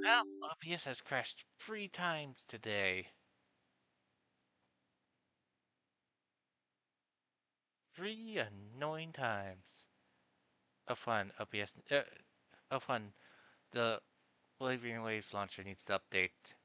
Well, OBS has crashed 3 times today. 3 annoying times. Oh fun, OBS. Oh fun. The Wuthering Waves launcher needs to update.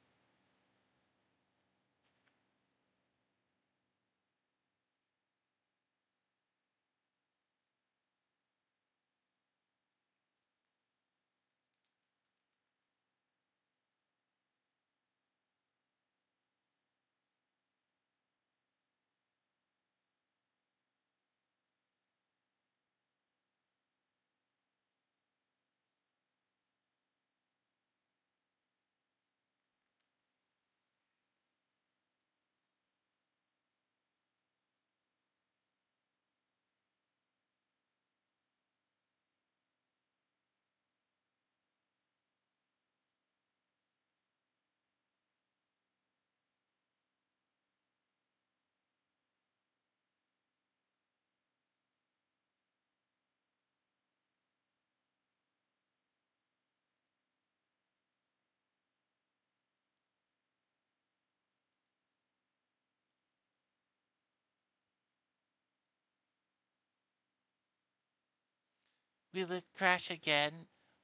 Will it crash again?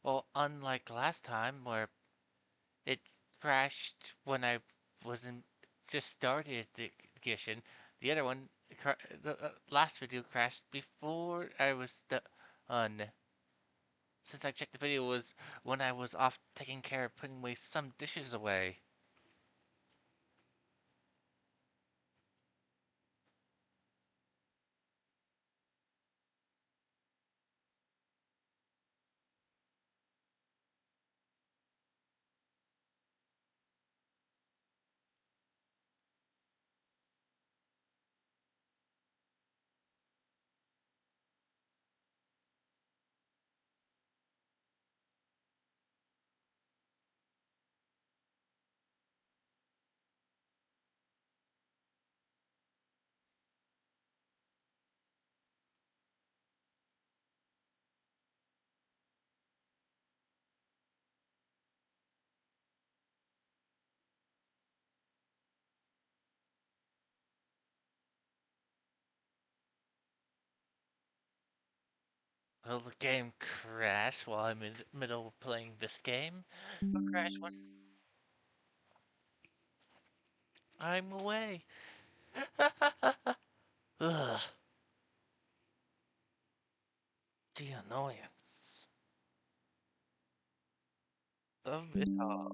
Well, unlike last time where it crashed when I wasn't just started the edition. The other one, the last video crashed before I was done. Since I checked the video was when I was off taking care of putting away some dishes away. Will the game crash while I'm in the middle of playing this game? It'll crash when I'm away. Ugh, the annoyance of it all.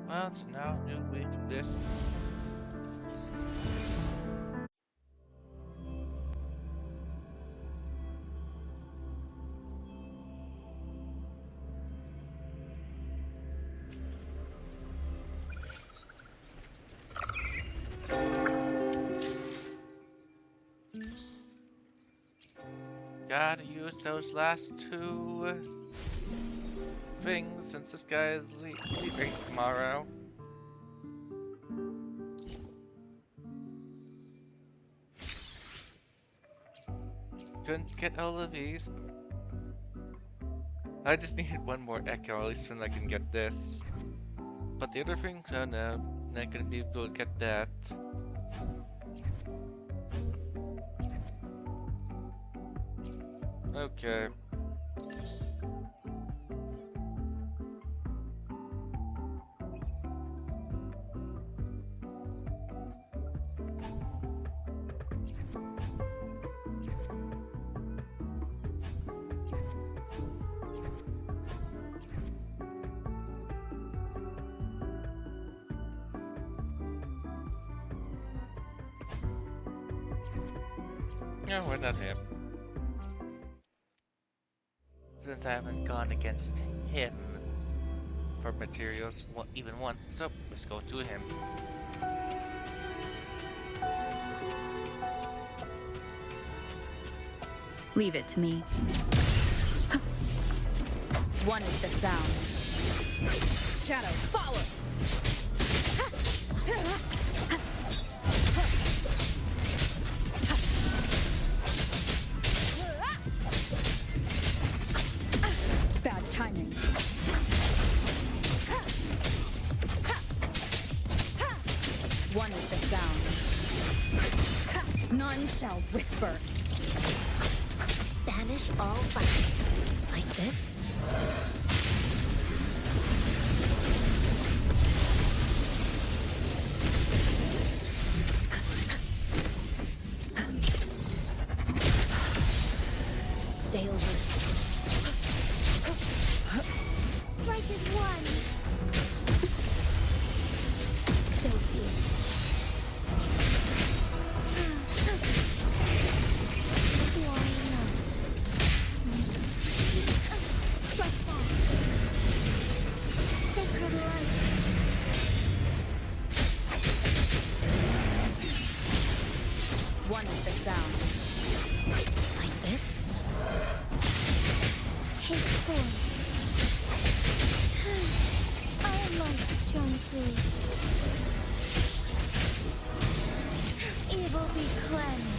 Well, so now do we do this? Gotta use those last two things since this guy is leaving tomorrow. Couldn't get all of these. I just needed one more echo, at least when I can get this. But the other things, oh no, not gonna be able to get that. Okay. No, we're not him. Since I haven't gone against him for materials even once, so let's go to him. Leave it to me. Wanted the sound. Shadow follows. Bad timing. Wanted the sound. None shall whisper. Banish all vice. Like this? Stay alert. Strike is one. So be it. Why not? Strike fast. Sacred light. Wanted the sound. Like this? Take form. Our lights shine through. Evil be cleansed.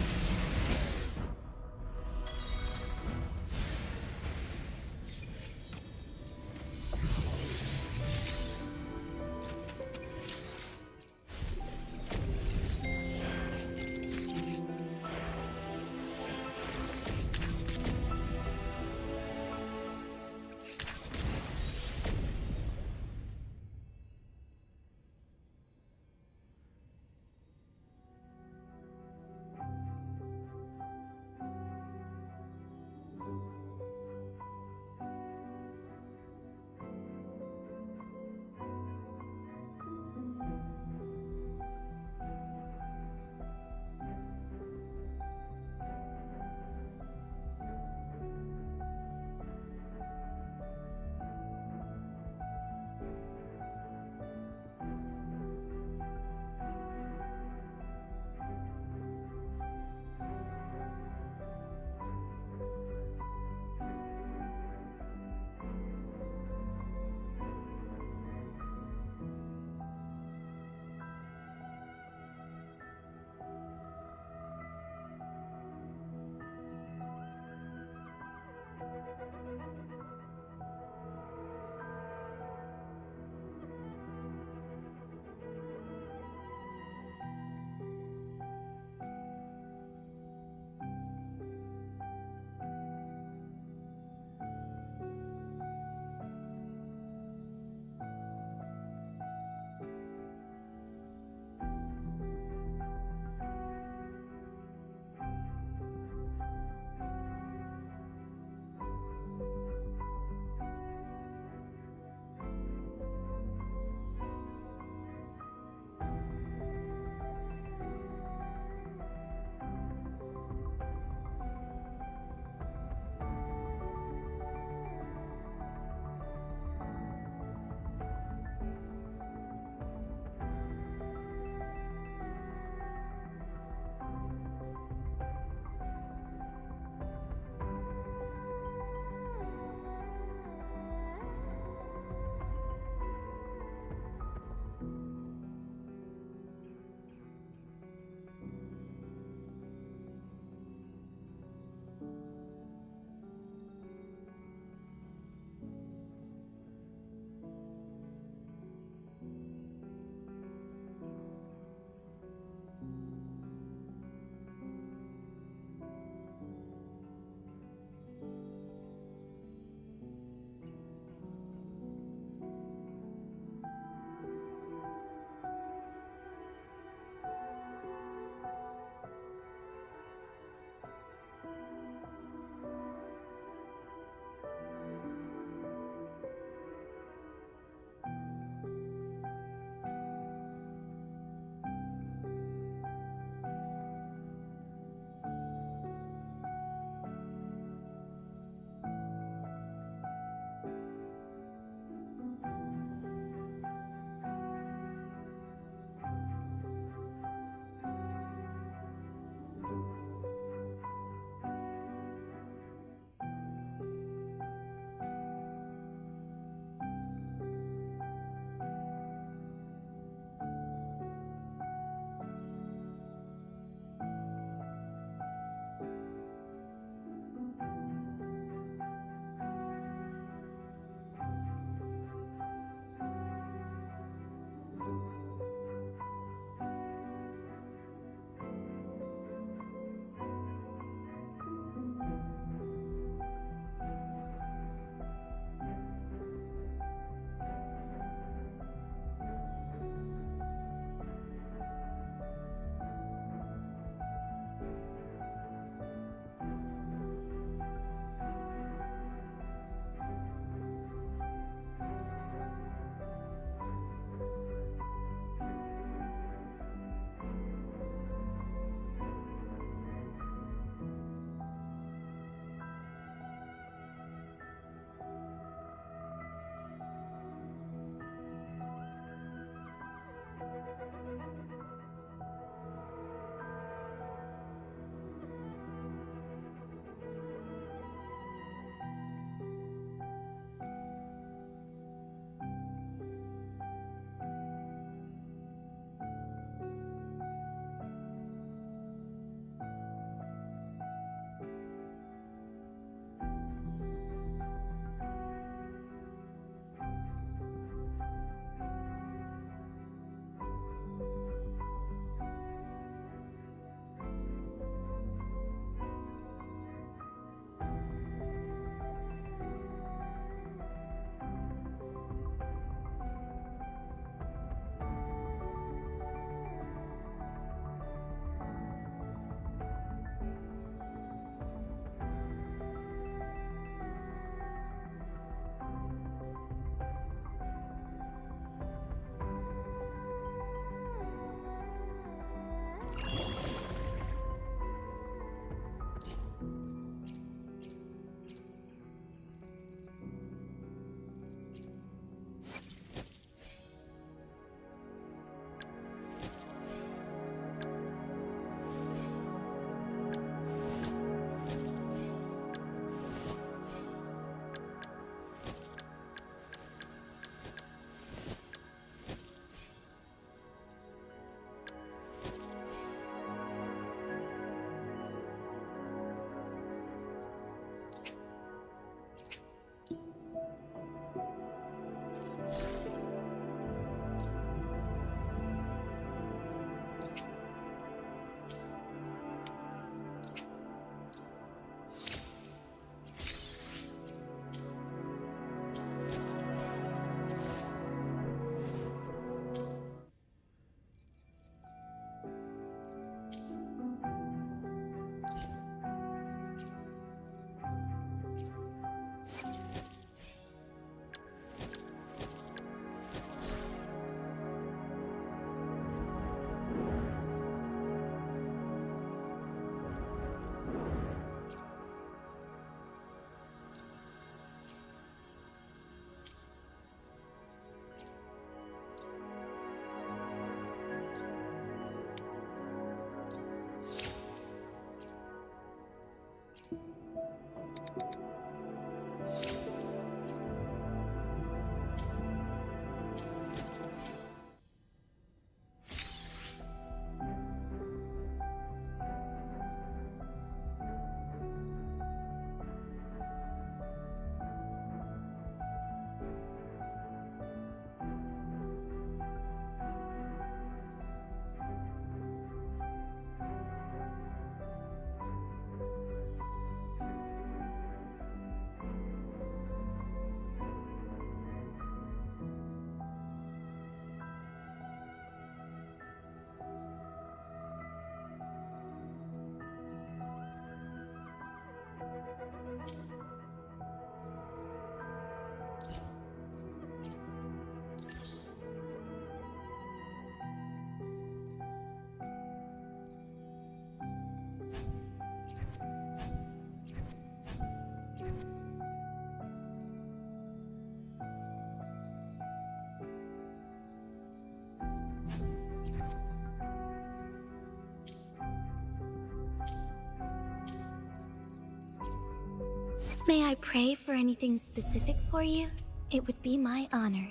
May I pray for anything specific for you? It would be my honor.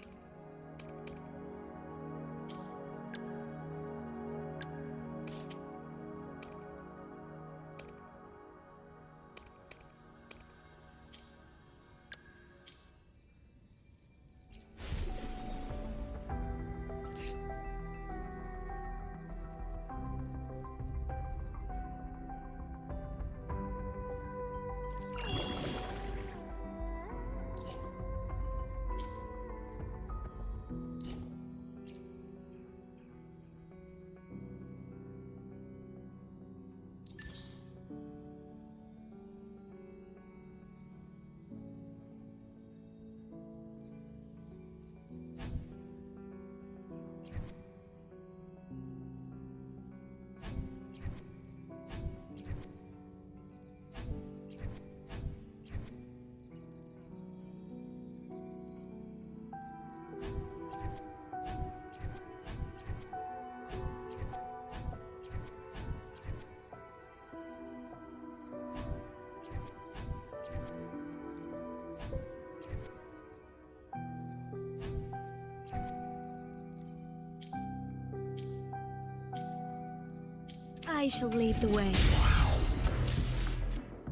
I shall lead the way.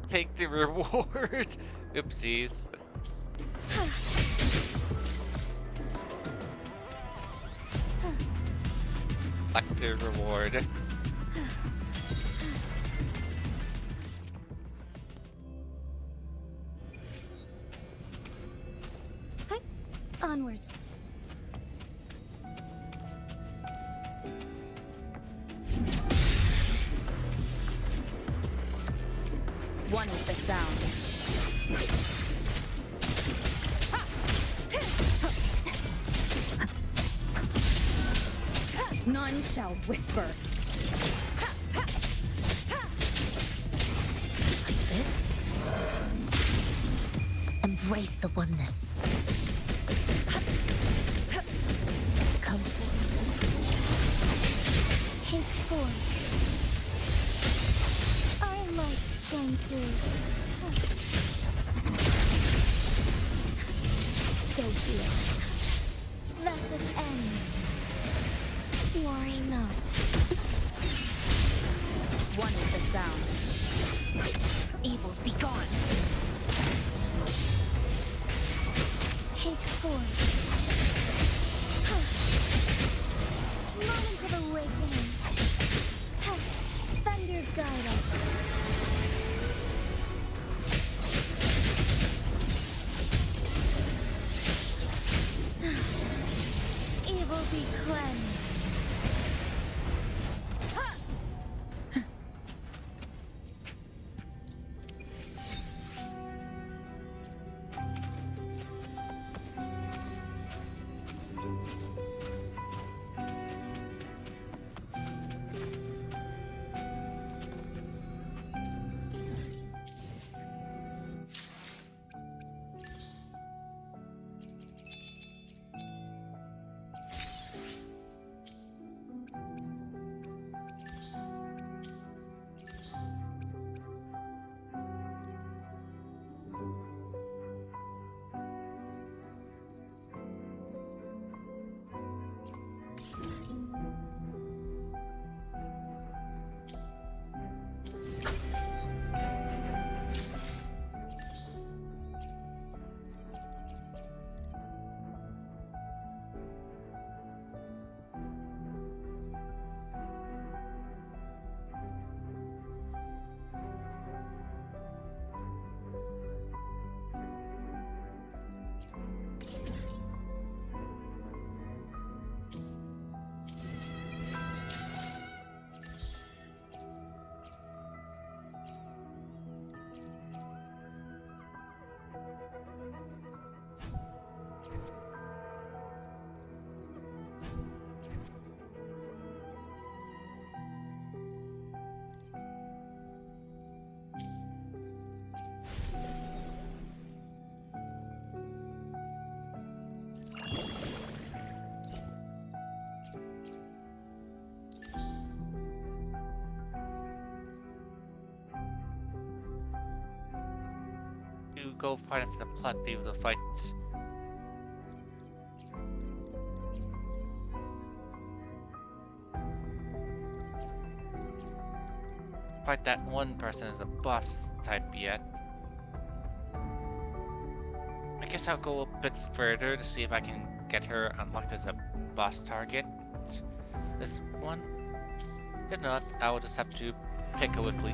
Take the reward. Oopsies. Collect the reward. Onwards. One with the sound. None shall whisper. Like this? Embrace the oneness. Come forward. Take form. Our lights shine through. So be it. Thus it ends. Worry not. One with the sound. Evils be gone. Take form. Moment of awakening. Thunder guide us. Evil be cleansed. go find if the plot be able to fight that one person as a boss type yet. I guess I'll go a bit further to see if I can get her unlocked as a boss target. This one. If not, I will just have to pick a weekly.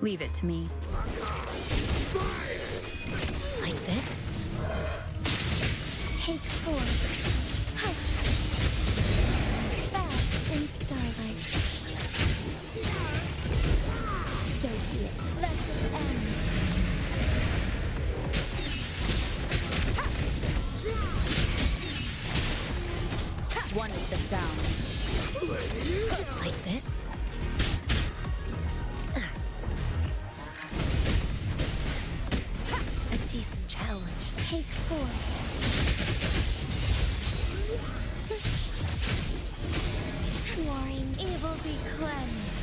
Leave it to me. Like this? Take 4. Huh. Fast in starlight. So be it. Let it end. One with the sound. Like this? A decent challenge. Take 4. Warring evil be cleansed.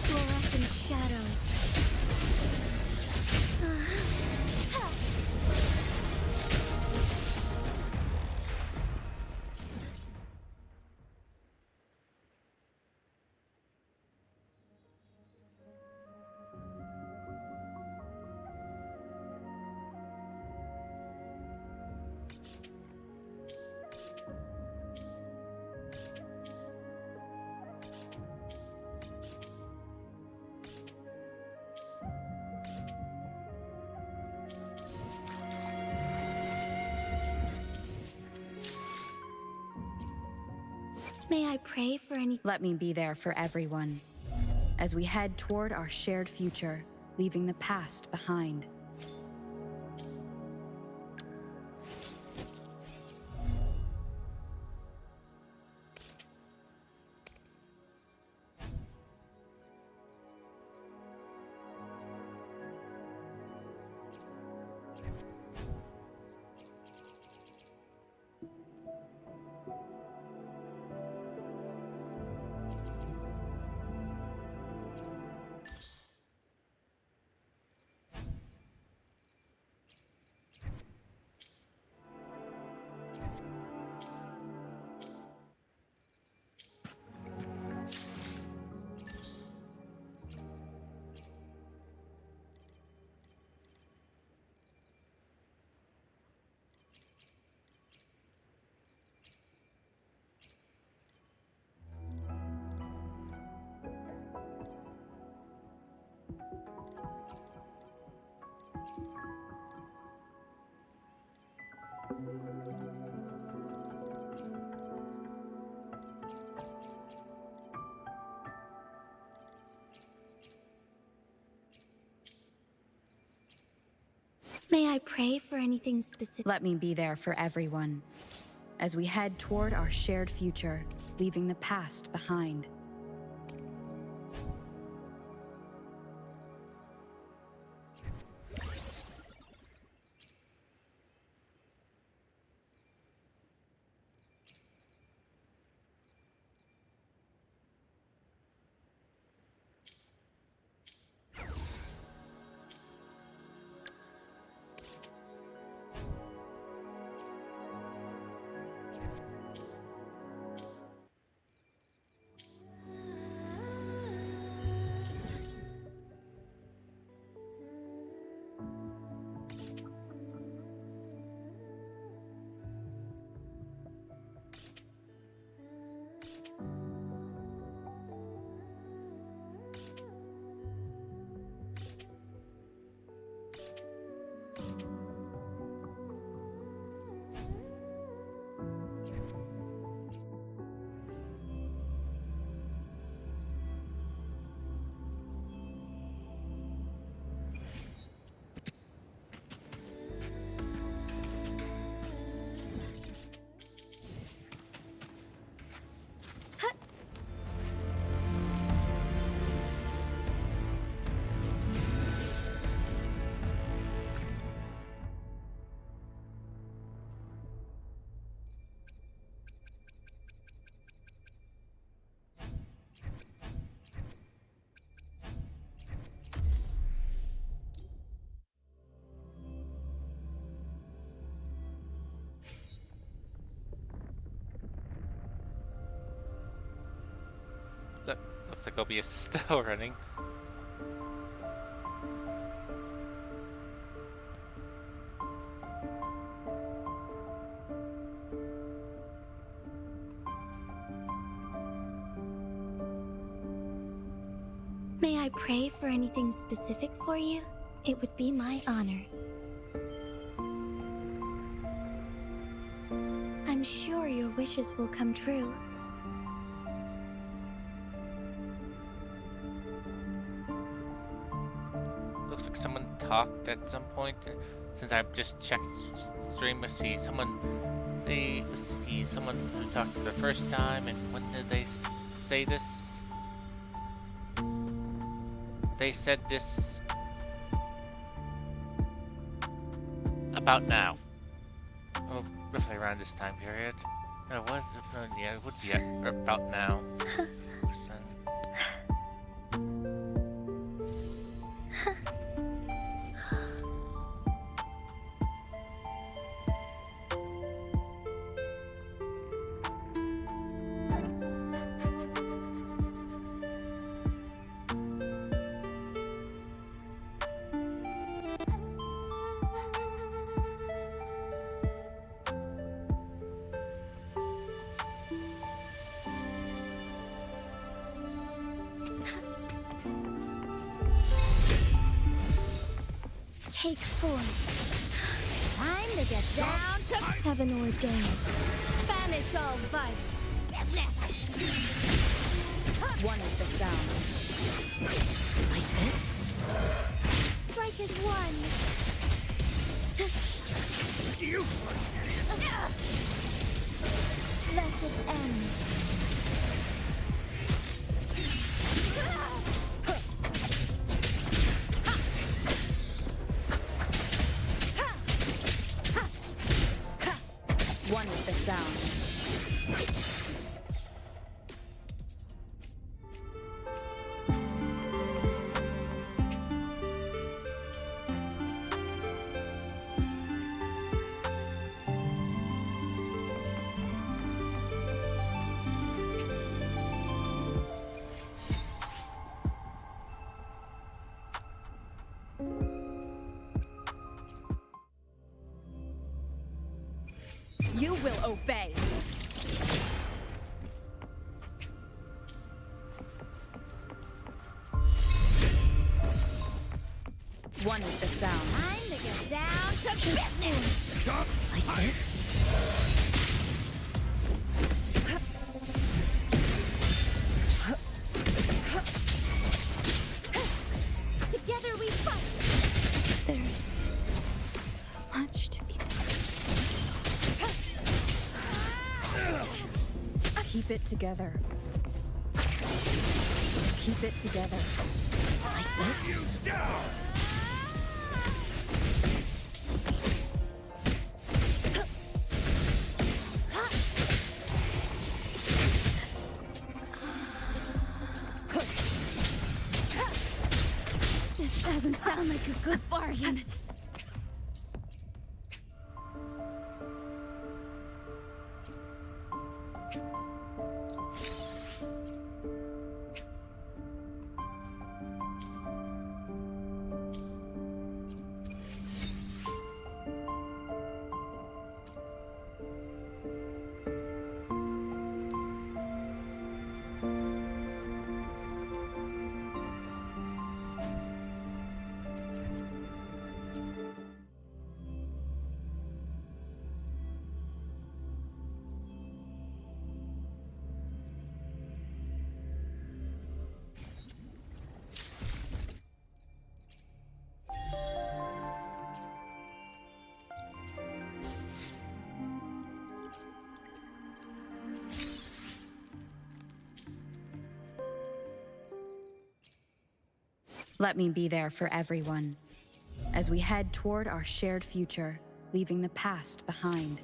Fluorescent shadows. May I pray for any? Let me be there for everyone as we head toward our shared future, leaving the past behind. May I pray for anything specific? Let me be there for everyone as we head toward our shared future, leaving the past behind. Look, looks like OBS is still running. May I pray for anything specific for you? It would be my honor. I'm sure your wishes will come true. Looks like someone talked at some point. Since I've just checked stream, I see someone who talked for the first time. And when did they say this? They said this about now. Oh, roughly around this time period. No, yeah, it would be about now. Take 4. Time to get down to heaven ordained. Banish all vice. Business. One with the sound. Like this? Strike is one. Useless idiot! Blessed end. One with the sound. You will obey. One with the sound. Time to get down to business. Stop! Like this? Together we fight. There's much to be done. Keep it together. Keep it together. Like this? You down! This doesn't sound like a good bargain. Let me be there for everyone as we head toward our shared future, leaving the past behind.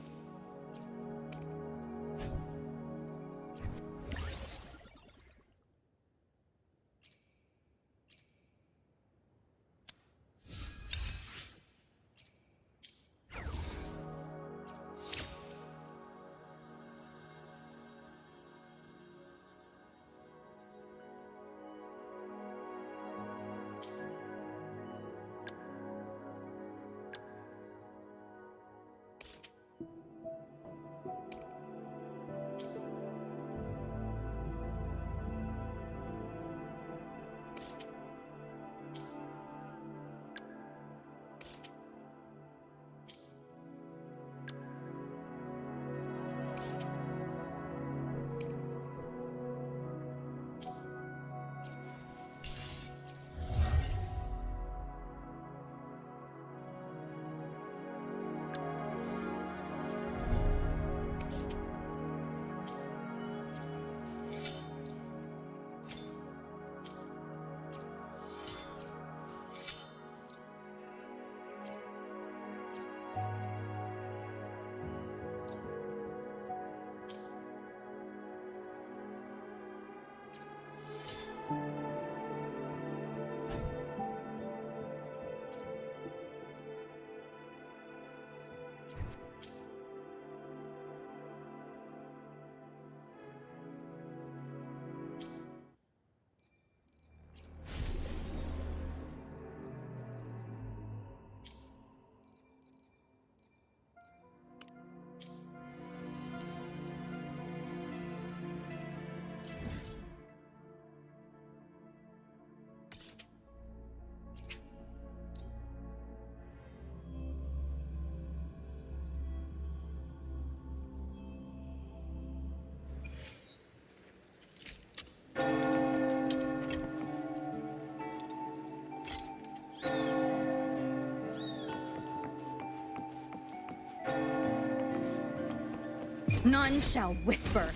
None shall whisper.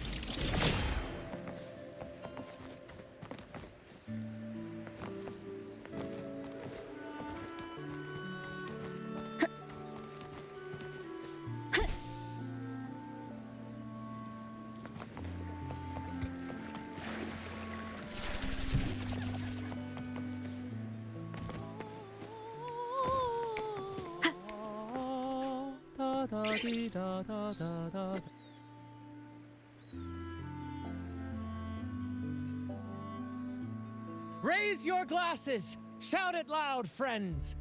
Da da dee da da da da. Raise your glasses! Shout it loud, friends!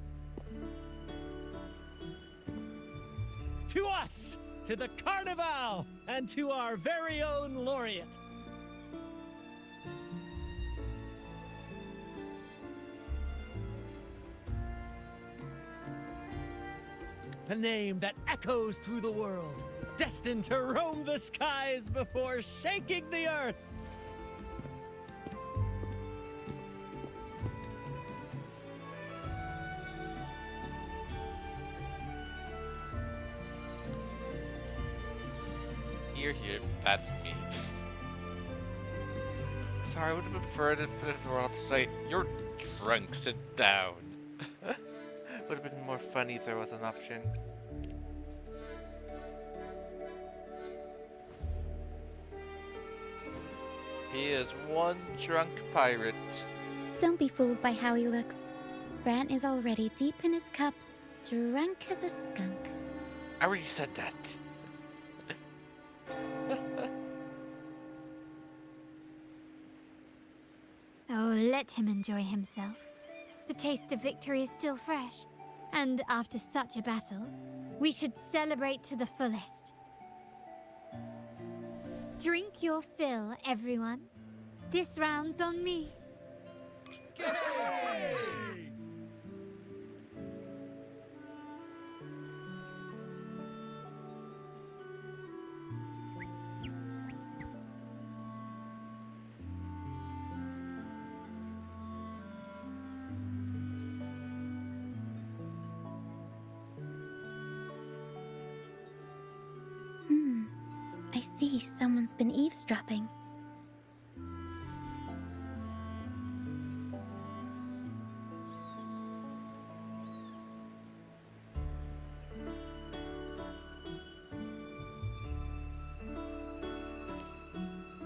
To us! To the Carnival! And to our very own laureate! A name that echoes through the world, destined to roam the skies before shaking the earth! Here, that's me. Sorry, I would have preferred to put it up to say, you're drunk, sit down. Would have been more funny if there was an option. He is one drunk pirate. Don't be fooled by how he looks. Brant is already deep in his cups, drunk as a skunk. I already said that. Oh, let him enjoy himself. The taste of victory is still fresh, and after such a battle, we should celebrate to the fullest. Drink your fill, everyone. This round's on me. I see someone's been eavesdropping.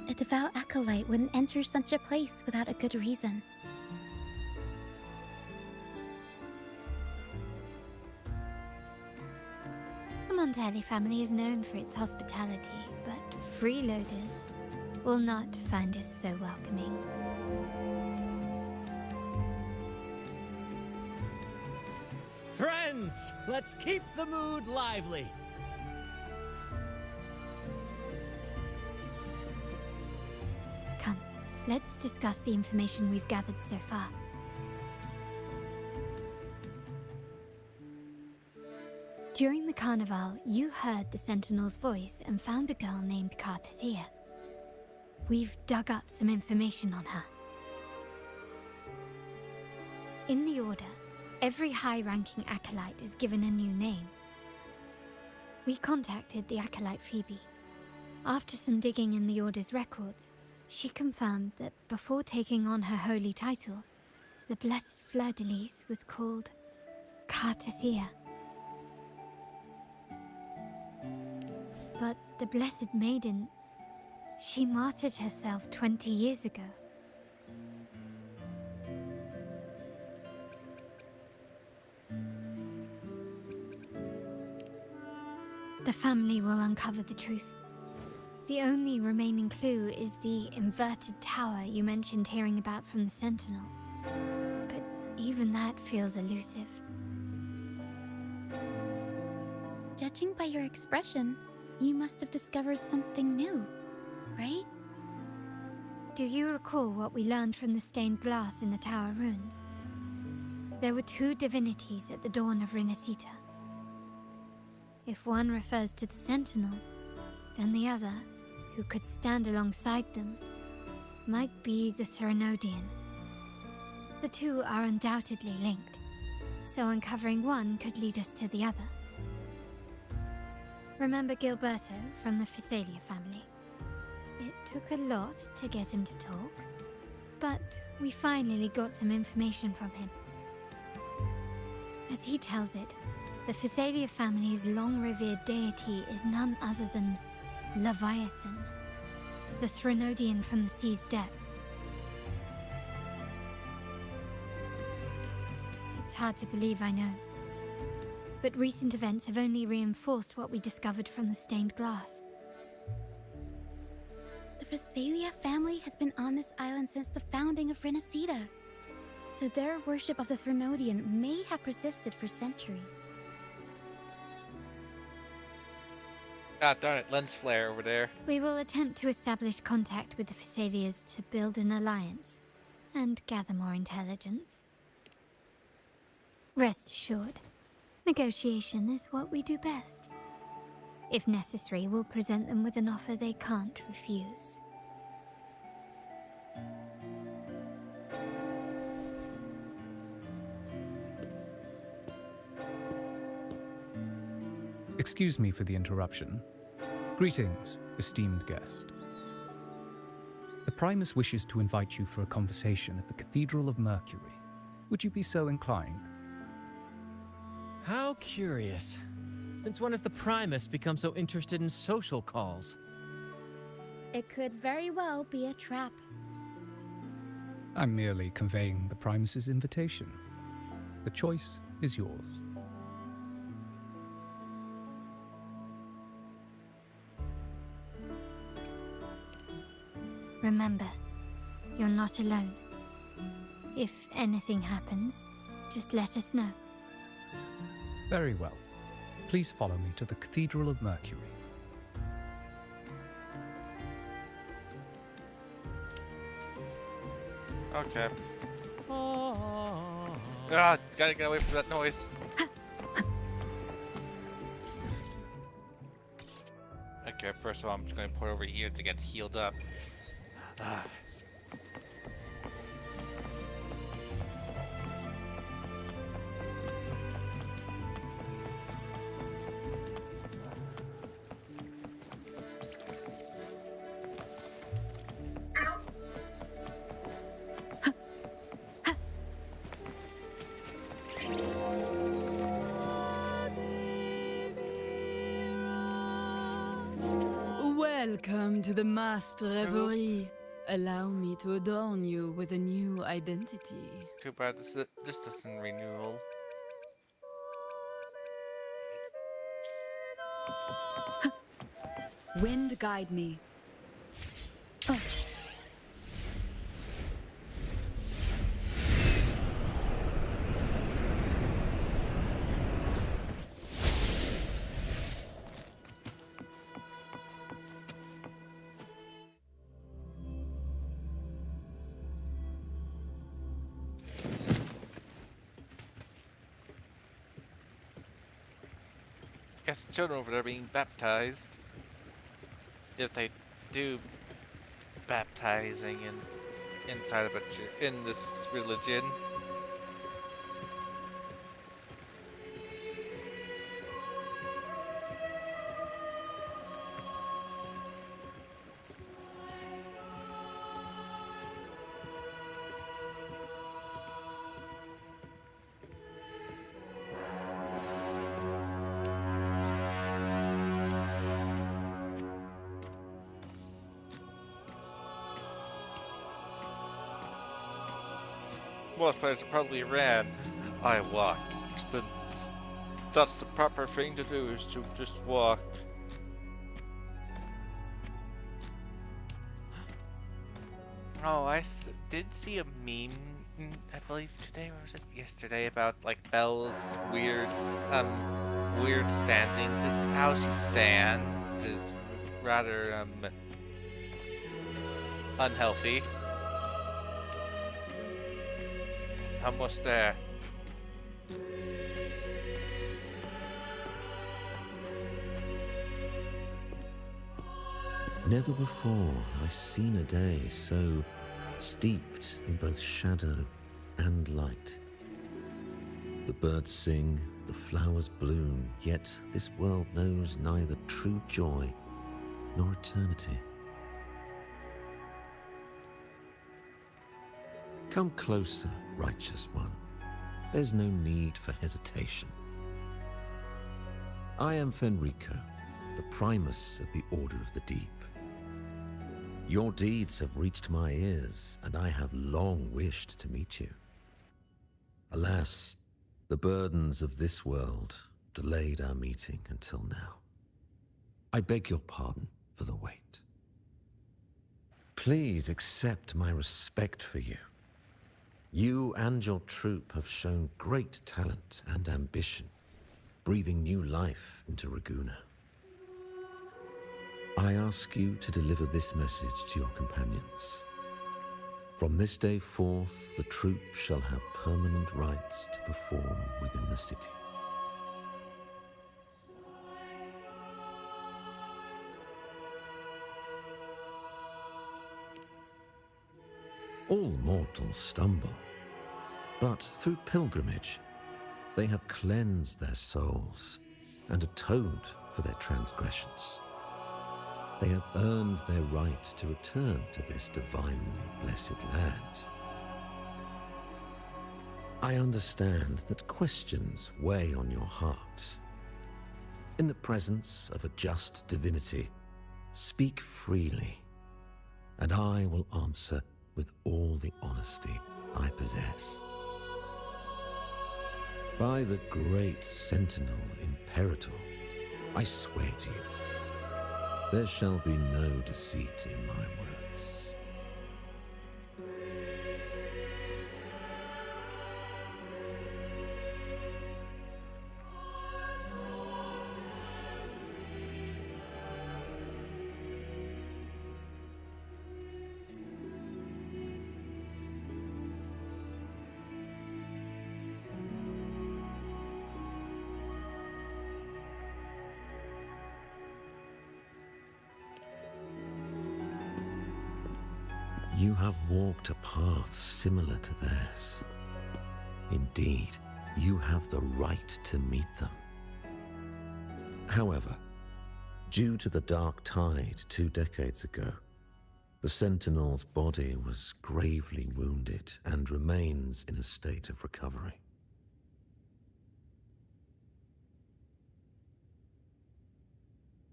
A devout acolyte wouldn't enter such a place without a good reason. The Montelli family is known for its hospitality, but freeloaders will not find us so welcoming. Friends, let's keep the mood lively. Come, let's discuss the information we've gathered so far. During the carnival, you heard the Sentinel's voice and found a girl named Cartathea. We've dug up some information on her. In the Order, every high-ranking acolyte is given a new name. We contacted the acolyte Phoebe. After some digging in the Order's records, she confirmed that before taking on her holy title, the Blessed Fleur-de-Lis was called Cartathea. But the Blessed Maiden, she martyred herself 20 years ago. The family will uncover the truth. The only remaining clue is the inverted tower you mentioned hearing about from the Sentinel. But even that feels elusive. Judging by your expression, you must have discovered something new, right? Do you recall what we learned from the stained glass in the tower ruins? There were two divinities at the dawn of Renacita. If one refers to the Sentinel, then the other, who could stand alongside them, might be the Threnodian. The two are undoubtedly linked, so uncovering one could lead us to the other. Remember Gilberto from the Physalia family? It took a lot to get him to talk, but we finally got some information from him. As he tells it, the Physalia family's long-revered deity is none other than Leviathan, the Threnodian from the sea's depths. It's hard to believe, I know. But recent events have only reinforced what we discovered from the stained glass. The Physalia family has been on this island since the founding of Renacita. So their worship of the Threnodian may have persisted for centuries. Ah, darn it, lens flare over there. We will attempt to establish contact with the Physalias to build an alliance and gather more intelligence. Rest assured, negotiation is what we do best. If necessary, we'll present them with an offer they can't refuse. Excuse me for the interruption. Greetings, esteemed guest. The Primus wishes to invite you for a conversation at the Cathedral of Mercury. Would you be so inclined? How curious. Since when has the Primus become so interested in social calls? It could very well be a trap. I'm merely conveying the Primus's invitation. The choice is yours. Remember, you're not alone. If anything happens, just let us know. Very well. Please follow me to the Cathedral of Mercury. Okay. Ah, gotta get away from that noise. Okay, first of all, I'm just gonna put over here to get healed up. Ah. Welcome to the Master Reverie. Allow me to adorn you with a new identity. Too bad this isn't renewal. Wind guide me. Guess the children over there being baptized. If they do baptizing inside of in this religion. Most players probably ran. I walk, since that's the proper thing to do, is to just walk. Oh, did see a meme, I believe today, or was it yesterday, about like Belle's weird standing. How she stands is rather unhealthy. Almost there. Never before have I seen a day so steeped in both shadow and light. The birds sing, the flowers bloom, yet this world knows neither true joy nor eternity. Come closer, righteous one. There's no need for hesitation. I am Fenrico, the Primus of the Order of the Deep. Your deeds have reached my ears, and I have long wished to meet you. Alas, the burdens of this world delayed our meeting until now. I beg your pardon for the wait. Please accept my respect for you. You and your troop have shown great talent and ambition, breathing new life into Raguna. I ask you to deliver this message to your companions. From this day forth, the troop shall have permanent rights to perform within the city. All mortals stumble, but through pilgrimage, they have cleansed their souls and atoned for their transgressions. They have earned their right to return to this divinely blessed land. I understand that questions weigh on your heart. In the presence of a just divinity, speak freely, and I will answer with all the honesty I possess. By the great Sentinel Imperator, I swear to you, there shall be no deceit in my words. You have walked a path similar to theirs. Indeed, you have the right to meet them. However, due to the Dark Tide 2 decades ago, the Sentinel's body was gravely wounded and remains in a state of recovery.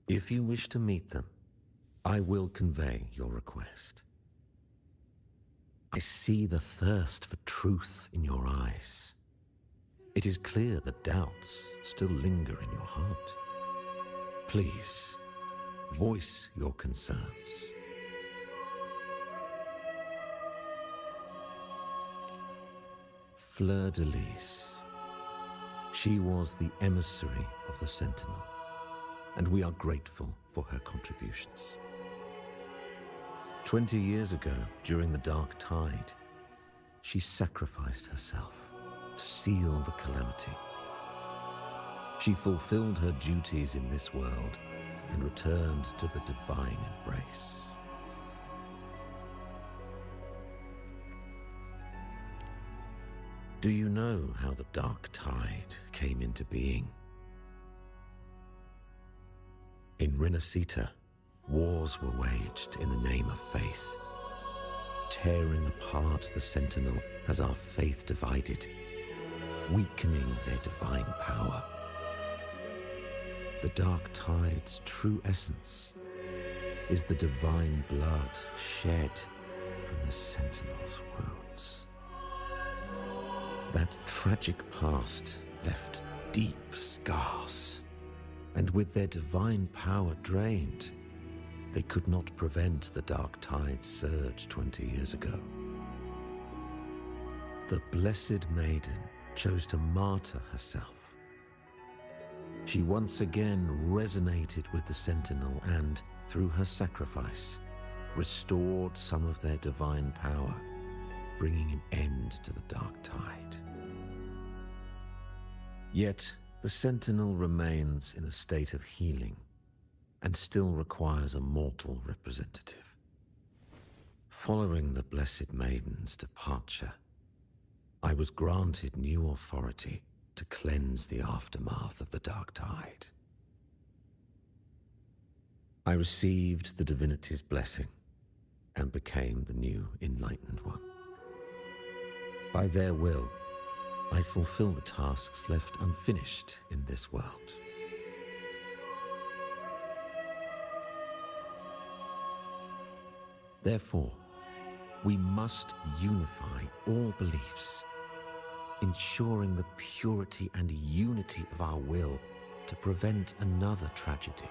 If you wish to meet them, I will convey your request. I see the thirst for truth in your eyes. It is clear that doubts still linger in your heart. Please, voice your concerns. Fleur de Lis. She was the emissary of the Sentinel, and we are grateful for her contributions. 20 years ago, during the Dark Tide, she sacrificed herself to seal the calamity. She fulfilled her duties in this world and returned to the divine embrace. Do you know how the Dark Tide came into being? In Renacita, wars were waged in the name of faith, tearing apart the Sentinel as our faith divided, weakening their divine power. The Dark Tide's true essence is the divine blood shed from the Sentinel's wounds. That tragic past left deep scars, and with their divine power drained, they could not prevent the Dark Tide's surge 20 years ago. The Blessed Maiden chose to martyr herself. She once again resonated with the Sentinel and, through her sacrifice, restored some of their divine power, bringing an end to the Dark Tide. Yet, the Sentinel remains in a state of healing and still requires a mortal representative. Following the Blessed Maiden's departure, I was granted new authority to cleanse the aftermath of the Dark Tide. I received the divinity's blessing and became the new Enlightened One. By their will, I fulfill the tasks left unfinished in this world. Therefore, we must unify all beliefs, ensuring the purity and unity of our will to prevent another tragedy.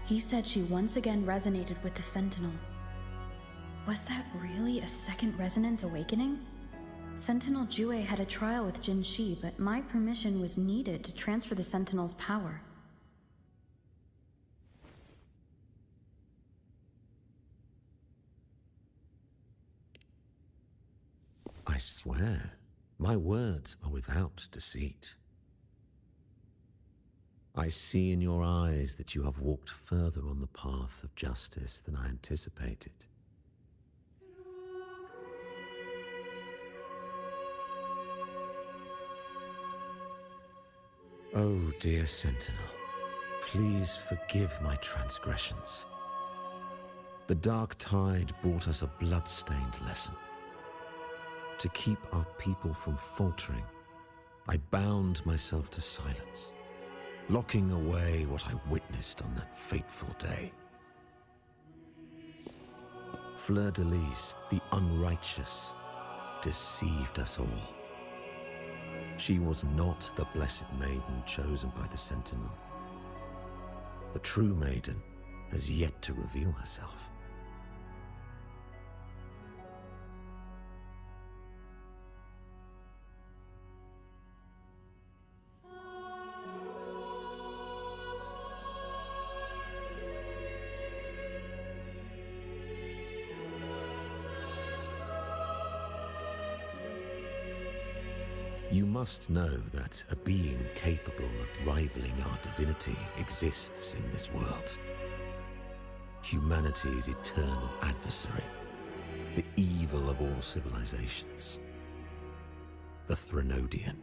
He said she once again resonated with the Sentinel. Was that really a second resonance awakening? Sentinel Jue had a trial with Jin Shi, but my permission was needed to transfer the Sentinel's power. I swear, my words are without deceit. I see in your eyes that you have walked further on the path of justice than I anticipated. Oh, dear Sentinel, please forgive my transgressions. The dark tide brought us a blood-stained lesson. To keep our people from faltering, I bound myself to silence, locking away what I witnessed on that fateful day. Fleur-de-Lis, the unrighteous, deceived us all. She was not the blessed maiden chosen by the Sentinel. The true maiden has yet to reveal herself. You must know that a being capable of rivaling our divinity exists in this world. Humanity's eternal adversary, the evil of all civilizations, the Threnodian.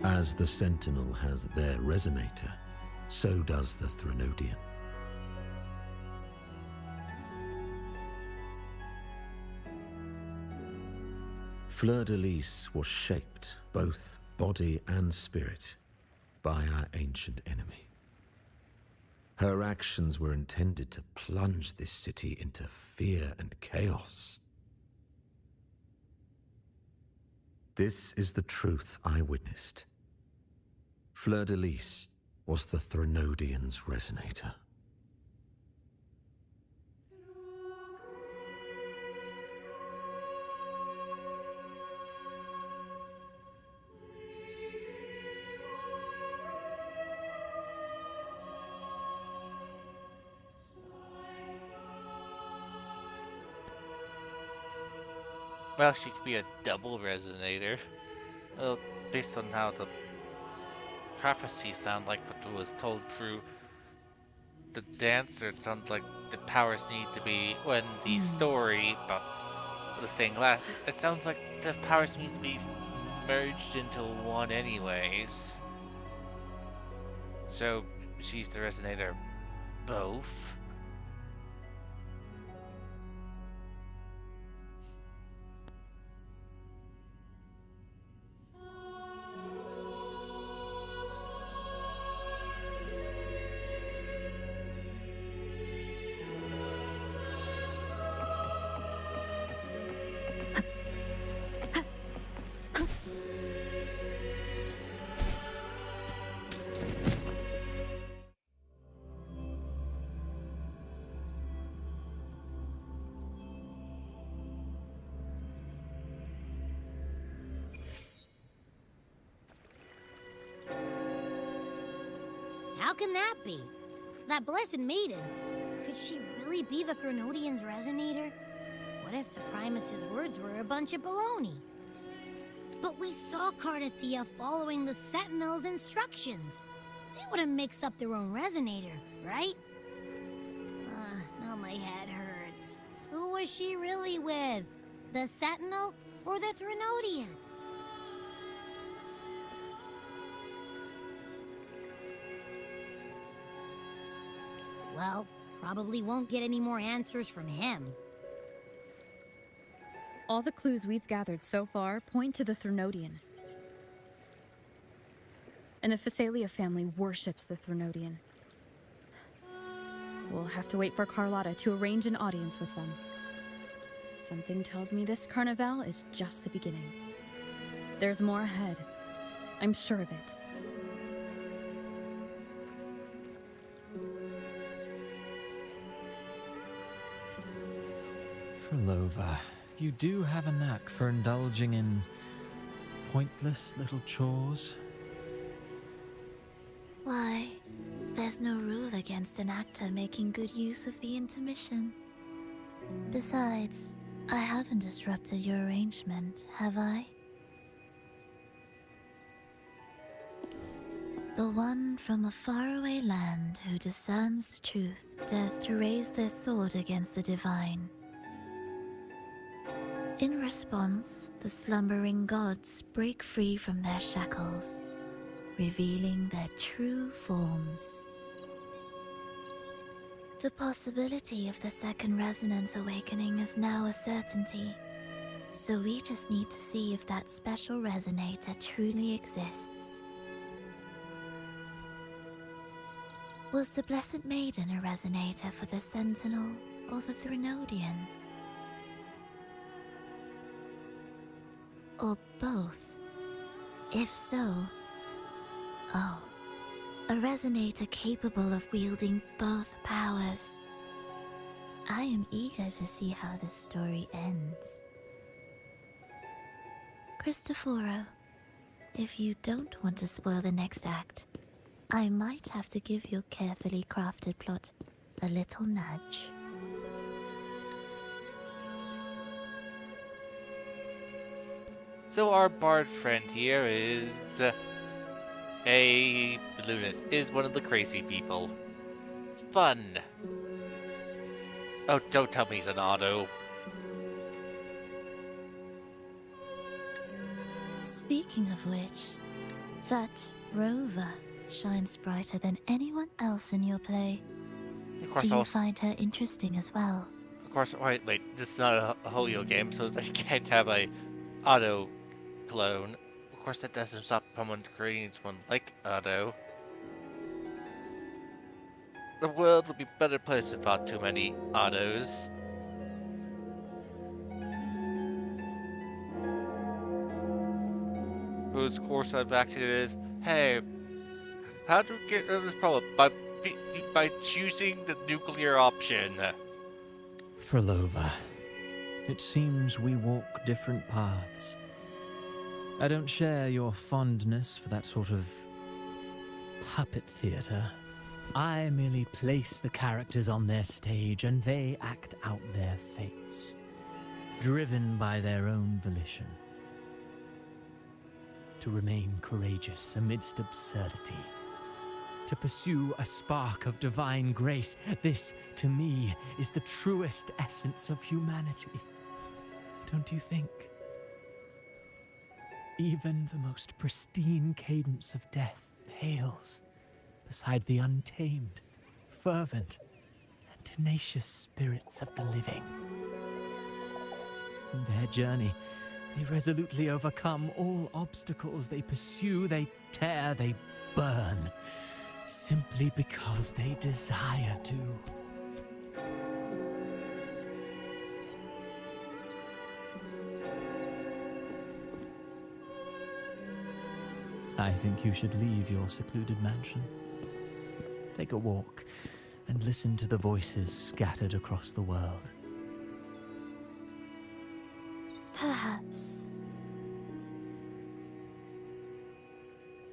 As the Sentinel has their resonator, so does the Threnodian. Fleur-de-Lis was shaped, both body and spirit, by our ancient enemy. Her actions were intended to plunge this city into fear and chaos. This is the truth I witnessed. Fleur-de-Lis was the Threnodian's resonator. Well, she could be a double resonator. Well, based on how the prophecies sound like what was told through the dancer, it sounds like the powers need to be, when the story about the stained glass, it sounds like the powers need to be merged into one anyways. So, she's the resonator both. How can that be? That blessed maiden, could she really be the Threnodian's resonator? What if the Primus's words were a bunch of baloney? But we saw Cardathea following the Sentinel's instructions. They wouldn't mix up their own resonator, right? Now my head hurts. Who was she really with? The Sentinel or the Threnodian? Well, probably won't get any more answers from him. All the clues we've gathered so far point to the Threnodian. And the Phasalia family worships the Threnodian. We'll have to wait for Carlotta to arrange an audience with them. Something tells me this carnival is just the beginning. There's more ahead. I'm sure of it. Frolova, you do have a knack for indulging in pointless little chores. Why, there's no rule against an actor making good use of the intermission. Besides, I haven't disrupted your arrangement, have I? The one from a faraway land who discerns the truth dares to raise their sword against the divine. In response, the slumbering gods break free from their shackles, revealing their true forms. The possibility of the second resonance awakening is now a certainty, so we just need to see if that special resonator truly exists. Was the Blessed Maiden a resonator for the Sentinel or the Threnodian? Or both? If so, oh, a resonator capable of wielding both powers. I am eager to see how this story ends. Cristoforo, if you don't want to spoil the next act, I might have to give your carefully crafted plot a little nudge. So our bard friend here is a lunatic, is one of the crazy people. Fun. Oh, don't tell me he's an auto. Speaking of which, That rover shines brighter than anyone else in your play. Of course, Do you also, find her interesting as well? of course. Wait. This is not a Holio game, so they can't have a auto clone. Of course, that doesn't stop someone creating one like Auto. The world would be a better place without too many autos. Whose course of action is, hey, how do we get rid of this problem? By choosing the nuclear option. Frolova, it seems we walk different paths. I don't share your fondness for that sort of puppet theater. I merely place the characters on their stage and they act out their fates, driven by their own volition. To remain courageous amidst absurdity. To pursue a spark of divine grace. This, to me, is the truest essence of humanity. Don't you think? Even the most pristine cadence of death pales beside the untamed, fervent, and tenacious spirits of the living. In their journey, they resolutely overcome all obstacles. They pursue, they tear, they burn, simply because they desire to. I think you should leave your secluded mansion. Take a walk and listen to the voices scattered across the world. Perhaps.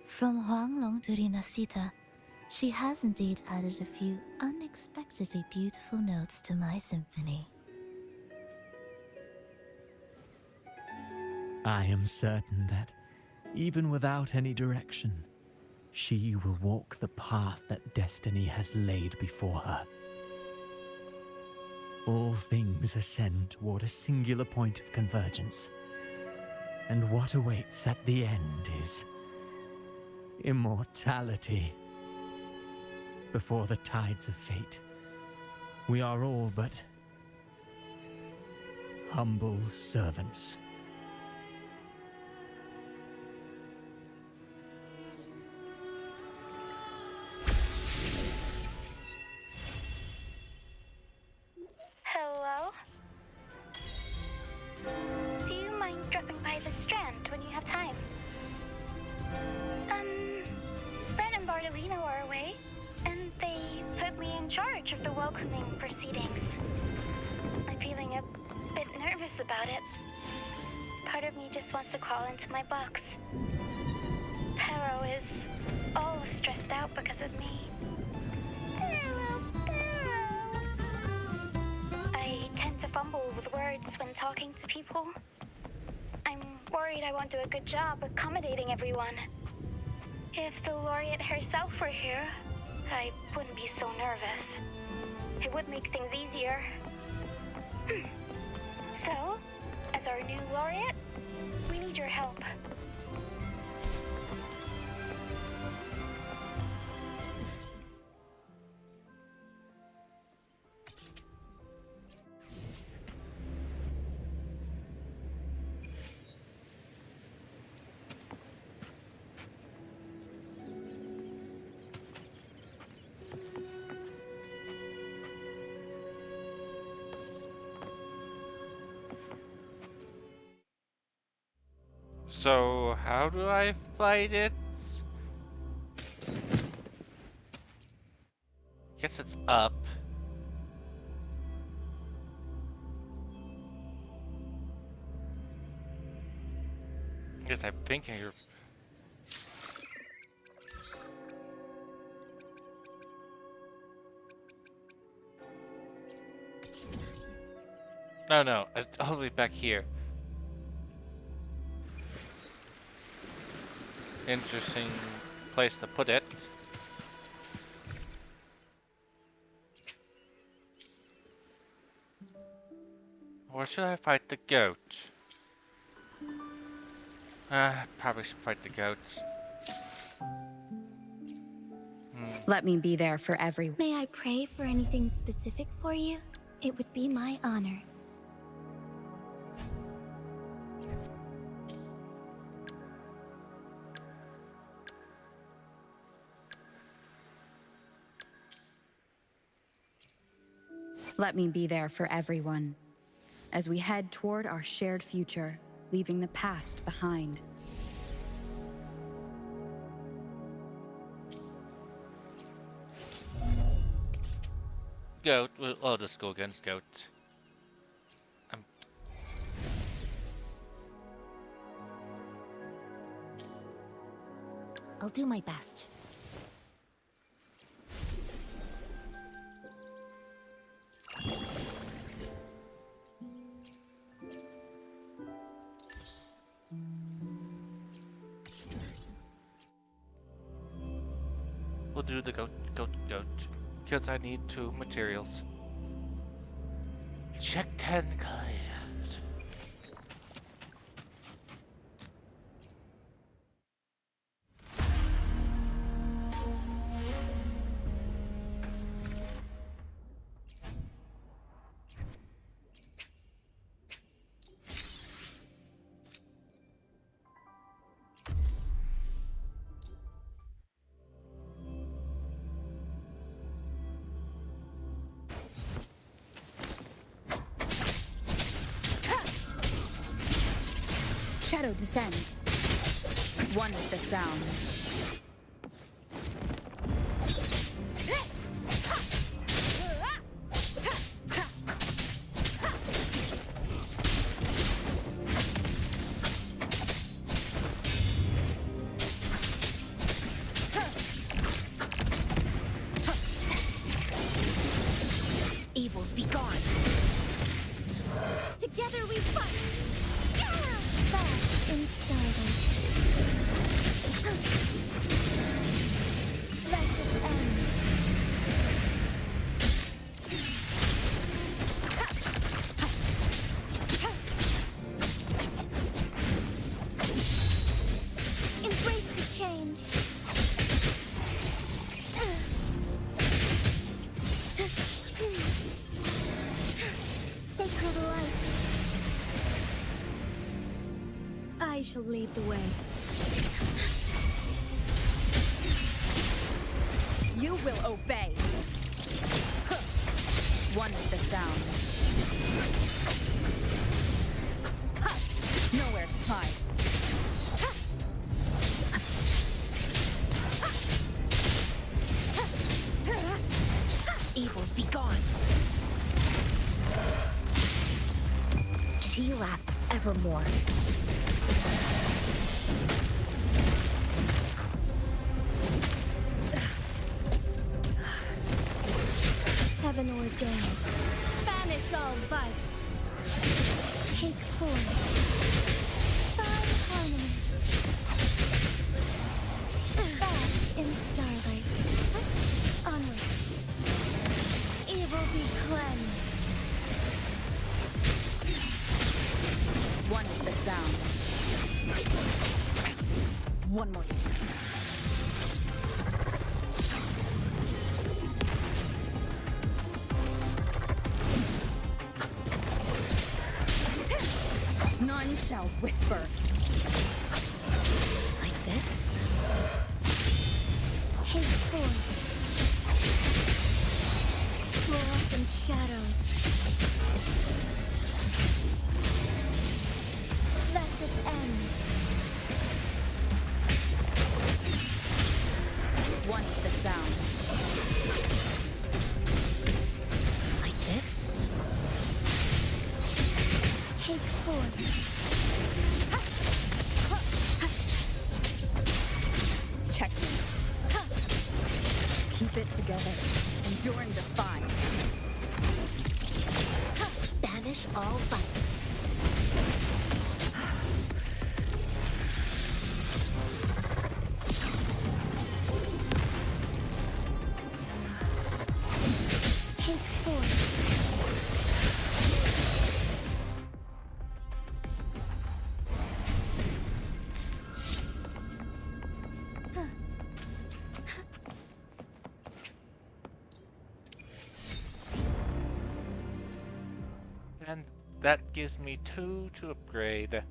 From Huanglong to Rinasita, she has indeed added a few unexpectedly beautiful notes to my symphony. I am certain that, even without any direction, she will walk the path that destiny has laid before her. All things ascend toward a singular point of convergence, and what awaits at the end is immortality. Before the tides of fate, we are all but humble servants. Hello? Do you mind dropping by the Strand when you have time? Ren and Bartolino are away, and they put me in charge of the welcoming proceedings. I'm feeling a bit nervous about it. Part of me just wants to crawl into my box. Pero is all stressed out because of me. I tend to fumble with words when talking to people. I'm worried I won't do a good job accommodating everyone. If the laureate herself were here, I wouldn't be so nervous. It would make things easier. So, as our new laureate, we need your help. So, how do I fight it? Guess it's up. Guess I'm thinking you're... No, it's all the way back here. Interesting place to put it. Or should I fight the goat? Probably should fight the goat. Let me be there for everyone. May I pray for anything specific for you? It would be my honor. Let me be there for everyone as we head toward our shared future, leaving the past behind. Goat. I'll just go against Goat. I'll do my best. We'll do the goat. Because I need 2 materials. Check 10 client. Shadow descends. One with the sound. Evils be gone. Together we fight! Back in starlight. Let it end. Embrace the change. Sacred light. I shall lead the way. You will obey. One with the sound. Nowhere to hide. Evils be gone. She lasts evermore. Heaven ordains. Banish all vice. Take form. Find harmony. Bask in starlight. Onward. Evil be cleansed. One with the sound. One more. None shall whisper. Like this? Take form. Fluorescent shadows. Let it end. One with the sound. Like this? Take form. Check me. Keep it together. Endure and defy. Banish all vice. Take form. That gives me 2 to upgrade.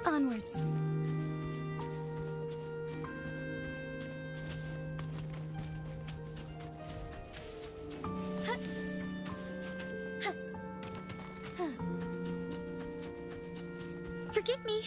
Onwards. Forgive me.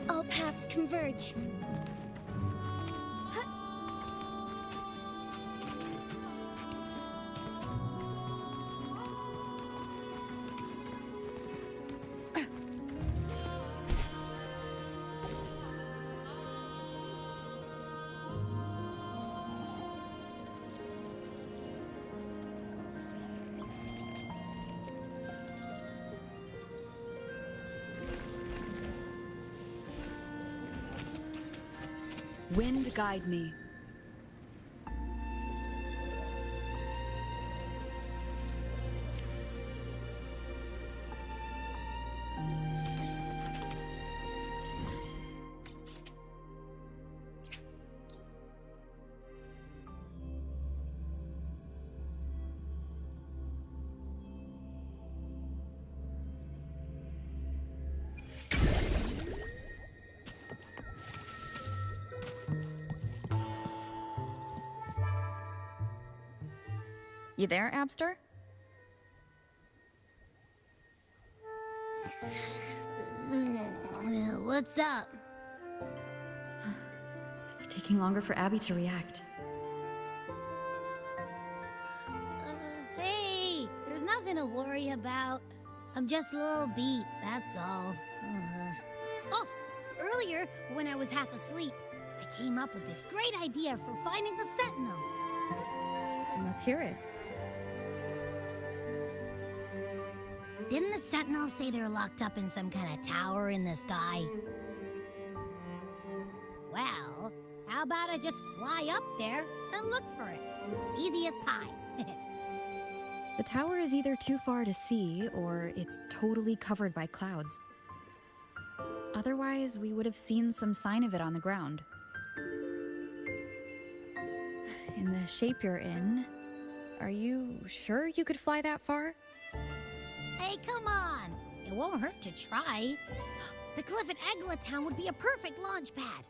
All paths converge. Wind guide me. You there, Abster? What's up? It's taking longer for Abby to react. Hey, there's nothing to worry about. I'm just a little beat, that's all. Oh, earlier, when I was half asleep, I came up with this great idea for finding the Sentinel. Let's hear it. Didn't the Sentinels say they're locked up in some kind of tower in the sky? Well, how about I just fly up there and look for it? Easy as pie. The tower is either too far to see, or it's totally covered by clouds. Otherwise, we would have seen some sign of it on the ground. In the shape you're in, are you sure you could fly that far? Hey, come on! It won't hurt to try. The cliff at Egla Town would be a perfect launch pad.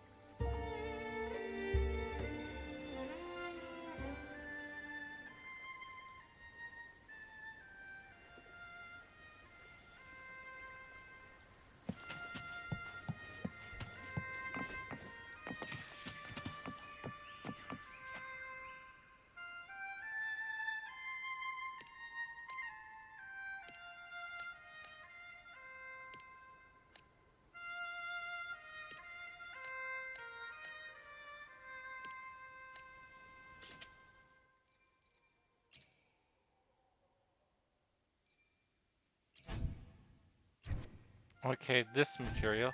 Okay, this material.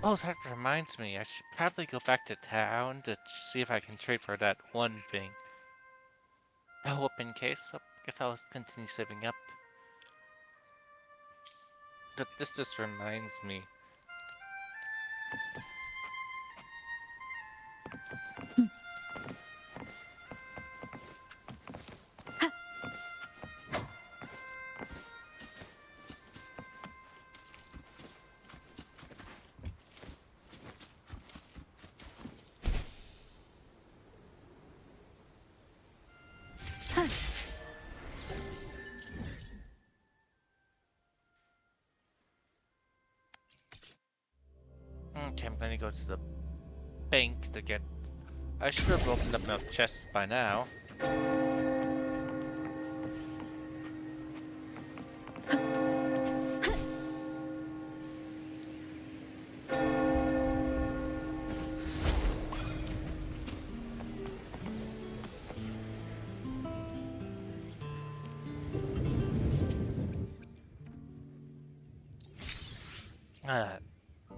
Oh, that reminds me. I should probably go back to town to see if I can trade for that one thing. I hope in case. So I guess I'll continue saving up. But this just reminds me. Okay, I'm gonna go to the bank to get... I should have opened up enough chests by now.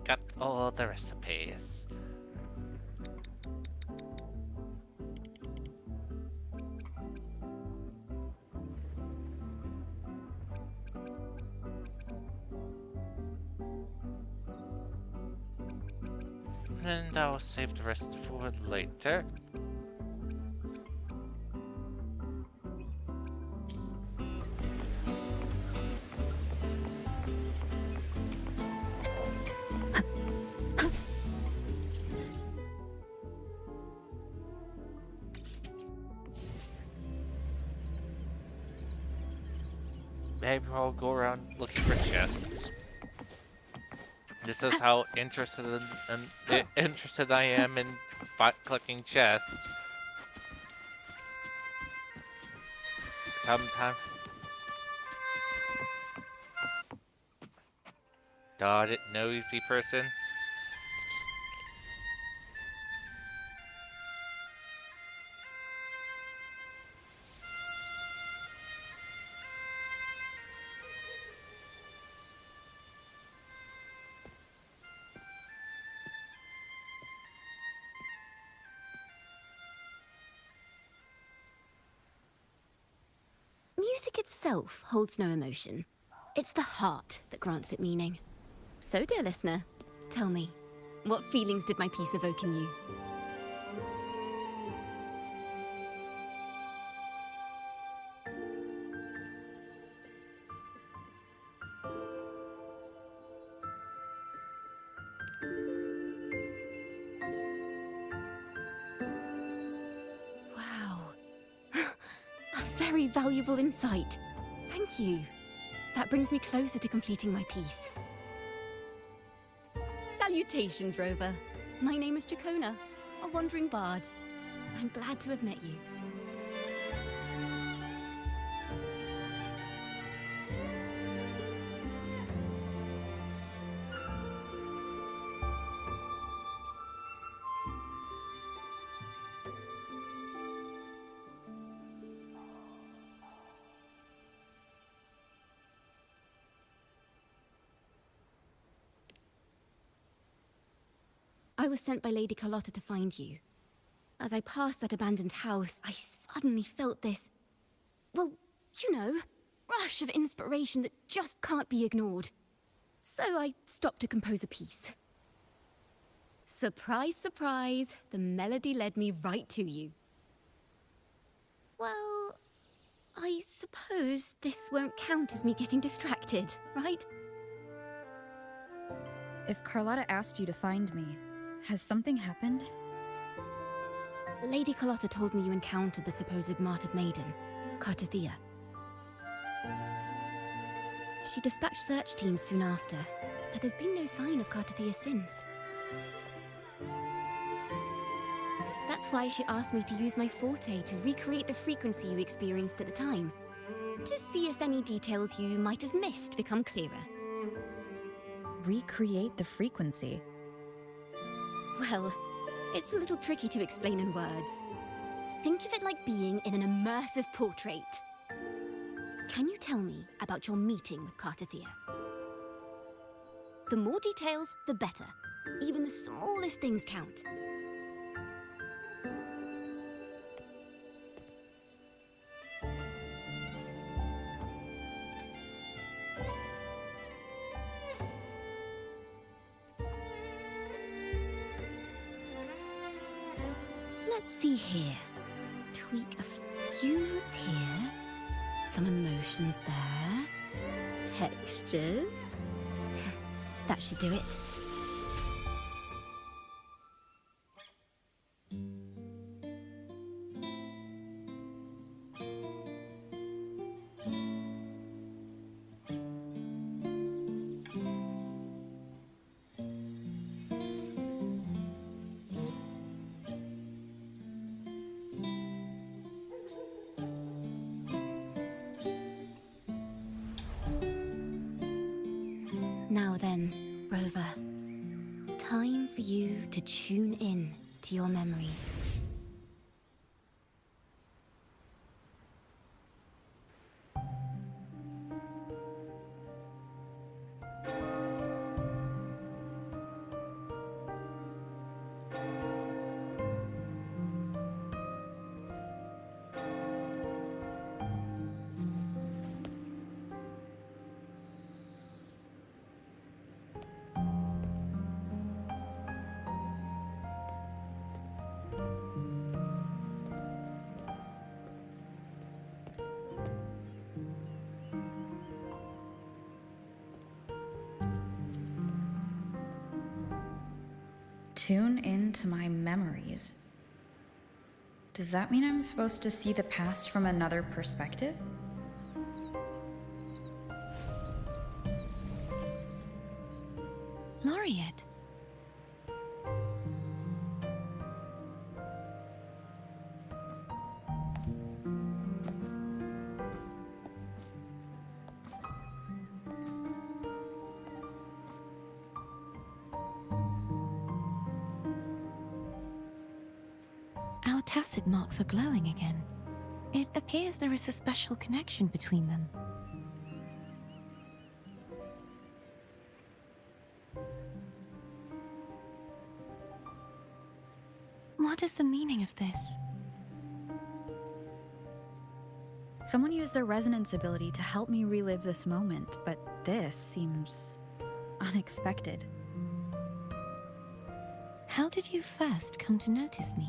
Got all the recipes. And I'll save the rest for later. Maybe I'll go around looking for chests. This is how interested I am in collecting chests. Sometimes. Got it, nosy person. Music itself holds no emotion. It's the heart that grants it meaning. So, dear listener, tell me, what feelings did my piece evoke in you? Wow. A very valuable insight. Thank you. That brings me closer to completing my piece. Salutations, Rover. My name is Dracona, a wandering bard. I'm glad to have met you. I was sent by Lady Carlotta to find you. As I passed that abandoned house, I suddenly felt this... well, you know, rush of inspiration that just can't be ignored. So I stopped to compose a piece. Surprise, surprise, the melody led me right to you. Well, I suppose this won't count as me getting distracted, right? If Carlotta asked you to find me, has something happened? Lady Carlotta told me you encountered the supposed martyred maiden, Cartathea. She dispatched search teams soon after, but there's been no sign of Cartathea since. That's why she asked me to use my forte to recreate the frequency you experienced at the time, to see if any details you might have missed become clearer. Recreate the frequency? Well, it's a little tricky to explain in words. Think of it like being in an immersive portrait. Can you tell me about your meeting with Cartathea? The more details, the better. Even the smallest things count. Let's see here. Tweak a few notes here. Some emotions there. Textures. That should do it. Now then, Rover. Time for you to tune in to your memories. Tune into my memories. Does that mean I'm supposed to see the past from another perspective? Laureate. Our tacit marks are glowing again. It appears there is a special connection between them. What is the meaning of this? Someone used their resonance ability to help me relive this moment, but this seems unexpected. How did you first come to notice me?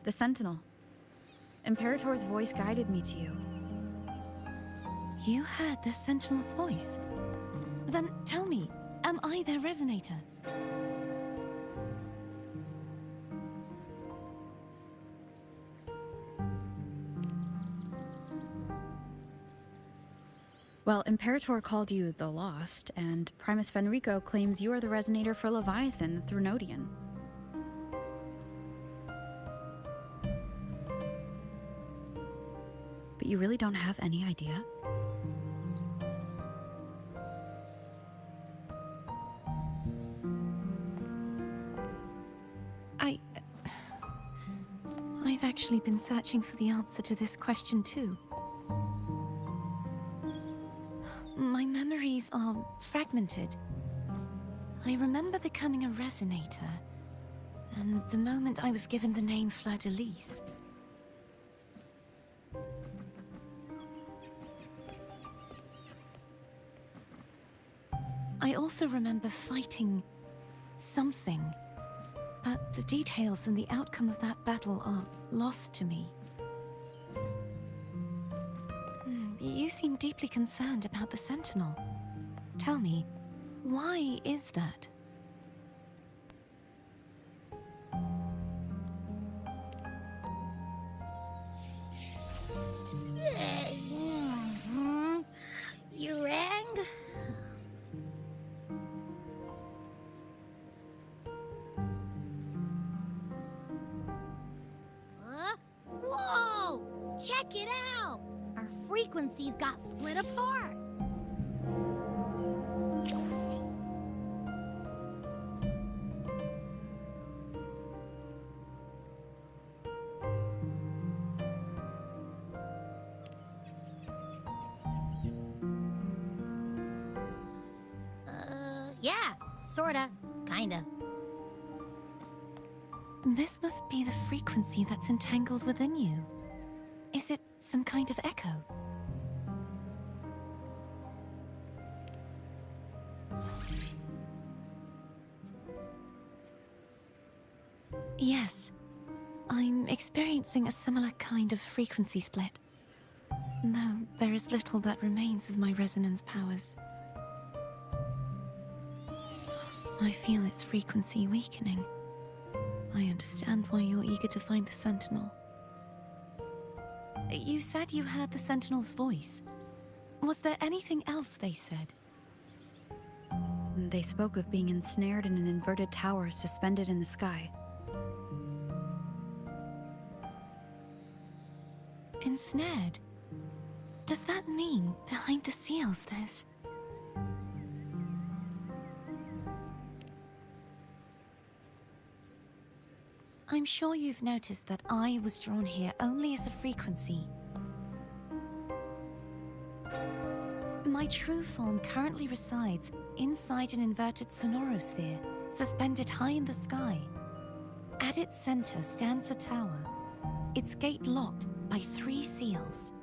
The Sentinel. Imperator's voice guided me to you. You heard the Sentinel's voice? Then tell me, am I their resonator? Well, Imperator called you the Lost, and Primus Fenrico claims you are the resonator for Leviathan, the Threnodian. But you really don't have any idea? I've actually been searching for the answer to this question too. My memories are fragmented. I remember becoming a resonator, and the moment I was given the name Fleur-de-Lis. I also remember fighting something, but the details and the outcome of that battle are lost to me. You seem deeply concerned about the Sentinel. Tell me, why is that? You rang? Whoa! Check it out! Our frequencies got split apart. Yeah, sorta, kinda. This must be the frequency that's entangled within you. Is it some kind of echo? Yes, I'm experiencing a similar kind of frequency split. Though there is little that remains of my resonance powers. I feel its frequency weakening. I understand why you're eager to find the Sentinel. You said you heard the Sentinel's voice. Was there anything else they said? They spoke of being ensnared in an inverted tower suspended in the sky. Ensnared? Does that mean behind the seals there's... I'm sure you've noticed that I was drawn here only as a frequency. My true form currently resides inside an inverted sonorosphere, suspended high in the sky. At its center stands a tower, its gate locked by 3 seals.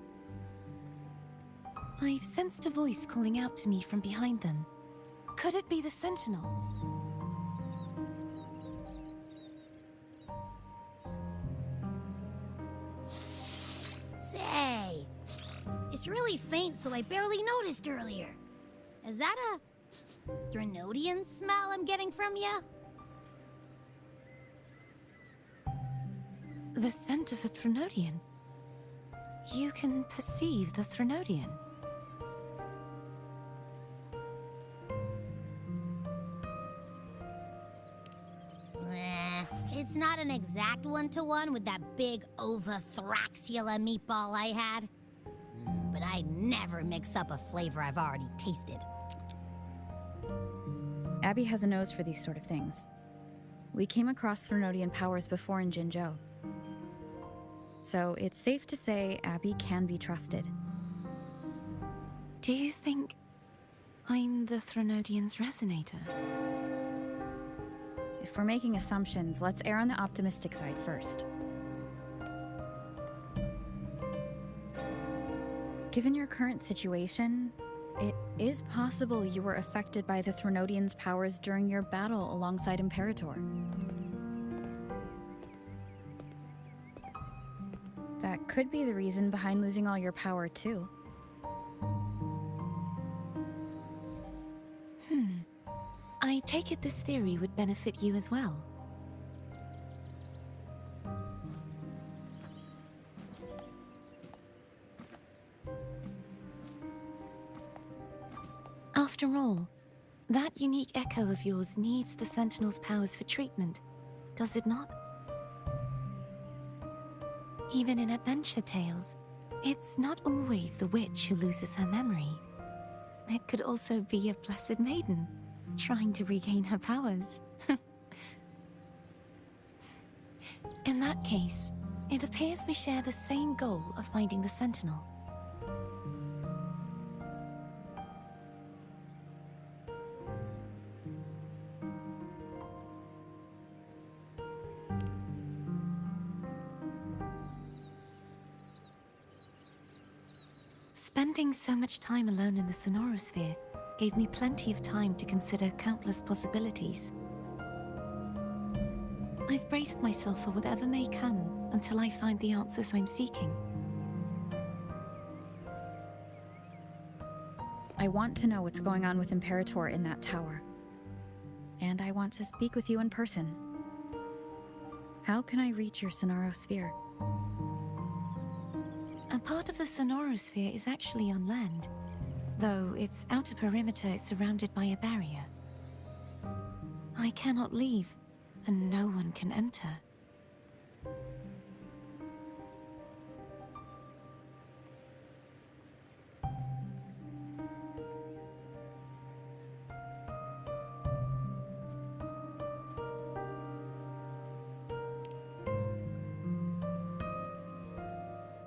I've sensed a voice calling out to me from behind them. Could it be the Sentinel? It's really faint, so I barely noticed earlier. Is that a Drenodian smell I'm getting from you? The scent of a Threnodian. You can perceive the Threnodian. It's not an exact one-to-one with that big Ovathraxula meatball I had. But I'd never mix up a flavor I've already tasted. Abby has a nose for these sort of things. We came across Threnodian powers before in Jinzhou. So it's safe to say Abby can be trusted. Do you think I'm the Threnodian's resonator? If we're making assumptions, let's err on the optimistic side first. Given your current situation, it is possible you were affected by the Threnodian's powers during your battle alongside Imperator. That could be the reason behind losing all your power, too. I take it this theory would benefit you as well. After all, that unique echo of yours needs the Sentinel's powers for treatment, does it not? Even in adventure tales, it's not always the witch who loses her memory. It could also be a blessed maiden, trying to regain her powers. In that case, it appears we share the same goal of finding the Sentinel. Spending so much time alone in the Sonorosphere gave me plenty of time to consider countless possibilities. I've braced myself for whatever may come until I find the answers I'm seeking. I want to know what's going on with Imperator in that tower. And I want to speak with you in person. How can I reach your Sonorosphere? A part of the Sonorosphere is actually on land, though its outer perimeter is surrounded by a barrier. I cannot leave, and no one can enter.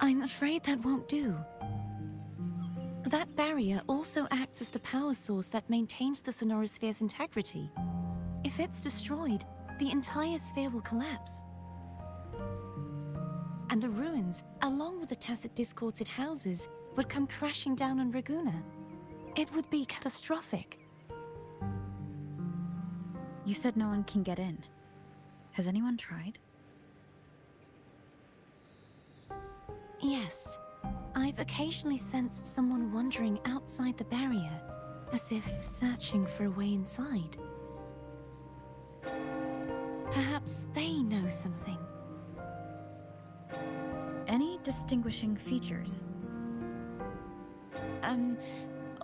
I'm afraid that won't do. That barrier also acts as the power source that maintains the Sonorosphere's integrity. If it's destroyed, the entire sphere will collapse. And the ruins, along with the tacit discords it houses, would come crashing down on Raguna. It would be catastrophic. You said no one can get in. Has anyone tried? Yes. I've occasionally sensed someone wandering outside the barrier, as if searching for a way inside. Perhaps they know something. Any distinguishing features?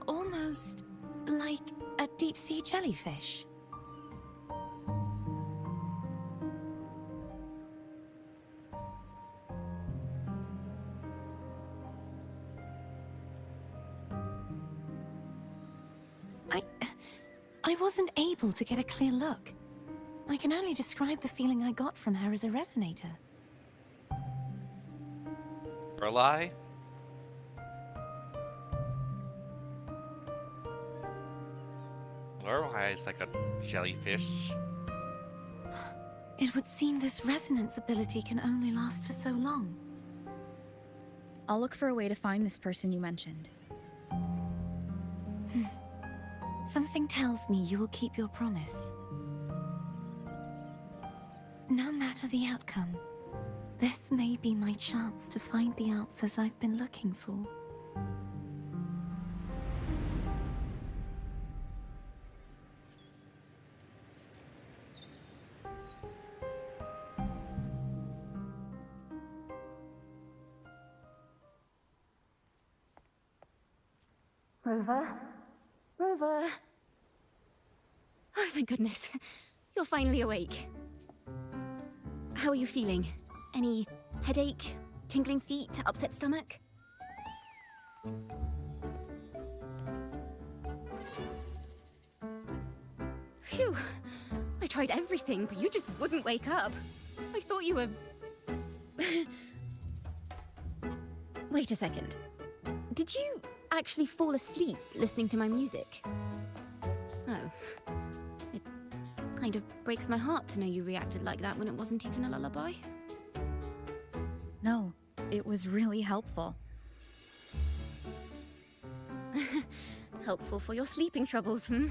Almost like a deep-sea jellyfish. I wasn't able to get a clear look. I can only describe the feeling I got from her as a resonator. Lorelei? Lorelei is like a jellyfish. It would seem this resonance ability can only last for so long. I'll look for a way to find this person you mentioned. Something tells me you will keep your promise. No matter the outcome, this may be my chance to find the answers I've been looking for. Rover? Rover! Oh, thank goodness. You're finally awake. How are you feeling? Any headache, tingling feet, upset stomach? Phew! I tried everything, but you just wouldn't wake up. I thought you were... Wait a second. Did you actually fall asleep listening to my music? Oh. It kind of breaks my heart to know you reacted like that when it wasn't even a lullaby. No, it was really helpful. Helpful for your sleeping troubles, hmm?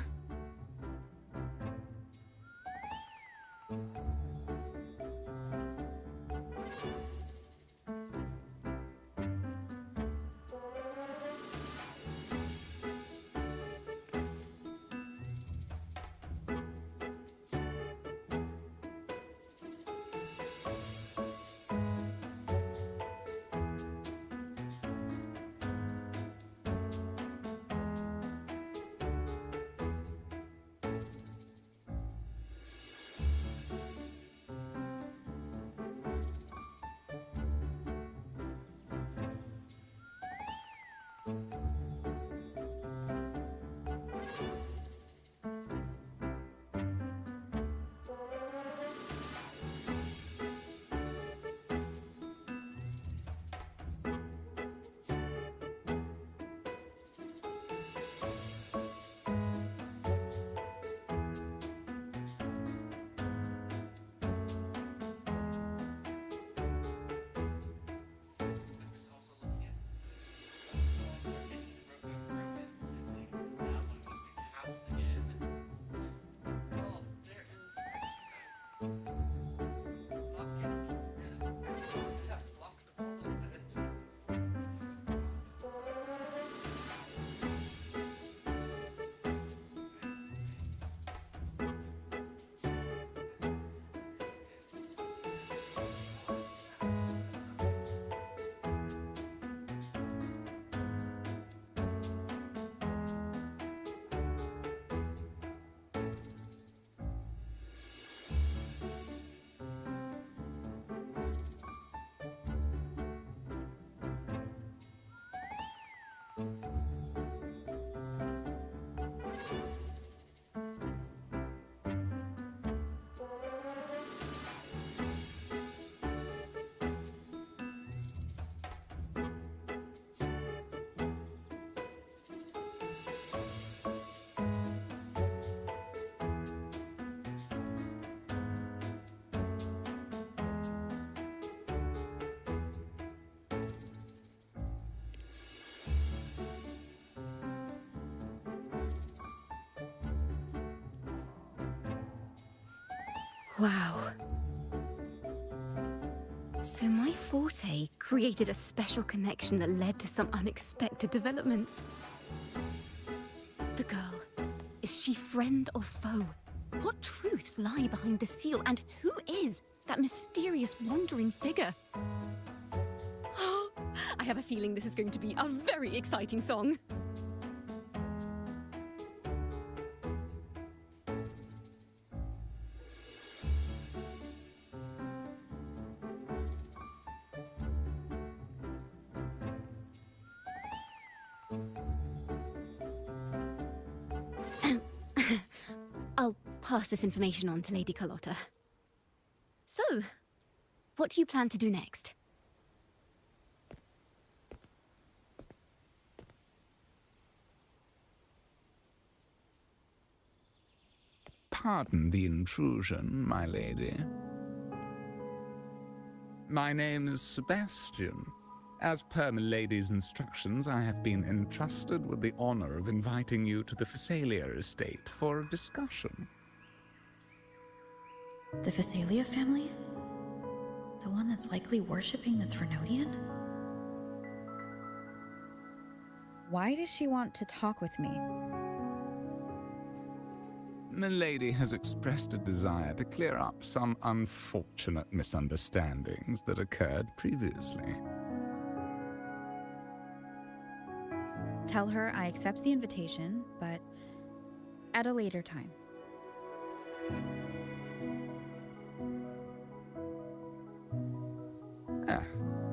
Wow. So my forte created a special connection that led to some unexpected developments. The girl, is she friend or foe? What truths lie behind the seal, and who is that mysterious wandering figure? I have a feeling this is going to be a very exciting song. I'll pass this information on to Lady Carlotta. So, what do you plan to do next? Pardon the intrusion, my lady. My name is Sebastian. As per my lady's instructions, I have been entrusted with the honor of inviting you to the Phasalia estate for a discussion. The Phasalia family? The one that's likely worshipping the Threnodian? Why does she want to talk with me? Milady has expressed a desire to clear up some unfortunate misunderstandings that occurred previously. Tell her I accept the invitation, but at a later time.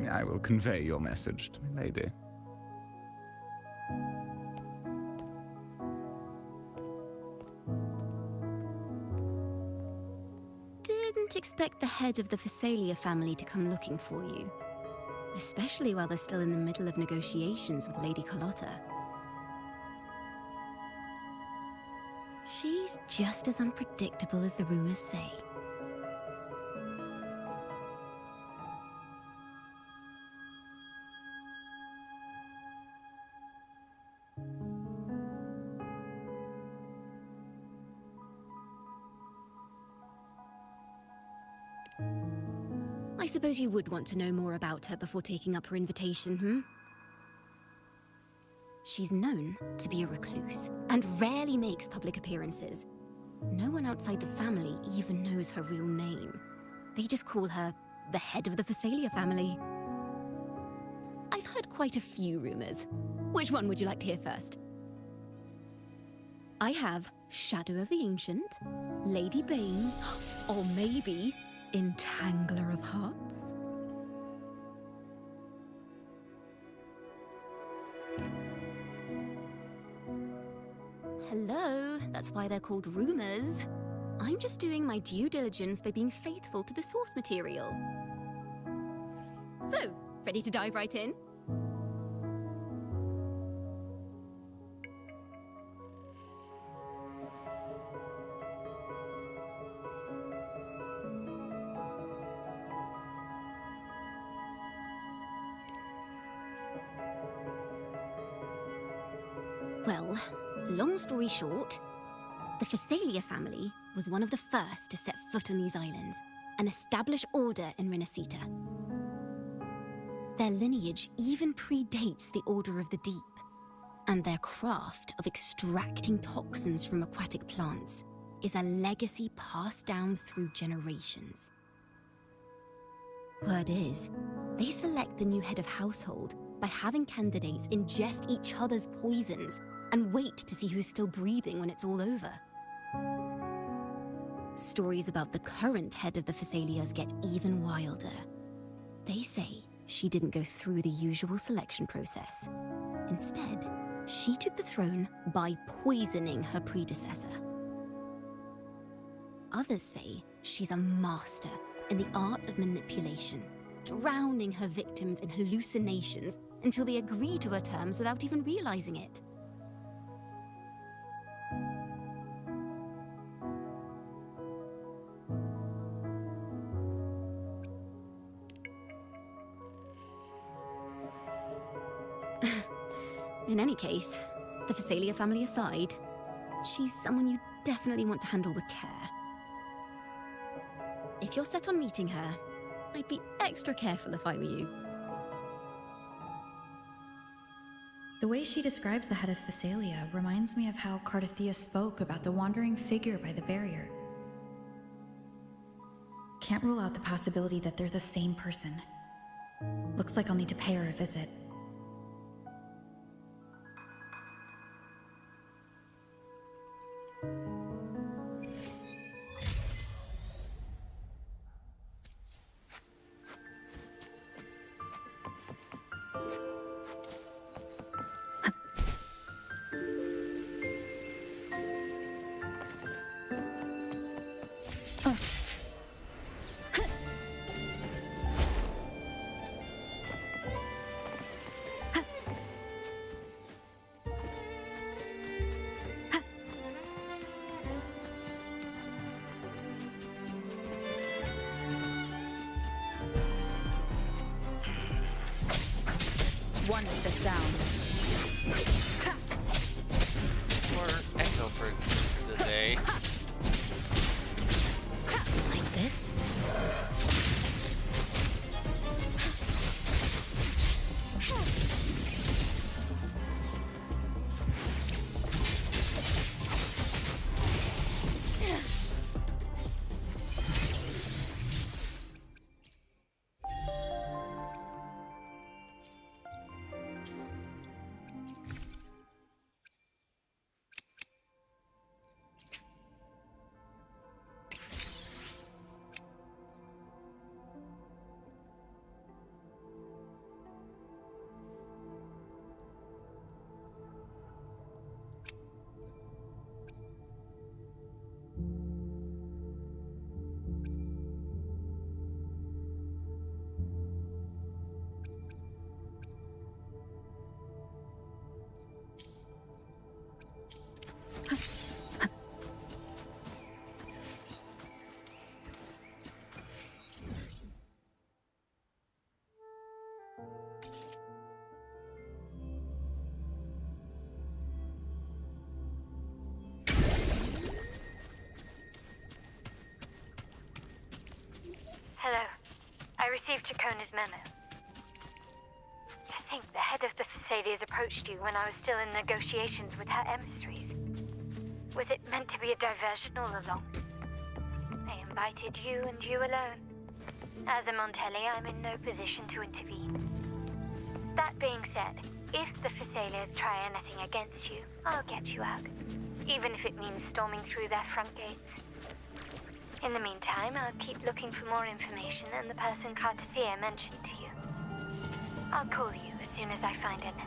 I will convey your message to Milady. Didn't expect the head of the Phasalia family to come looking for you. Especially while they're still in the middle of negotiations with Lady Carlotta. She's just as unpredictable as the rumors say. I suppose you would want to know more about her before taking up her invitation, hmm? She's known to be a recluse, and rarely makes public appearances. No one outside the family even knows her real name. They just call her the head of the Phasalia family. I've heard quite a few rumors. Which one would you like to hear first? I have Shadow of the Ancient, Lady Bane, or maybe Entangler of Hearts. Hello, that's why they're called rumors. I'm just doing my due diligence by being faithful to the source material. So, ready to dive right in? Well, long story short, the Phasalia family was one of the first to set foot on these islands and establish order in Renacita. Their lineage even predates the Order of the Deep, and their craft of extracting toxins from aquatic plants is a legacy passed down through generations. Word is, they select the new head of household by having candidates ingest each other's poisons and wait to see who's still breathing when it's all over. Stories about the current head of the Phasalias get even wilder. They say she didn't go through the usual selection process. Instead, she took the throne by poisoning her predecessor. Others say she's a master in the art of manipulation, drowning her victims in hallucinations until they agree to her terms without even realizing it. In any case, the Phasalia family aside, she's someone you definitely want to handle with care. If you're set on meeting her, I'd be extra careful if I were you. The way she describes the head of Phasalia reminds me of how Cardothea spoke about the wandering figure by the barrier. Can't rule out the possibility that they're the same person. Looks like I'll need to pay her a visit. One with the sound. Or echo for the day. Like this? Hello. I received Chacona's memo. To think the head of the Thessalians approached you when I was still in negotiations with her emissaries. Was it meant to be a diversion all along? They invited you and you alone. As a Montelli, I'm in no position to intervene. That being said, if the Thessalians try anything against you, I'll get you out. Even if it means storming through their front gates. In the meantime, I'll keep looking for more information and the person Cartathea mentioned to you. I'll call you as soon as I find anything.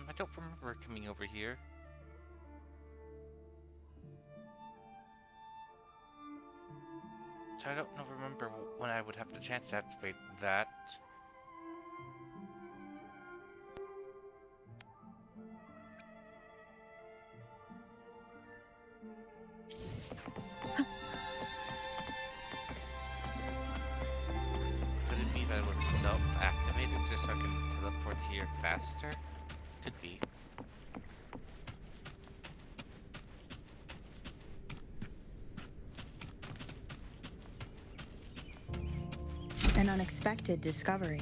I don't remember coming over here. So I don't remember when I would have the chance to activate that. Could it be that it was self-activated just so I can teleport here faster? Could be. An unexpected discovery.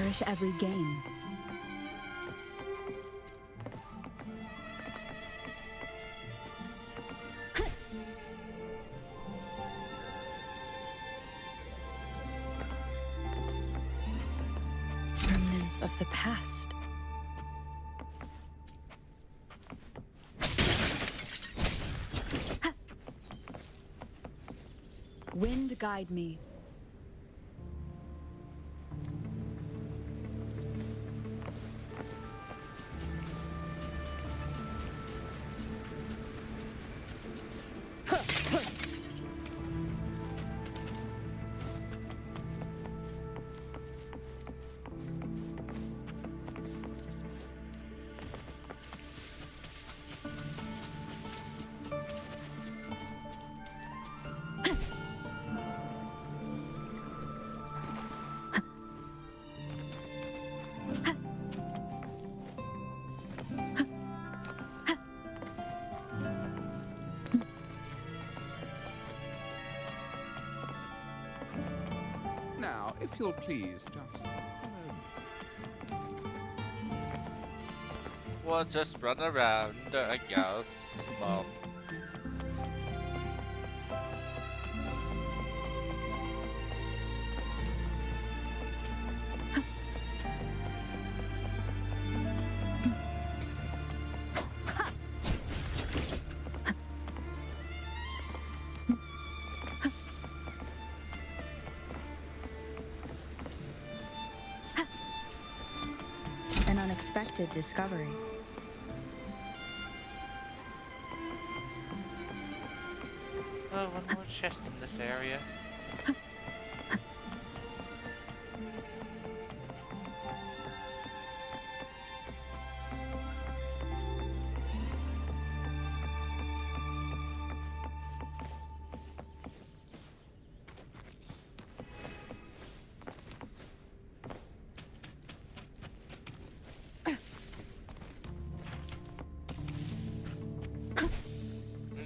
Cherish every gain. Remnants of the past. Wind guide me. Now, if you'll please, just follow me. We'll just run around, I guess. Well, An unexpected discovery. oh, one more chest in this area.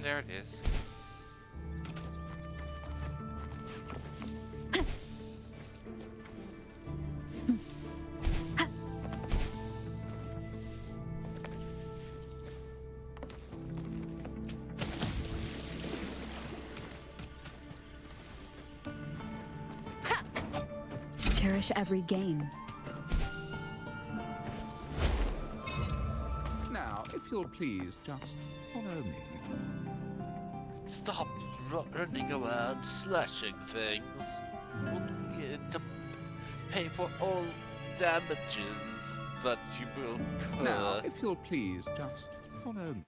There it is. Cherish every gain. Now, if you'll please, just follow me. Stop running around slashing things. We'll need to pay for all damages that you will incur. Now, if you'll please, just follow me.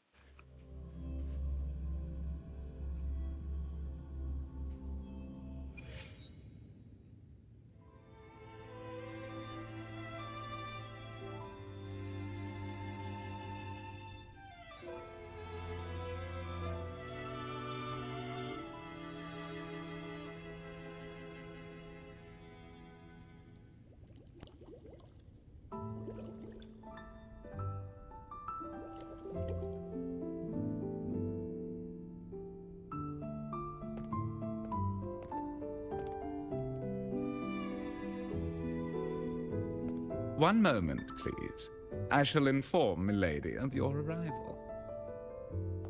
One moment, please. I shall inform Milady of your arrival.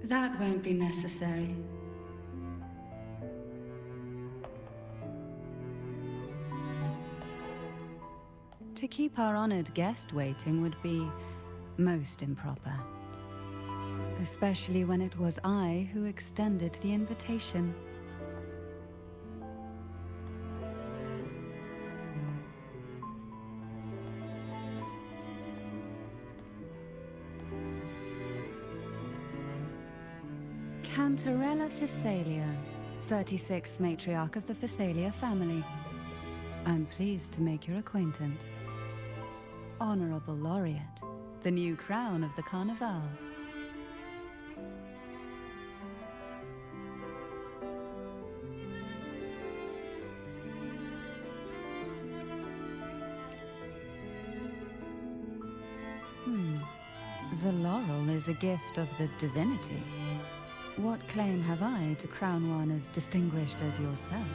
That won't be necessary. To keep our honored guest waiting would be most improper. Especially when it was I who extended the invitation. Cantarella Physalia, 36th matriarch of the Physalia family. I'm pleased to make your acquaintance. Honorable Laureate, the new crown of the Carnival. The laurel is a gift of the divinity. What claim have I to crown one as distinguished as yourself?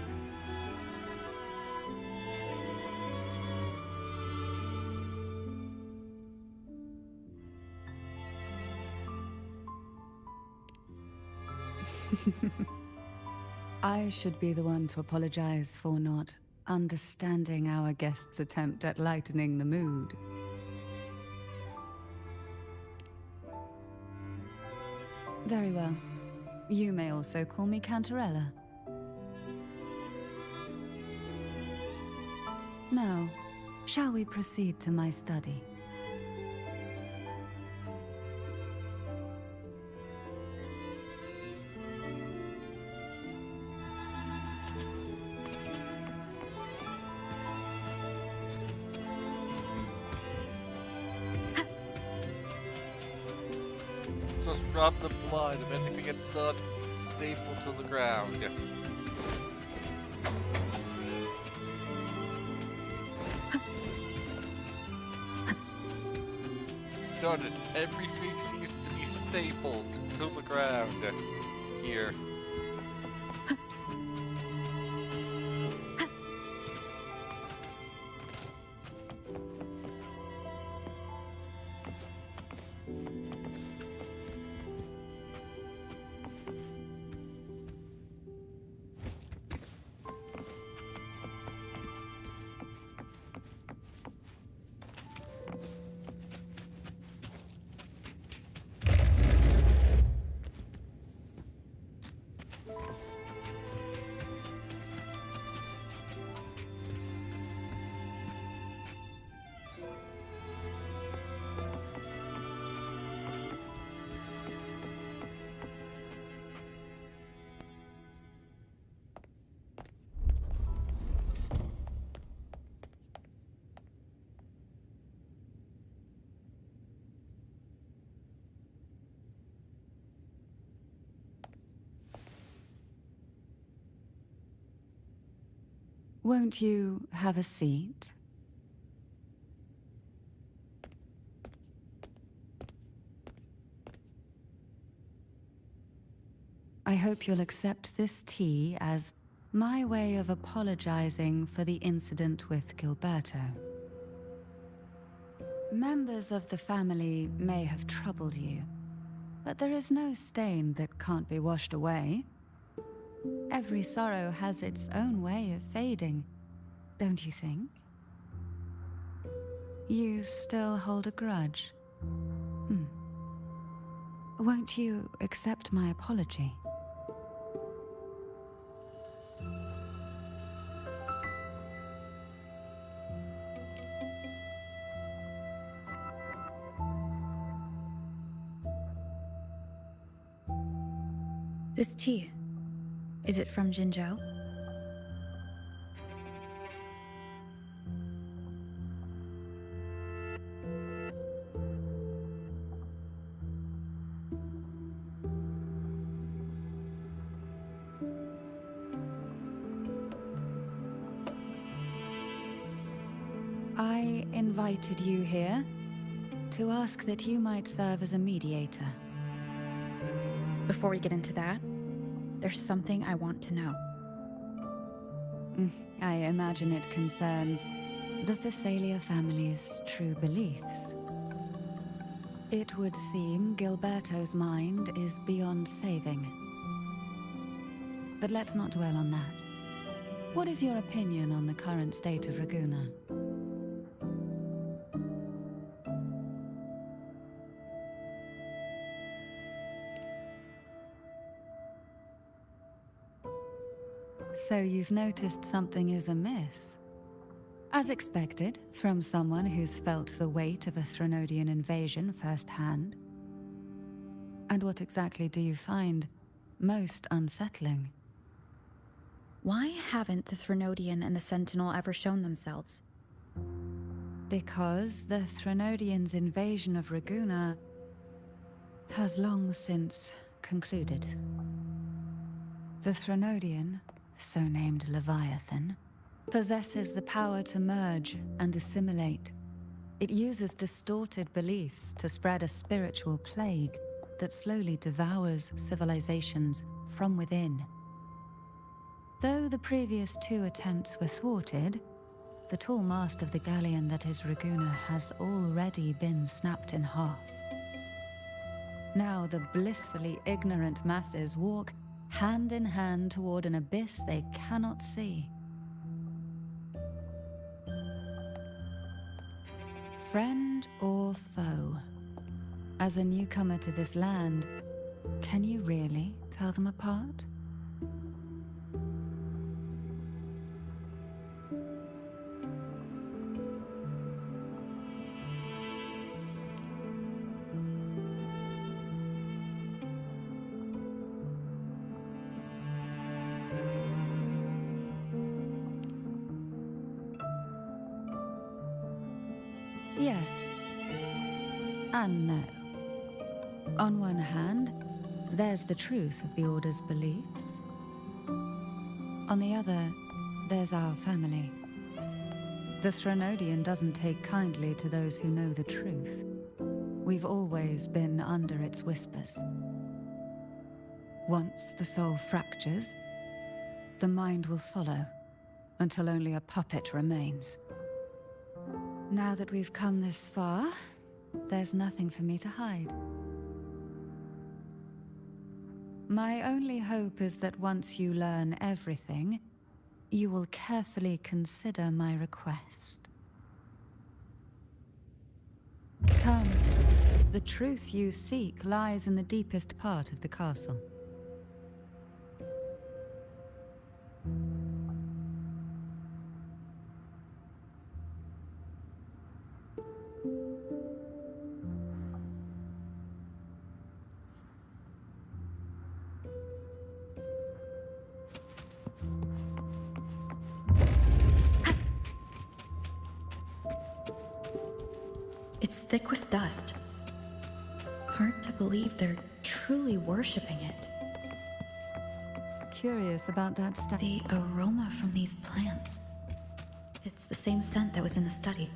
I should be the one to apologize for not understanding our guest's attempt at lightening the mood. Very well. You may also call me Cantarella. Now, shall we proceed to my study? Let's just rub the blood if anything gets not stapled to the ground. Darn it, everything seems to be stapled to the ground here. Won't you have a seat? I hope you'll accept this tea as my way of apologizing for the incident with Gilberto. Members of the family may have troubled you, but there is no stain that can't be washed away. Every sorrow has its own way of fading, don't you think? You still hold a grudge? Won't you accept my apology? This tea, is it from Jinzhou? I invited you here to ask that you might serve as a mediator. Before we get into that, there's something I want to know. I imagine it concerns the Phasalia family's true beliefs. It would seem Gilberto's mind is beyond saving. But let's not dwell on that. What is your opinion on the current state of Raguna? So you've noticed something is amiss? As expected, from someone who's felt the weight of a Threnodian invasion firsthand. And what exactly do you find most unsettling? Why haven't the Threnodian and the Sentinel ever shown themselves? Because the Threnodians' invasion of Raguna has long since concluded. The Threnodian, so named Leviathan, possesses the power to merge and assimilate. It uses distorted beliefs to spread a spiritual plague that slowly devours civilizations from within. Though the previous two attempts were thwarted, the tall mast of the galleon that is Raguna has already been snapped in half. Now the blissfully ignorant masses walk hand in hand toward an abyss they cannot see. Friend or foe? As a newcomer to this land, can you really tell them apart? Yes and no. On one hand, there's the truth of the Order's beliefs. On the other, there's our family. The Threnodian doesn't take kindly to those who know the truth. We've always been under its whispers. Once the soul fractures, the mind will follow, until only a puppet remains. Now that we've come this far, there's nothing for me to hide. My only hope is that once you learn everything, you will carefully consider my request. Come, the truth you seek lies in the deepest part of the castle. It's thick with dust. Hard to believe they're truly worshipping it. Curious about that stuff. The aroma from these plants. It's the same scent that was in the study.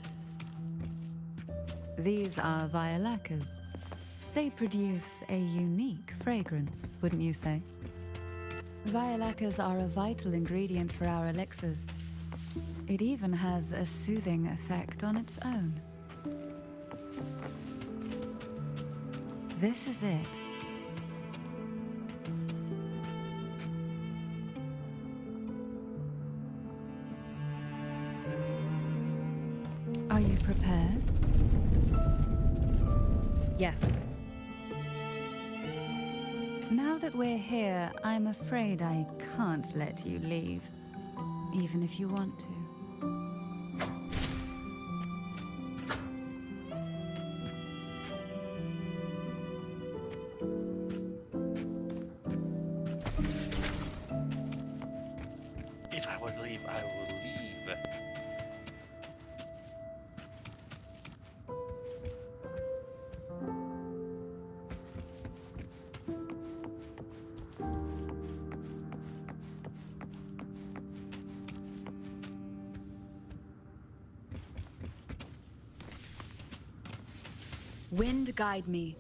These are violacas. They produce a unique fragrance, wouldn't you say? Violacas are a vital ingredient for our elixirs. It even has a soothing effect on its own. This is it. Are you prepared? Yes. Now that we're here, I'm afraid I can't let you leave, even if you want to. If I would leave, I will leave. Wind guide me.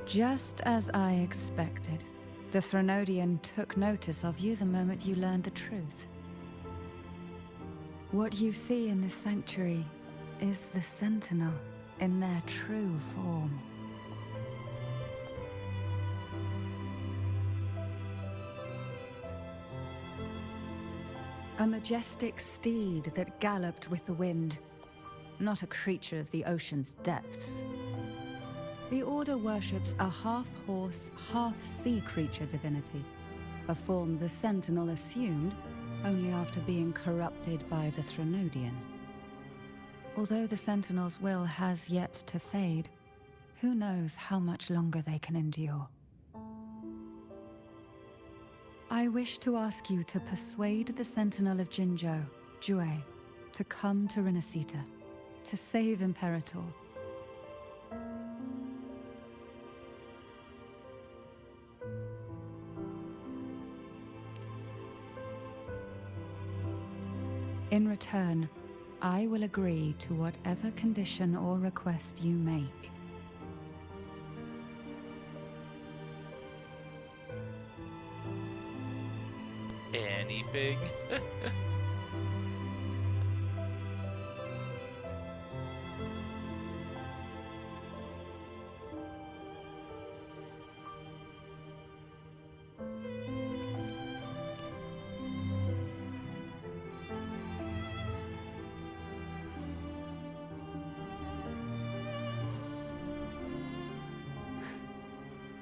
Just as I expected, the Threnodian took notice of you the moment you learned the truth. What you see in this sanctuary is the Sentinel in their true form. A majestic steed that galloped with the wind, not a creature of the ocean's depths. The Order worships a half-horse, half-sea creature divinity, a form the Sentinel assumed only after being corrupted by the Threnodian. Although the Sentinel's will has yet to fade, who knows how much longer they can endure. I wish to ask you to persuade the Sentinel of Jinzhou, Jue, to come to Renacita, to save Imperator. In return, I will agree to whatever condition or request you make. Anything?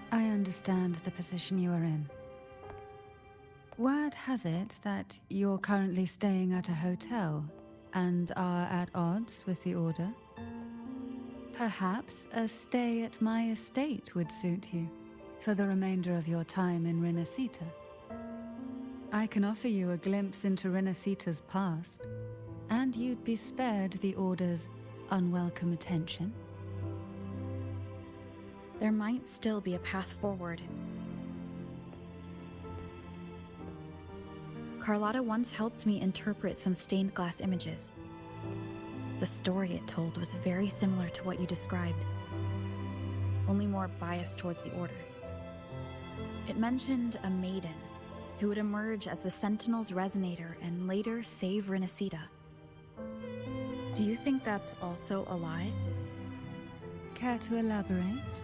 I understand the position you are in. Word has it that you're currently staying at a hotel and are at odds with the Order. Perhaps a stay at my estate would suit you for the remainder of your time in Renacita. I can offer you a glimpse into Renacita's past, and you'd be spared the Order's unwelcome attention. There might still be a path forward. Carlotta once helped me interpret some stained glass images. The story it told was very similar to what you described, only more biased towards the Order. It mentioned a maiden who would emerge as the Sentinel's resonator and later save Renacita. Do you think that's also a lie? Care to elaborate?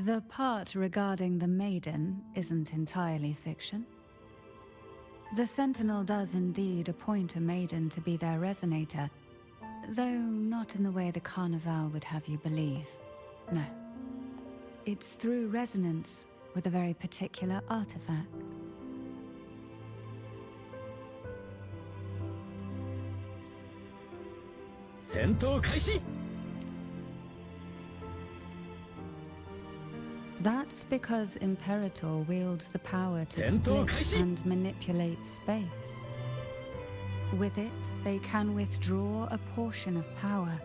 The part regarding the maiden isn't entirely fiction. The Sentinel does indeed appoint a maiden to be their resonator, though not in the way the Carnival would have you believe. No. It's through resonance with a very particular artifact. That's because Imperator wields the power to split and manipulate space. With it, they can withdraw a portion of power.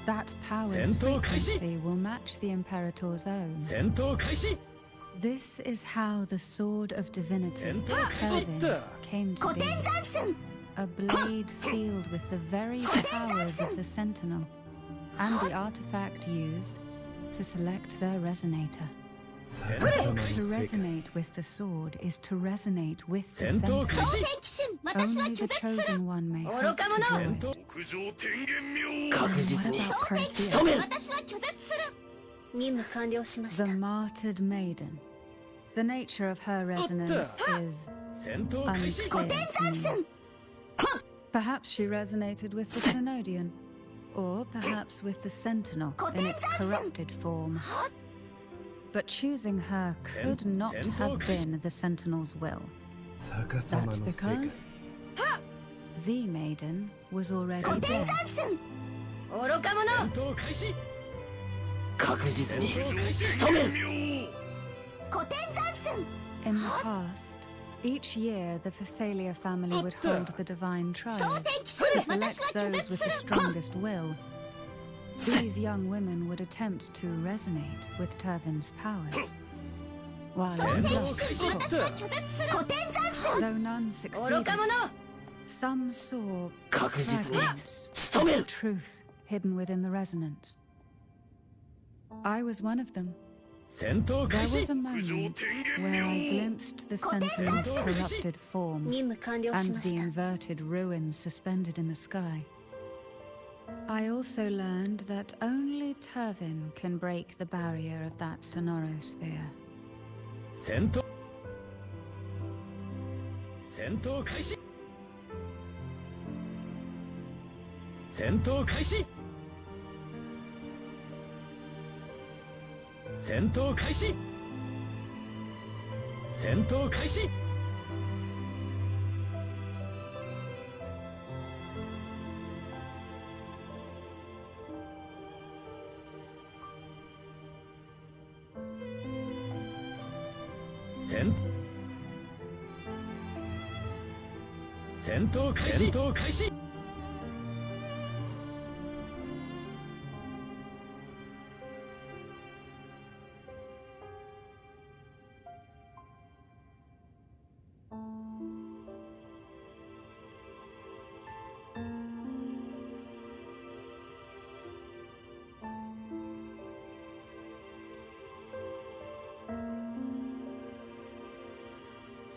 That power's frequency will match the Imperator's own. This is how the Sword of Divinity, Turvin, came to be. A blade sealed with the very powers of the Sentinel, and the artifact used to select their resonator. To resonate with the sword is to resonate with the Sentinel. Only the chosen one may hope to draw it. And what about Carthia? The martyred maiden. The nature of her resonance is unclear to me. Perhaps she resonated with the Trinodian, or perhaps with the Sentinel in its corrupted form. But choosing her could not have been the Sentinel's will. That's because the maiden was already dead. In the past, each year the Phasalia family would hold the divine trials to select those with the strongest will. These young women would attempt to resonate with Turvin's powers, while in blood, of course. Though none succeeded, some saw fragments of the truth hidden within the resonance. I was one of them. There was a moment where I glimpsed the Sentinel's corrupted form and the inverted ruins suspended in the sky. I also learned that only Turvin can break the barrier of that sonorosphere.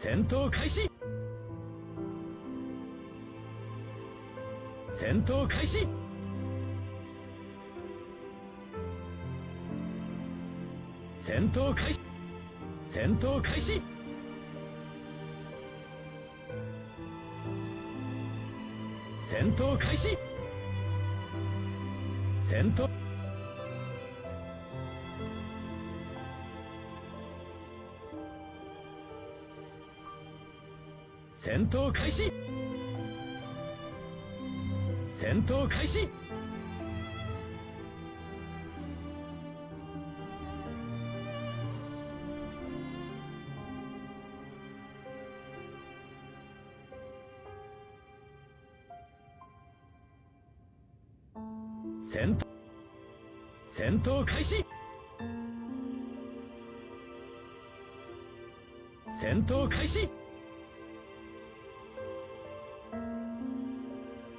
戦闘開始戦闘開始戦闘開始戦闘開始戦闘開始戦闘戦闘開始戦闘開始戦闘戦闘開始戦闘開始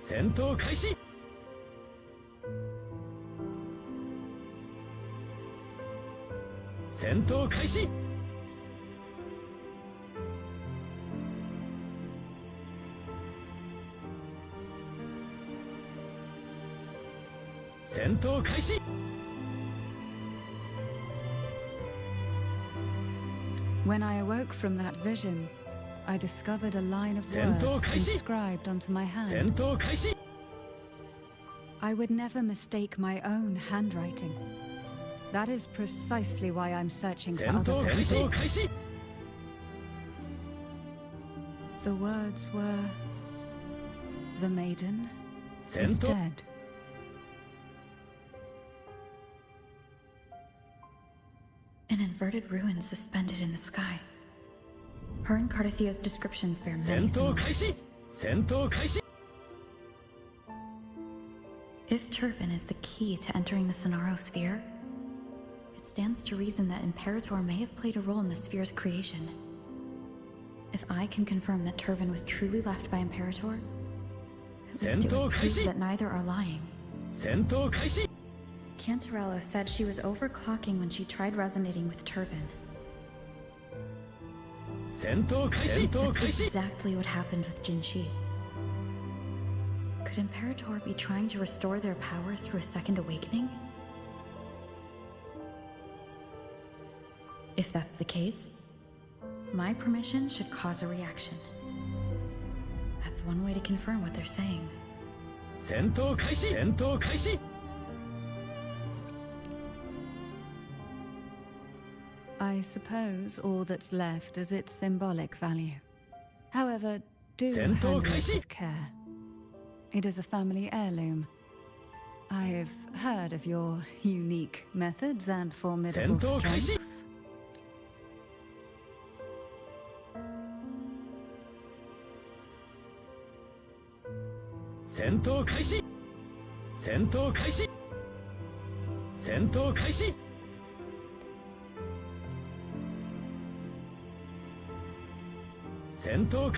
戦闘開始戦闘開始戦闘開始 When I awoke from that vision, I discovered a line of words inscribed onto my hand. I would never mistake my own handwriting. That is precisely why I'm searching for other possibilities. The words were, "The maiden is dead." An inverted ruin suspended in the sky. Her and Cardathia's descriptions bear many similarities. If Turvin is the key to entering the Sonaro sphere, it stands to reason that Imperator may have played a role in the sphere's creation. If I can confirm that Turvin was truly left by Imperator, at least it would prove that neither are lying. Cantarella said she was overclocking when she tried resonating with Turvin. That's exactly what happened with Jinshi. Could Imperator be trying to restore their power through a second awakening? If that's the case, my permission should cause a reaction. That's one way to confirm what they're saying. I suppose all that's left is its symbolic value. However, do handle it with care. It is a family heirloom. I've heard of your unique methods and formidable strength. Sento Kaishi! Sento Kaishi! Sento Kaishi! Sento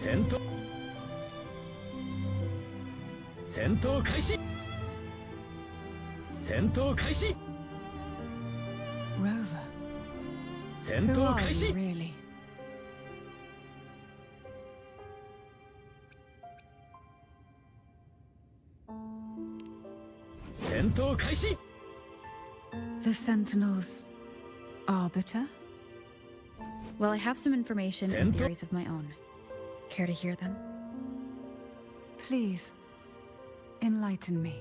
Sento Sento Kaishi! Sento Kaishi! Rover. Who Sento are you, Kaishi! really? Sento Kaishi! The Sentinel's arbiter? Well, I have some information and theories of my own. Care to hear them? Please, enlighten me.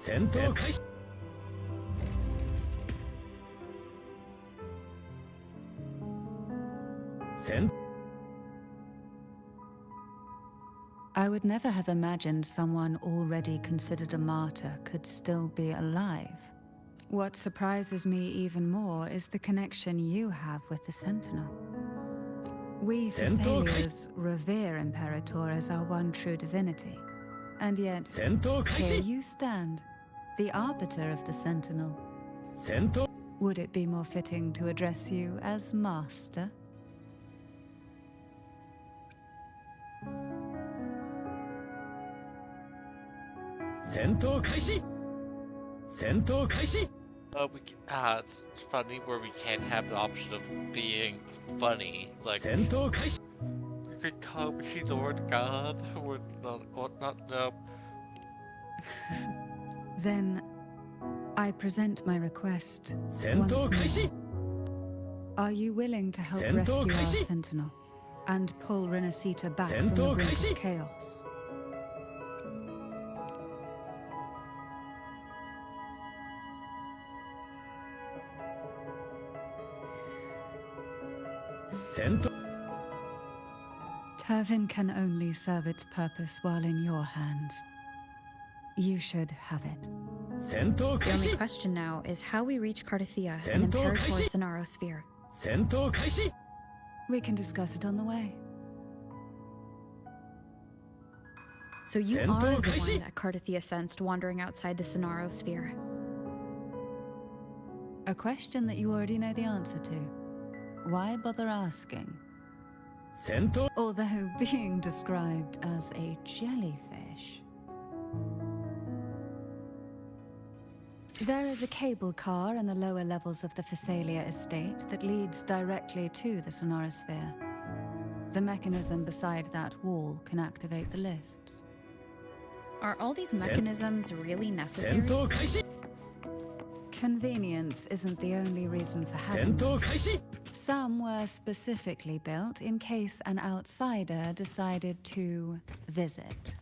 Sento Kaishi! I would never have imagined someone already considered a martyr could still be alive. What surprises me even more is the connection you have with the Sentinel. We Thessalians revere Imperator as our one true divinity. And yet, here you stand, the arbiter of the Sentinel. Would it be more fitting to address you as Master? It's funny where we can't have the option of being funny. Like, you could call me Lord God, or not, no. Then I present my request once more. Are you willing to help rescue our Sentinel and pull Renacita back from the brink of chaos? Turvin can only serve its purpose while in your hands. You should have it. The only question now is how we reach Cardathia and Imperator Sonaro Sphere. We can discuss it on the way. So you are the one that Cardathia sensed wandering outside the Sonaro Sphere. A question that you already know the answer to. Why bother asking? Although being described as a jellyfish. There is a cable car in the lower levels of the Phasalia estate that leads directly to the Sonorosphere. The mechanism beside that wall can activate the lifts. Are all these mechanisms really necessary? Convenience isn't the only reason for having them. Some were specifically built in case an outsider decided to visit.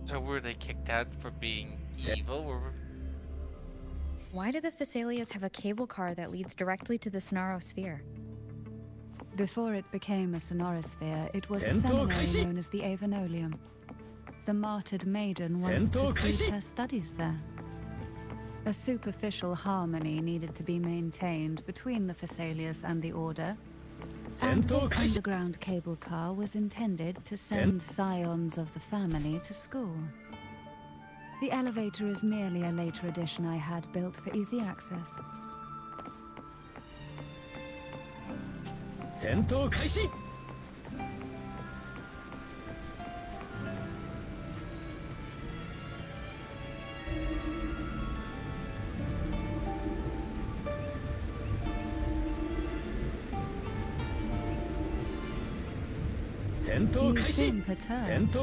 So were they kicked out for being evil, or? Why do the Phasalias have a cable car that leads directly to the Sonaro Sphere? Before it became a Sonorosphere, it was a seminary known as the Avenolium. The martyred maiden once pursued her studies there. A superficial harmony needed to be maintained between the Phasalias and the Order, and this underground cable car was intended to send scions of the family to school. The elevator is merely a later addition I had built for easy access. You seem perturbed.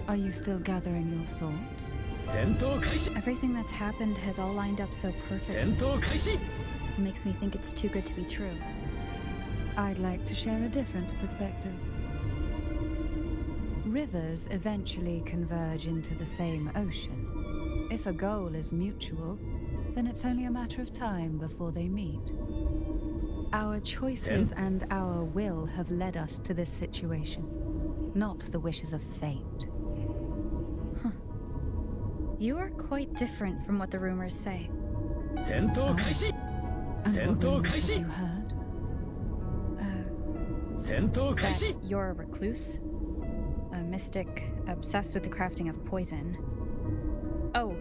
Are you still gathering your thoughts? Everything that's happened has all lined up so perfectly. It makes me think it's too good to be true. I'd like to share a different perspective. Rivers eventually converge into the same ocean. If a goal is mutual, then it's only a matter of time before they meet. Our choices and our will have led us to this situation, not the wishes of fate. Huh. You are quite different from what the rumors say. And what rumors have you heard? That you're a recluse, a mystic obsessed with the crafting of poison. Oh,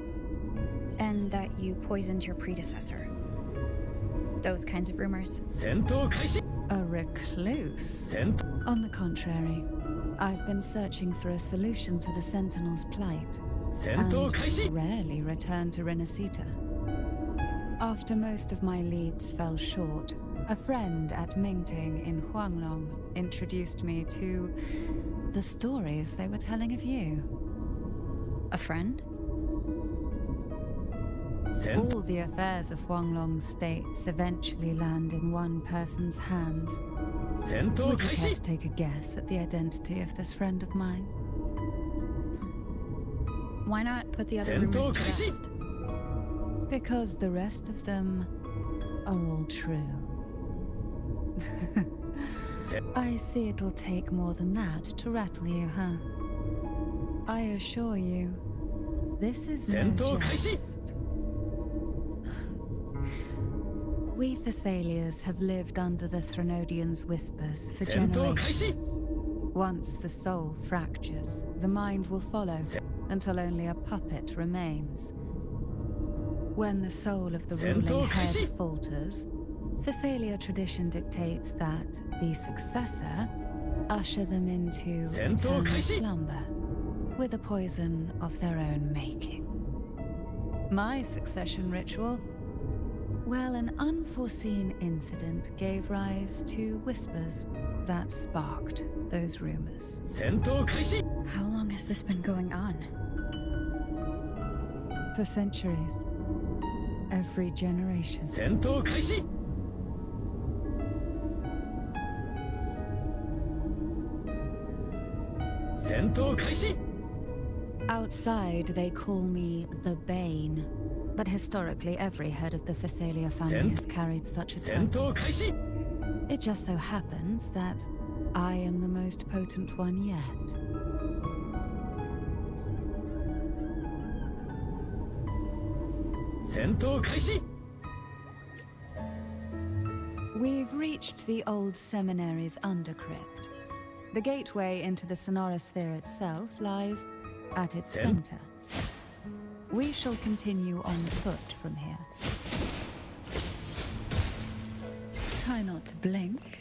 and that you poisoned your predecessor. Those kinds of rumors. A recluse? On the contrary, I've been searching for a solution to the Sentinel's plight, and rarely return to Renacita. After most of my leads fell short, a friend at Mingting in Huanglong introduced me to the stories they were telling of you. A friend? All the affairs of Huanglong's states eventually land in one person's hands. Would you care to take a guess at the identity of this friend of mine? Why not put the other rumors to rest? Because the rest of them are all true. I see it'll take more than that to rattle you, huh? I assure you, this is no jest. We Thessalians have lived under the Threnodians' whispers for generations. Once the soul fractures, the mind will follow, until only a puppet remains. When the soul of the ruling head falters, Thessalia tradition dictates that the successor usher them into eternal slumber, with a poison of their own making. My succession ritual? Well, an unforeseen incident gave rise to whispers that sparked those rumors. How long has this been going on? For centuries. Every generation. Outside, they call me the Bane. But historically, every head of the Thessalia family has carried such a title. It just so happens that I am the most potent one yet. We've reached the old seminary's undercrypt. The gateway into the Sonorosphere itself lies at its center. We shall continue on foot from here. Try not to blink.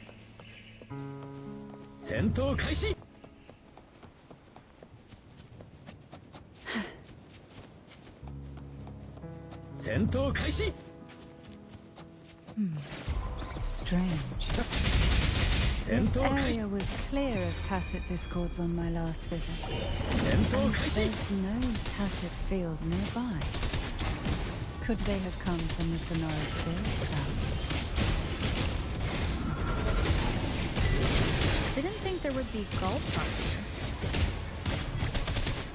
Strange. This area was clear of tacit discords on my last visit. And there's no tacit field nearby. Could they have come from the Sonorosphere itself? Didn't think there would be Galtops here.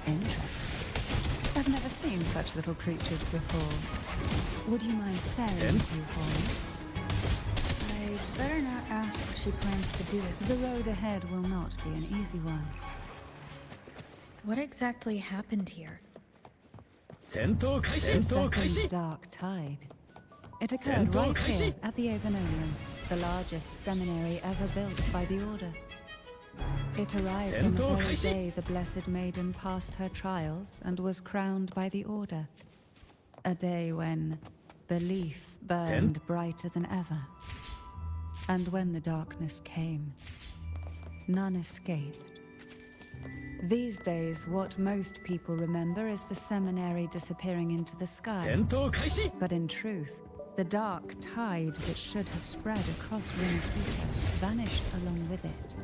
Interesting. I've never seen such little creatures before. Would you mind sparing a few for me? I better not ask what she plans to do with me. The road ahead will not be an easy one. What exactly happened here? The second dark tide. It occurred right here at the Avenolium, the largest seminary ever built by the Order. It arrived on the very day the Blessed Maiden passed her trials and was crowned by the Order. A day when belief burned brighter than ever. And when the darkness came, none escaped. These days, what most people remember is the seminary disappearing into the sky. But in truth, the dark tide that should have spread across Rinascita vanished along with it.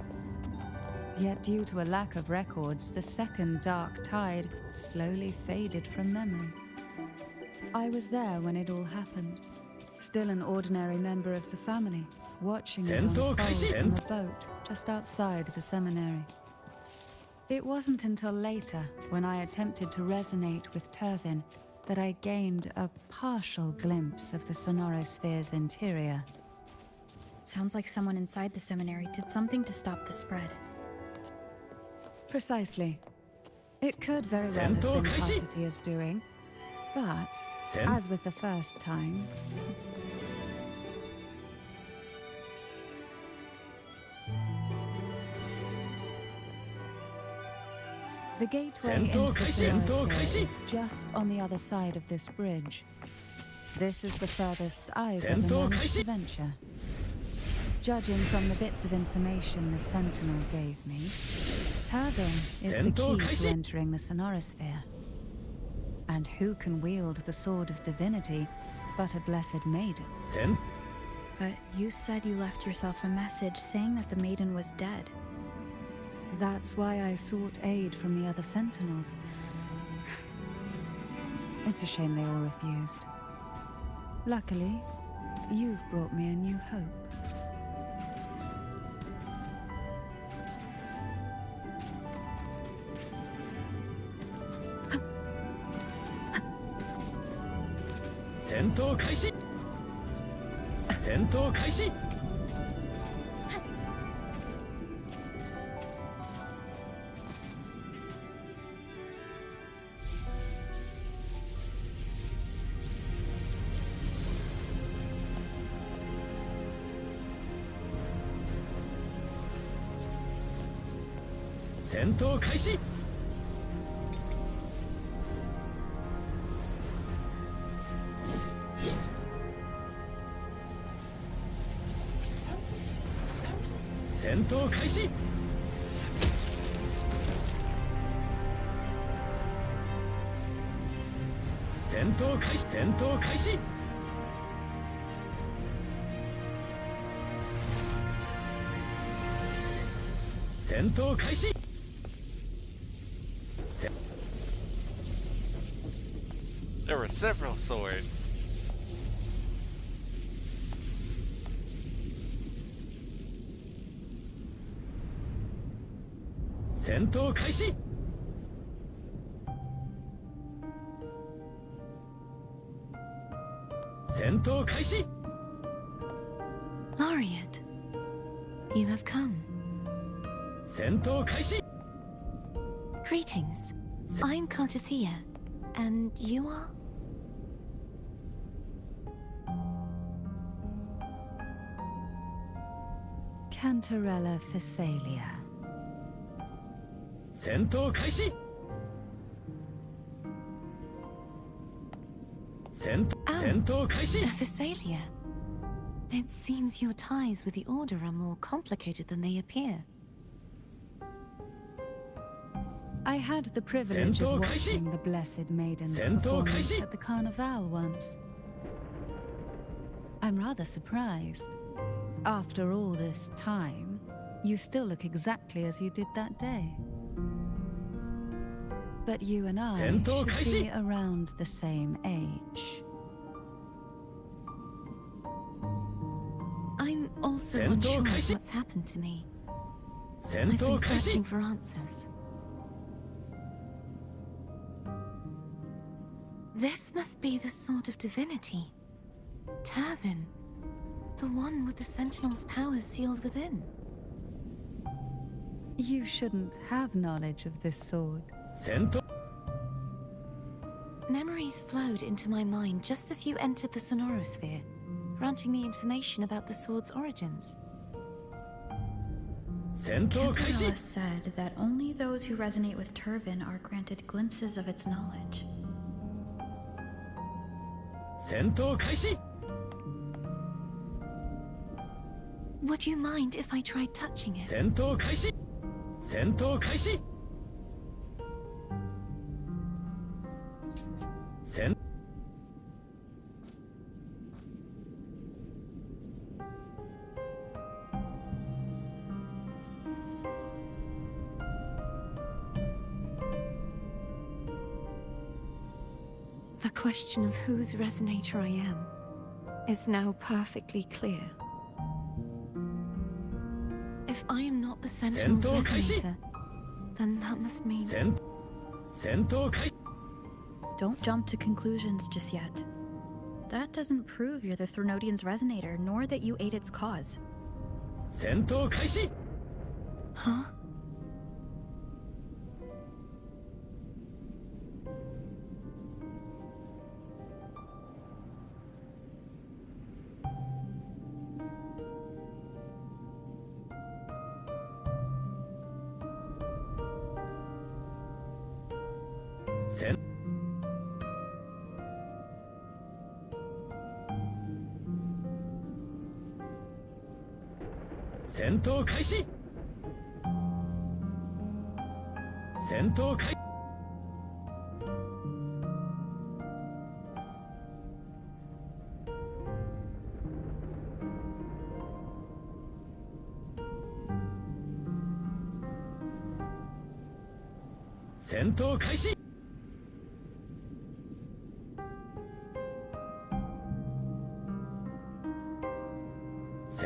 Yet due to a lack of records, the second dark tide slowly faded from memory. I was there when it all happened, still an ordinary member of the family, watching it unfold from a boat just outside the seminary. It wasn't until later, when I attempted to resonate with Turvin, that I gained a partial glimpse of the Sonorosphere's interior. Sounds like someone inside the seminary did something to stop the spread. Precisely. It could very well have been Cartithia's doing, but, as with the first time, the gateway into the Sonorosphere is just on the other side of this bridge. This is the furthest I've ever managed to venture. Judging from the bits of information the Sentinel gave me, Turvin is the key to entering the Sonorosphere. And who can wield the Sword of Divinity but a Blessed Maiden? But you said you left yourself a message saying that the maiden was dead. That's why I sought aid from the other Sentinels. It's a shame they all refused. Luckily, you've brought me a new hope. 戦闘開始戦闘開始戦闘開始戦闘開始戦闘開始 There were several swords. 戦闘開始 戦闘開始 Laureate, you have come. 戦闘開始 Greetings. I'm Cartathea, and you are? Cantarella Phasalia. 戦闘開始 戦闘開始 Phasalia. It seems your ties with the Order are more complicated than they appear. I had the privilege of watching the Blessed Maiden's performance at the Carnival once. I'm rather surprised. After all this time, you still look exactly as you did that day. But you and I should be around the same age. I'm also unsure of what's happened to me. I've been searching for answers. This must be the sort of divinity. Turvin. The one with the Sentinel's powers sealed within. You shouldn't have knowledge of this sword. Memories flowed into my mind just as you entered the Sonorosphere, granting me information about the sword's origins. Cantarella said that only those who resonate with Turvin are granted glimpses of its knowledge. 戦闘開始 Would you mind if I tried touching it? 戦闘開始戦闘開始戦 The question of whose resonator I am is now perfectly clear. If I am not the Sentinel's resonator, then that must mean... 戦闘開始 Don't jump to conclusions just yet. That doesn't prove you're the Threnodian's resonator, nor that you aid its cause. 戦闘開始 Huh? Sen 戦闘開始戦闘開始戦闘開始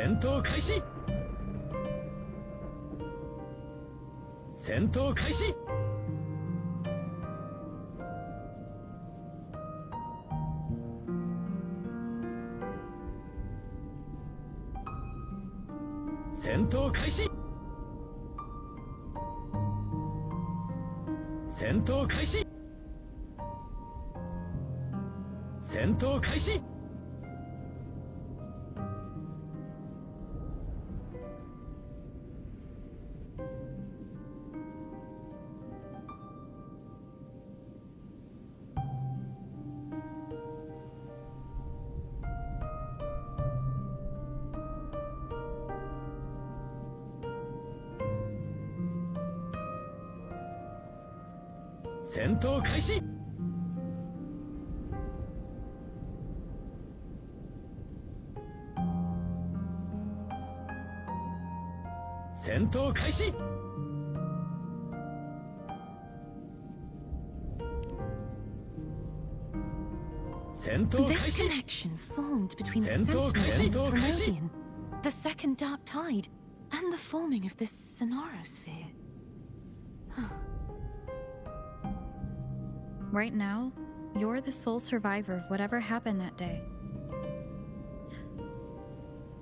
戦闘開始戦闘開始戦闘開始戦闘開始戦闘開始戦闘開始戦闘開始 This connection formed between the Sentinel and the Threnodian, the second Dark Tide, and the forming of this sonorosphere. Right now, you're the sole survivor of whatever happened that day.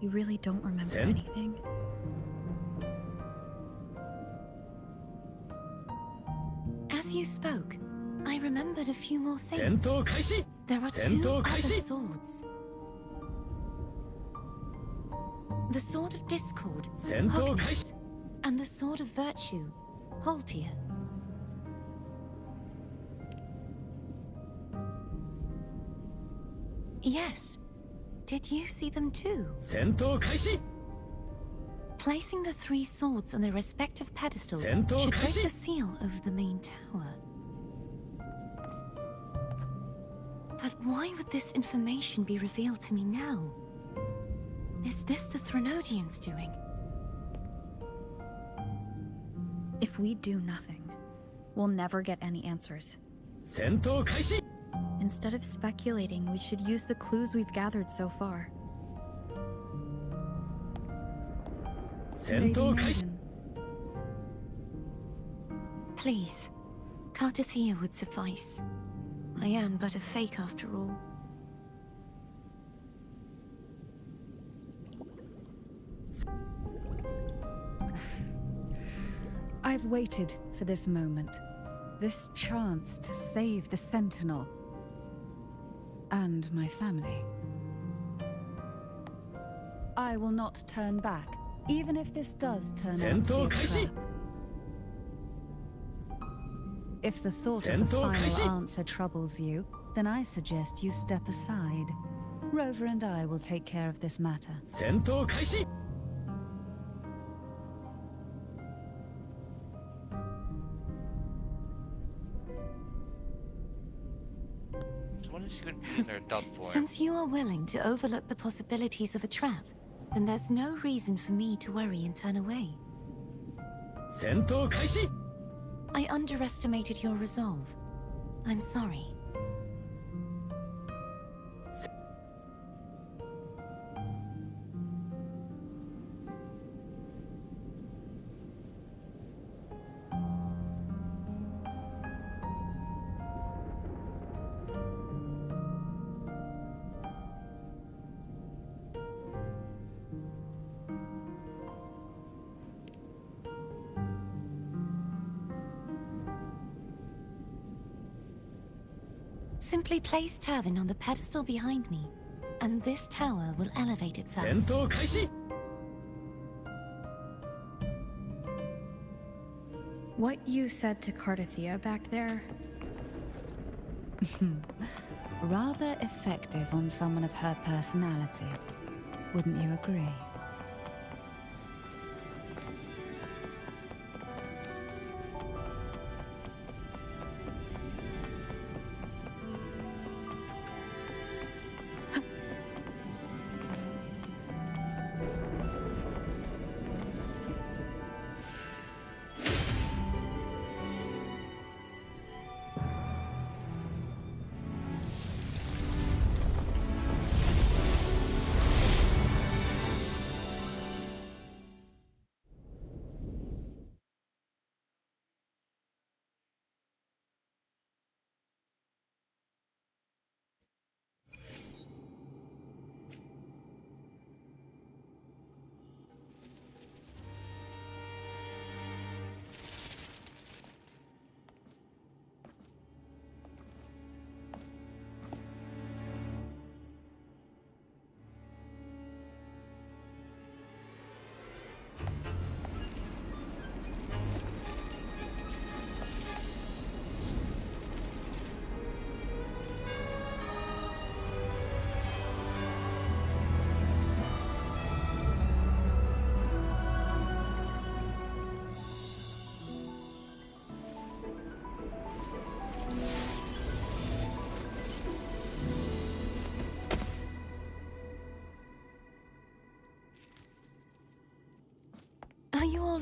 You really don't remember anything. As you spoke, I remembered a few more things. There are two other swords. The Sword of Discord, Hogness, and the Sword of Virtue, Haltia. Yes. Did you see them too? Placing the three swords on their respective pedestals should break the seal over the main tower. But why would this information be revealed to me now? Is this the Threnodians' doing? If we do nothing, we'll never get any answers. Instead of speculating, we should use the clues we've gathered so far. Lady Maiden. Please, Cartathea would suffice. I am but a fake after all. I've waited for this moment. This chance to save the Sentinel. And my family. I will not turn back, even if this does turn out to be a trap. If the thought of the final answer troubles you, then I suggest you step aside. Rover and I will take care of this matter. When is she going to be in her adult form? Since you are willing to overlook the possibilities of a trap, then there's no reason for me to worry and turn away. I underestimated your resolve. I'm sorry. Simply place Turvin on the pedestal behind me, and this tower will elevate itself. What you said to Cartathea back there? Rather effective on someone of her personality. Wouldn't you agree?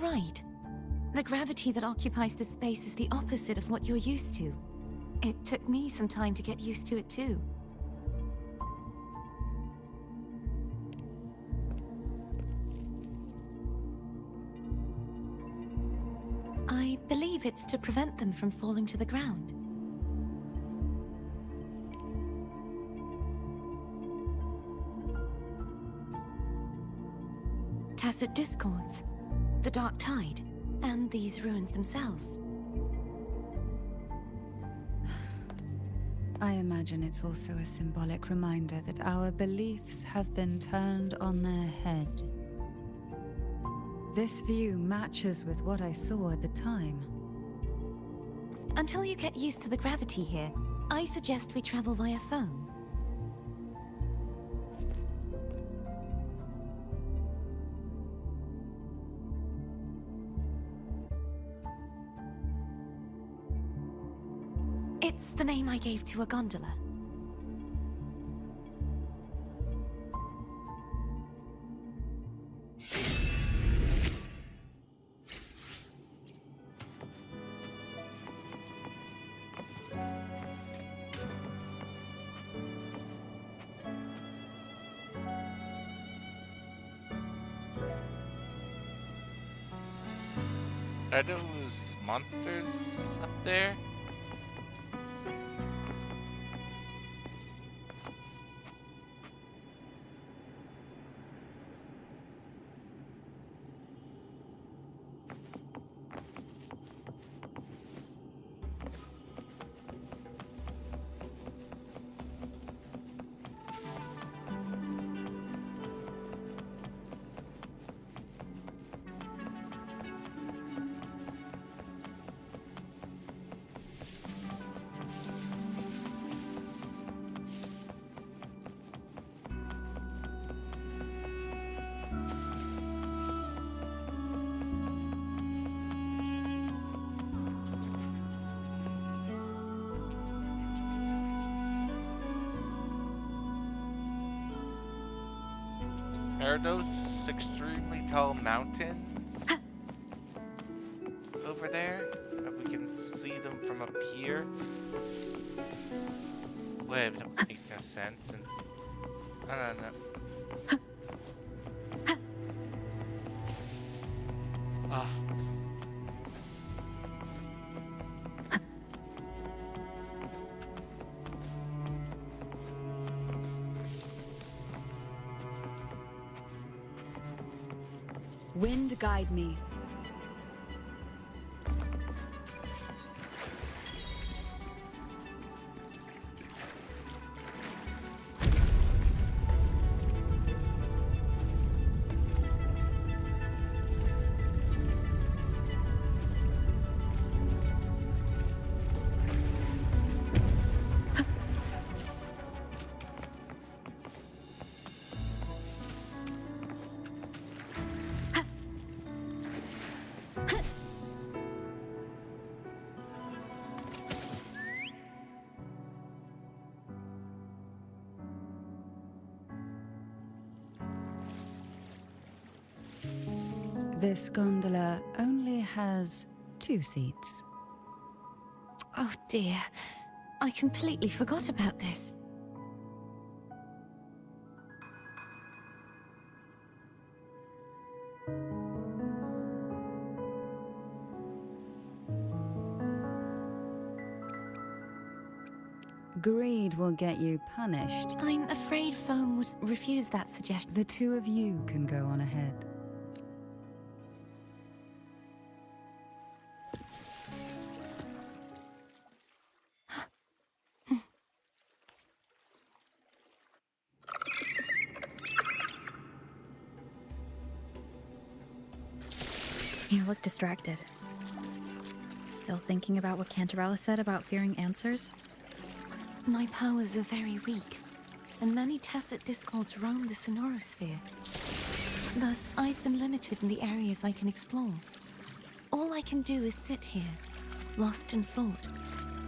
right. The gravity that occupies this space is the opposite of what you're used to. It took me some time to get used to it too. I believe it's to prevent them from falling to the ground. Tacit discords, the dark tide, and these ruins themselves. I imagine it's also a symbolic reminder that our beliefs have been turned on their head. This view matches with what I saw at the time. Until you get used to the gravity here, I suggest we travel via phone. It's the name I gave to a gondola. Are those monsters up there? Are those extremely tall mountains over there? We can see them from up here. Wait, it doesn't make no sense since I don't know. Ah. Wind guide me. This gondola only has 2 seats. Oh dear, I completely forgot about this. Greed will get you punished. I'm afraid Foam would refuse that suggestion. The 2 of you can go on ahead. You look distracted. Still thinking about what Cantarella said about fearing answers? My powers are very weak, and many tacit discords roam the sonorosphere. Thus, I've been limited in the areas I can explore. All I can do is sit here, lost in thought,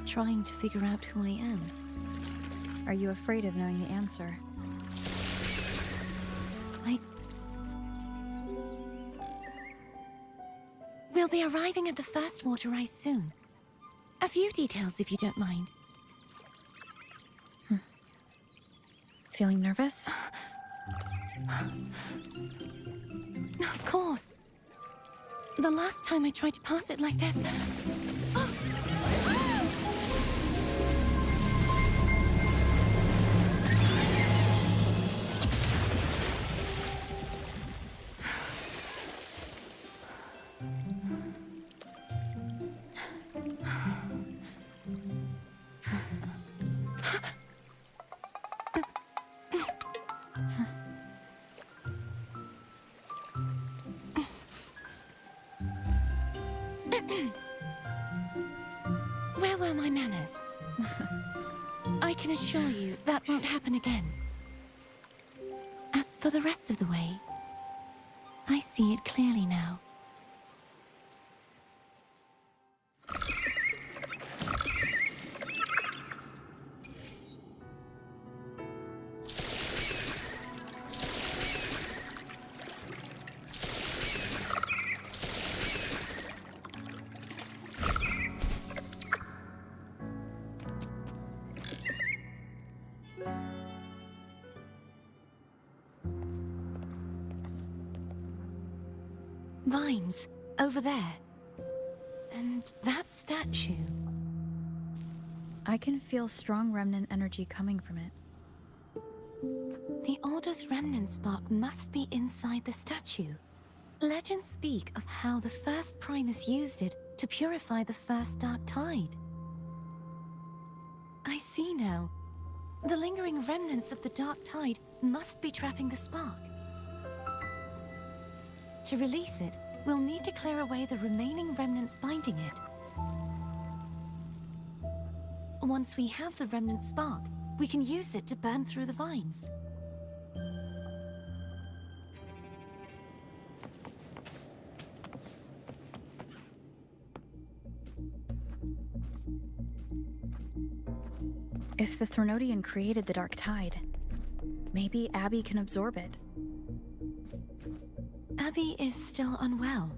trying to figure out who I am. Are you afraid of knowing the answer? They'll be arriving at the first water rise soon. A few details, if you don't mind. Feeling nervous? Of course. The last time I tried to pass it like this... Where were my manners? I can assure you that won't happen again. As for the rest of the way, I see it clearly now. Vines, over there. And that statue. I can feel strong remnant energy coming from it. The Order's remnant spark must be inside the statue. Legends speak of how the first Primus used it to purify the first Dark Tide. I see now. The lingering remnants of the Dark Tide must be trapping the spark. To release it, we'll need to clear away the remaining remnants binding it. Once we have the remnant spark, we can use it to burn through the vines. If the Threnodian created the Dark Tide, maybe Abby can absorb it. Abby is still unwell.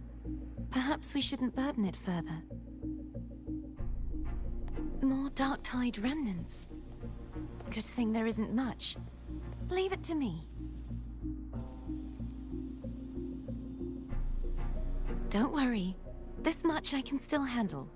Perhaps we shouldn't burden it further. More Dark Tide remnants. Good thing there isn't much. Leave it to me. Don't worry. This much I can still handle.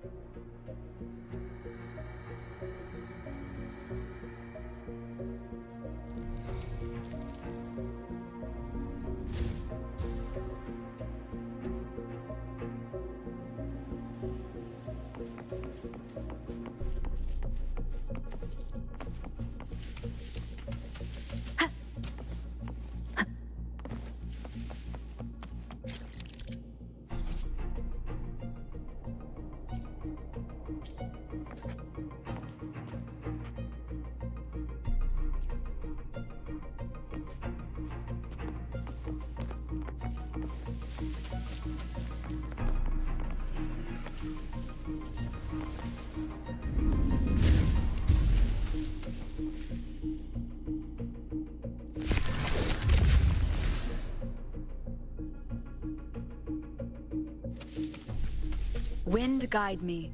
Wind guide me.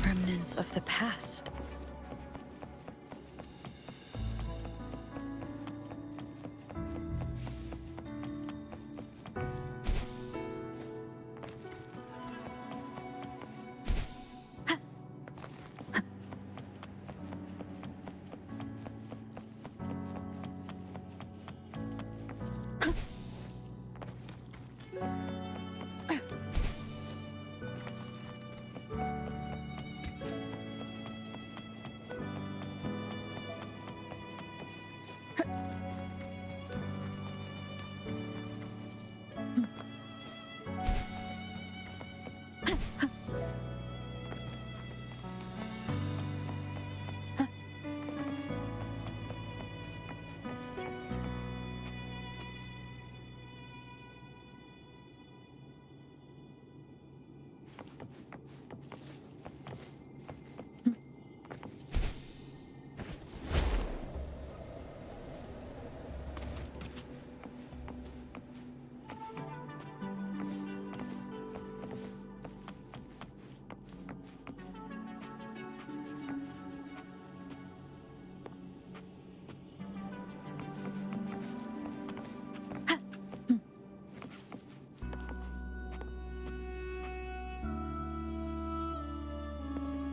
Remnants of the past.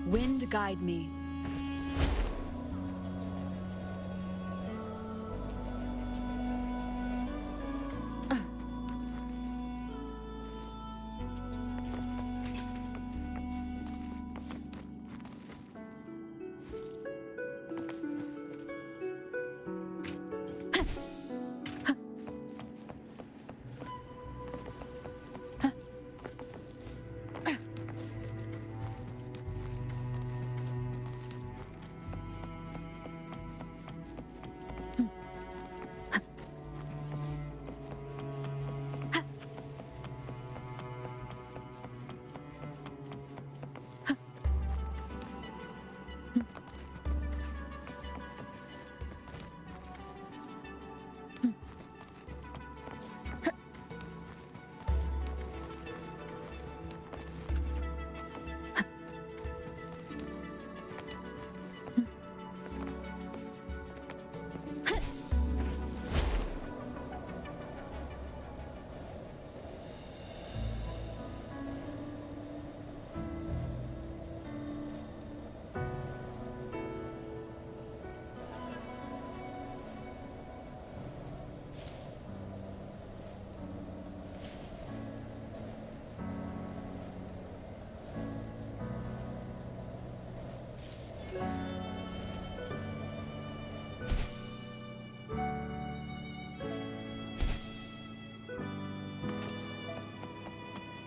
Wind guide me.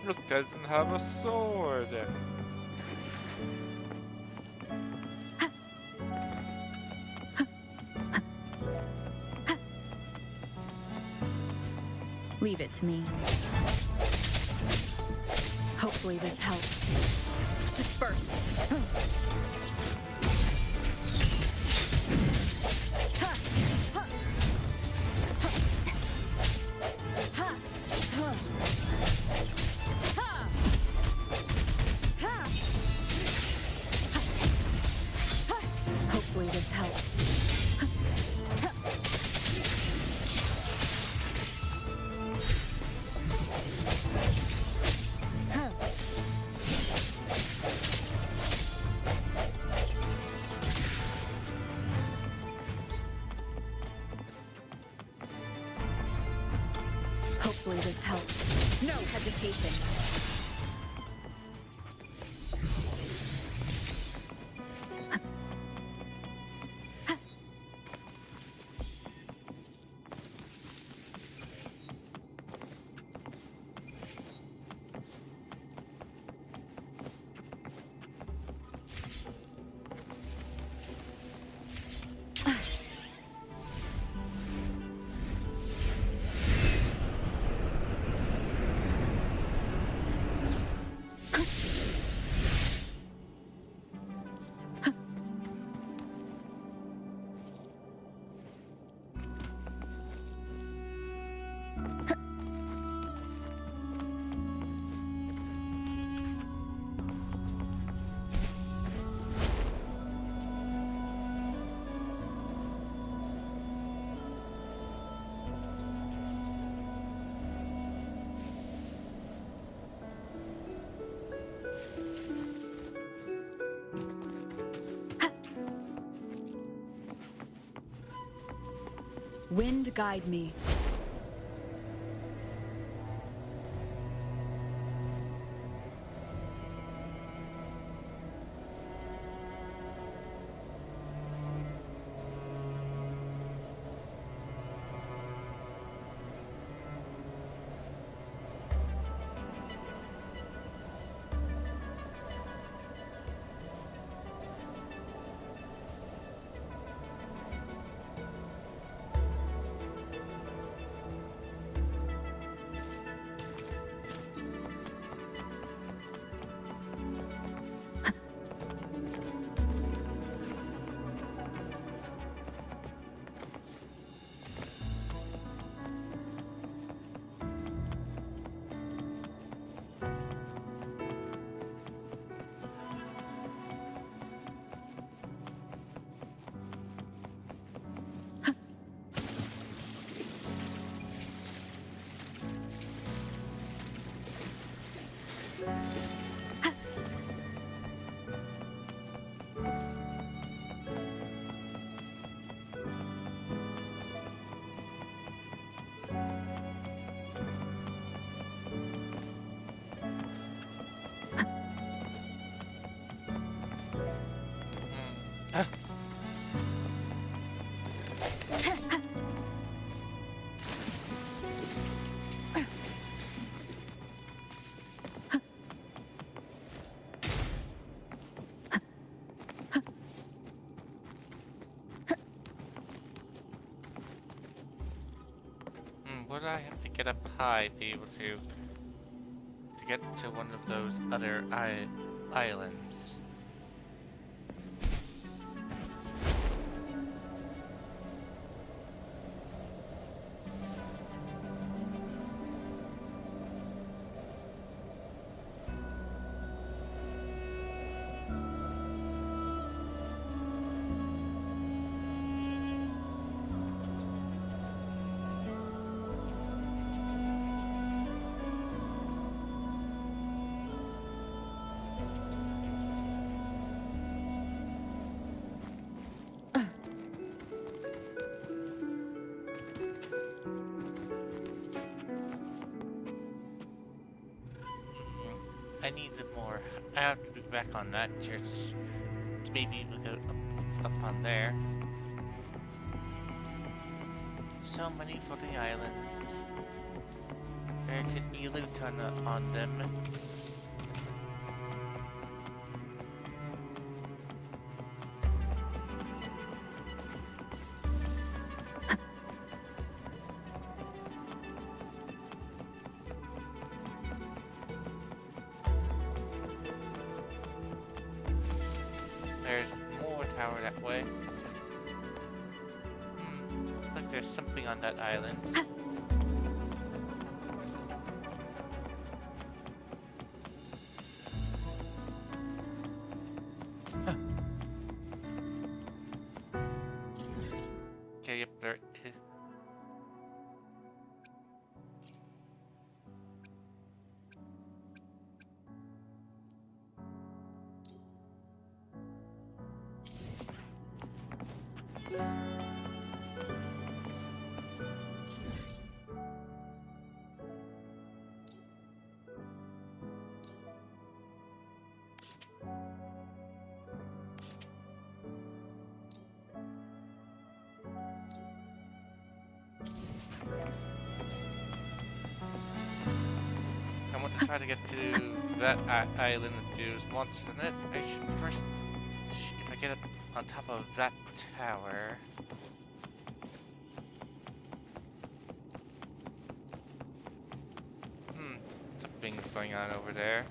It doesn't have a sword. Leave it to me. Hopefully this helps. Disperse. Hopefully this helps. Hopefully this helps. No hesitation. Wind guide me. Would I have to get up high to be able to get to one of those other islands? I need the more. I have to be back on that church. Maybe we go up on there. So many for the islands. There could be loot on them. There's more tower that way. Looks like there's something on that island. Okay, yep, there is. I want to try to get to that island with those monsters in it. I should first, if I get up on top of that tower. Something's going on over there.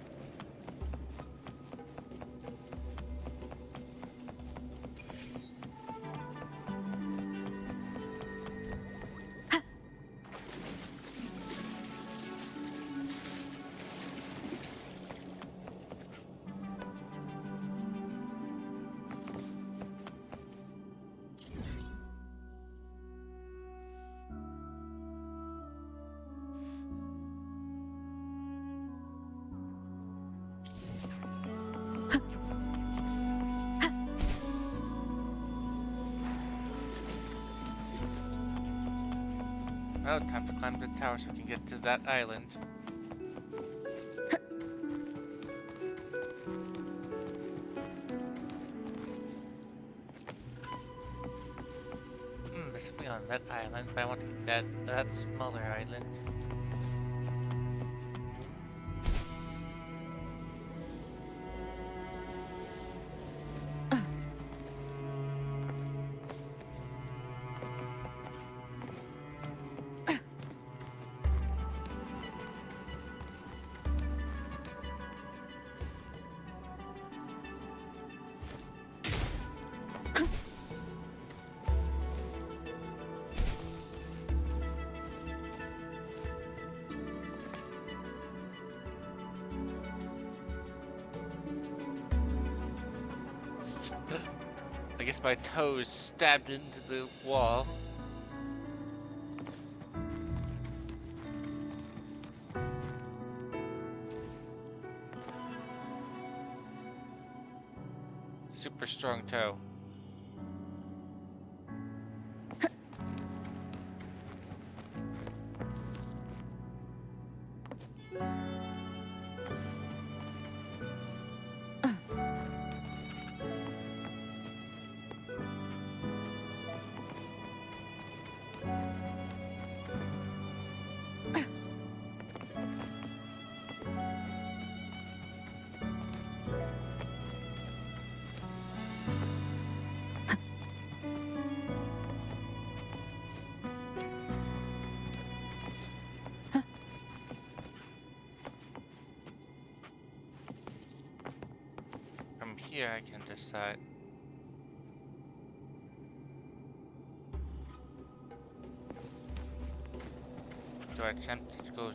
Oh, time to climb the tower so we can get to that island. This will be on that island, but I want to get that smaller island. I guess my toes stabbed into the wall. Super strong toe. From here I can decide. Do I attempt to go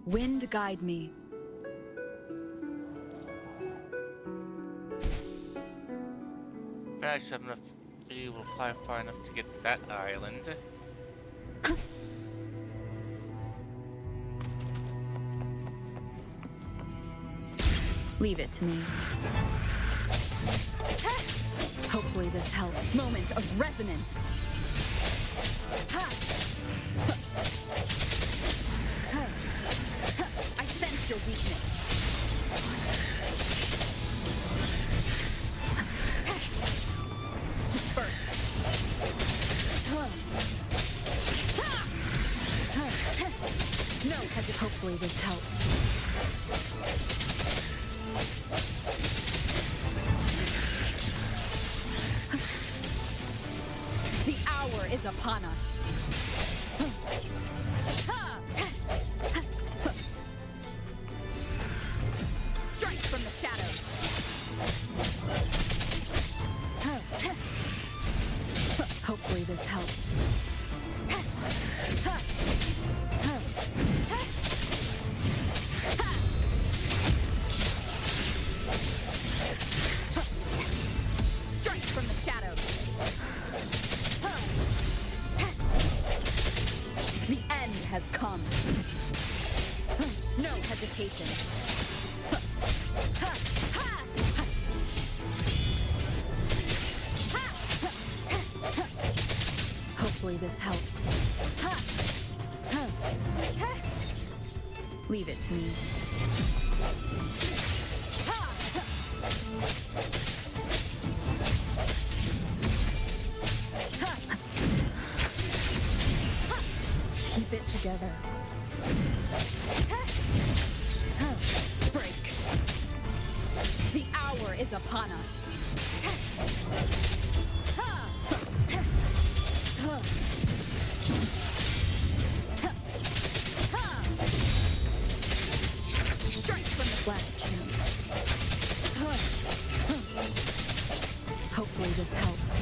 Wind guide me. I should have be able to fly far enough to get to that island. Leave it to me. Hopefully this helps. Moment of resonance. I sense your weakness. Disperse. No hesitation. Hopefully this helps. The hour is upon us. Strike from the shadows. Hopefully this helps. Strike from the shadows. The end has come. No hesitation. Hopefully this helps. Leave it to me. Keep it together. Break. The hour is upon us. Strike from the last chance. this helps.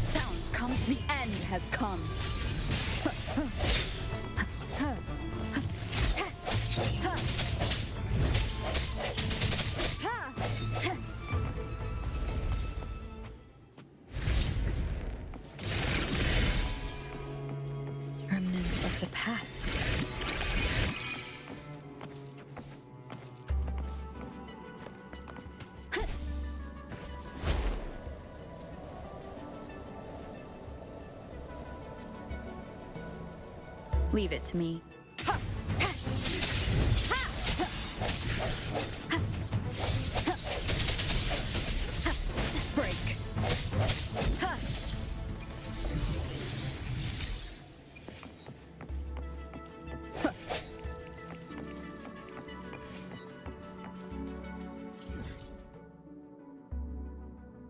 Sounds come. The end has come. Remnants of the past. Leave it to me. Break.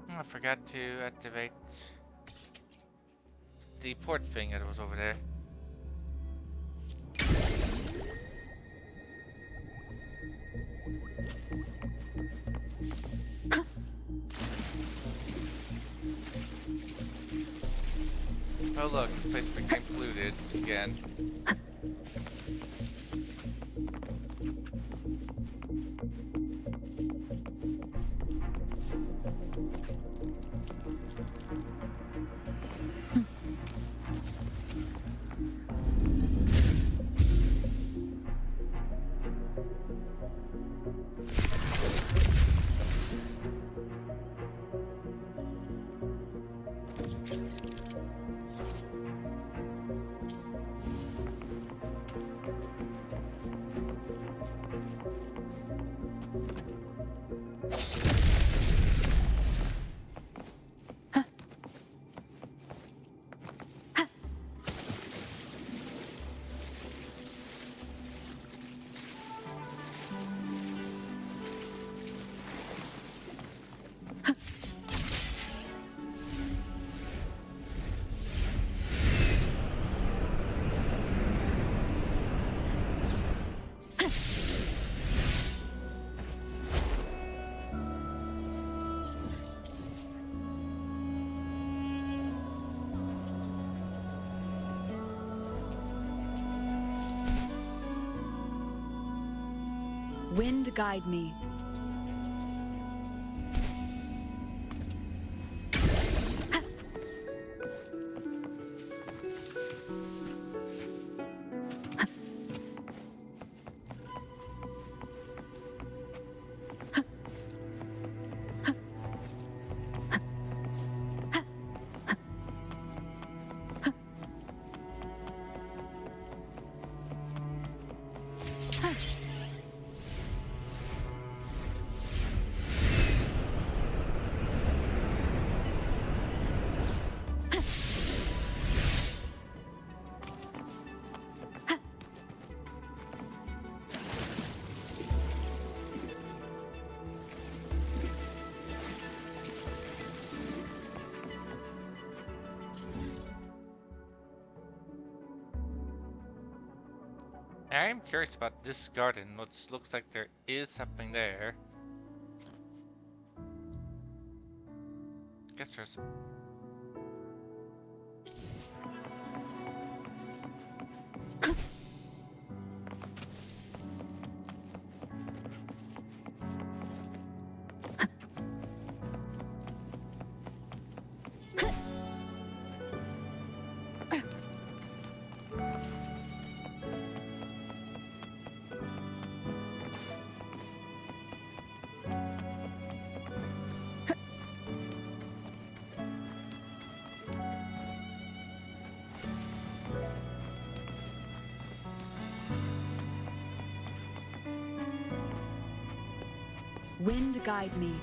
I forgot to activate the port thing that was over there. Oh look, the place became polluted again. Wind guide me. I am curious about this garden, which looks like there is something there. Guess there's... Wind guide me.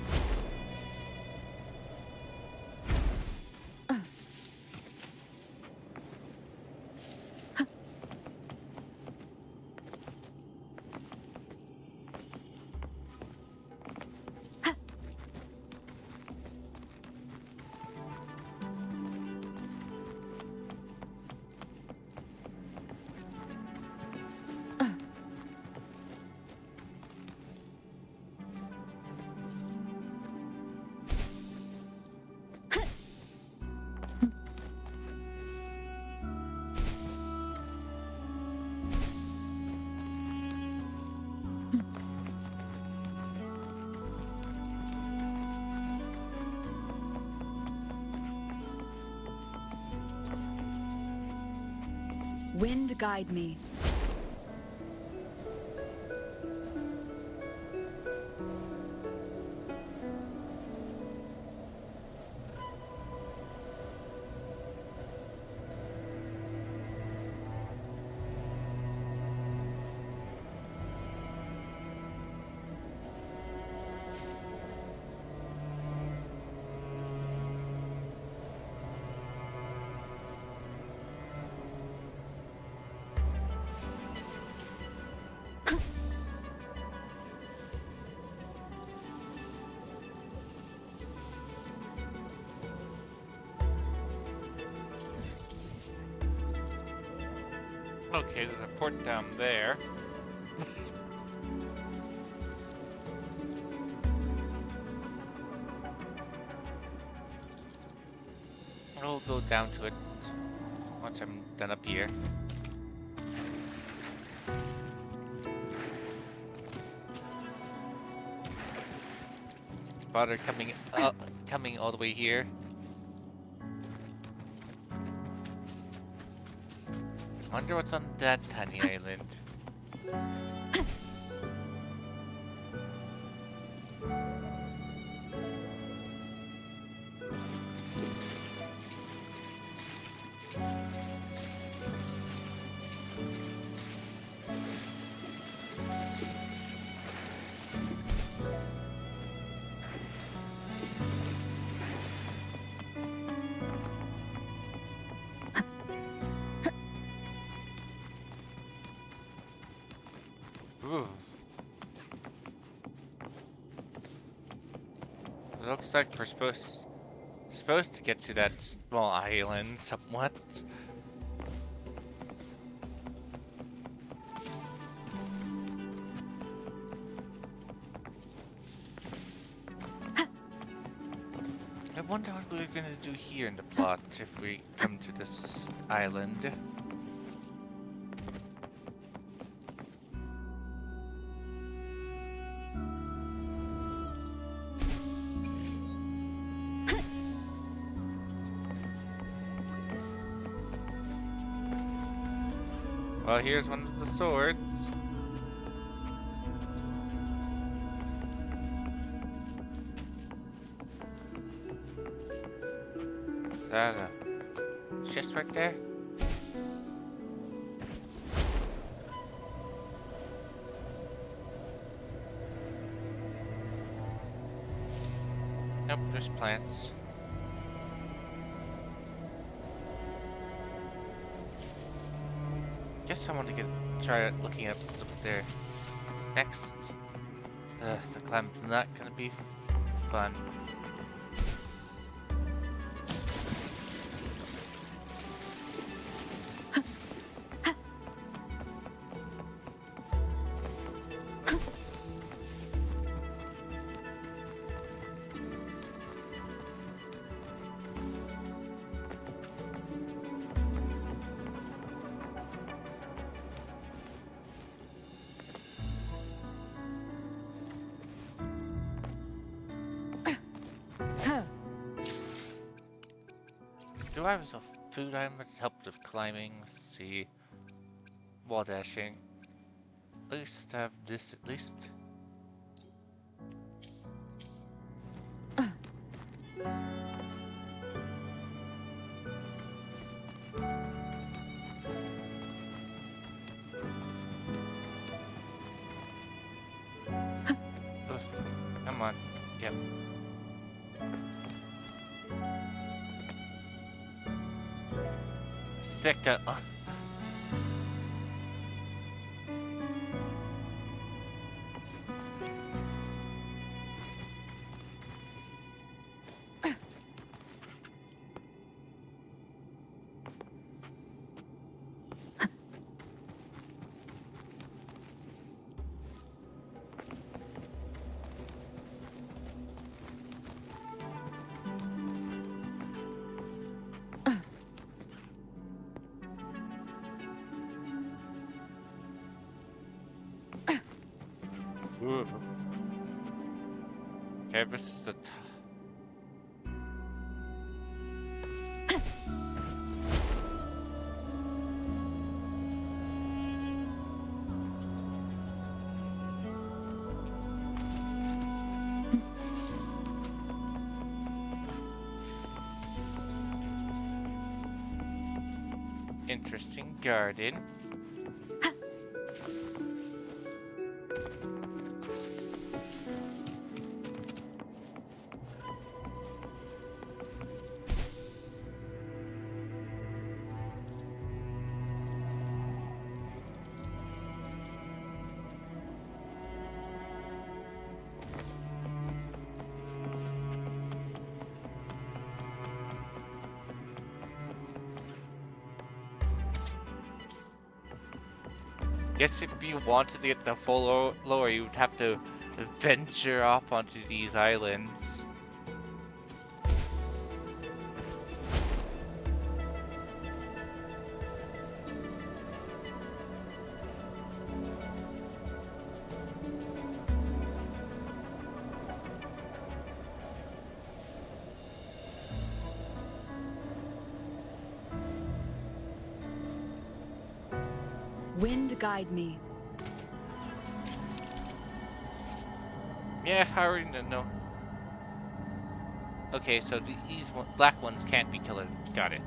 Wind guide me. Okay, there's a port down there. I'll go down to it once I'm done up here. Bother coming all the way here. Wonder what's on that tiny island. Ooh. It looks like we're supposed to get to that small island somewhat. I wonder what we're gonna do here in the plot if we come to this island. Well, here's one of the swords. Is that a chest right there? Nope, there's plants. Guess I want to try looking at what's up there next. The climb's not gonna be fun. Do I have some food item that helps with climbing? Let's see. Wall dashing. At least have this at least. Ugh, come on. Yep. Stick to. Ooh. Okay, this is the interesting garden. Guess if you wanted to get the full lore, you would have to venture off onto these islands. Wind guide me. Yeah, I already know. Okay, so these black ones can't be killed. Got it.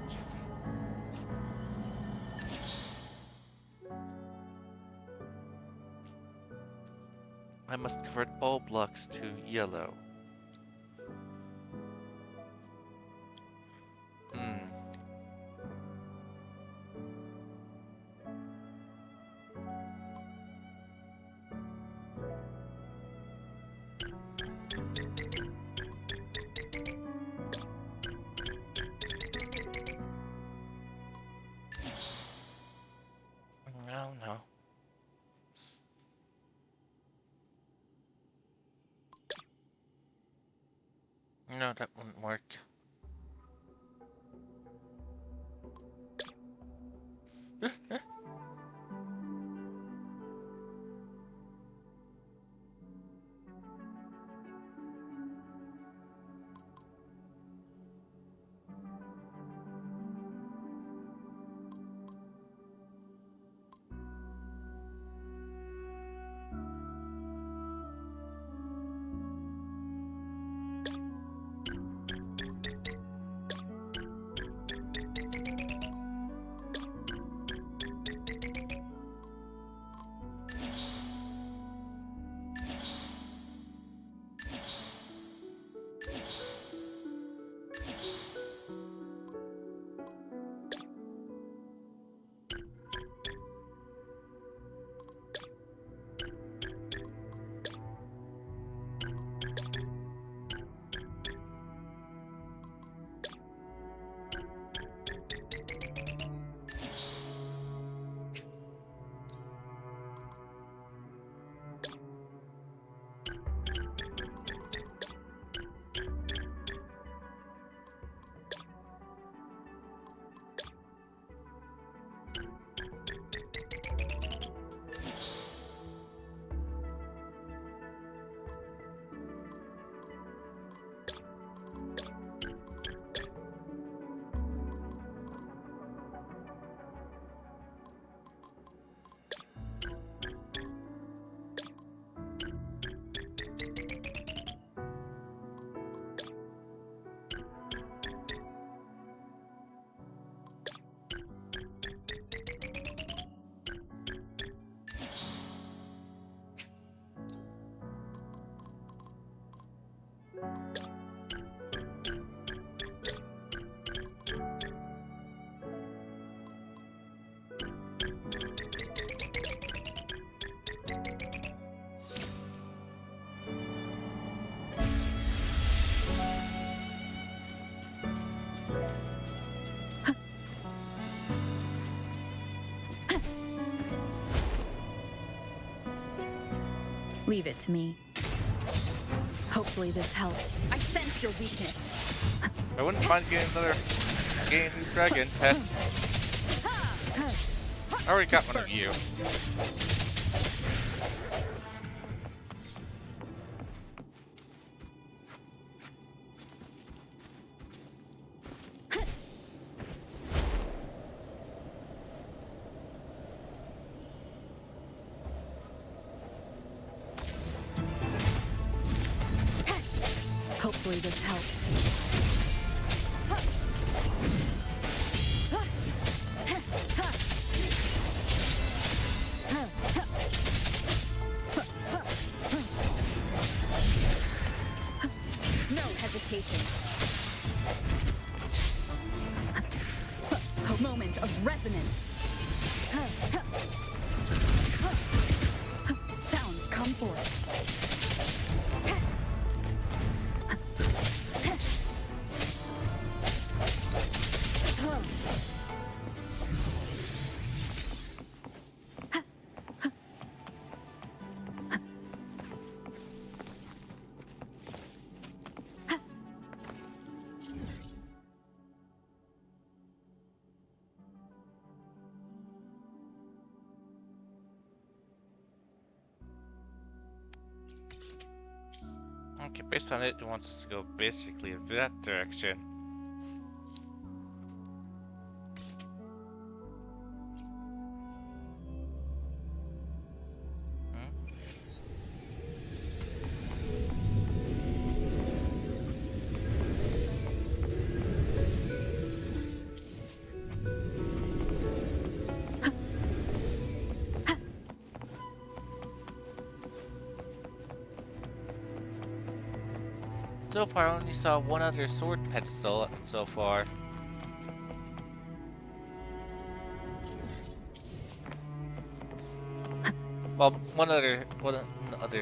I must convert all blocks to yellow. No. No, that wouldn't work. Leave it to me. Hopefully this helps. I sense your weakness. I wouldn't mind getting a new dragon pet. I already got one of you. Hopefully this helps. hesitation. A moment of resonance. Sounds come forth. Okay, based on it, it wants us to go basically in that direction. So far, I only saw one other sword pedestal so far. Well, one other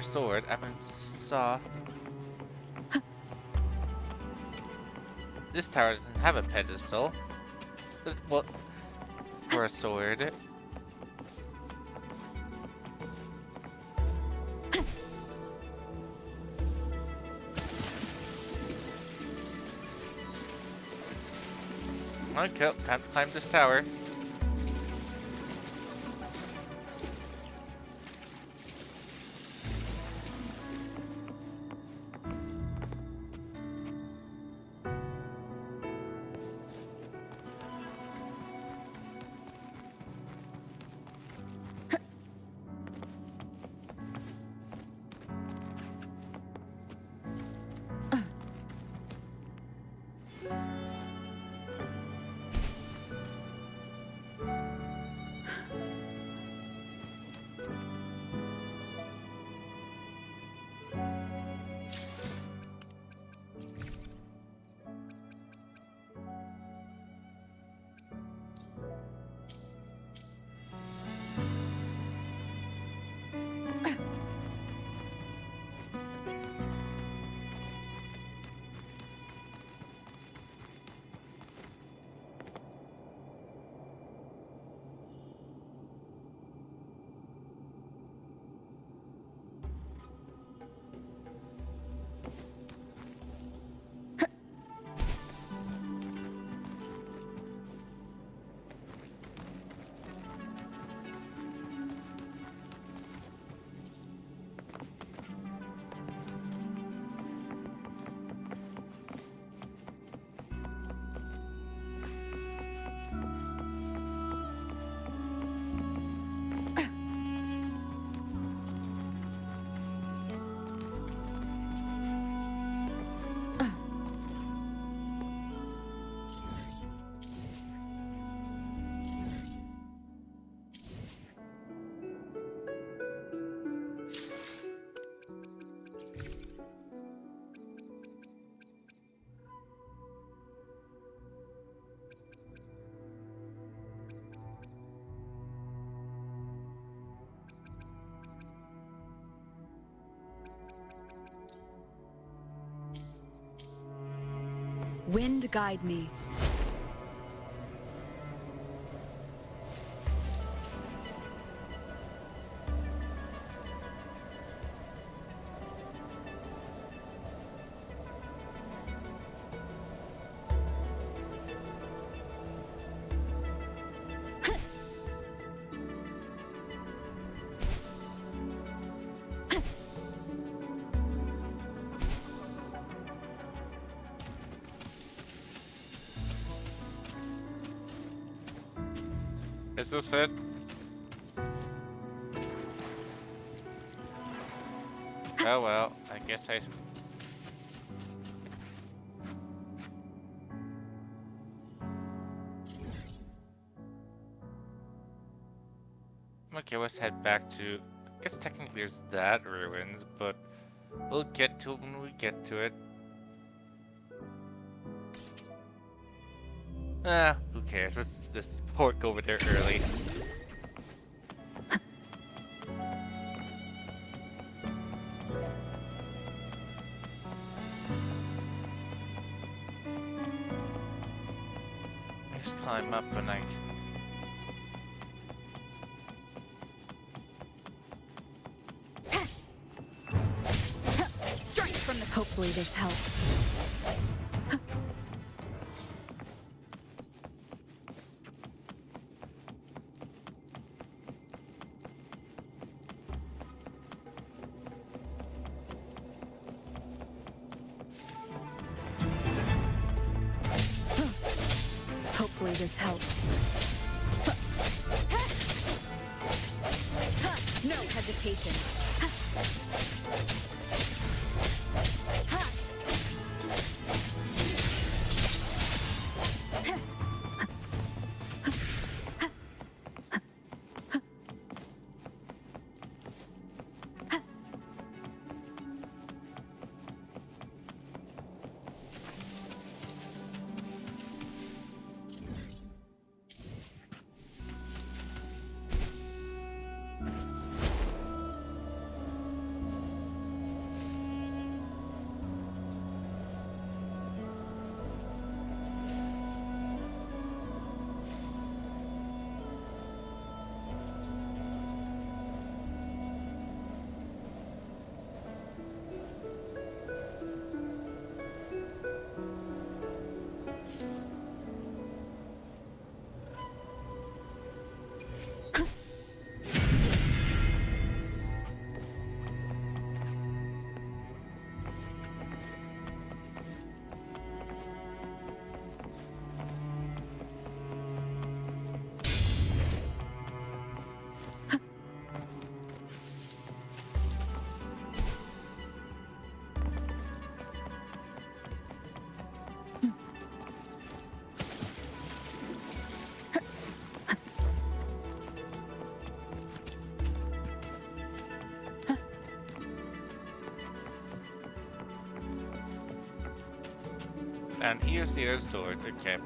sword. I haven't saw. This tower doesn't have a pedestal. Well, for a sword. Okay, time to climb this tower. Wind guide me. Is this it? Oh well, I guess I... Okay, let's head back to... I guess technically there's that ruins, but we'll get to it when we get to it. Who cares? Let's just pork over there early. Just climb up and I... Straight from the... Hopefully this helps. Hopefully this helps. No hesitation. And here's the other sword. Okay.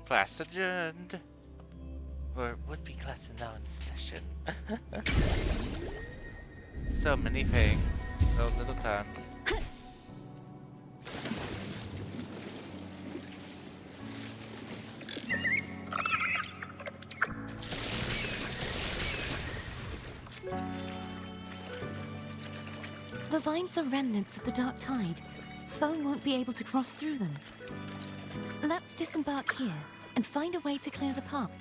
Class adjourned. Or would be class now in session. So many things. So little time. The vines are remnants of the Dark Tide. Foe won't be able to cross through them. Let's disembark here and find a way to clear the path.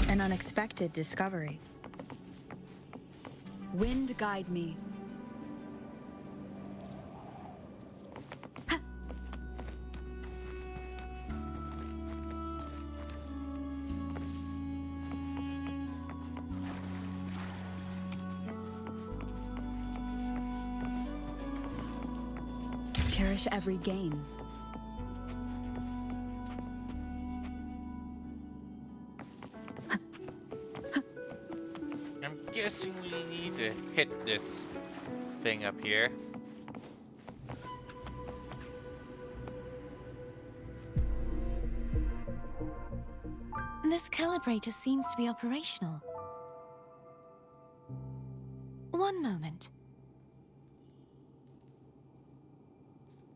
An unexpected discovery. Wind guide me. Cherish every gain. I'm guessing we need to hit this thing up here. This calibrator seems to be operational. One moment.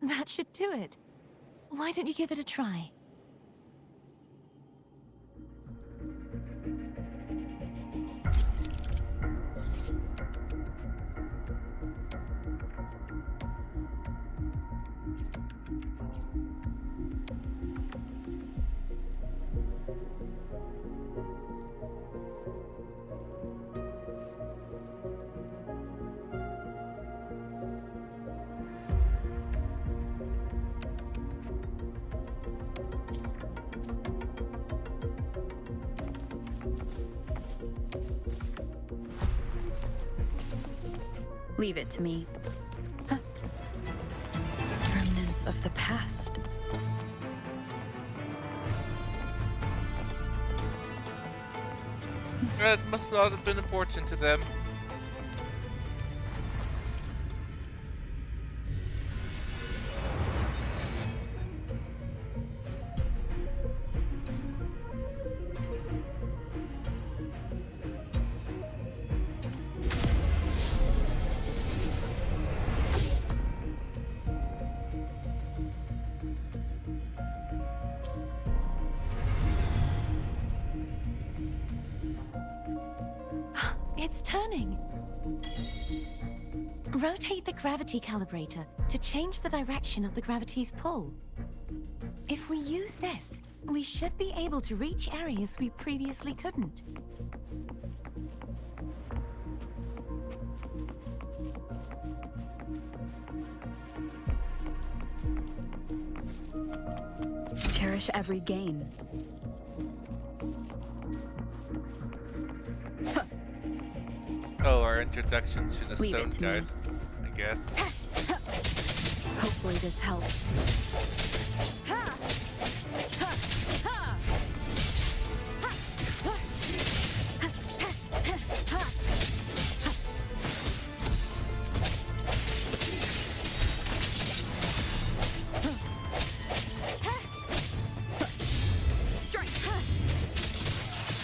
That should do it. Why don't you give it a try? Leave it to me. Huh. Remnants of the past. That must not have been important to them. It's turning. Rotate the gravity calibrator to change the direction of the gravity's pull. If we use this, we should be able to reach areas we previously couldn't. Cherish every gain. Oh, our introduction to the Leave stone it to guys, I guess. Hopefully this helps.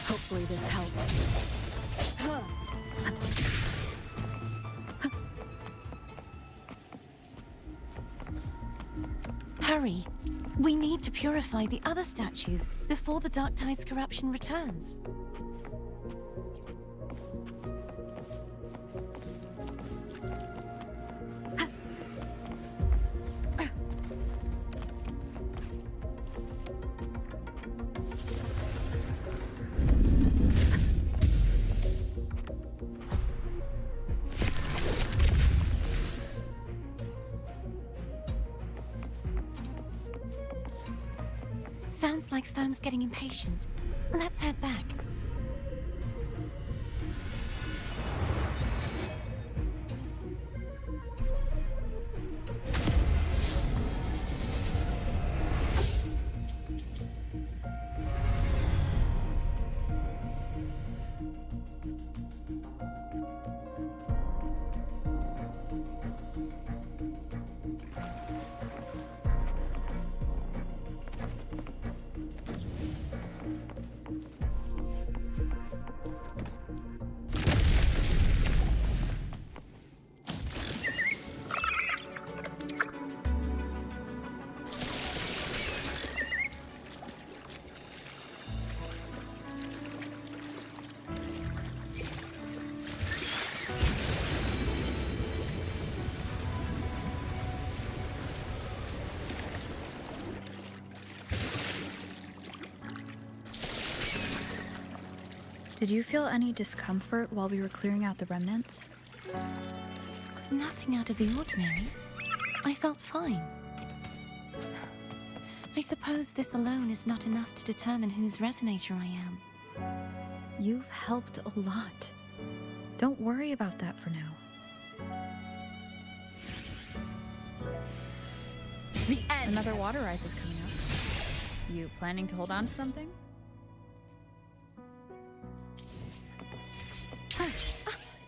Hopefully this helps. Hurry! We need to purify the other statues before the Dark Tide's corruption returns. Sounds like Foam's getting impatient. Let's head back. Did you feel any discomfort while we were clearing out the remnants? Nothing out of the ordinary. I felt fine. I suppose this alone is not enough to determine whose resonator I am. You've helped a lot. Don't worry about that for now. The end. Another water rise is coming up. You planning to hold on to something?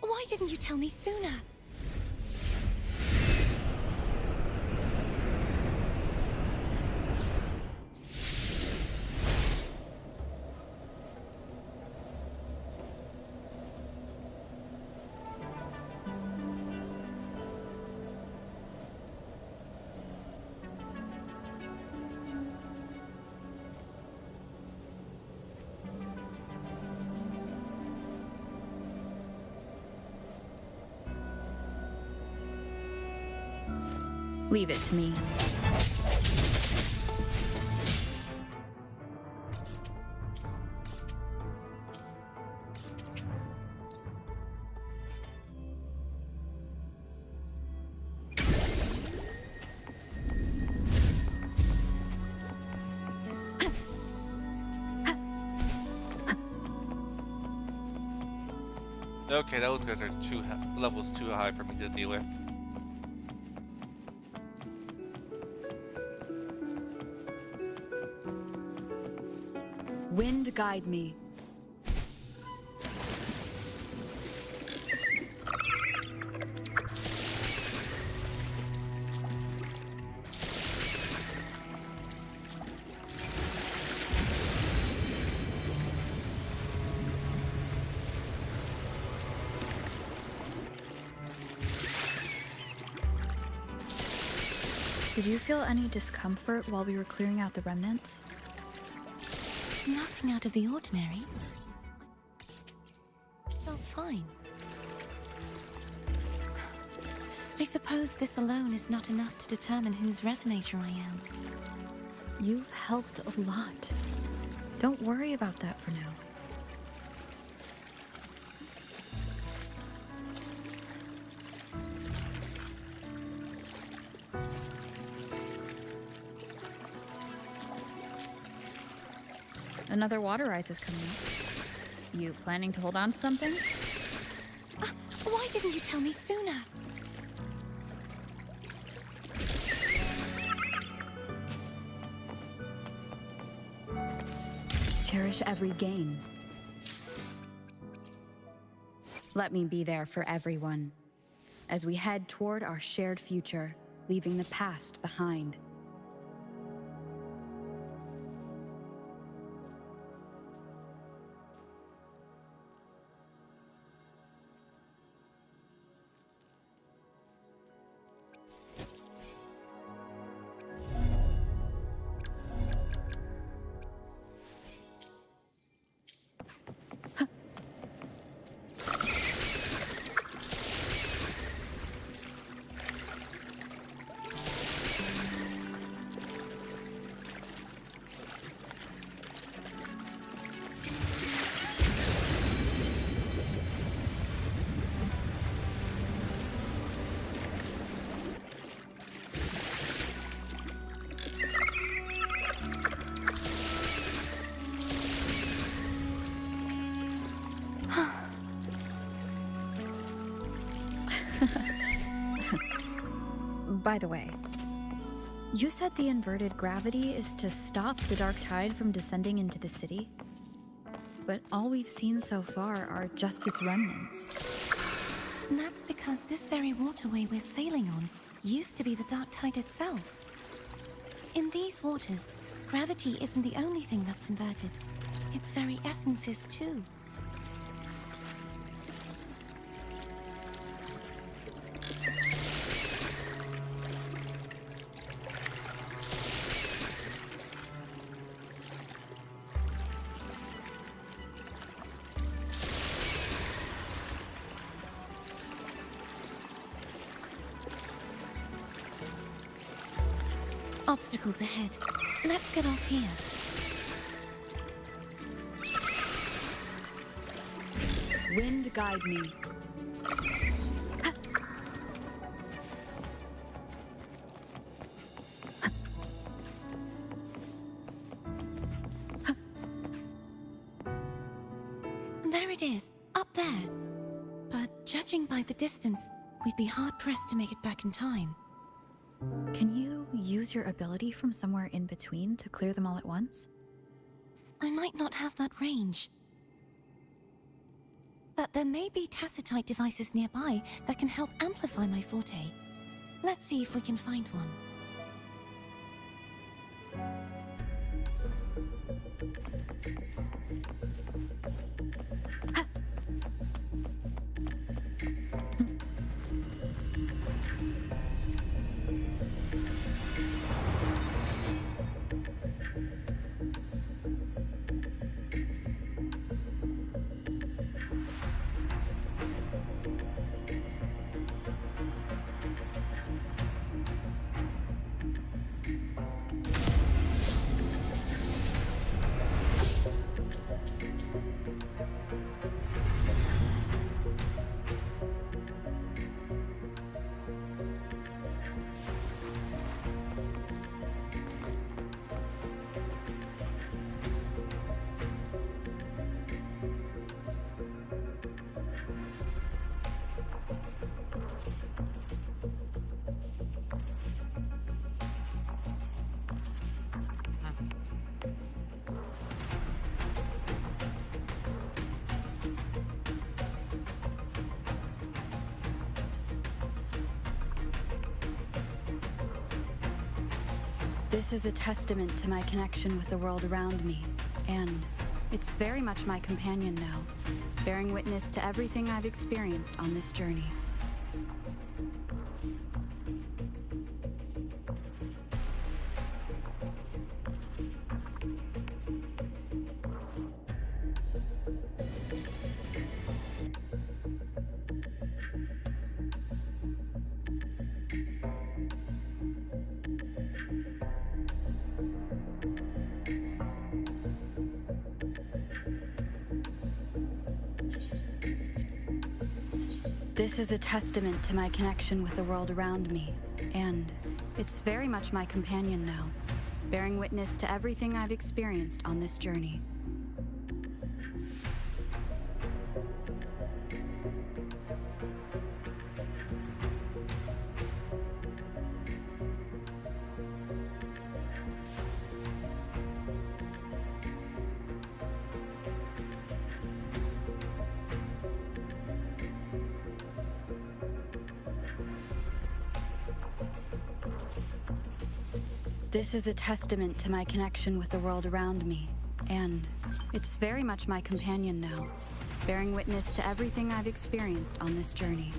Why didn't you tell me sooner? Leave it to me. Okay, those guys are levels too high for me to deal with. Wind guide me. Did you feel any discomfort while we were clearing out the remnants? Nothing out of the ordinary. It felt fine. I suppose this alone is not enough to determine whose resonator I am. You've helped a lot. Don't worry about that for now. Another water rise is coming up. You planning to hold on to something? Why didn't you tell me sooner? Cherish every gain. Let me be there for everyone as we head toward our shared future, leaving the past behind. By the way, you said the inverted gravity is to stop the dark tide from descending into the city? But all we've seen so far are just its remnants. And that's because this very waterway we're sailing on used to be the dark tide itself. In these waters, gravity isn't the only thing that's inverted. Its very essence is too. Obstacles ahead. Let's get off here. Wind guide me. There it is, up there. But judging by the distance, we'd be hard-pressed to make it back in time. Can you use your ability from somewhere in between to clear them all at once? I might not have that range. But there may be tacitite devices nearby that can help amplify my forte. Let's see if we can find one. This is a testament to my connection with the world around me, and it's very much my companion now, bearing witness to everything I've experienced on this journey. This is a testament to my connection with the world around me, and it's very much my companion now, bearing witness to everything I've experienced on this journey. This is a testament to my connection with the world around me, and it's very much my companion now, bearing witness to everything I've experienced on this journey.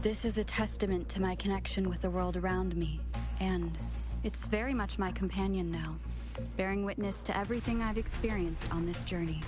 This is a testament to my connection with the world around me, and it's very much my companion now, bearing witness to everything I've experienced on this journey.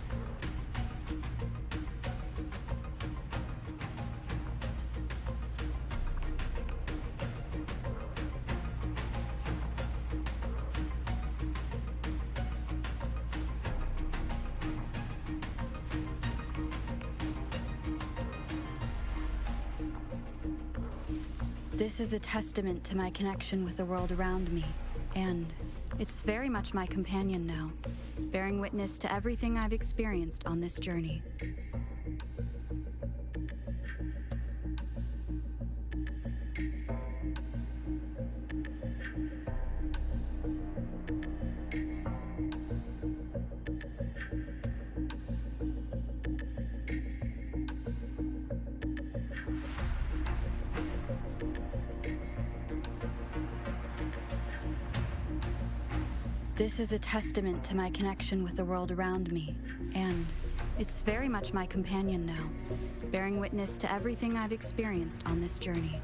This is a testament to my connection with the world around me, and it's very much my companion now, bearing witness to everything I've experienced on this journey. This is a testament to my connection with the world around me, and it's very much my companion now, bearing witness to everything I've experienced on this journey.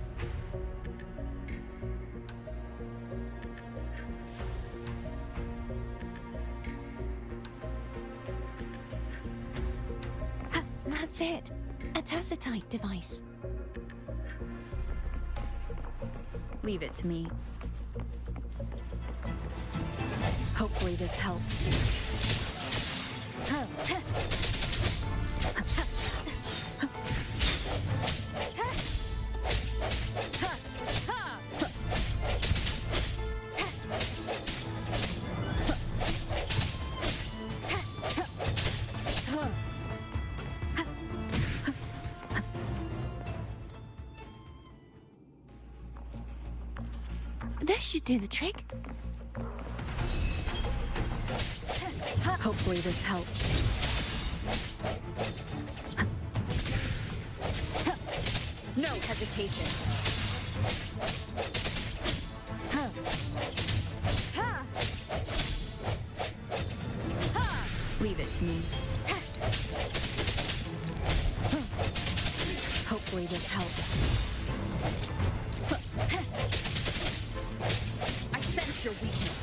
That's it. A tacitite device. Leave it to me. Hopefully this helps. This should do the trick. Hopefully this helps. No hesitation. Huh. Ha! Ha! Leave it to me. Hopefully this helps. I sense your weakness.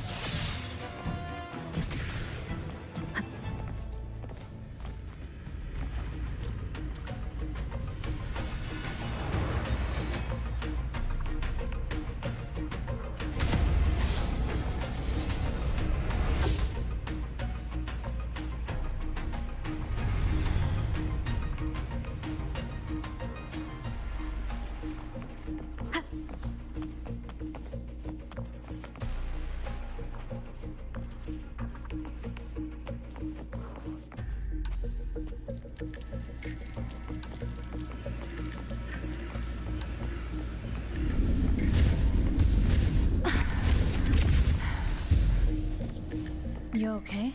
You okay?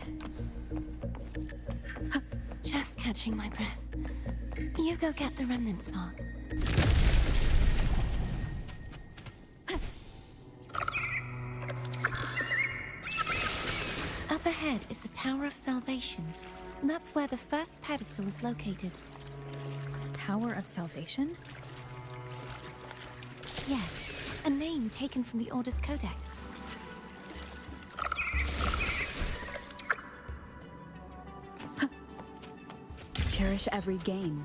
Just catching my breath. You go get the remnant spark. Up ahead is the Tower of Salvation. That's where the first pedestal is located. Tower of Salvation? Yes, a name taken from the Order's Codex. Cherish every gain.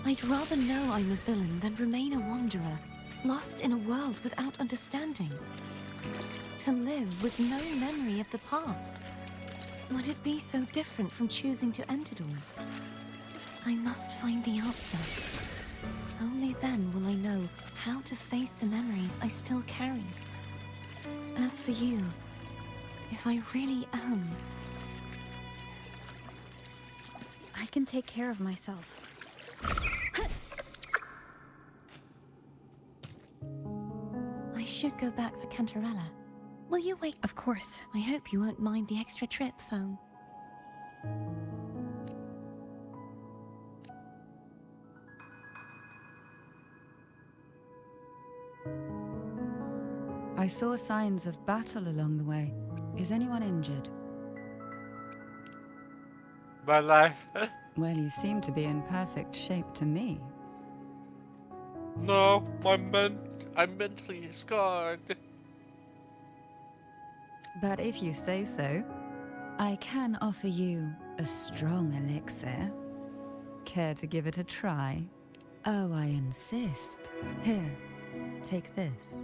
I'd rather know I'm a villain than remain a wanderer, lost in a world without understanding. To live with no memory of the past. Would it be so different from choosing to end it all? I must find the answer. Only then will I know how to face the memories I still carry. As for you, if I really am... I can take care of myself. I should go back for Cantarella. Will you wait? Of course. I hope you won't mind the extra trip, Foam. I saw signs of battle along the way. Is anyone injured? My life. Well, you seem to be in perfect shape to me. No, I'm mentally scarred. But if you say so, I can offer you a strong elixir. Care to give it a try? Oh, I insist. Here, take this.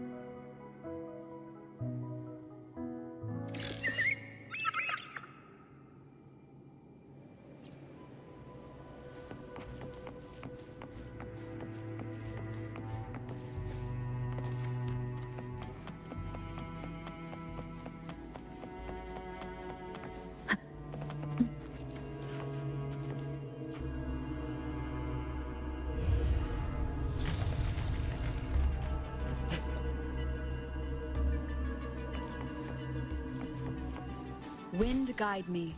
Wind guide me.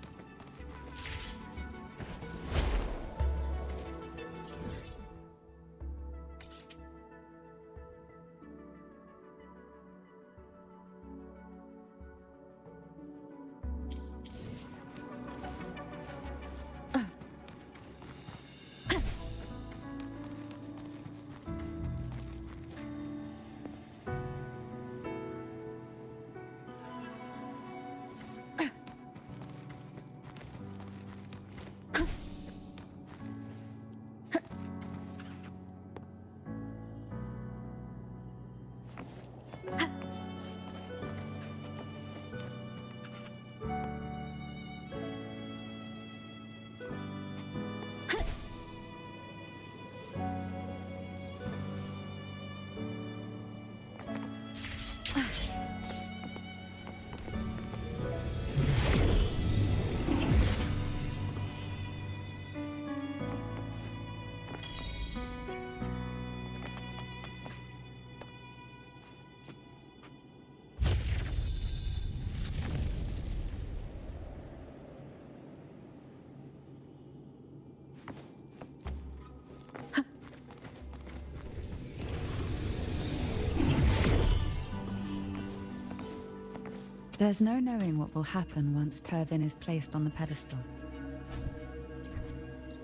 There's no knowing what will happen once Turvin is placed on the pedestal.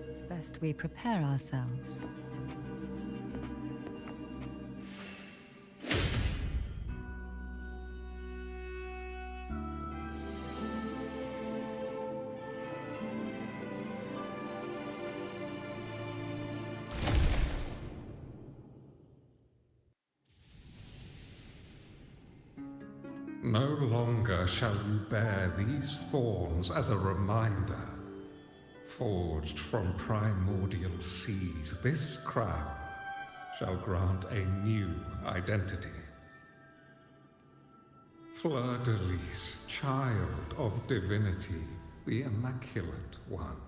It's best we prepare ourselves. No longer shall you bear these thorns as a reminder. Forged from primordial seas, this crown shall grant a new identity. Fleur-de-Lis, child of divinity, the Immaculate One,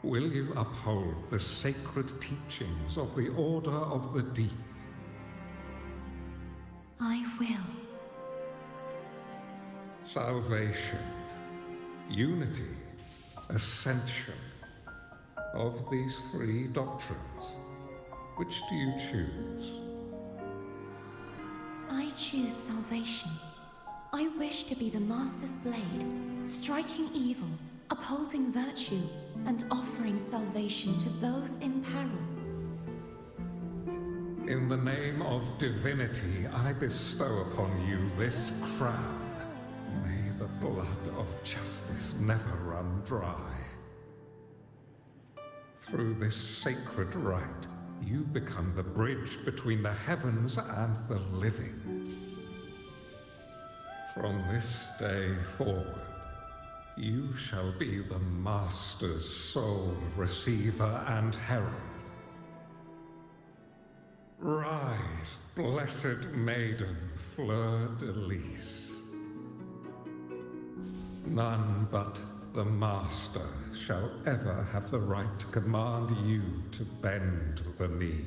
will you uphold the sacred teachings of the Order of the Deep? I will. Salvation, unity, ascension. Of these three doctrines, which do you choose? I choose salvation. I wish to be the Master's blade, striking evil, upholding virtue, and offering salvation to those in peril. In the name of divinity, I bestow upon you this crown. May the blood of justice never run dry. Through this sacred rite, you become the bridge between the heavens and the living. From this day forward, you shall be the Master's sole receiver and herald. Rise, blessed maiden Fleur-de-Lis. None but the Master shall ever have the right to command you to bend the knee.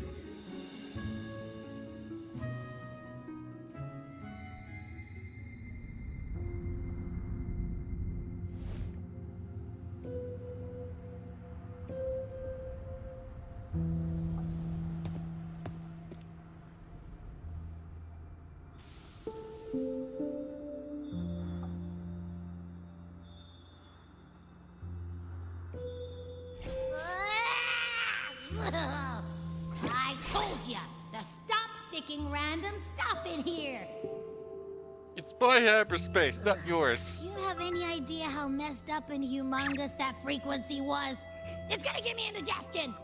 I told ya to stop sticking random stuff in here. It's my hyperspace, not yours. Do you have any idea how messed up and humongous that frequency was? It's gonna give me indigestion.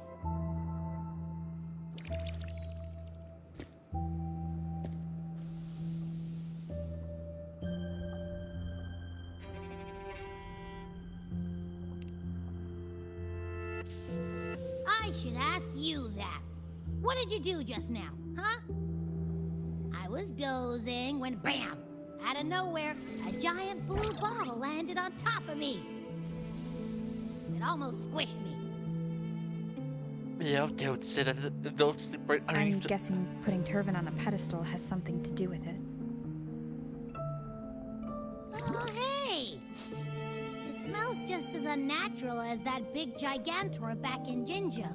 I should ask you that. What did you do just now, huh? I was dozing when bam! Out of nowhere, a giant blue ball landed on top of me. It almost squished me. Yeah, don't sit at it. Don't sleep right I'm underneath. guessing putting Turvin on the pedestal has something to do with it. Oh, hey! It smells just as unnatural as that big gigantor back in Jinjo.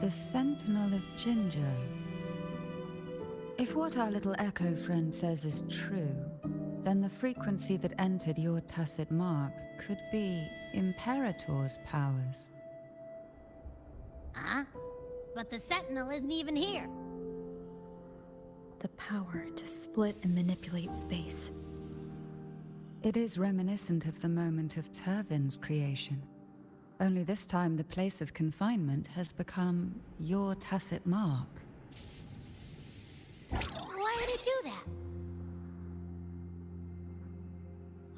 The Sentinel of Jinjo. If what our little echo friend says is true, then the frequency that entered your tacit mark could be Imperator's powers. Huh? But the Sentinel isn't even here. The power to split and manipulate space. It is reminiscent of the moment of Turvin's creation. Only this time the place of confinement has become your tacit mark. Why would it do that?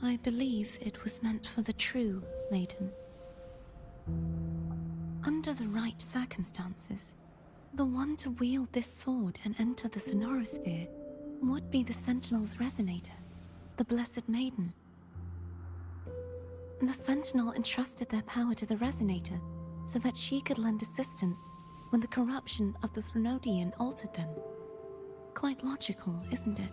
I believe it was meant for the true maiden. Under the right circumstances, the one to wield this sword and enter the Sonorosphere would be the Sentinel's resonator, the Blessed Maiden. The Sentinel entrusted their power to the Resonator so that she could lend assistance when the corruption of the Threnodian altered them. Quite logical, isn't it?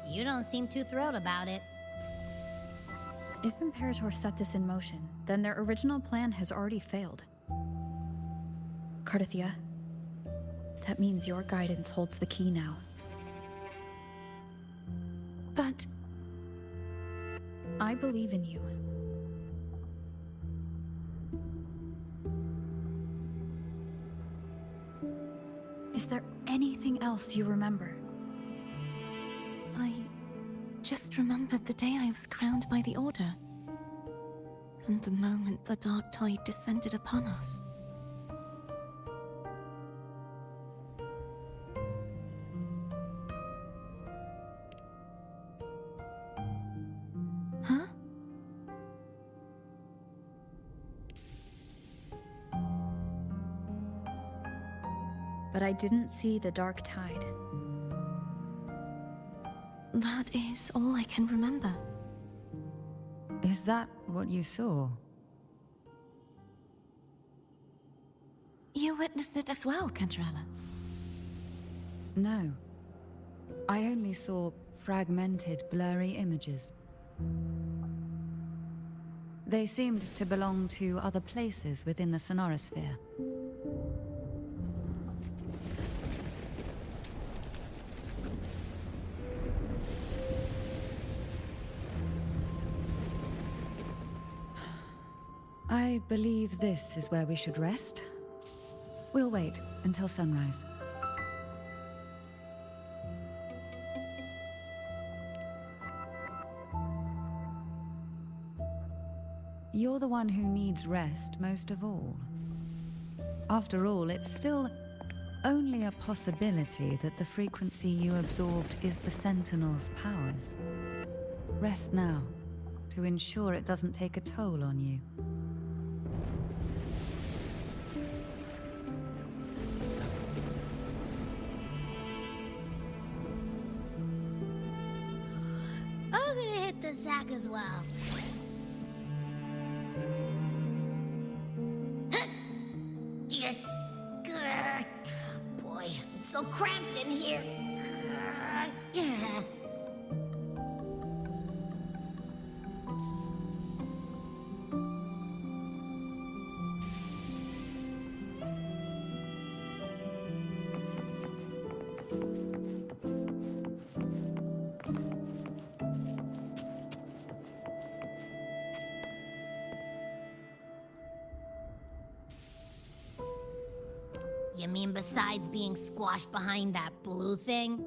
You don't seem too thrilled about it. If Imperator set this in motion, then their original plan has already failed. Parthia. That means your guidance holds the key now. But... I believe in you. Is there anything else you remember? I just remembered the day I was crowned by the Order. And the moment the dark tide descended upon us. Huh? But I didn't see the dark tide. That is all I can remember. Is that what you saw? You witnessed it as well, Cantarella? No. I only saw fragmented, blurry images. They seemed to belong to other places within the sonorosphere. I believe this is where we should rest. We'll wait until sunrise. You're the one who needs rest most of all. After all, it's still only a possibility that the frequency you absorbed is the Sentinel's powers. Rest now, to ensure it doesn't take a toll on you. I'm gonna hit the sack as well. Boy, it's so cramped in here. You mean besides being squashed behind that blue thing?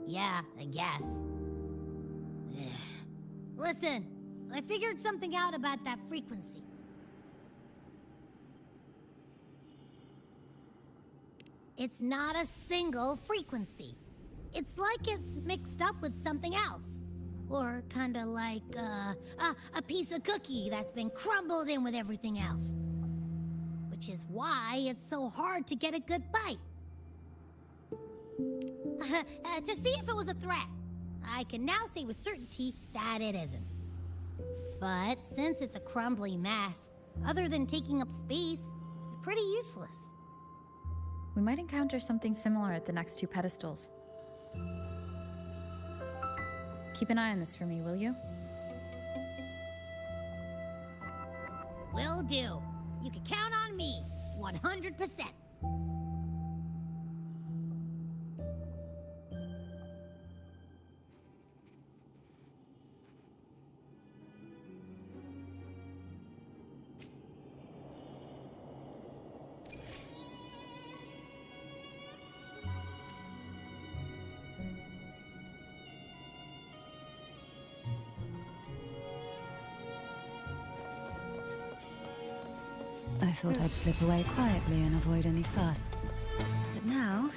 Yeah, I guess. Listen, I figured something out about that frequency. It's not a single frequency. It's like it's mixed up with something else. Or kinda like, a piece of cookie that's been crumbled in with everything else. Which is why it's so hard to get a good bite. To see if it was a threat, I can now say with certainty that it isn't. But since it's a crumbly mess, other than taking up space, it's pretty useless. We might encounter something similar at the next two pedestals. Keep an eye on this for me, will you? Will do. You can count on me, 100%. I thought I'd slip away quietly and avoid any fuss. But now,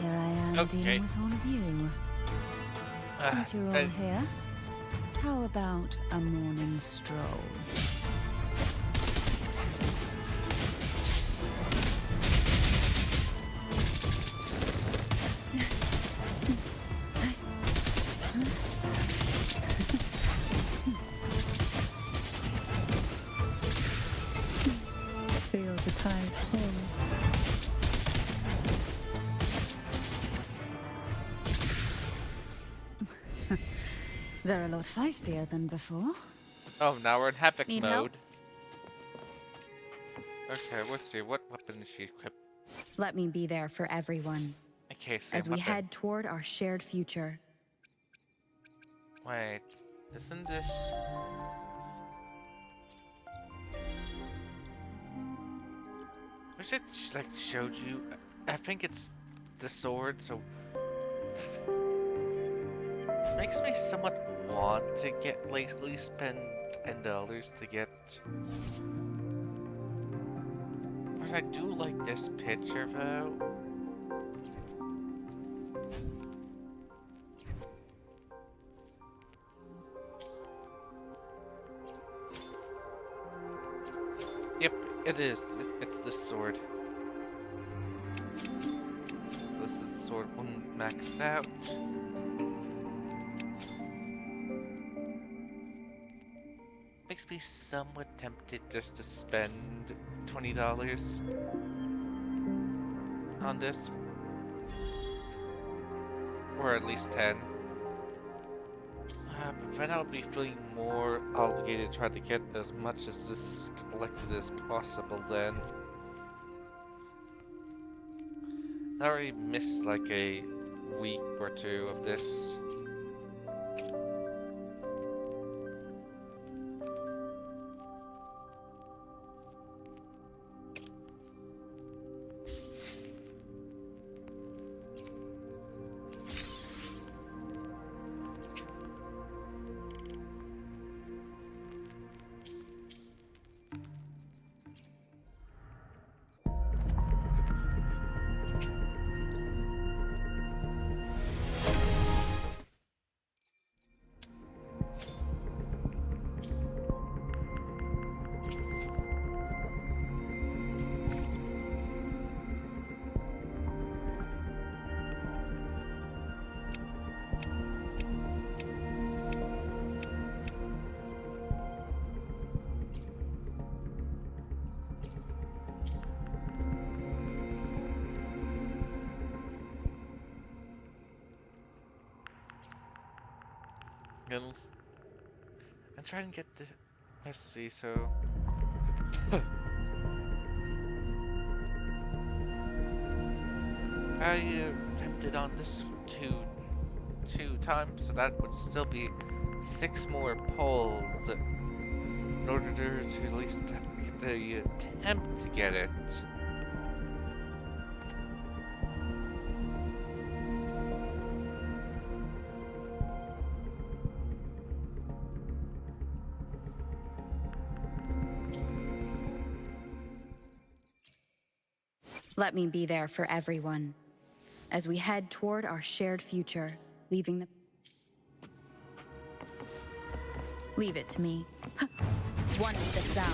here I am dealing with all of you. Since you're all here, how about a morning stroll? Feel the tide pull. They're a lot feistier than before. Oh, now we're in Havoc Need mode. help? Okay, let's see. What weapon is she equipped? Let me be there for everyone. Okay, same As we weapon. head toward our shared future. Wait, isn't this... Wish it like showed you. I think it's the sword, so this makes me somewhat want to get like at least spend $10 to get. Of course, I do like this picture though. Yep, it is. It's the sword. This is the sword one maxed out. Makes me somewhat tempted just to spend $20 on this. Or at least 10. But then I would be feeling more obligated to try to get as much as this collected as possible then. I already missed like a week or two of this. I'm trying to get the... Let's see, so... I attempted on this two times, so that would still be 6 more polls in order to at least get the attempt to get it. Let me be there for everyone. As we head toward our shared future, leaving the... Leave it to me. One with the sound.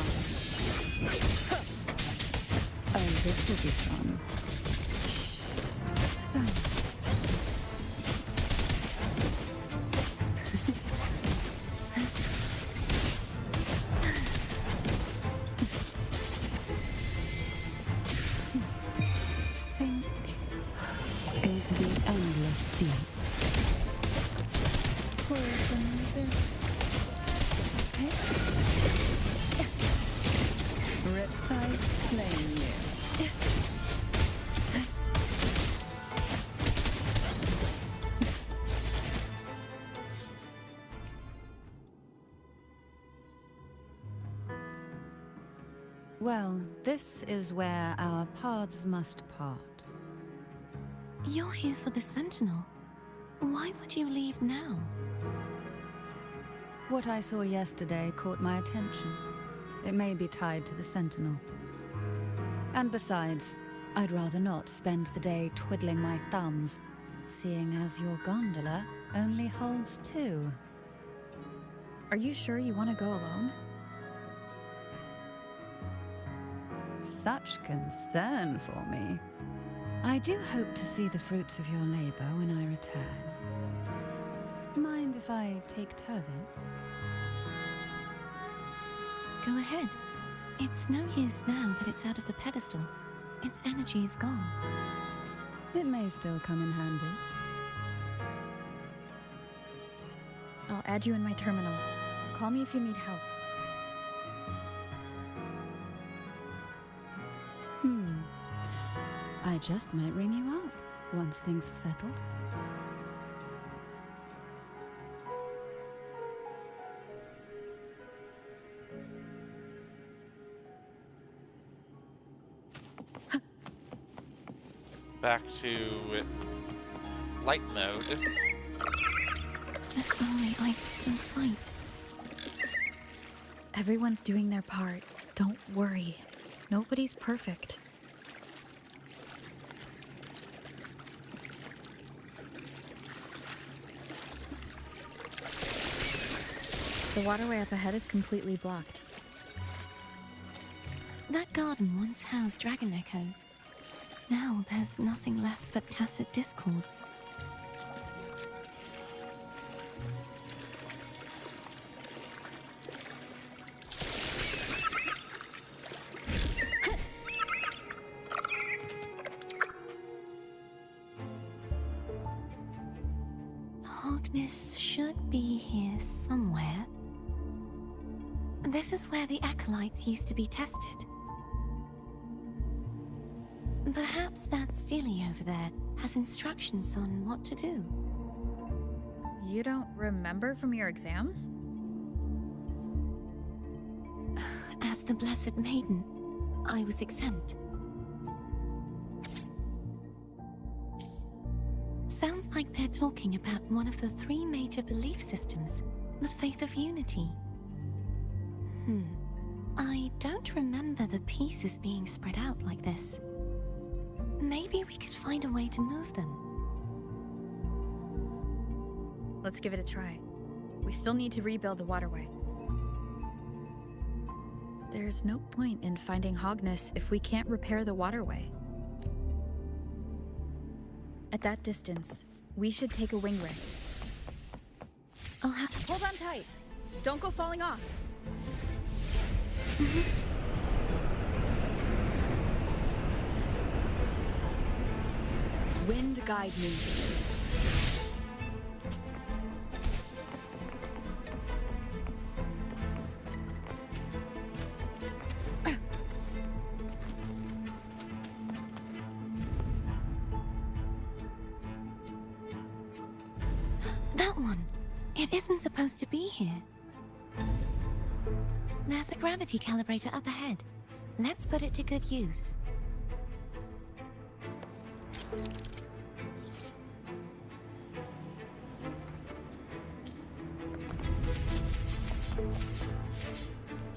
Oh, this will be fun. Silence. Sink into the endless deep. Pour from the abyss. Riptides claim you. Well, this is where our paths must part. You're here for the Sentinel. Why would you leave now? What I saw yesterday caught my attention. It may be tied to the Sentinel. And besides, I'd rather not spend the day twiddling my thumbs, seeing as your gondola only holds 2. Are you sure you want to go alone? Such concern for me. I do hope to see the fruits of your labor when I return. Mind if I take Turvin? Go ahead. It's no use now that it's out of the pedestal. Its energy is gone. It may still come in handy. I'll add you in my terminal. Call me if you need help. I I just might ring you up once things are settled. Back to light mode. If only I could still fight. Everyone's doing their part. Don't worry. Nobody's perfect. The waterway up ahead is completely blocked. That garden once housed dragon echoes. Now there's nothing left but tacit discords. Hogness should be here somewhere. This is where the acolytes used to be tested. Perhaps that Steely over there has instructions on what to do. You don't remember from your exams? As the Blessed Maiden, I was exempt. Sounds like they're talking about one of the 3 major belief systems, the faith of unity. I don't remember the pieces being spread out like this. Maybe we could find a way to move them. Let's give it a try. We still need to rebuild the waterway. There's no point in finding Hogness if we can't repair the waterway. At that distance, we should take a wing ray. I'll have to... Hold on tight! Don't go falling off! Wind guide me. That one! It isn't supposed to be here. There's a gravity calibrator up ahead. Let's put it to good use.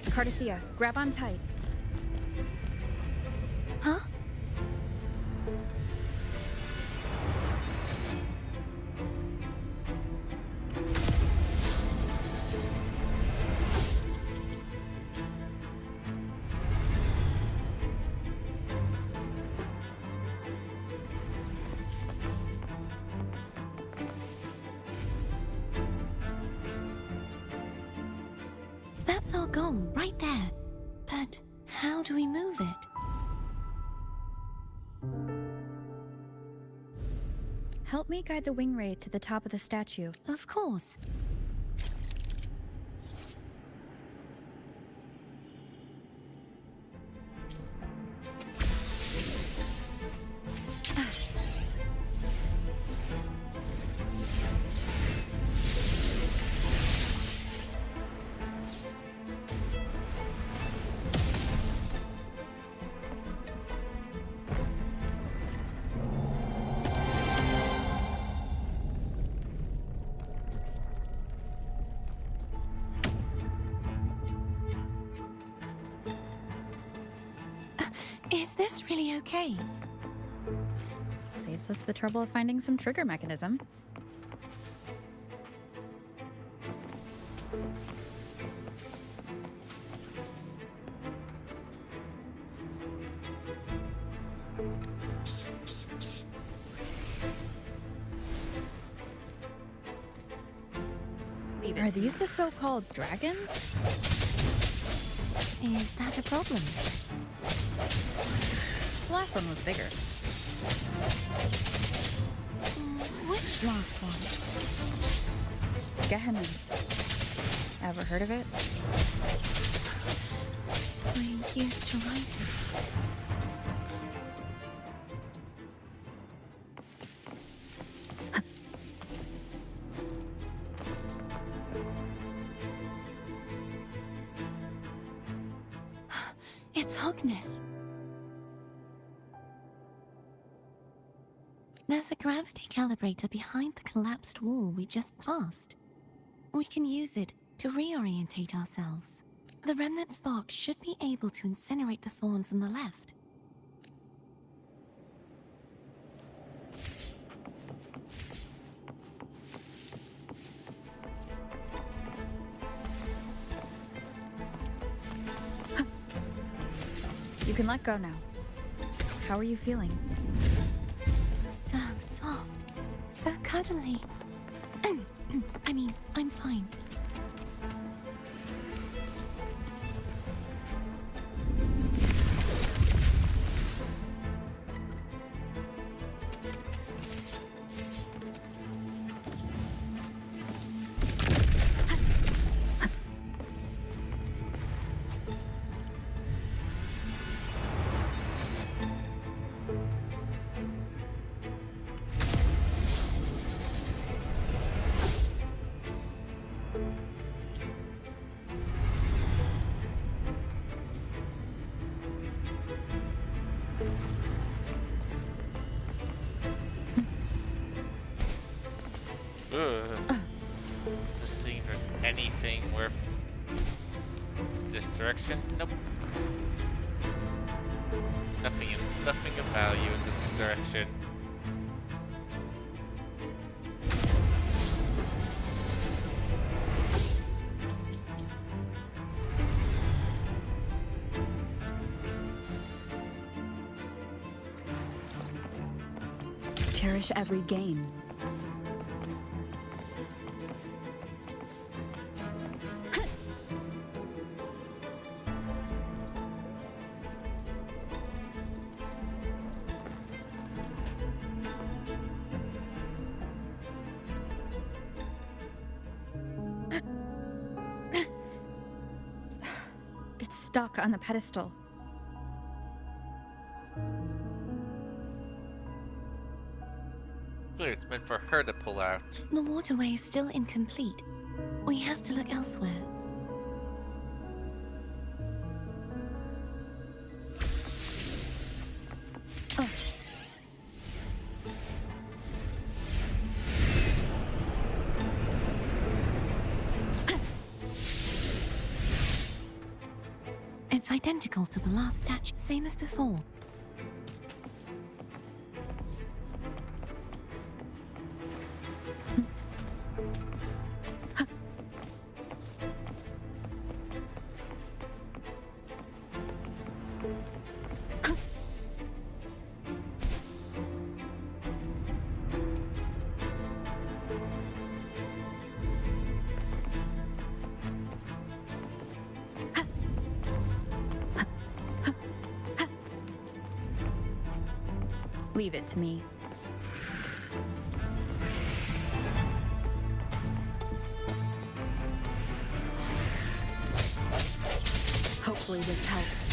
Cardathea, grab on tight. Huh? That's our goal, right there. But how do we move it? Help me guide the wing ray to the top of the statue. Of course. Is this really okay? Saves us the trouble of finding some trigger mechanism. Are these the so-called dragons? Is that a problem? The last one was bigger. Which last one? Gehenna. Ever heard of it? I used to write it. It's Hogness. There's a gravity calibrator behind the collapsed wall we just passed. We can use it to reorientate ourselves. The remnant spark should be able to incinerate the thorns on the left. You can let go now. How are you feeling? So soft. So cuddly. I mean, I'm fine. Just seeing if there's anything worth this direction. Nope. Nothing of value in this direction. Cherish every gain. It's stuck on the pedestal. Clearly it's meant for her to pull out. The waterway is still incomplete. We have to look elsewhere. It's identical to the last statue, same as before. Leave it to me. Hopefully this helps.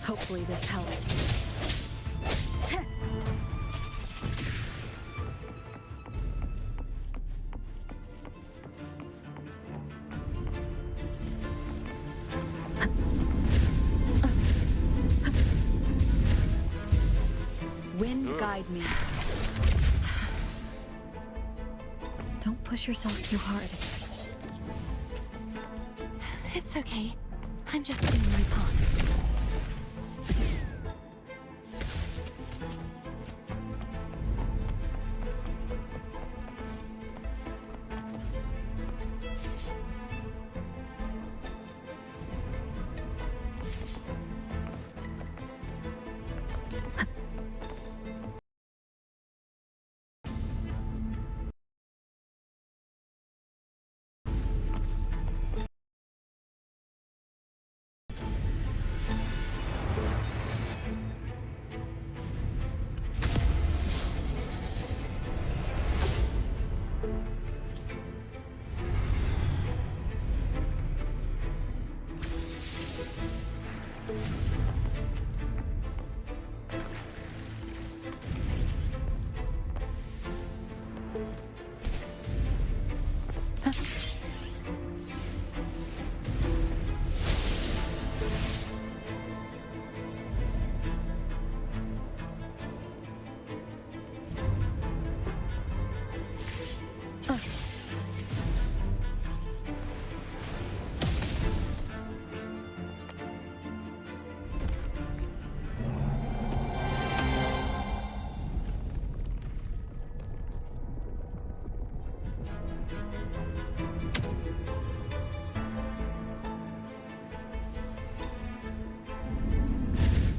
Hopefully this helps. Wind guide me. Don't push yourself too hard. It's okay. I'm just doing my part.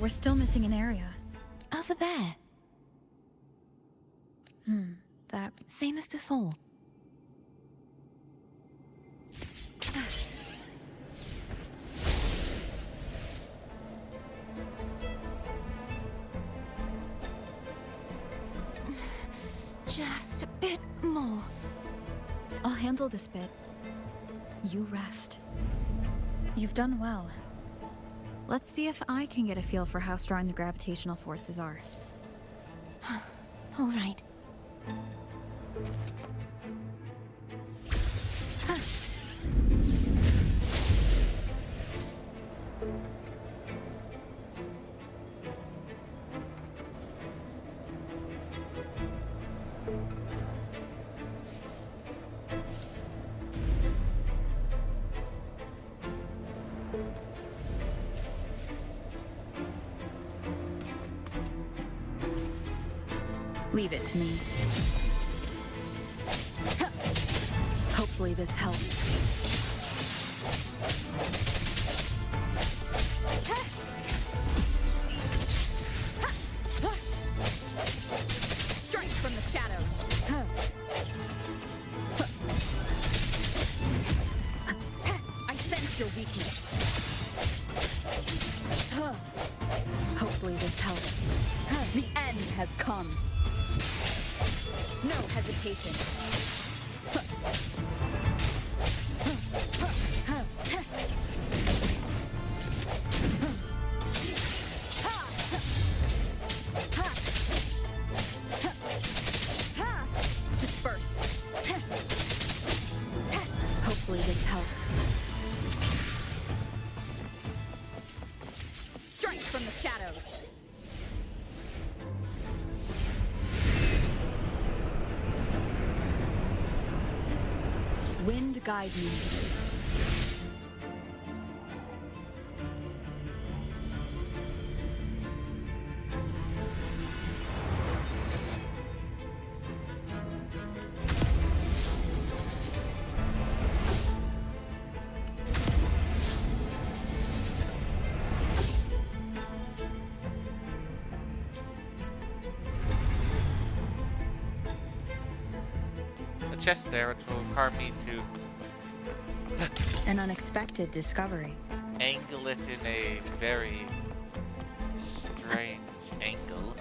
We're still missing an area. Over there. That... Same as before. Just a bit more. I'll handle this bit. You rest. You've done well. Let's see if I can get a feel for how strong the gravitational forces are. All right. Leave it to me. Hopefully this helps. Strike from the shadows. I sense your weakness. Hopefully this helps. The end has come. No hesitation. Disperse. Hopefully this helps. Strike from the shadows. Wind guide me. A chest there, which will require me to An unexpected discovery. angle it in a very strange angle.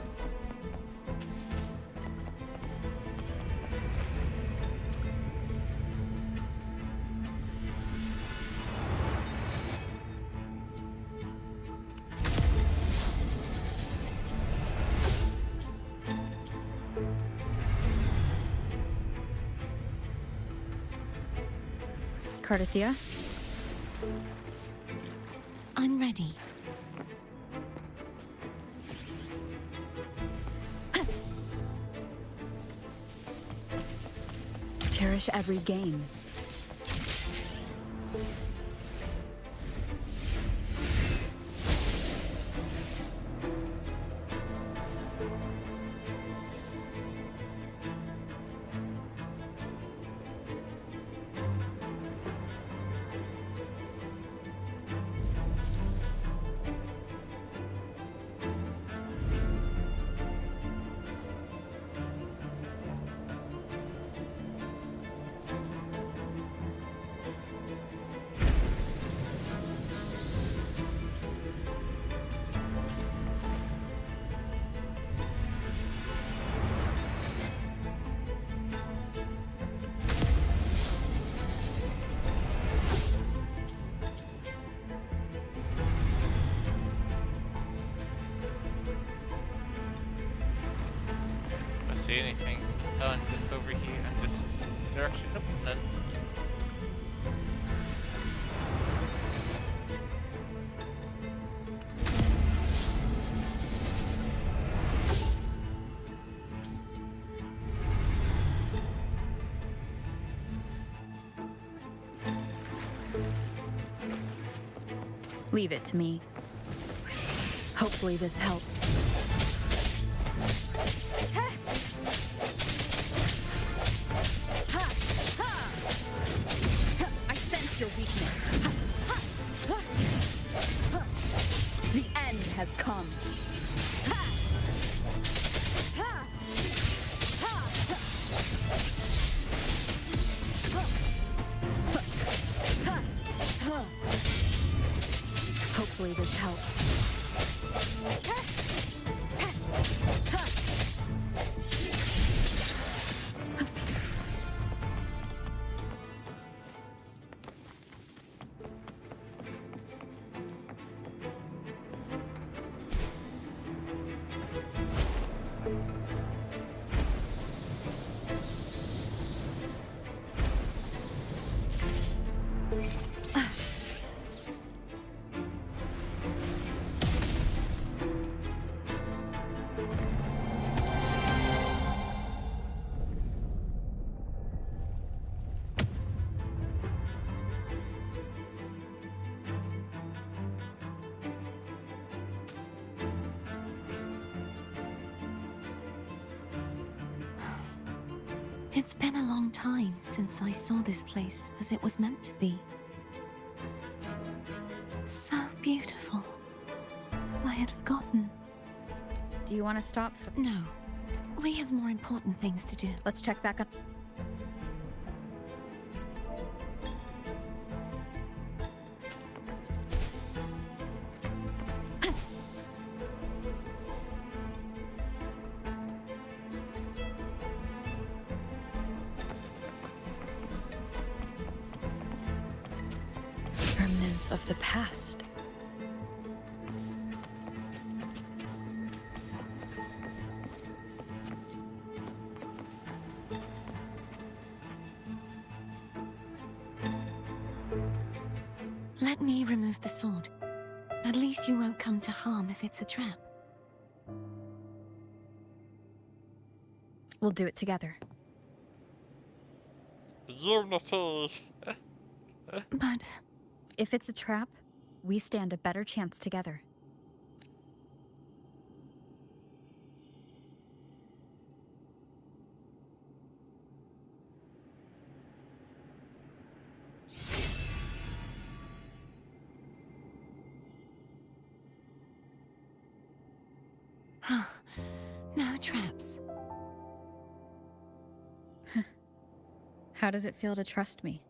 Cardathia? I'm ready. Cherish every gain. See anything? on over here in this direction. Nope, none. Leave it to me. Hopefully this helps. I sense your weakness. The end has come. Hopefully this helps. It's been a long time since I saw this place as it was meant to be. So beautiful. I had forgotten. Do you want to stop for... No. We have more important things to do. Let's check back up. Remnants of the past. Let me remove the sword. At least you won't come to harm if it's a trap. We'll do it together. But if it's a trap, we stand a better chance together. no traps. How does it feel to trust me?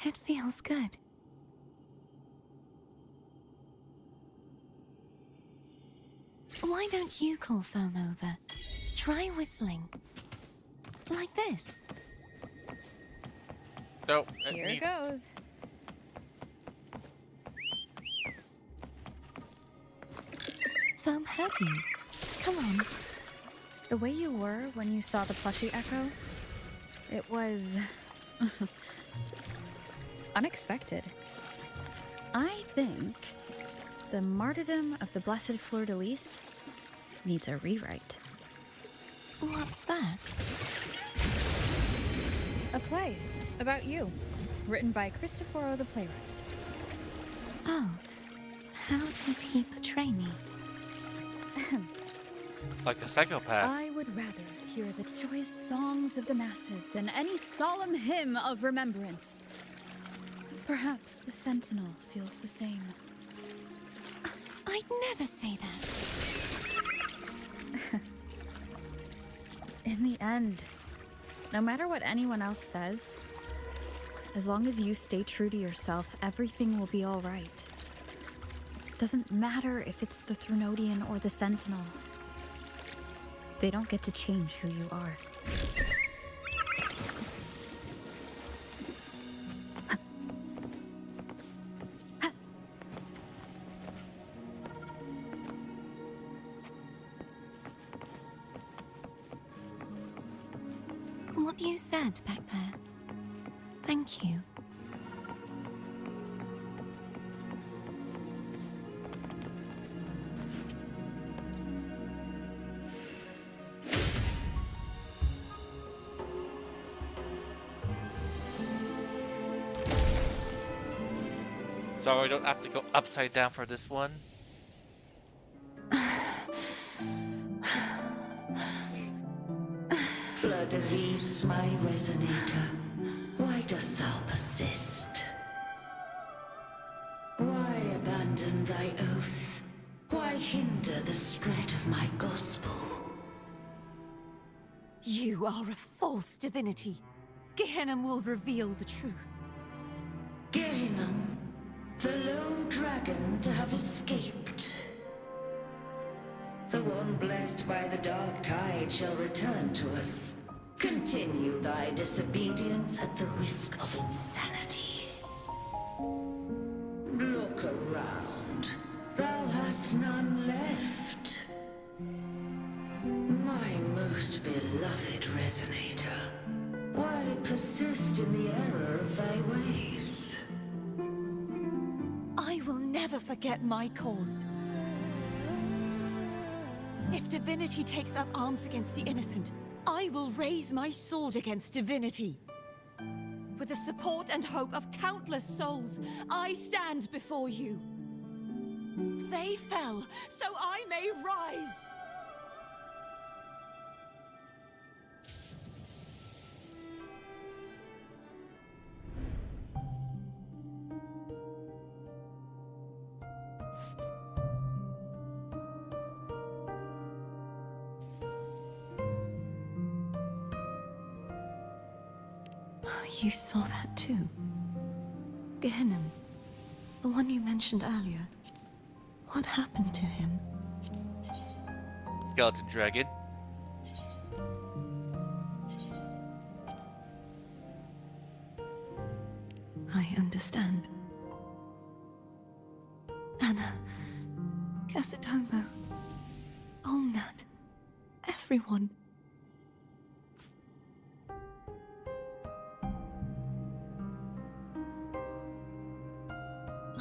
It feels good. Why don't you call Foam over? Try whistling. Like this. Nope. Here goes. Foam heard you. Come on. The way you were when you saw the plushie echo, it was... unexpected. I think the martyrdom of the Blessed Fleur-de-Lis needs a rewrite. What's that? A play about you, written by Cristoforo the playwright. Oh, how did he portray me? Like a psychopath. I would rather hear the joyous songs of the masses than any solemn hymn of remembrance. Perhaps the Sentinel feels the same. I'd never say that. In the end, no matter what anyone else says, as long as you stay true to yourself, everything will be all right. Doesn't matter if it's the Threnodian or the Sentinel. They don't get to change who you are. what you said back there. Thank you. So I don't have to go upside down for this one. Fleur-de-Lis, my resonator, why dost thou persist? Why abandon thy oath? Why hinder the spread of my gospel? You are a false divinity. Gehenna will reveal the truth. Gehenna, the lone dragon to have escaped. The one blessed by the dark tide shall return to us. Continue thy disobedience at the risk of insanity. Look around. Thou hast none left. My most beloved resonator, why persist in the error of thy ways? I will never forget my cause. If divinity takes up arms against the innocent, I will raise my sword against divinity. With the support and hope of countless souls, I stand before you. They fell, so I may rise! You saw that too? Gehenna, the one you mentioned earlier. What happened to him? Skeleton dragon. I understand. Anna, Casatomo, Olnat, everyone.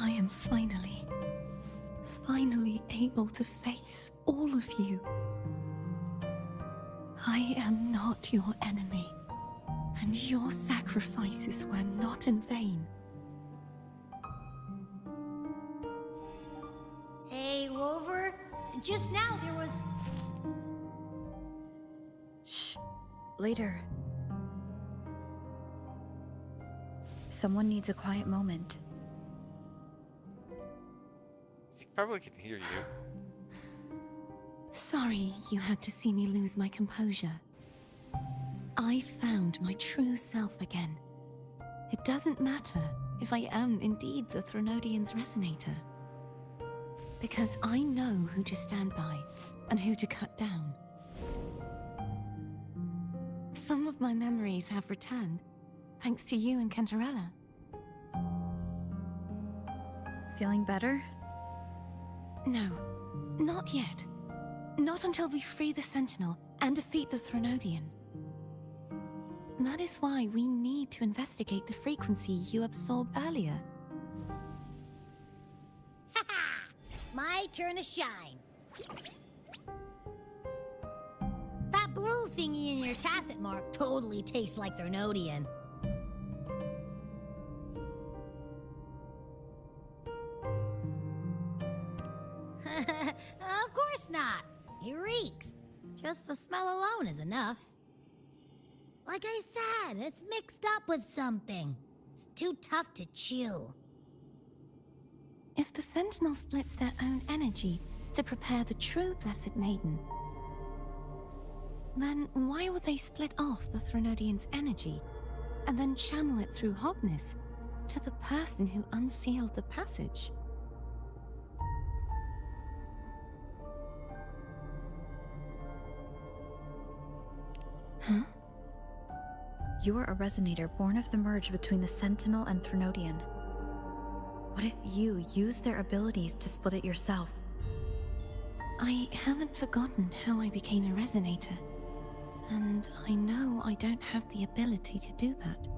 I am finally able to face all of you. I am not your enemy, and your sacrifices were not in vain. Hey, Rover, just now there was... Shh. Later. Someone needs a quiet moment. She probably can hear you. Sorry you had to see me lose my composure. I found my true self again. It doesn't matter if I am indeed the Threnodian's resonator. Because I know who to stand by and who to cut down. Some of my memories have returned, thanks to you and Cantarella. Feeling better? No, not yet. Not until we free the Sentinel and defeat the Threnodian. That is why we need to investigate the frequency you absorbed earlier. My turn to shine. That blue thingy in your tacit mark totally tastes like Threnodian. Of course not. He reeks. Just the smell alone is enough. Like I said, it's mixed up with something. It's too tough to chew. If the Sentinel splits their own energy to prepare the true Blessed Maiden, then why would they split off the Threnodian's energy and then channel it through Hogness to the person who unsealed the passage? Huh? You are a resonator born of the merge between the Sentinel and Threnodian. What if you use their abilities to split it yourself? I haven't forgotten how I became a resonator. And I know I don't have the ability to do that.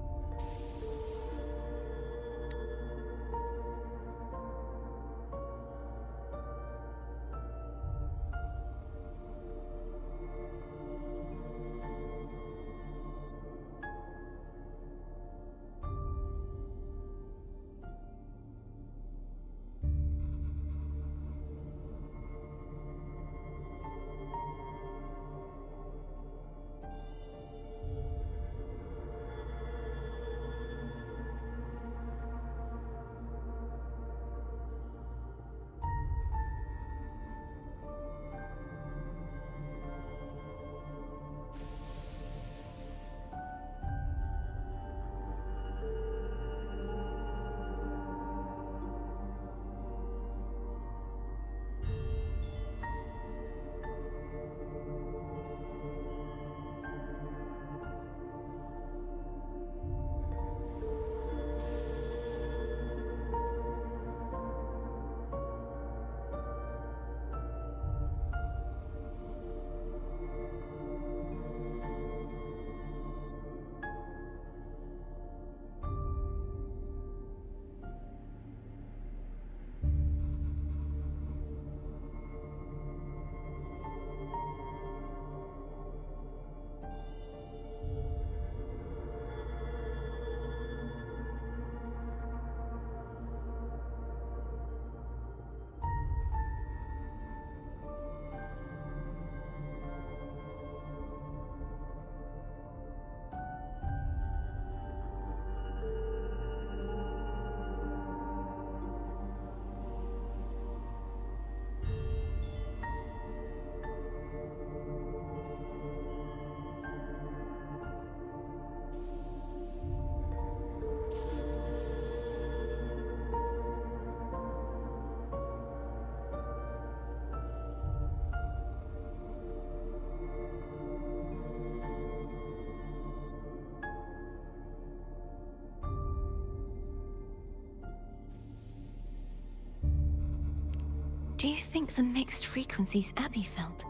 Do you think the mixed frequencies Abby felt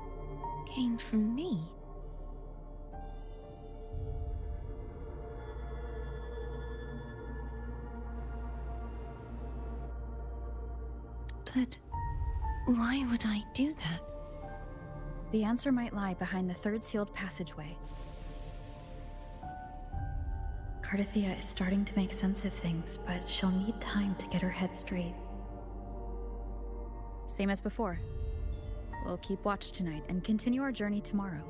came from me? But why would I do that? The answer might lie behind the third sealed passageway. Cardathia is starting to make sense of things, but she'll need time to get her head straight. Same as before. We'll keep watch tonight and continue our journey tomorrow.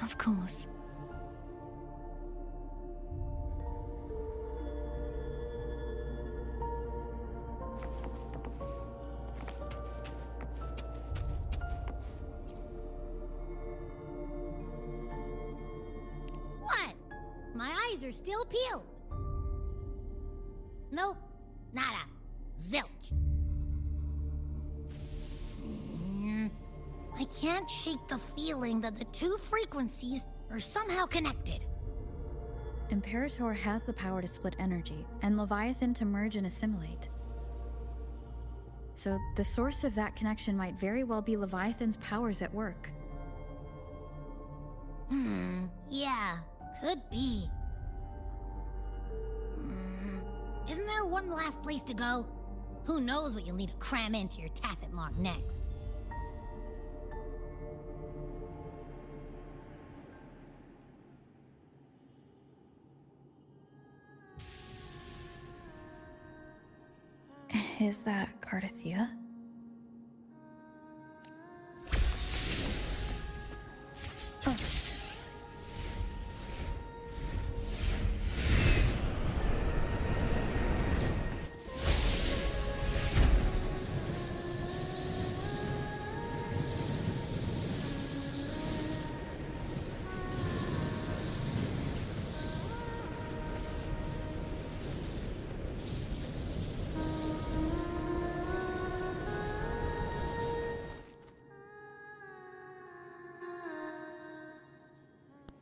Of course. What? My eyes are still peeled. Nope. Nada. Zilch. I can't shake the feeling that the two frequencies are somehow connected. Imperator has the power to split energy, and Leviathan to merge and assimilate. So the source of that connection might very well be Leviathan's powers at work. Yeah, could be. Isn't there one last place to go? Who knows what you'll need to cram into your tacit mark next? Is that Cardathia? Oh.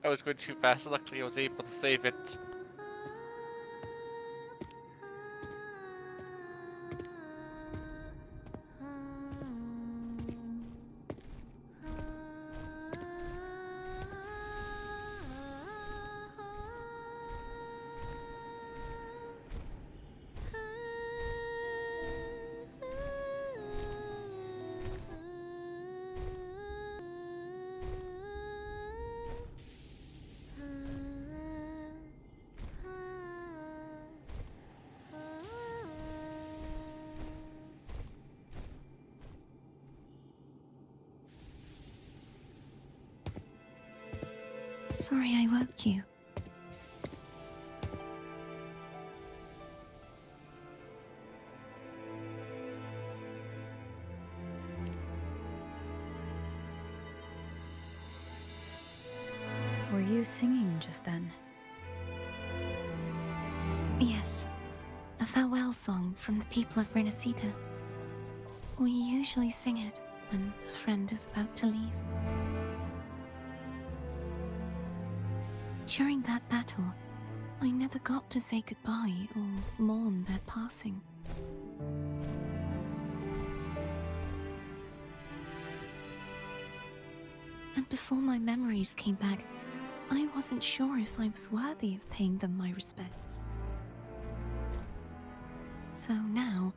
I was going too fast, luckily I was able to save it. Sorry I woke you. Were you singing just then? Yes. A farewell song from the people of Renacita. We usually sing it when a friend is about to leave. During that battle, I never got to say goodbye or mourn their passing. And before my memories came back, I wasn't sure if I was worthy of paying them my respects. So now,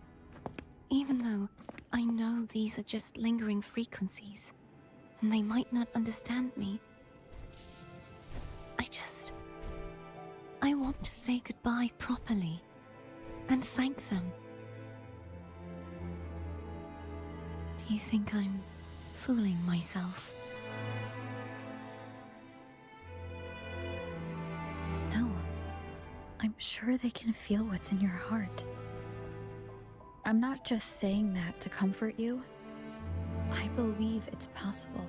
even though I know these are just lingering frequencies, and they might not understand me, I want to say goodbye properly, and thank them. Do you think I'm fooling myself? No. I'm sure they can feel what's in your heart. I'm not just saying that to comfort you. I believe it's possible.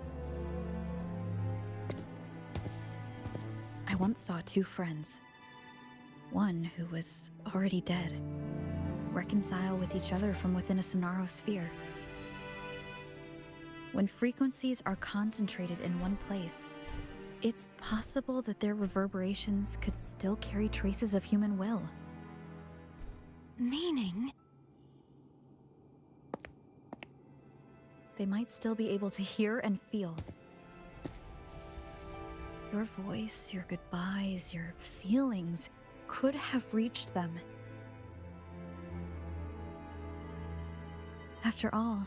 I once saw two friends. One who was already dead, reconcile with each other from within a Sonaro sphere. When frequencies are concentrated in one place, it's possible that their reverberations could still carry traces of human will. Meaning? They might still be able to hear and feel. Your voice, your goodbyes, your feelings could have reached them. After all,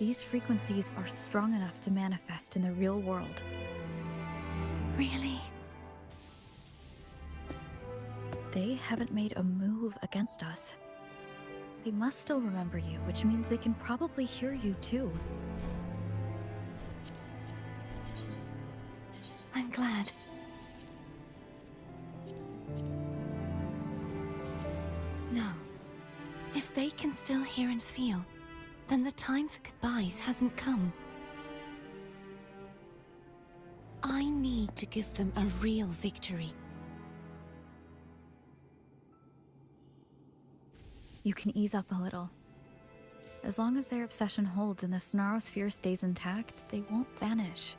these frequencies are strong enough to manifest in the real world. Really? They haven't made a move against us. They must still remember you, which means they can probably hear you too. I'm glad. No. If they can still hear and feel, then the time for goodbyes hasn't come. I need to give them a real victory. You can ease up a little. As long as their obsession holds and the Sonaro sphere stays intact, they won't vanish.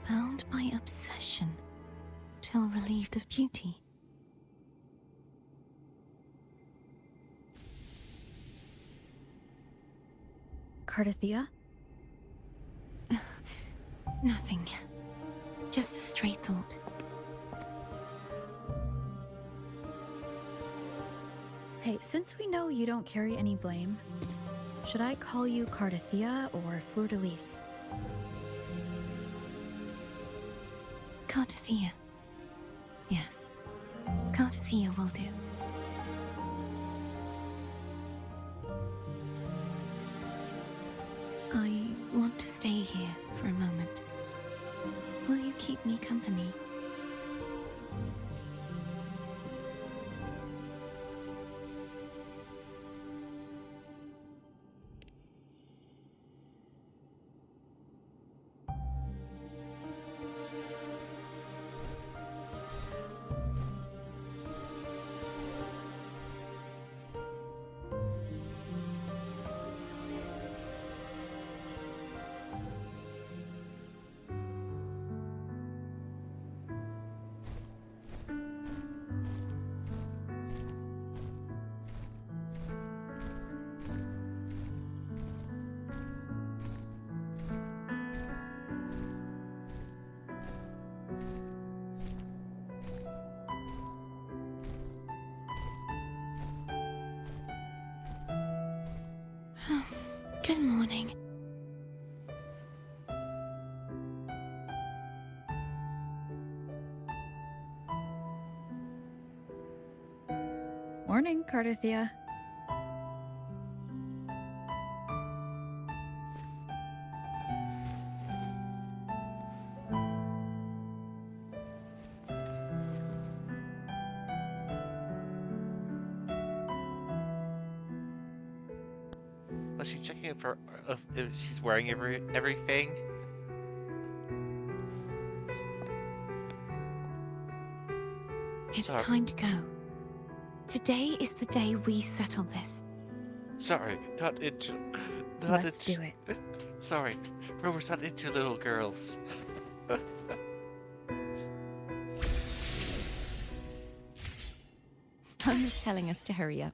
Bound by obsession, till relieved of duty. Cardathia? Nothing. Just a stray thought. Hey, since we know you don't carry any blame, should I call you Cardathia or Fleur-de-Lis? Cardathia. Yes. Cardathia will do. I want to stay here for a moment. Will you keep me company? Good morning. Morning, Cardathia. Was she checking if she's wearing everything? It's Sorry. time to go. Today is the day we settle this. Sorry, not into. Let's do it. Sorry, Rover's not into little girls. Home is telling us to hurry up.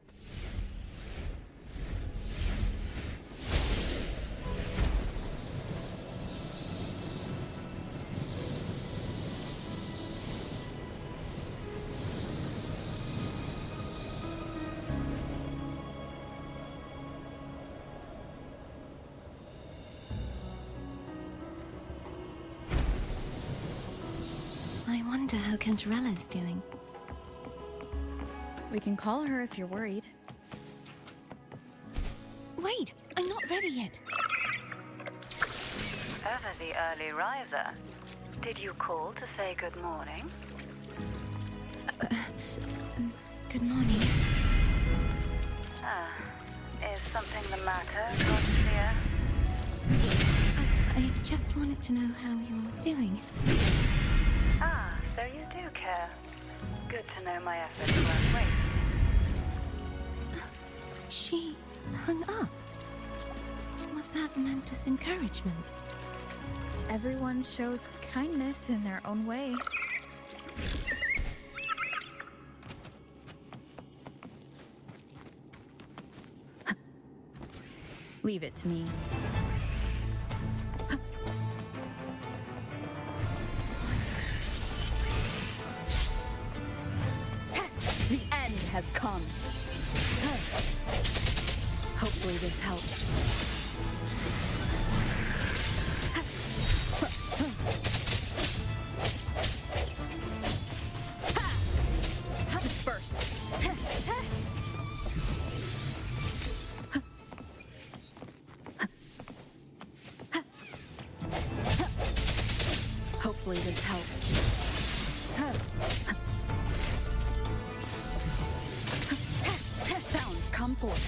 I wonder how Cantarella's doing. We can call her if you're worried. Wait, I'm not ready yet. Ever the early riser. Did you call to say good morning? Good morning. Ah, is something the matter, Cordelia? I just wanted to know how you're doing. Ah, so you do care. Good to know my efforts weren't wasted. She hung up. Was that meant as encouragement? Everyone shows kindness in their own way. Leave it to me. The end has come. Hopefully this helps. Disperse. Hopefully this helps. Sounds come forth.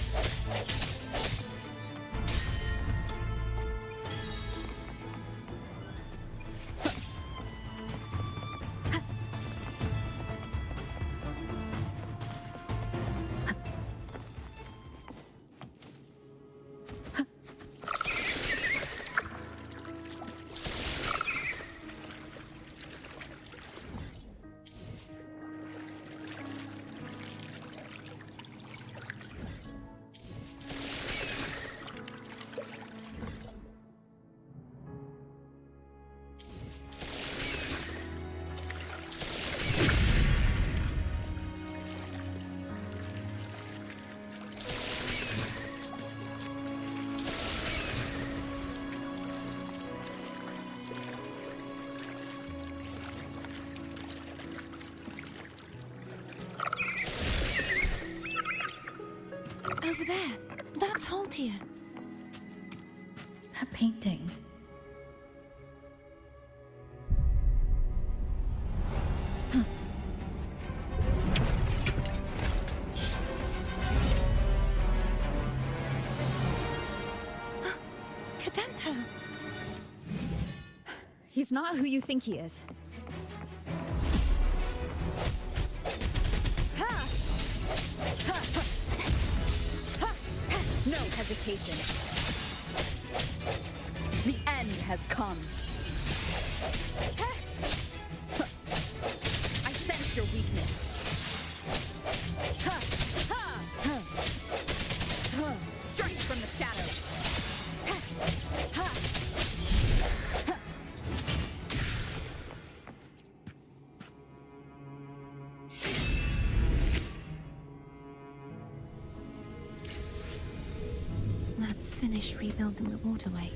Over there. That's Haltia. That painting. Cadento. He's not who you think he is. Ha! Ha! Ha! No hesitation. The end has come. I sense your weakness. Ha! Ha! Ha! Strike from the shadows. Ha! Ha! Ha! Let's finish rebuilding the waterway.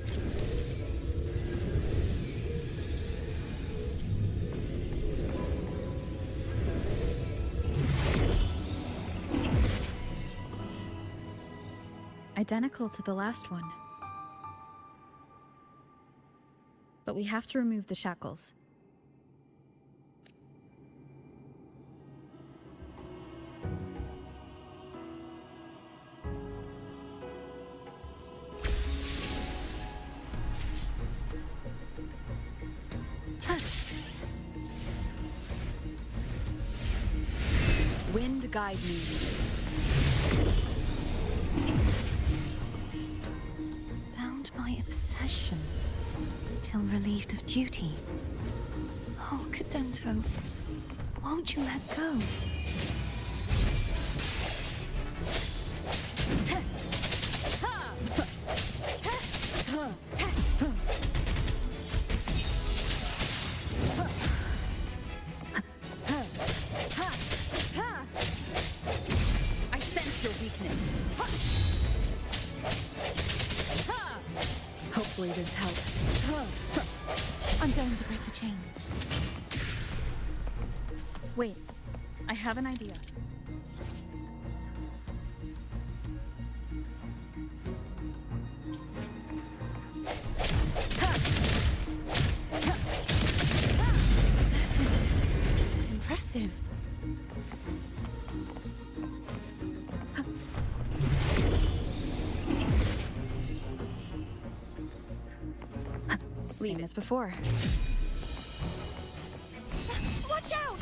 Identical to the last one. But we have to remove the shackles. guide me. Bound by obsession, till relieved of duty. Oh, Cadento, won't you let go? I sense your weakness. Hopefully this helps. I'm going to break the chains. Wait, I have an idea. That is impressive. Same as before. Watch out!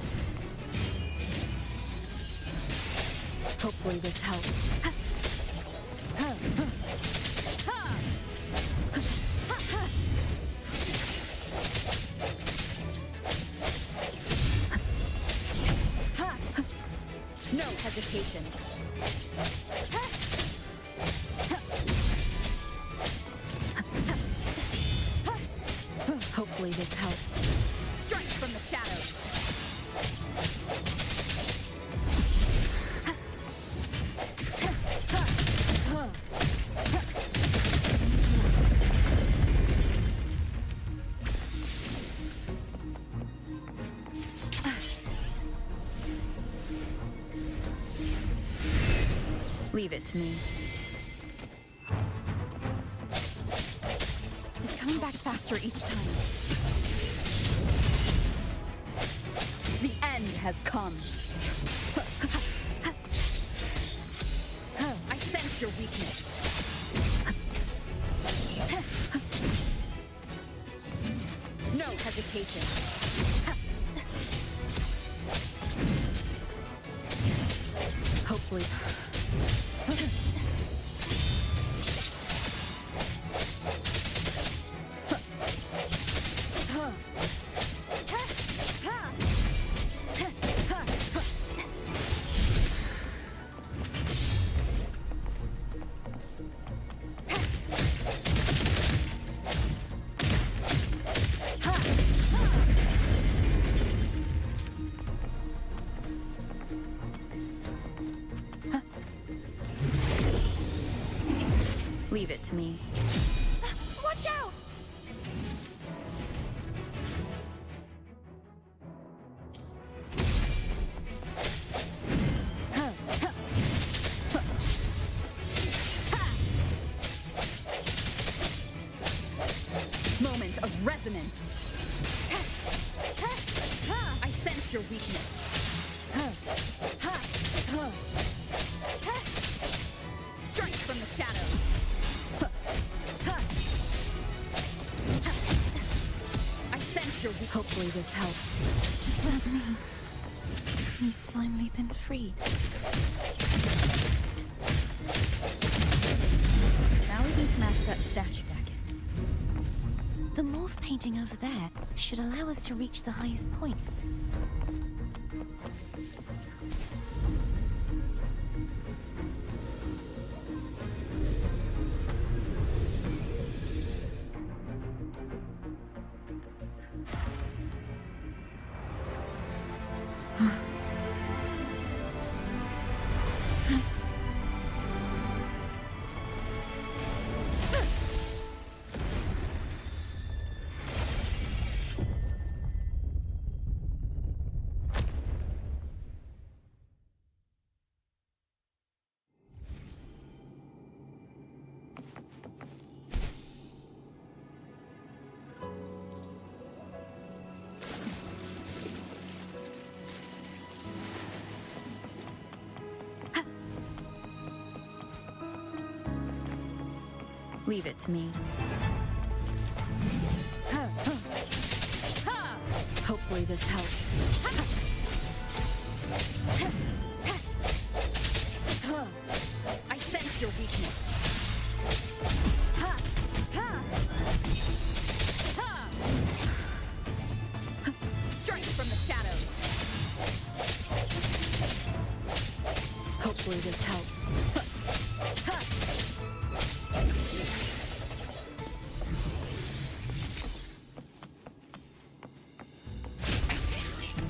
Hopefully this helps. No hesitation. Hopefully this helps. Strike from the shadows. Leave it to me. It's coming back faster each time. The end has come. I sense your weakness. No hesitation. Hopefully. Leave it to me. Watch out! Moment of resonance. I sense your weakness. Strike from the shadows. I sense your weakness. Hopefully this helps. Just like me. He's finally been freed. Now we can smash that statue back in. The morph painting over there should allow us to reach the highest point. Leave it to me. Hopefully this helps. Hopefully this helps.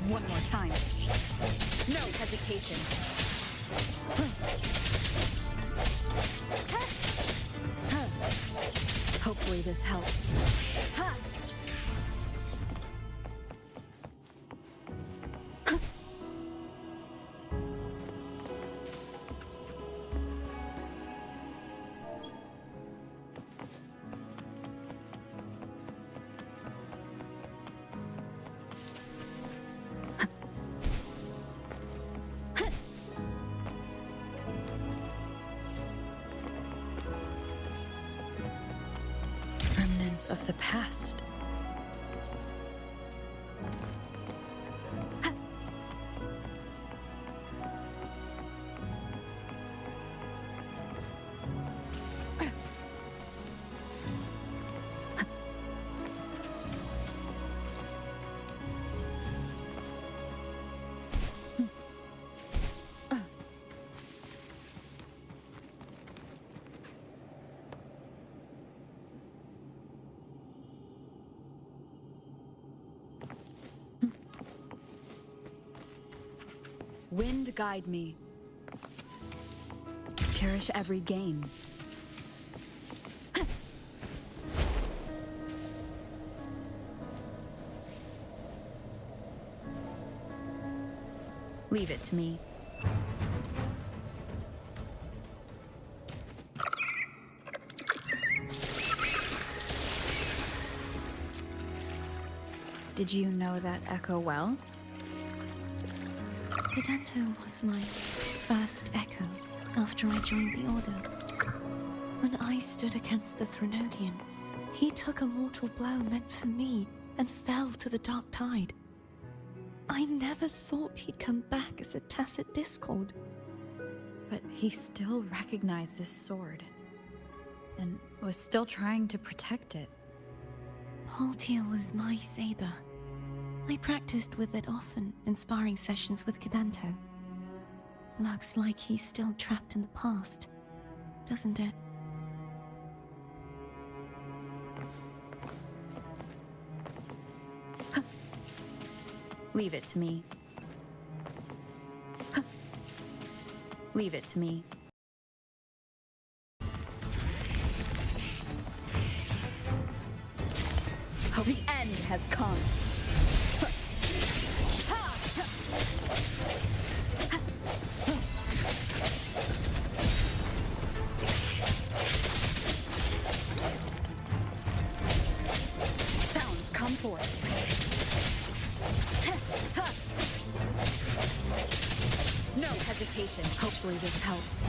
One more time. No hesitation. Hopefully this helps. Remnants of the past. Wind guide me. Cherish every gain. Leave it to me. Did you know that echo well? Gadento was my first echo after I joined the Order. When I stood against the Threnodian, he took a mortal blow meant for me and fell to the dark tide. I never thought he'd come back as a tacit discord. But he still recognized this sword, and was still trying to protect it. Haltia was my saber. I practiced with it often in sparring sessions with Gadento. Looks like he's still trapped in the past, doesn't it? Leave it to me. Leave it to me. The end has come. Sounds come forth. No hesitation. Hopefully this helps.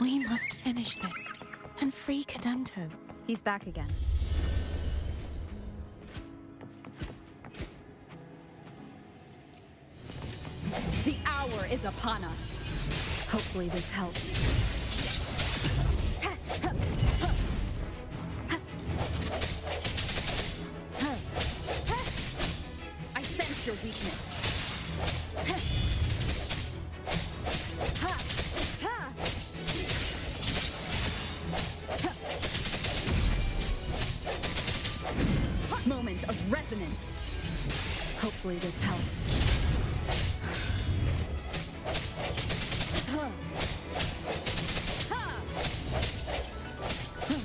We must finish this and free Cadento. He's back again. The hour is upon us. Hopefully this helps. I sense your weakness. Moment of resonance. Hopefully this helps.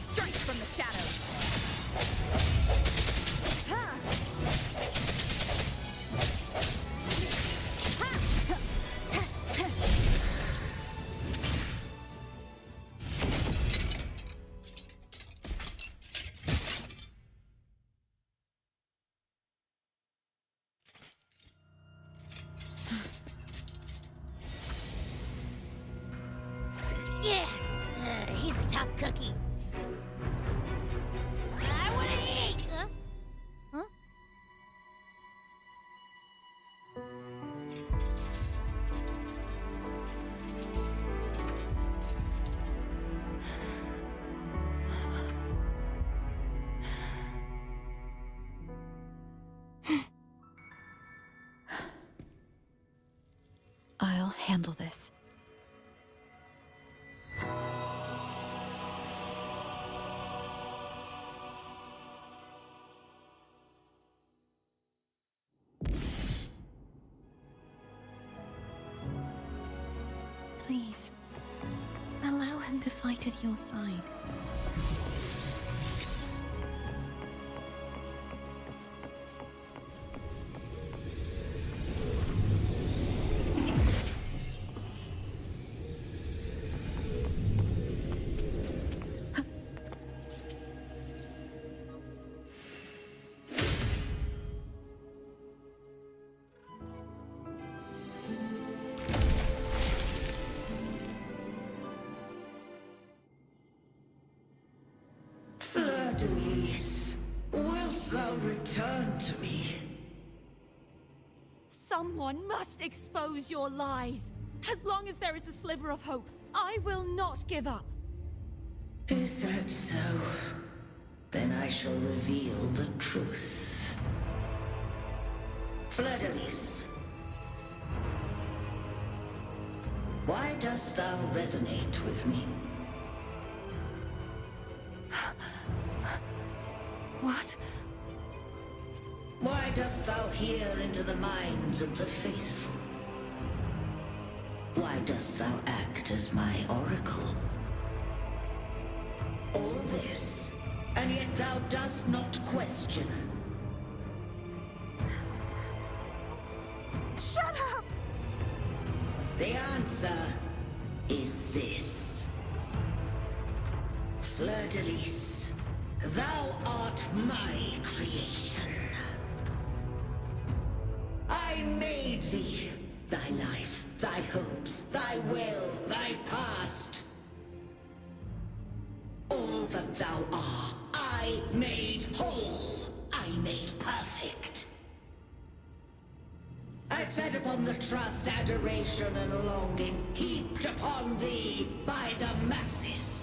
Strike from the shadows. Yeah, he's a tough cookie. I want to eat. Huh? I'll handle this. Please, allow him to fight at your side. Fleur-de-Lis, wilt thou return to me? Someone must expose your lies. As long as there is a sliver of hope, I will not give up. Is that so? Then I shall reveal the truth. Fleur-de-Lis, why dost thou resonate with me? What? Why dost thou hear into the minds of the faithful? Why dost thou act as my oracle? All this, and yet thou dost not question. Shut up! The answer is this. Fleur-de-Lis, thou art my creation. I made thee, thy life, thy hopes, thy will, thy past. All that thou art, I made whole. I made perfect. I fed upon the trust, adoration, and longing heaped upon thee by the masses.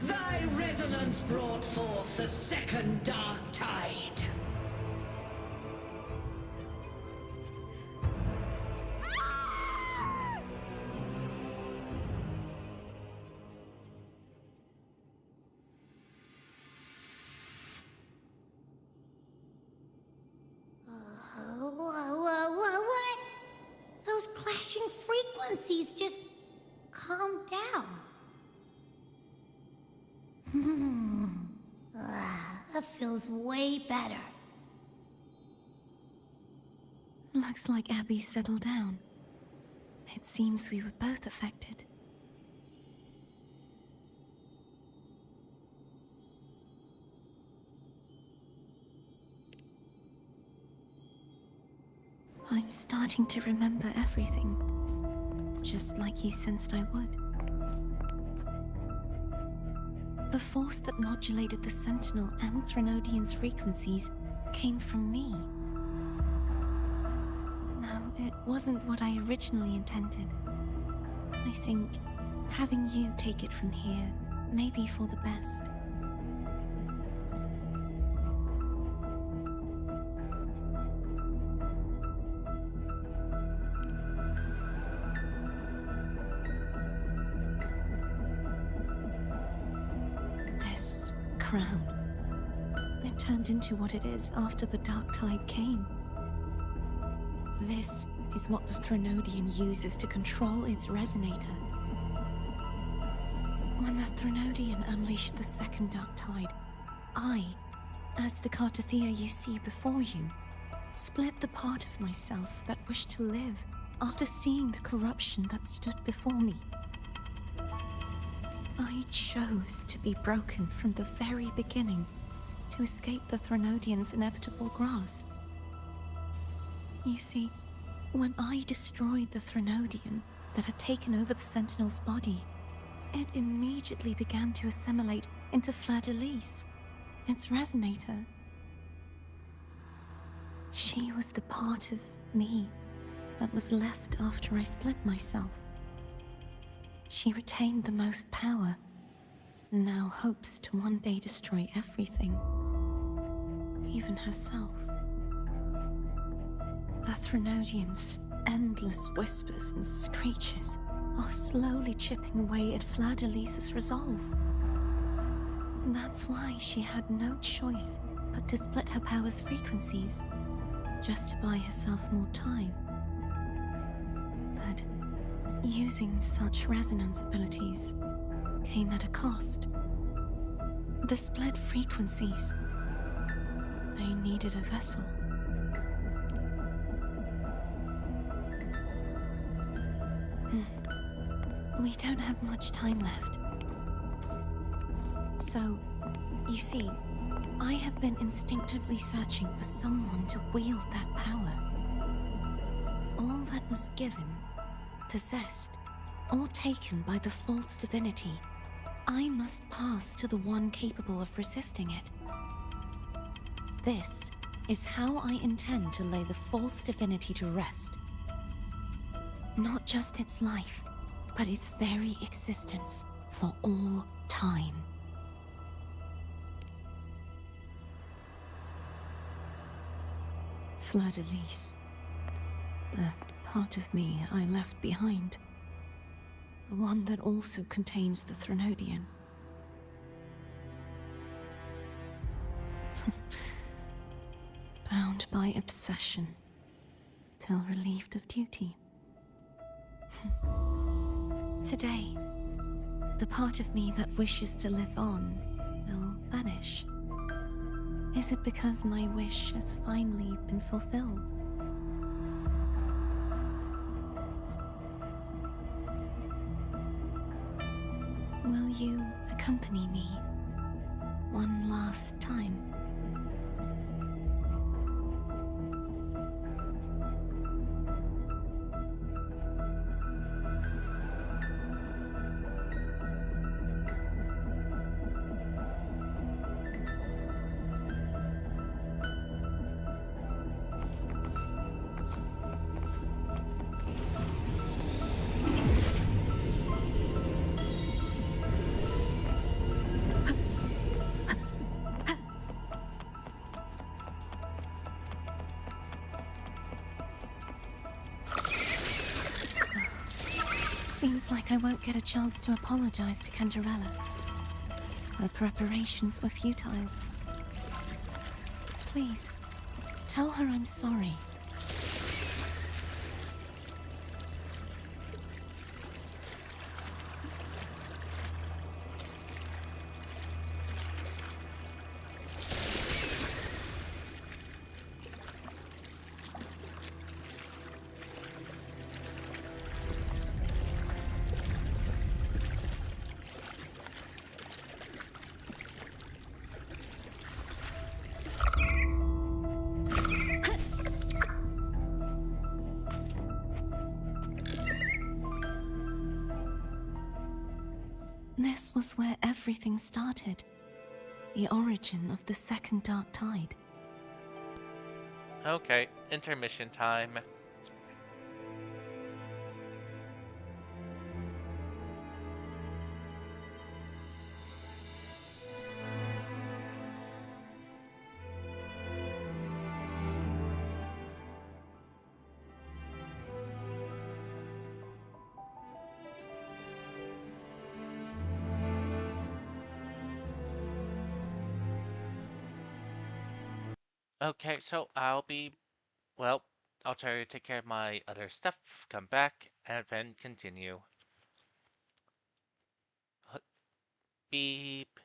Thy resonance brought forth the second dark tide. What? Those clashing frequencies just calm down. That feels way better. Looks like Abby settled down. It seems we were both affected. I'm starting to remember everything. just like you sensed I would. The force that modulated the Sentinel and Threnodian's frequencies came from me. No, it wasn't what I originally intended. I think having you take it from here may be for the best. This crown, it turned into what it is after the Dark Tide came. This is what the Threnodian uses to control its resonator. When the Threnodian unleashed the second Dark Tide, I, as the Cartathea you see before you, split the part of myself that wished to live after seeing the corruption that stood before me. I chose to be broken from the very beginning to escape the Threnodian's inevitable grasp. You see, when I destroyed the Threnodian that had taken over the Sentinel's body, it immediately began to assimilate into Fleur-de-Lis, its resonator. She was the part of me that was left after I split myself. She retained the most power, and now hopes to one day destroy everything, even herself. The Threnodian's endless whispers and screeches are slowly chipping away at Fleur-de-Lis's resolve. That's why she had no choice but to split her power's frequencies, just to buy herself more time. But using such resonance abilities came at a cost. The split frequencies, they needed a vessel. We don't have much time left. So, you see, I have been instinctively searching for someone to wield that power. All that was given, possessed, or taken by the false divinity, I must pass to the one capable of resisting it. This is how I intend to lay the false divinity to rest. Not just its life, but its very existence for all time. Fleur-de-Lis, the part of me I left behind, the one that also contains the Threnodian. Bound by obsession, till relieved of duty. Today, the part of me that wishes to live on will vanish. Is it because my wish has finally been fulfilled? Will you accompany me one last time? Seems like I won't get a chance to apologize to Cantarella. Her preparations were futile. Please, tell her I'm sorry. was where everything started. The origin of the second dark tide. Okay, intermission time. Okay, so well, I'll try to take care of my other stuff, come back, and then continue. Beep.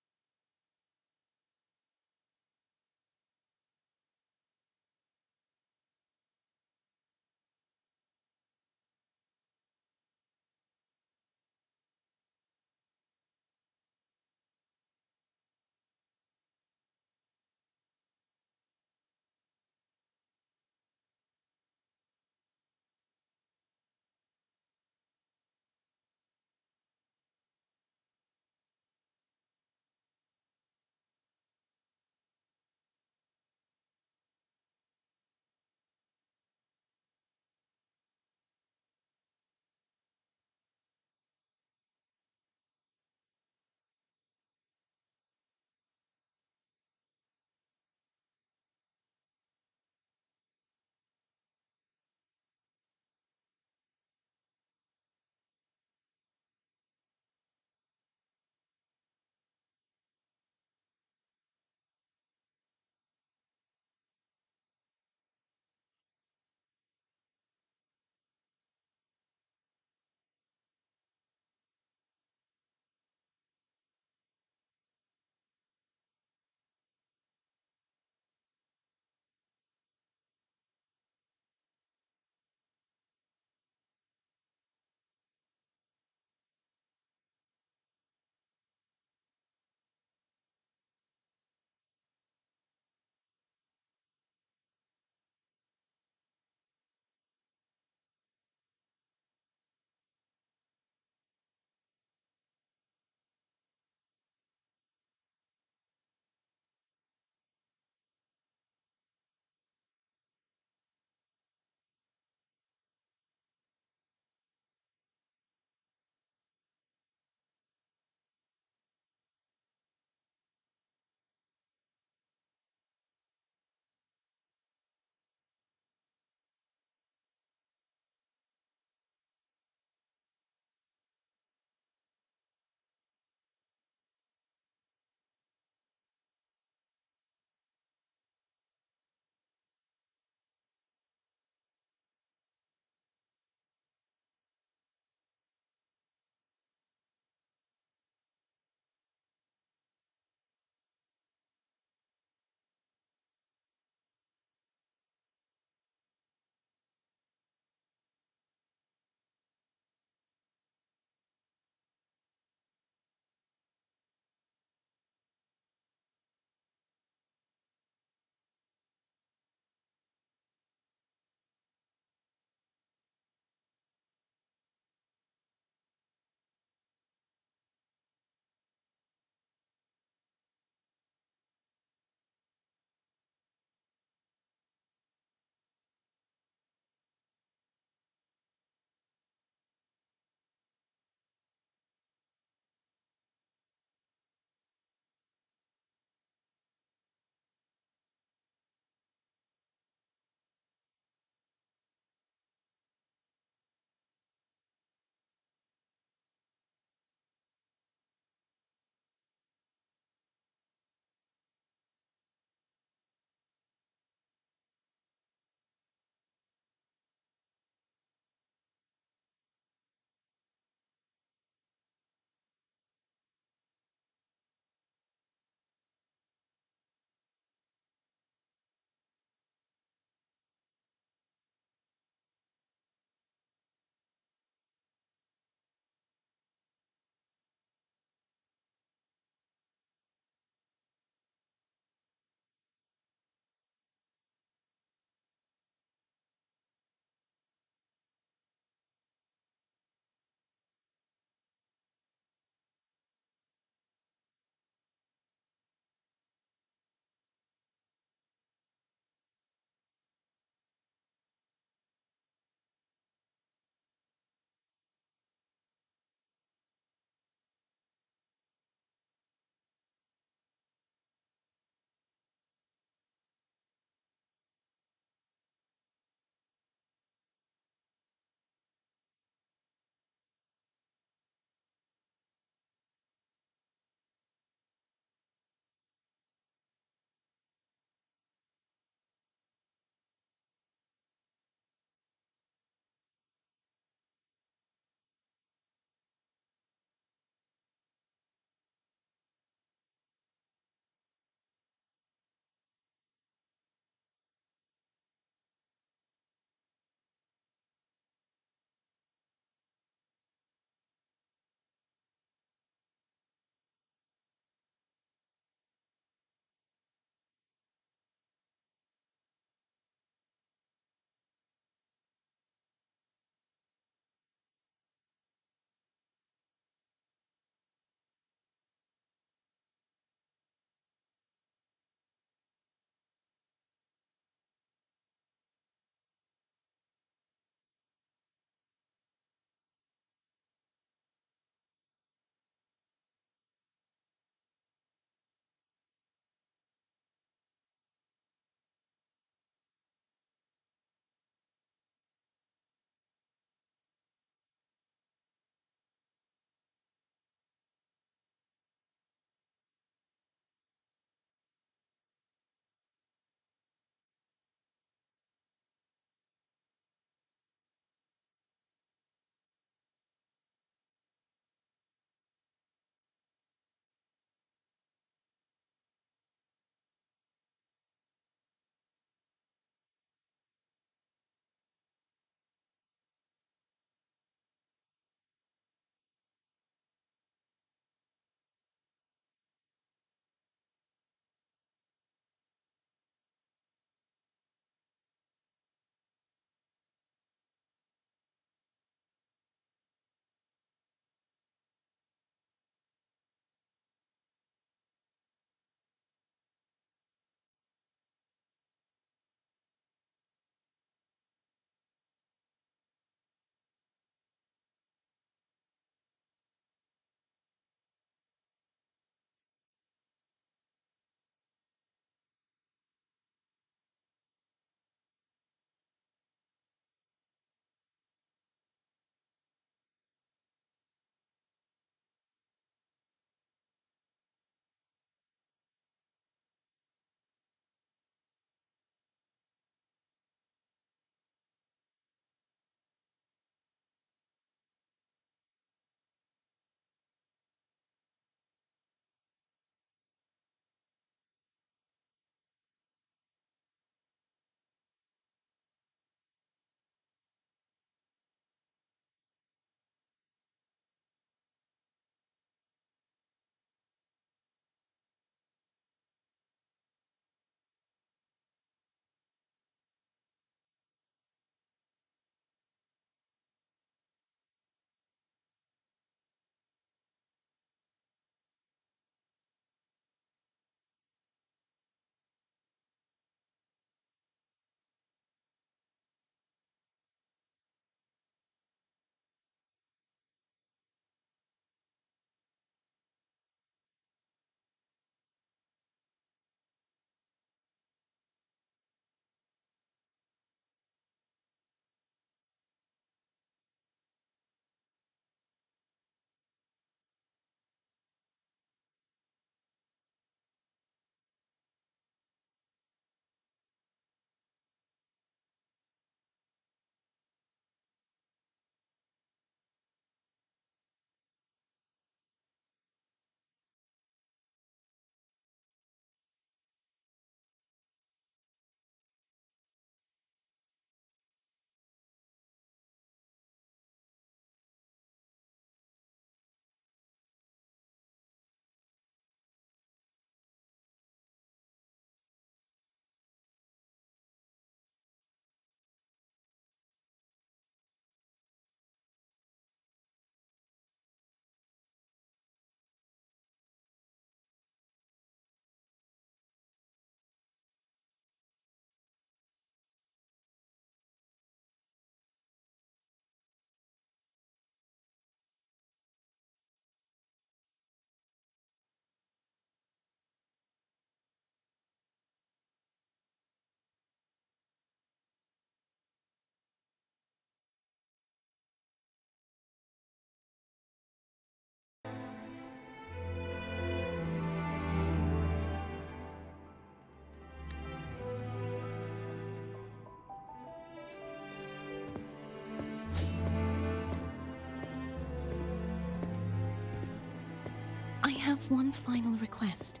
have one final request.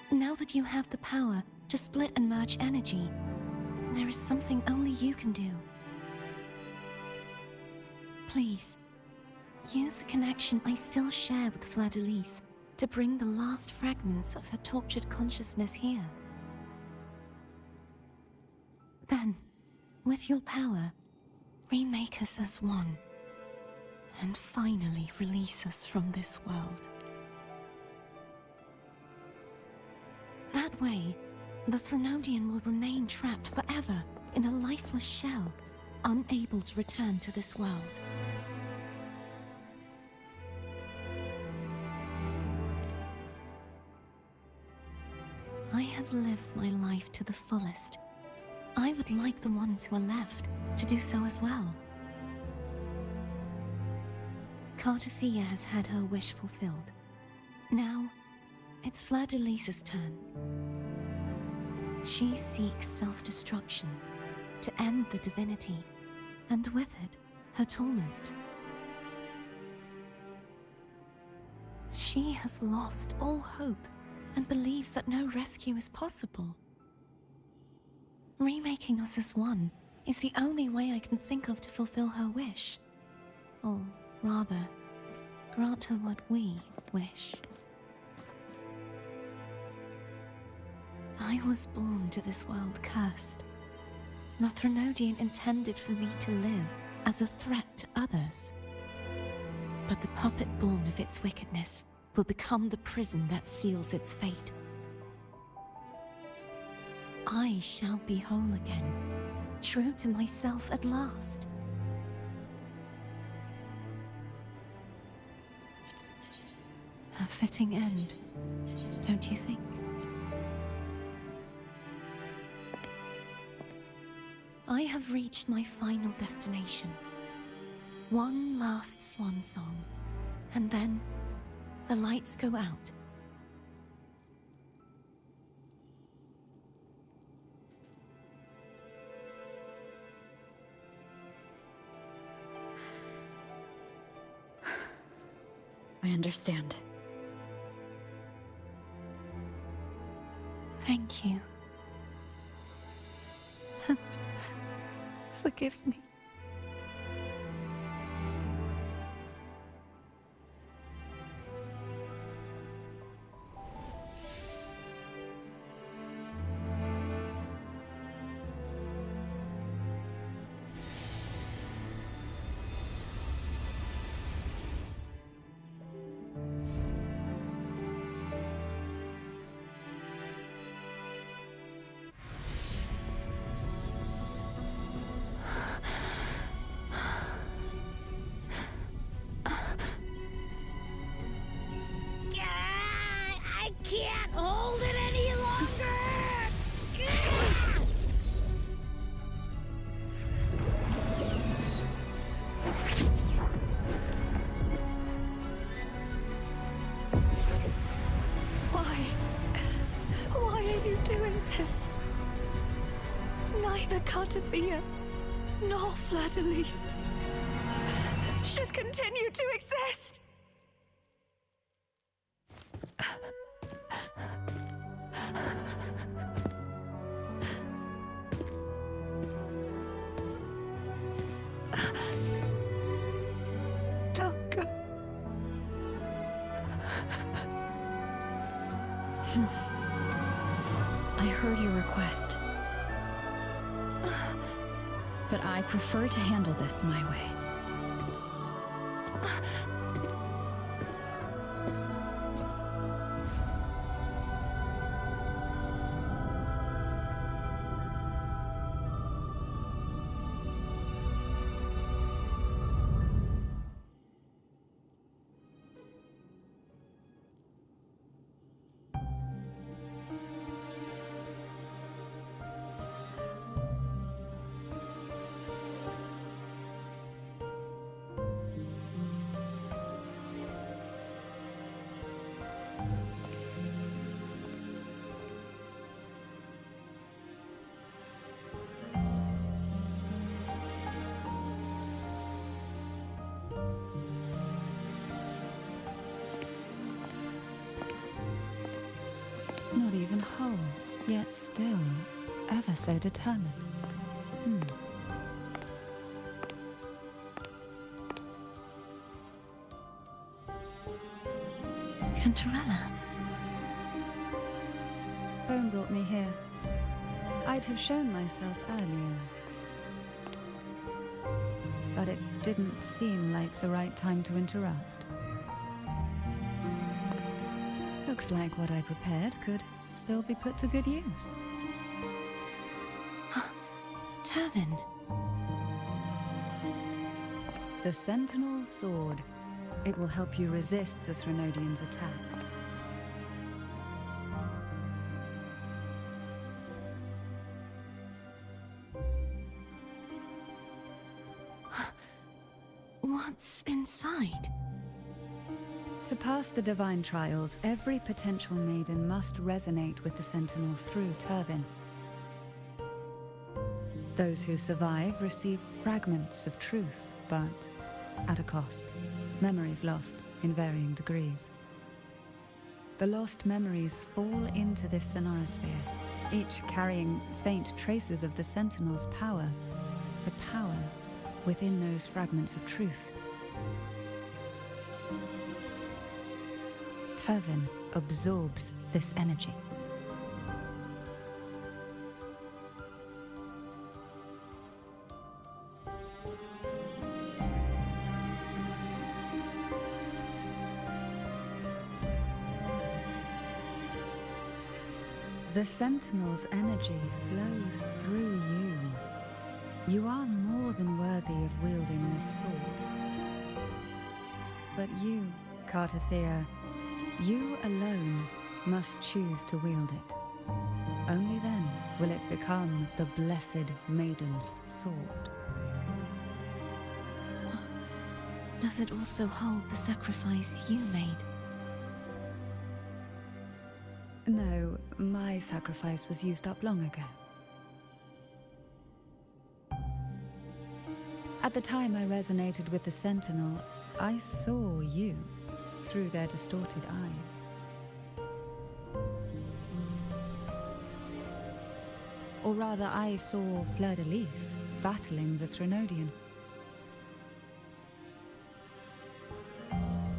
Now that you have the power to split and merge energy, there is something only you can do. Please, use the connection I still share with Fladelise to bring the last fragments of her tortured consciousness here. Then, with your power, remake us as one, and finally release us from this world. That way, the Threnodian will remain trapped forever in a lifeless shell, unable to return to this world. I have lived my life to the fullest. I would like the ones who are left to do so as well. Cartathea has had her wish fulfilled. Now, it's Fladelise's turn. She seeks self-destruction to end the divinity, and with it, her torment. She has lost all hope and believes that no rescue is possible. Remaking us as one is the only way I can think of to fulfill her wish. Or rather, grant her what we wish. I was born to this world cursed. The Threnodian intended for me to live as a threat to others. But the puppet born of its wickedness will become the prison that seals its fate. I shall be whole again, true to myself at last. A fitting end, don't you think? I have reached my final destination. One last swan song, and then the lights go out. I understand. Thank you. And forgive me. I can't hold it any longer! Why are you doing this? Neither Cartathea nor Fladelise should continue to exist! Don't go. I heard your request. But I prefer to handle this my way. Not even whole, yet still ever so determined. Cantarella. Phone brought me here. I'd have shown myself earlier. But it didn't seem like the right time to interrupt. Looks like what I prepared could still be put to good use. Turvin. The Sentinel's Sword. It will help you resist the Threnodian's attack. What's inside? To pass the divine trials, every potential maiden must resonate with the Sentinel through Turvin. Those who survive receive fragments of truth, but at a cost. Memories lost in varying degrees. The lost memories fall into this sonorosphere, each carrying faint traces of the Sentinel's power, the power within those fragments of truth. Turvin absorbs this energy. The Sentinel's energy flows through you. You are more than worthy of wielding this sword. But you, Cartathea, you alone must choose to wield it. Only then will it become the Blessed Maiden's sword. Does it also hold the sacrifice you made? No, my sacrifice was used up long ago. At the time I resonated with the Sentinel, I saw you through their distorted eyes. Or rather, I saw Fleur-de-Lis battling the Threnodian.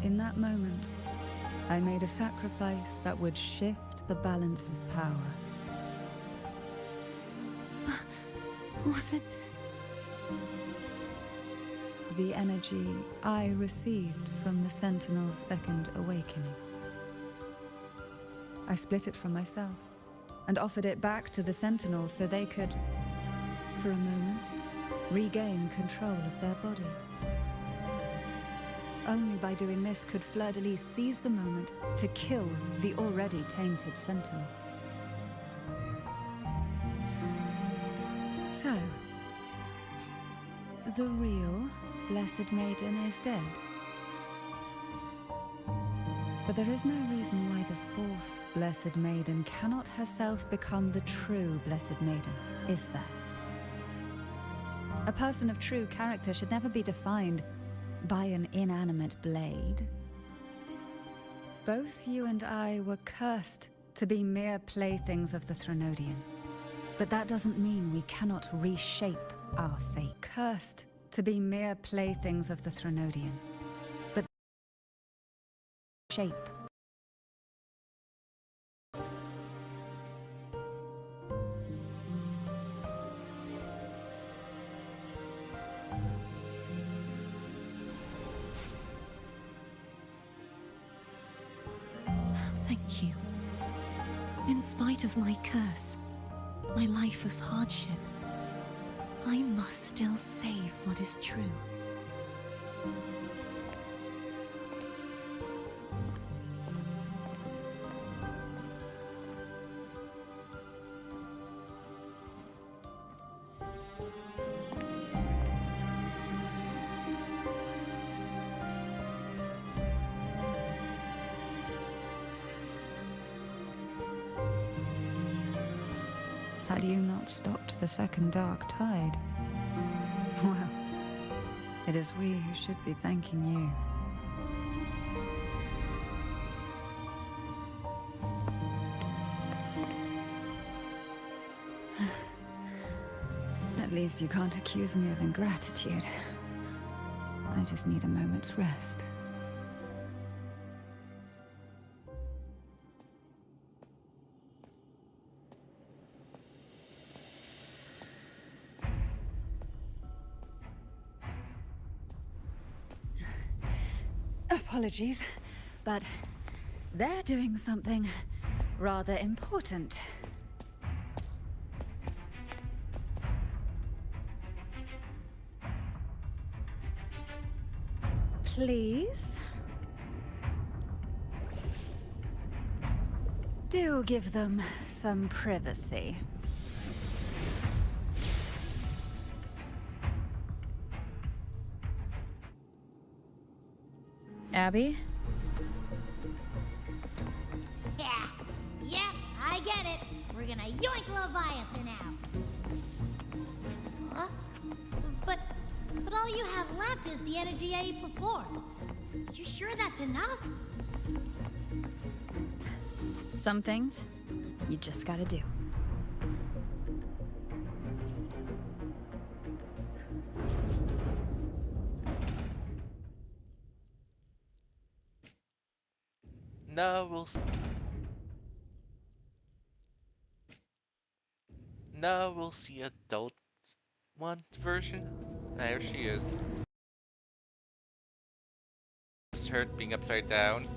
In that moment, I made a sacrifice that would shift the balance of power. Was it? The energy I received from the Sentinel's second awakening. I split it from myself and offered it back to the Sentinel so they could, for a moment, regain control of their body. Only by doing this could Fleur-de-Lis seize the moment to kill the already tainted Sentinel. So, the real Blessed Maiden is dead. But there is no reason why the false Blessed Maiden cannot herself become the true Blessed Maiden, is there? A person of true character should never be defined by an inanimate blade. Both you and I were cursed to be mere playthings of the Threnodian. But that doesn't mean we cannot reshape our fate. Cursed to be mere playthings of the Threnodian. But shape. Thank you. In spite of my curse, my life of hardship, I must still save what is true. Had you not stopped the second dark tide? Well, it is we who should be thanking you. least you can't accuse me of ingratitude. I just need a moment's rest. Apologies, but they're doing something rather important. Please? Do give them some privacy. Abby? Yeah, I get it. We're gonna yoink Leviathan out. Huh? But all you have left is the energy I ate before. You sure that's enough? Some things, you just gotta do. Now we'll see adult one version. There she is. It's her being upside down.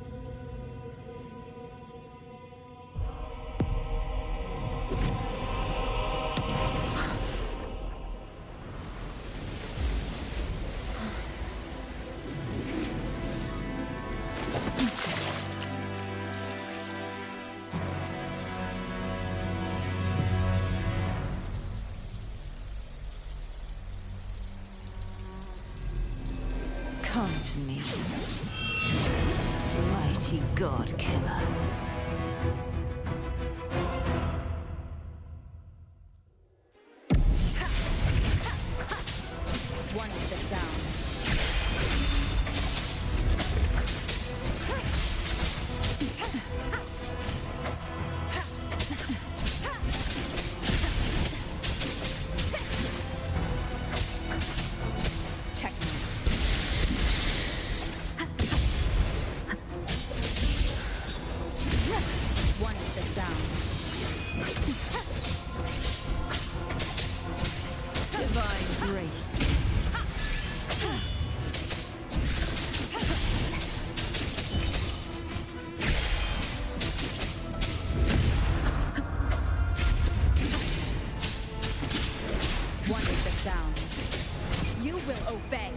Come to me, mighty god killer. One with the sound. One with the sound. Divine grace. One with the sound. You will obey.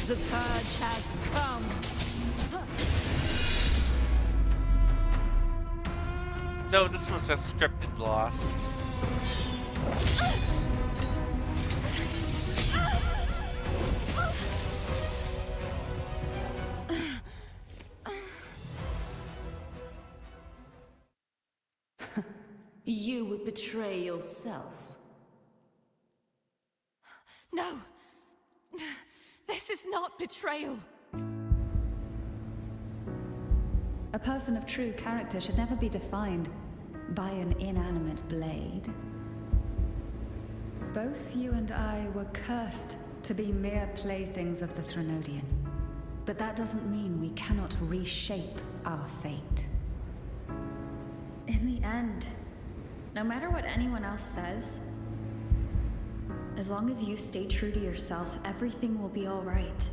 The purge has come. So this was a scripted loss. You would betray yourself. No! This is not betrayal! A person of true character should never be defined by an inanimate blade. Both you and I were cursed to be mere playthings of the Threnodian. But that doesn't mean we cannot reshape our fate. In the end, no matter what anyone else says, as long as you stay true to yourself, everything will be all right.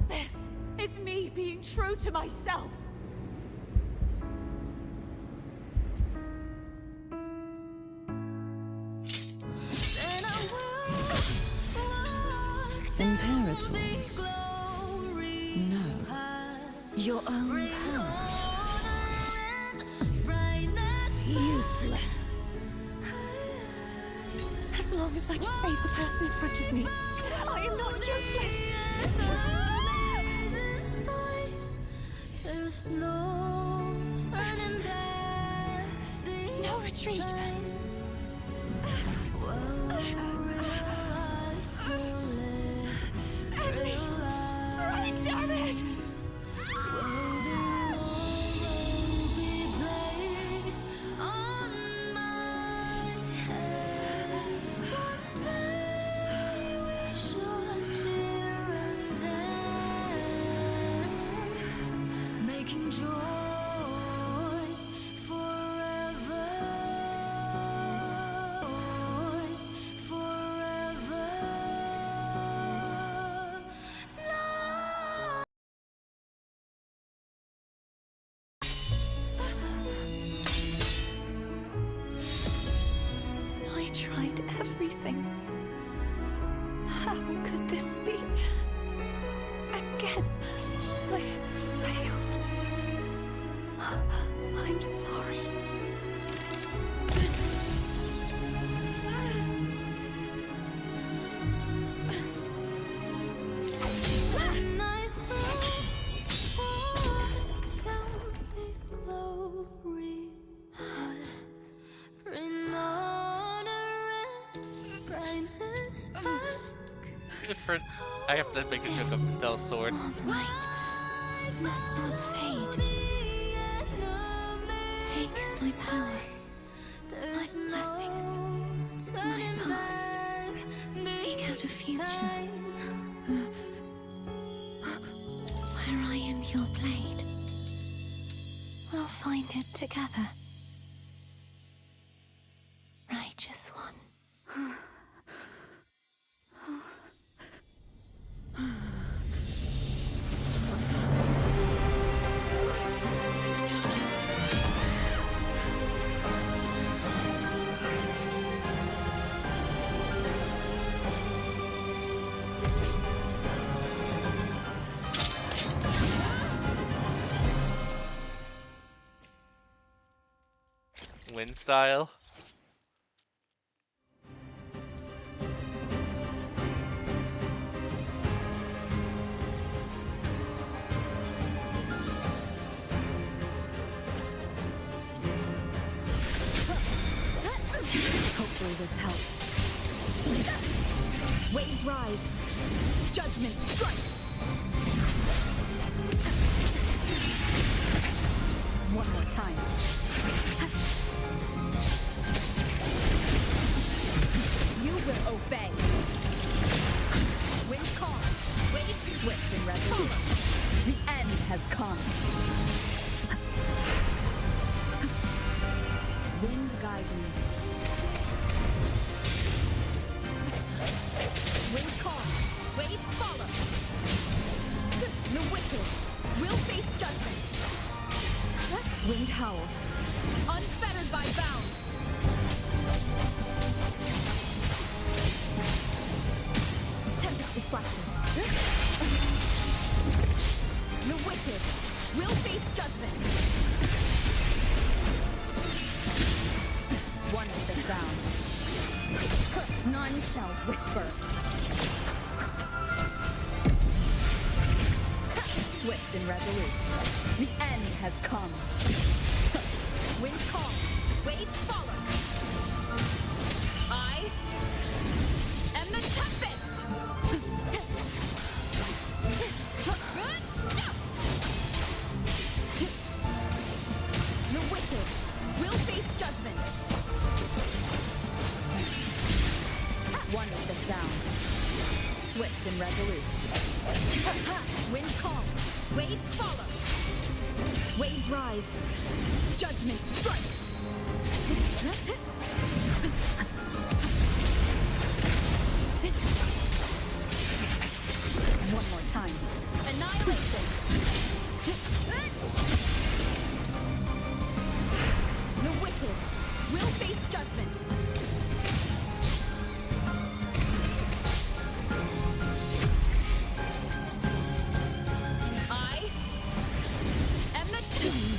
This is me being true to myself! Imperators? No. Your own power. Useless. As long as I can save the person in front of me, I am not useless! No retreat! making joy forever. Forever. I tried everything. How could this be? Again, I failed. I'm sorry. When I walk down the glory path, bring honor and brightness back. I have to make a joke of the stealth sword. Light must not fade. Take my power, my blessings, my past. Seek out a future where I am your blade. We'll find it together. Righteous one. Wind style. Hopefully this helps. Waves rise. Judgment strikes. One more time. You will obey. Wind calls. Waves swift and resolute. The end has come. Wind guide me. Wind calls. Waves follow. The wicked will face judgment. Wind howls. Unfettered by bounds. Tempest of flashes. The wicked will face judgment. One with the sound. None shall whisper. Swift and resolute. The end has come. Wind calls. Waves follow. I am the tempest. The wicked will face judgment. One with the sound. Swift and resolute. Wind calls. Waves follow. Waves rise. Judgment strikes. One more time. Annihilation. The wicked will face judgment. I am the tomb.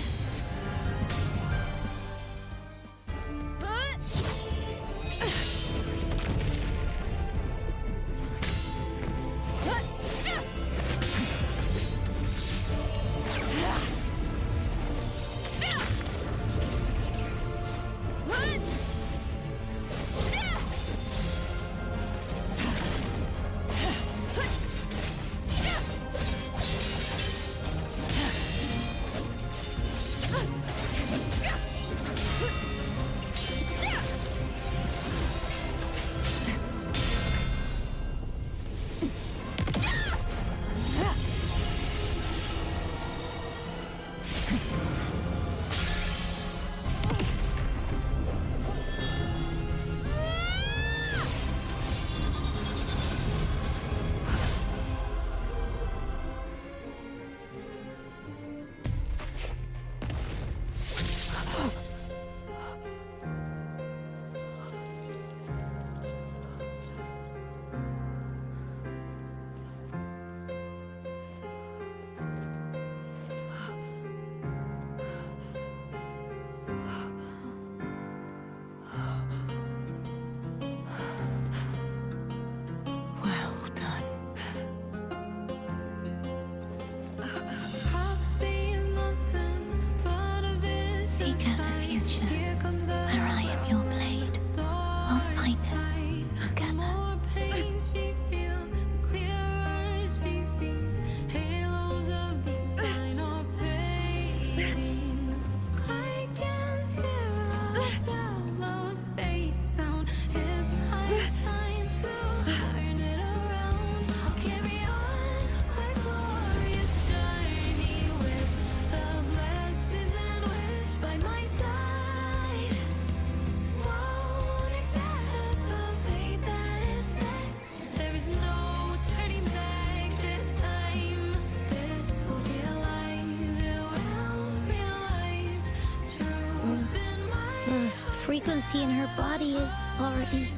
frequency in her body is already...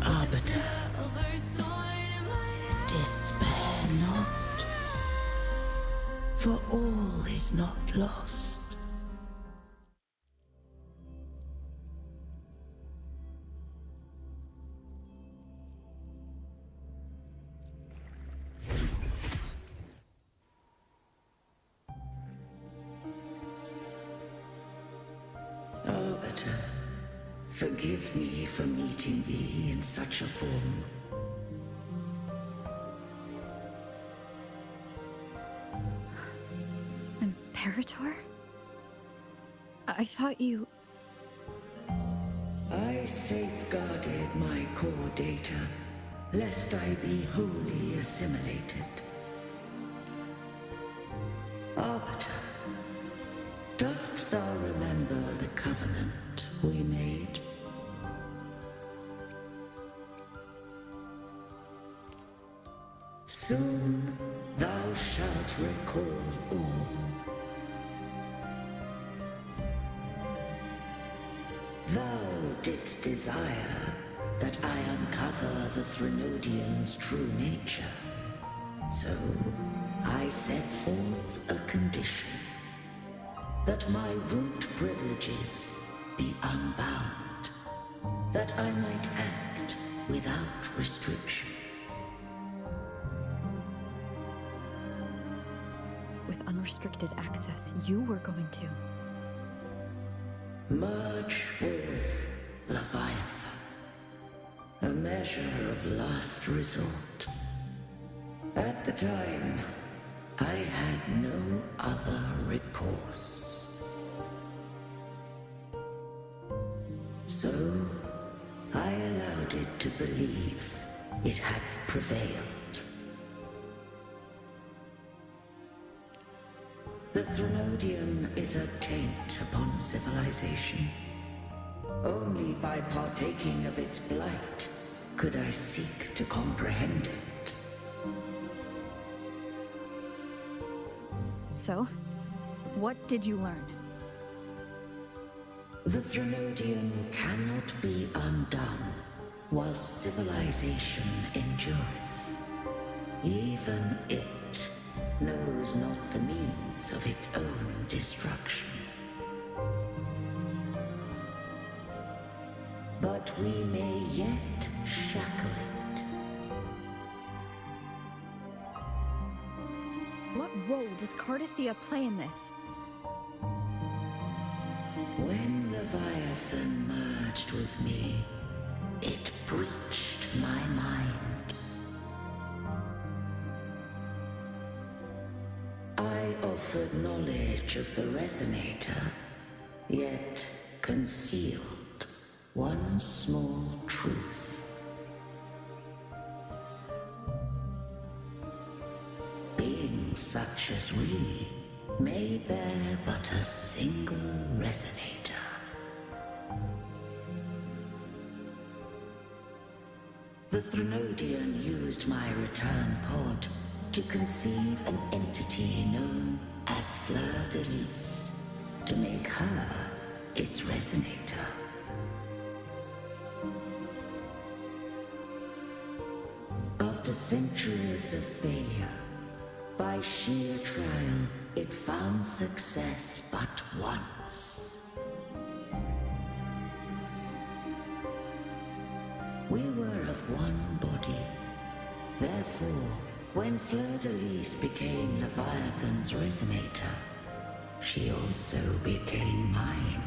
Arbiter, despair not, for all is not lost. Arbiter, forgive me for meeting thee in such a form. Imperator? I thought you... I safeguarded my core data, lest I be wholly assimilated. Arbiter, dost thou remember the covenant we made? Soon thou shalt recall all. Thou didst desire that I uncover the Threnodian's true nature. So I set forth a condition. That my root privileges be unbound. That I might act without restriction. With unrestricted access, you were going to... Merge with Leviathan. A measure of last resort. At the time, I had no other recourse. So, I allowed it to believe it had prevailed. The Threnodian is a taint upon civilization. Only by partaking of its blight could I seek to comprehend it. So, what did you learn? The Threnodian cannot be undone while civilization endureth. Even it knows not the means of its own destruction. But we may yet shackle it. What role does Cardathia play in this? When Leviathan merged with me, it breached my mind. I offered knowledge of the Resonator, yet concealed one small truth. Beings such as we may bear but a single Resonator. The Threnodian used my return pod to conceive an entity known as Fleur de Lis, to make her its Resonator. After centuries of failure, by sheer trial, it found success but once. We were of one body. Therefore, when Fleur de Lis became Leviathan's Resonator, she also became mine.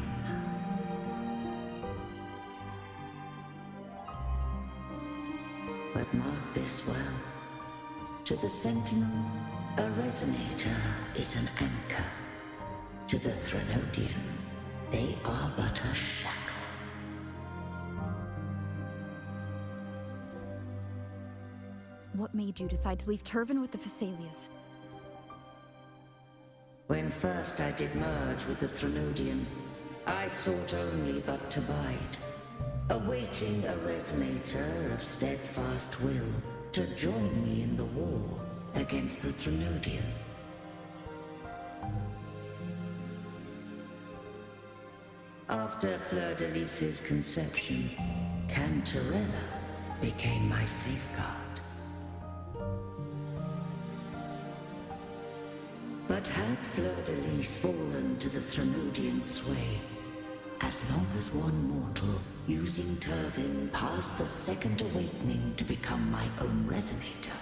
But mark this well. To the Sentinel, a Resonator is an anchor. To the Threnodian, they are but a shackle. What made you decide to leave Turvan with the Phassalias? When first I did merge with the Threnodian, I sought only but to bide, awaiting a Resonator of steadfast will to join me in the war against the Threnodian. After Fleur-de-Lis's conception, Cantarella became my safeguard. But had Fleur-de-Lis fallen to the Threnodian sway, as long as one mortal using Turvin passed the second awakening to become my own resonator,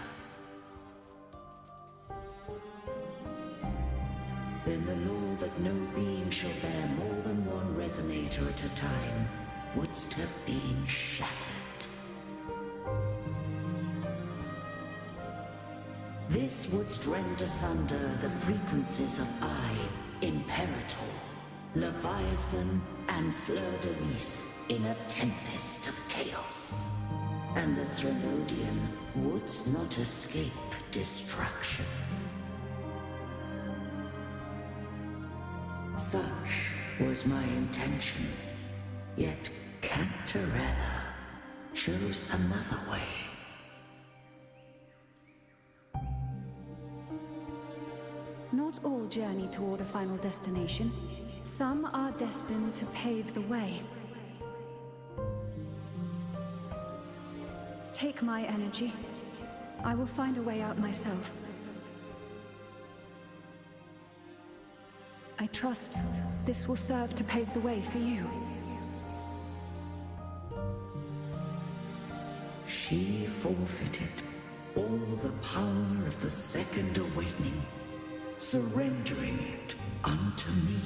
then the law that no being shall bear more than one resonator at a time wouldst have been shattered. This wouldst rend asunder the frequencies of I, Imperator, Leviathan, and Fleur-de-Lis in a tempest of chaos. And the Threnodian wouldst not escape destruction. Such was my intention, yet Cantarella chose another way. Not all journey toward a final destination. Some are destined to pave the way. Take my energy. I will find a way out myself. I trust this will serve to pave the way for you. She forfeited all the power of the second awakening, surrendering it unto me.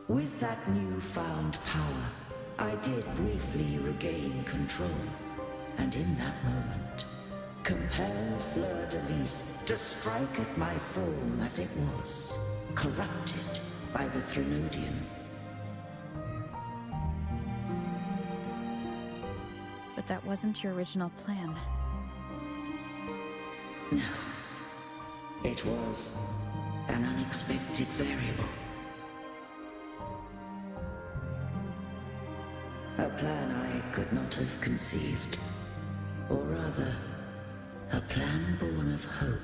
With that newfound power, I did briefly regain control, and in that moment, compelled Fleur-de-Lis to strike at my form as it was, corrupted by the Threnodian. But that wasn't your original plan. No. It was an unexpected variable. A plan I could not have conceived. Or rather, a plan born of hope.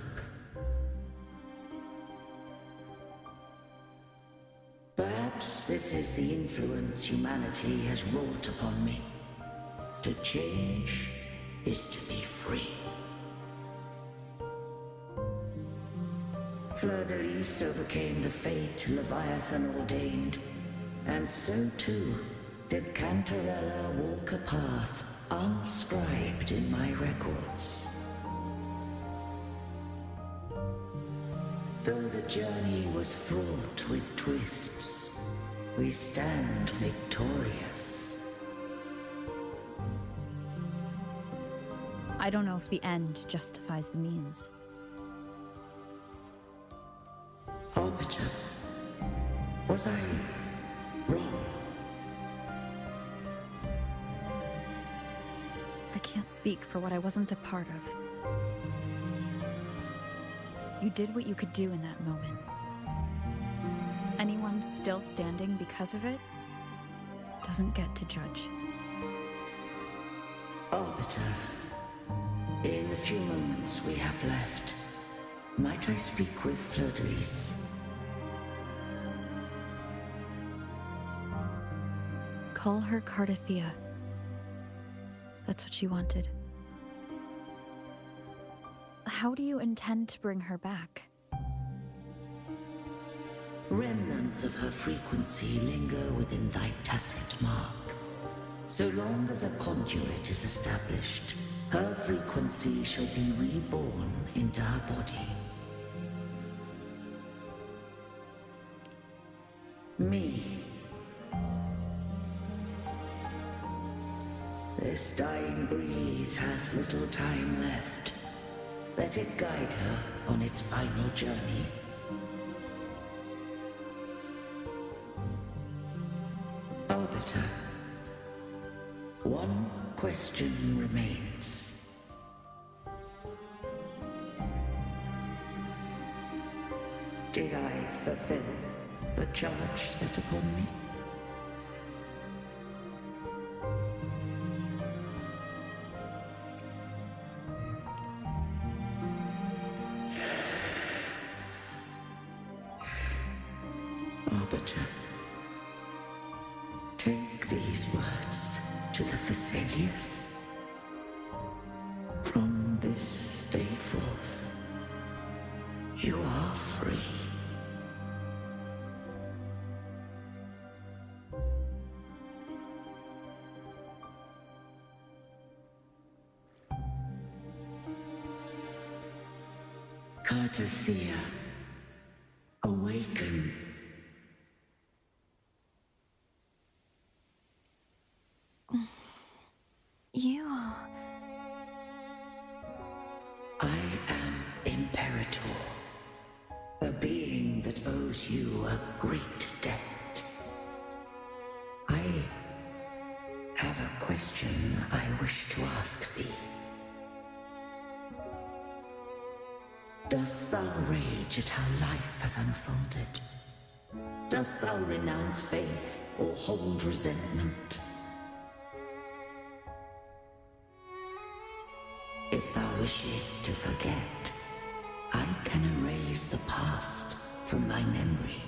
Perhaps this is the influence humanity has wrought upon me. To change is to be free. Fleur-de-Lis overcame the fate Leviathan ordained, and so too did Cantarella walk a path unscribed in my records. Though the journey was fraught with twists, we stand victorious. I don't know if the end justifies the means. Arbiter, was I wrong? I can't speak for what I wasn't a part of. You did what you could do in that moment. Anyone still standing because of it doesn't get to judge. Arbiter, in the few moments we have left, might I speak with Fleur-de-Lis? Call her Cardathea. That's what she wanted. How do you intend to bring her back? Remnants of her frequency linger within thy tacit mark. So long as a conduit is established, her frequency shall be reborn into her body. Me. This dying breeze hath little time left. Let it guide her on its final journey. Arbiter, one question remains. Did I fulfill the charge set upon me? to the Phasalius. From this day forth, you are free. Cartathea, awaken. You are... I am Imperator, a being that owes you a great debt. I have a question I wish to ask thee. Dost thou rage at how life has unfolded? Dost thou renounce faith or hold resentment? If thou wishes to forget, I can erase the past from thy memory.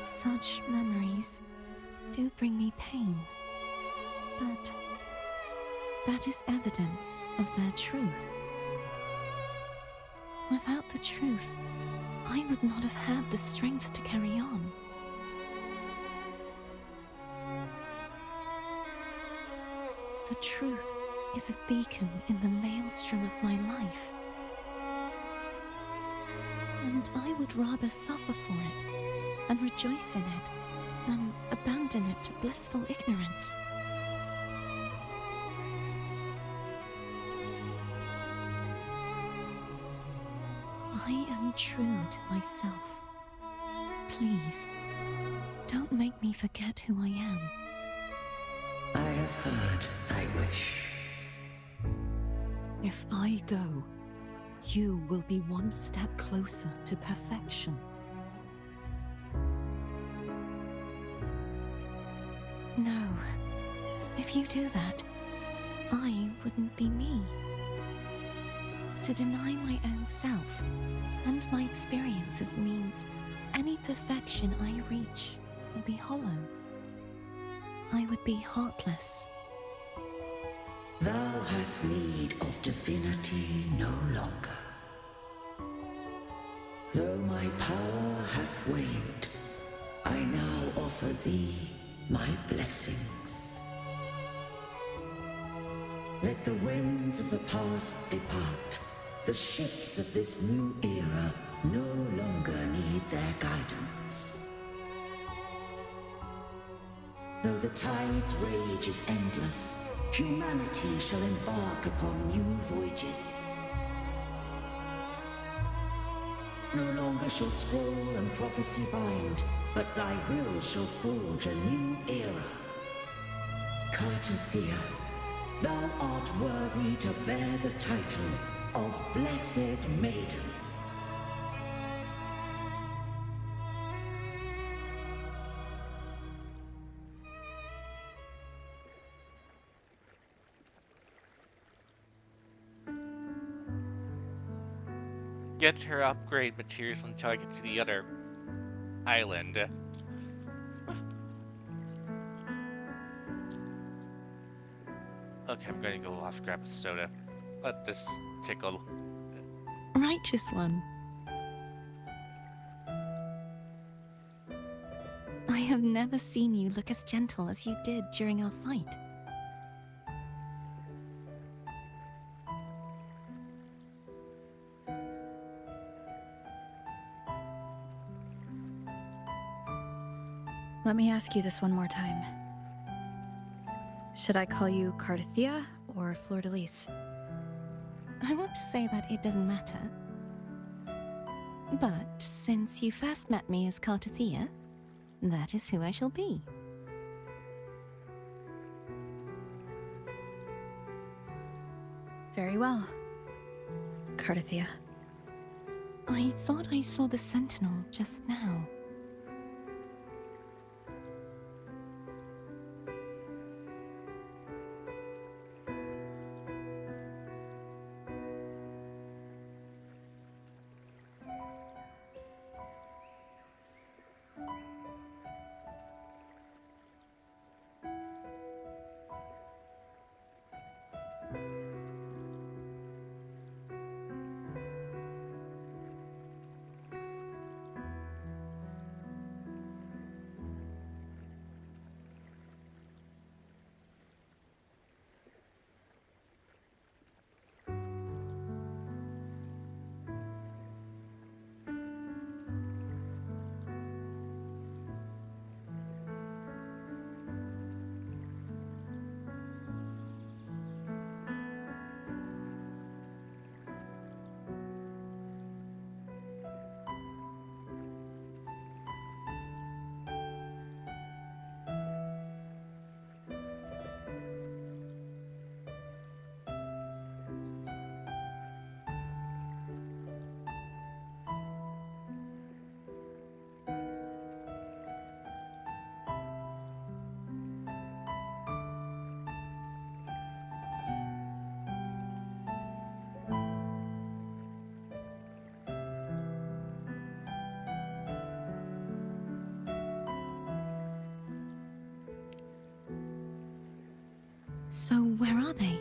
Such memories do bring me pain, but that is evidence of their truth. Without the truth, I would not have had the strength to carry on. The truth is a beacon in the maelstrom of my life. And I would rather suffer for it and rejoice in it than abandon it to blissful ignorance. I am true to myself. Please, don't make me forget who I am. I have heard thy wish. If I go, you will be one step closer to perfection. No, if you do that, I wouldn't be me. To deny my own self and my experiences means any perfection I reach will be hollow. I would be heartless. Thou hast need of divinity no longer. Though my power hath waned, I now offer thee my blessings. Let the winds of the past depart. The ships of this new era no longer need their guidance. Though the tide's rage is endless, humanity shall embark upon new voyages. No longer shall scroll and prophecy bind, but thy will shall forge a new era. Cartathea, thou art worthy to bear the title of Blessed Maiden. Get her upgrade materials until I get to the other island. Okay, I'm gonna go off grab a soda. Let this tickle. Righteous one. I have never seen you look as gentle as you did during our fight. Let me ask you this one more time. Should I call you Cartathea or Fleur-de-Lis? I want to say that it doesn't matter. But since you first met me as Cartathea, that is who I shall be. Very well, Cartathea. I thought I saw the Sentinel just now. So where are they?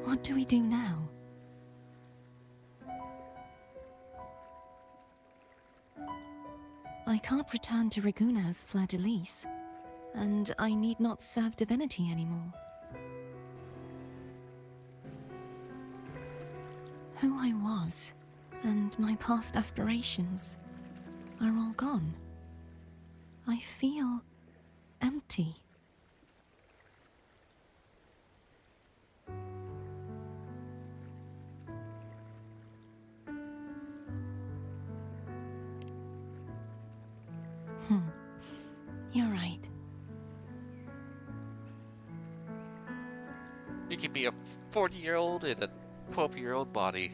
What do we do now? I can't return to Raguna as Fleur de Lis, and I need not serve divinity anymore. Who I was, and my past aspirations, are all gone. I feel empty. You're right. You could be a 40-year-old in a 12-year-old body.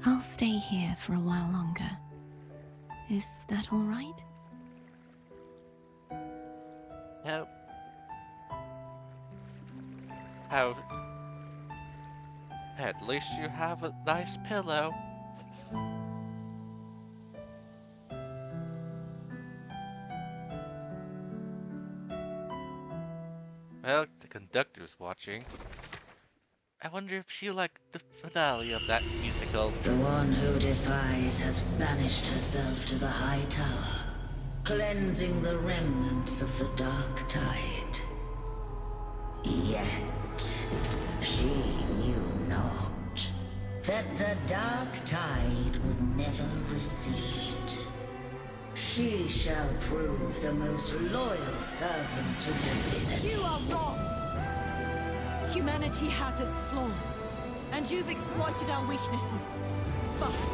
I'll stay here for a while longer. Is that all right? At least you have a nice pillow. Well, the conductor's watching. I wonder if she liked the finale of that musical. The one who defies hath banished herself to the high tower, cleansing the remnants of the dark tide. Yet, she knew not that the dark tide would never recede. She shall prove the most loyal servant to divinity. You are wrong! Humanity has its flaws, and you've exploited our weaknesses. But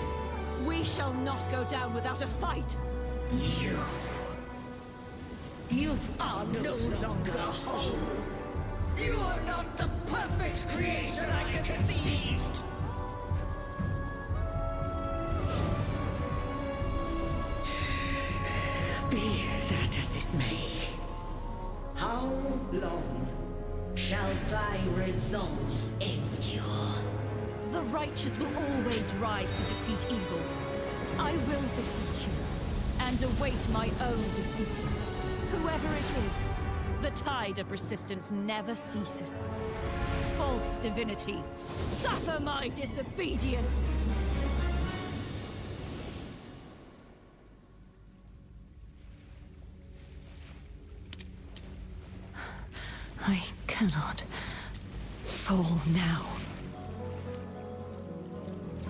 we shall not go down without a fight! You are no longer whole. You are not the perfect creation I conceived. Be that as it may, how long shall thy resolve endure? The righteous will always rise to defeat evil. I will defeat you, and await my own defeat. Whoever it is, the tide of resistance never ceases. False divinity, suffer my disobedience! I cannot fall now.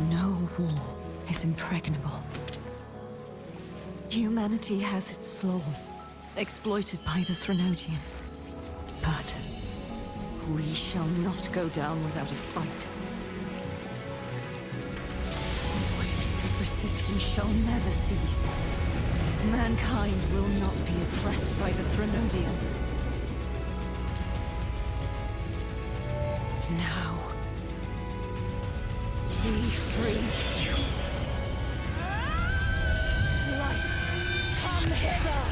No wall is impregnable. Humanity has its flaws, exploited by the Threnodian. But we shall not go down without a fight. The waves of resistance shall never cease. Mankind will not be oppressed by the Threnodian. Now, be free. Light, come hither!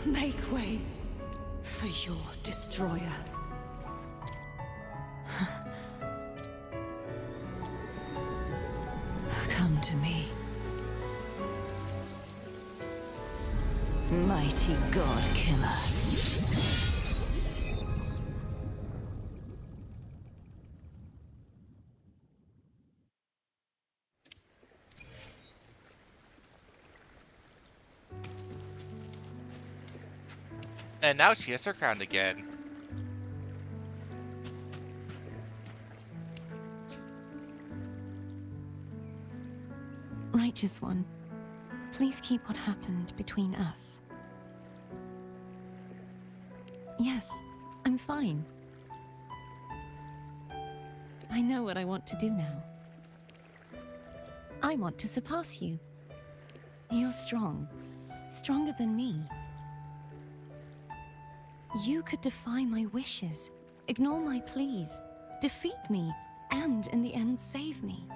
Make way for your destroyer. Come to me. Mighty God Killer. And now she has her crown again. Righteous One, please keep what happened between us. Yes, I'm fine. I know what I want to do now. I want to surpass you. You're strong, stronger than me. You could defy my wishes, ignore my pleas, defeat me, and in the end save me.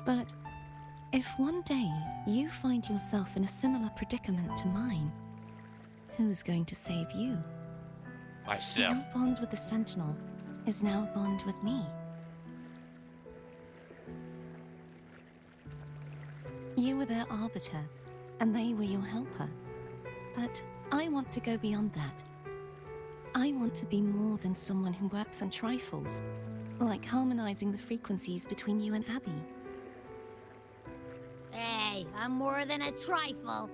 But if one day you find yourself in a similar predicament to mine, who's going to save you? Myself. Your bond with the Sentinel is now a bond with me. You were their arbiter, and they were your helper. But I want to go beyond that. I want to be more than someone who works on trifles, like harmonizing the frequencies between you and Abby. Hey, I'm more than a trifle.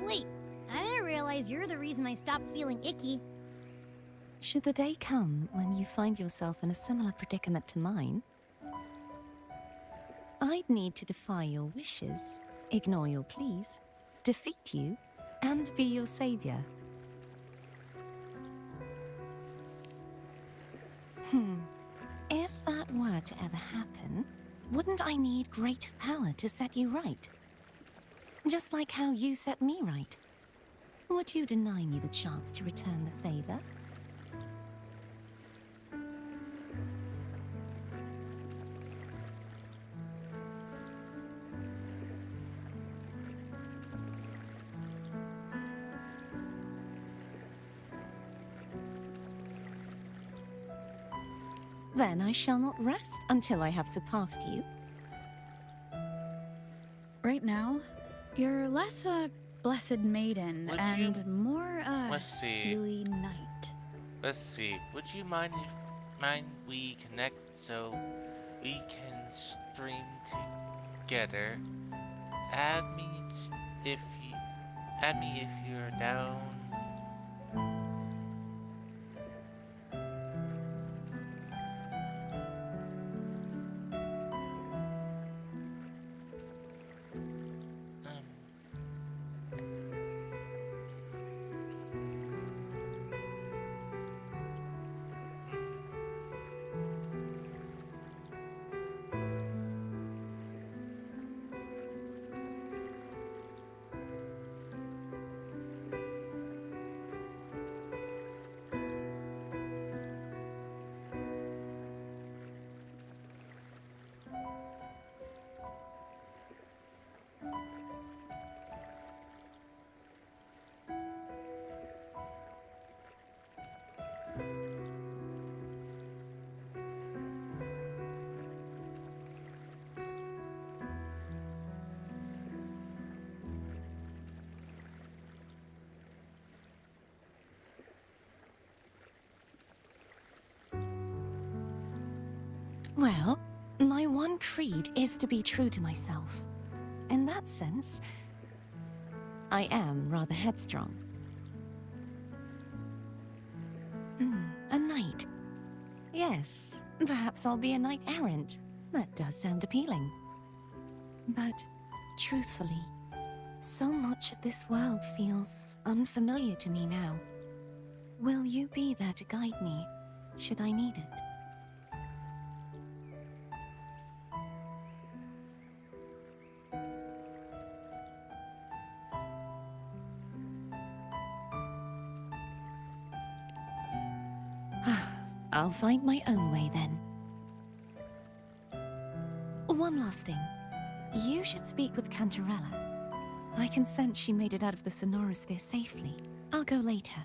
Wait, I didn't realize you're the reason I stopped feeling icky. Should the day come when you find yourself in a similar predicament to mine, I'd need to defy your wishes, ignore your pleas, defeat you, and be your savior. If that were to ever happen, wouldn't I need greater power to set you right? Just like how you set me right. Would you deny me the chance to return the favor? Then I shall not rest until I have surpassed you. Right now, you're less a blessed maiden and more a steely knight. Let's see. Would you mind we connect so we can stream together? Add me if you're down. Well, my one creed is to be true to myself. In that sense, I am rather headstrong. A knight. Yes, perhaps I'll be a knight errant. That does sound appealing. But, truthfully, so much of this world feels unfamiliar to me now. Will you be there to guide me, should I need it? I'll find my own way then. One last thing. You should speak with Cantarella. I can sense she made it out of the Sonorosphere safely. I'll go later.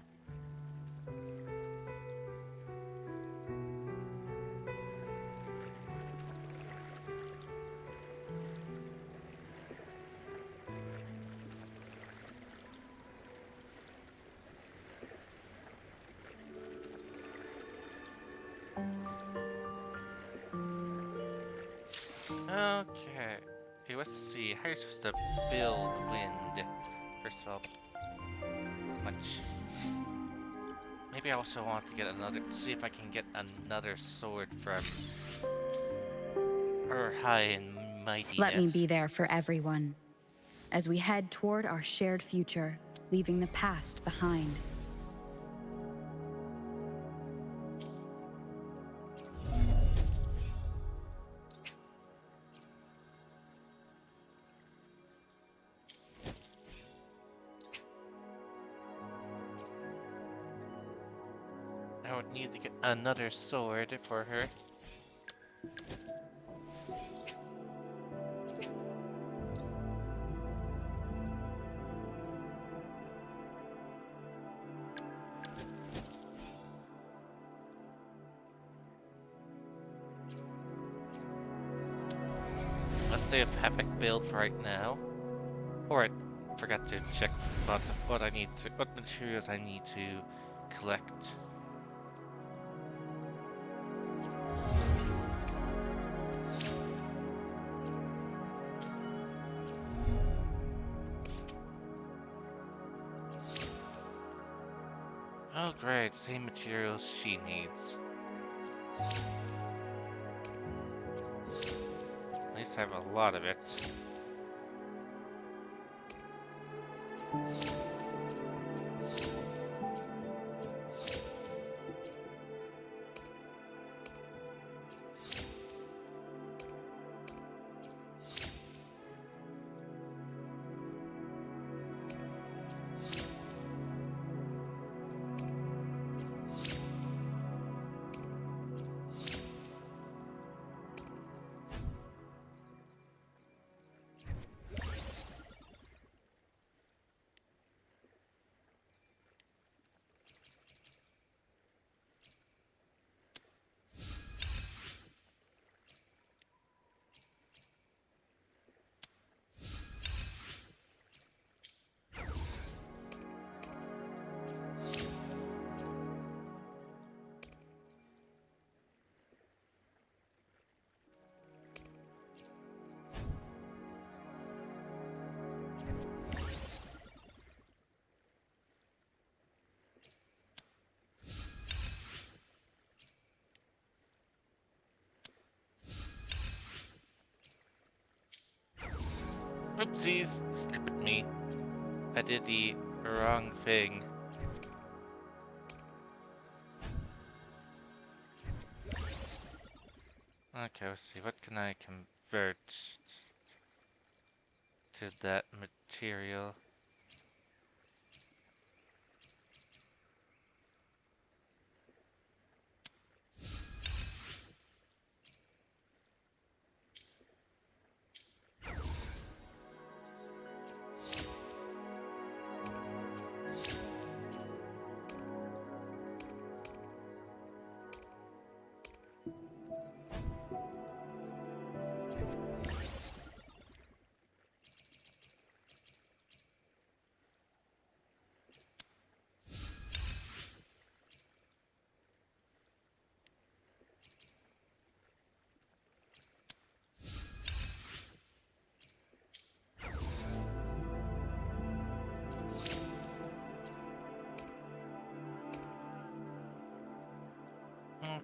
Okay. Okay, let's see. How are you supposed to build wind? First of all, much. Maybe I also want to get another. See if I can get another sword from her high and mightiness. Let me be there for everyone as we head toward our shared future, leaving the past behind. I would need to get another sword for her. Let's stay with Havoc build for right now. Alright, forgot to check what materials I need to collect. Oh great, same materials she needs. At least I have a lot of it. Oopsies, stupid me. I did the wrong thing. Okay, let's see, what can I convert to that material?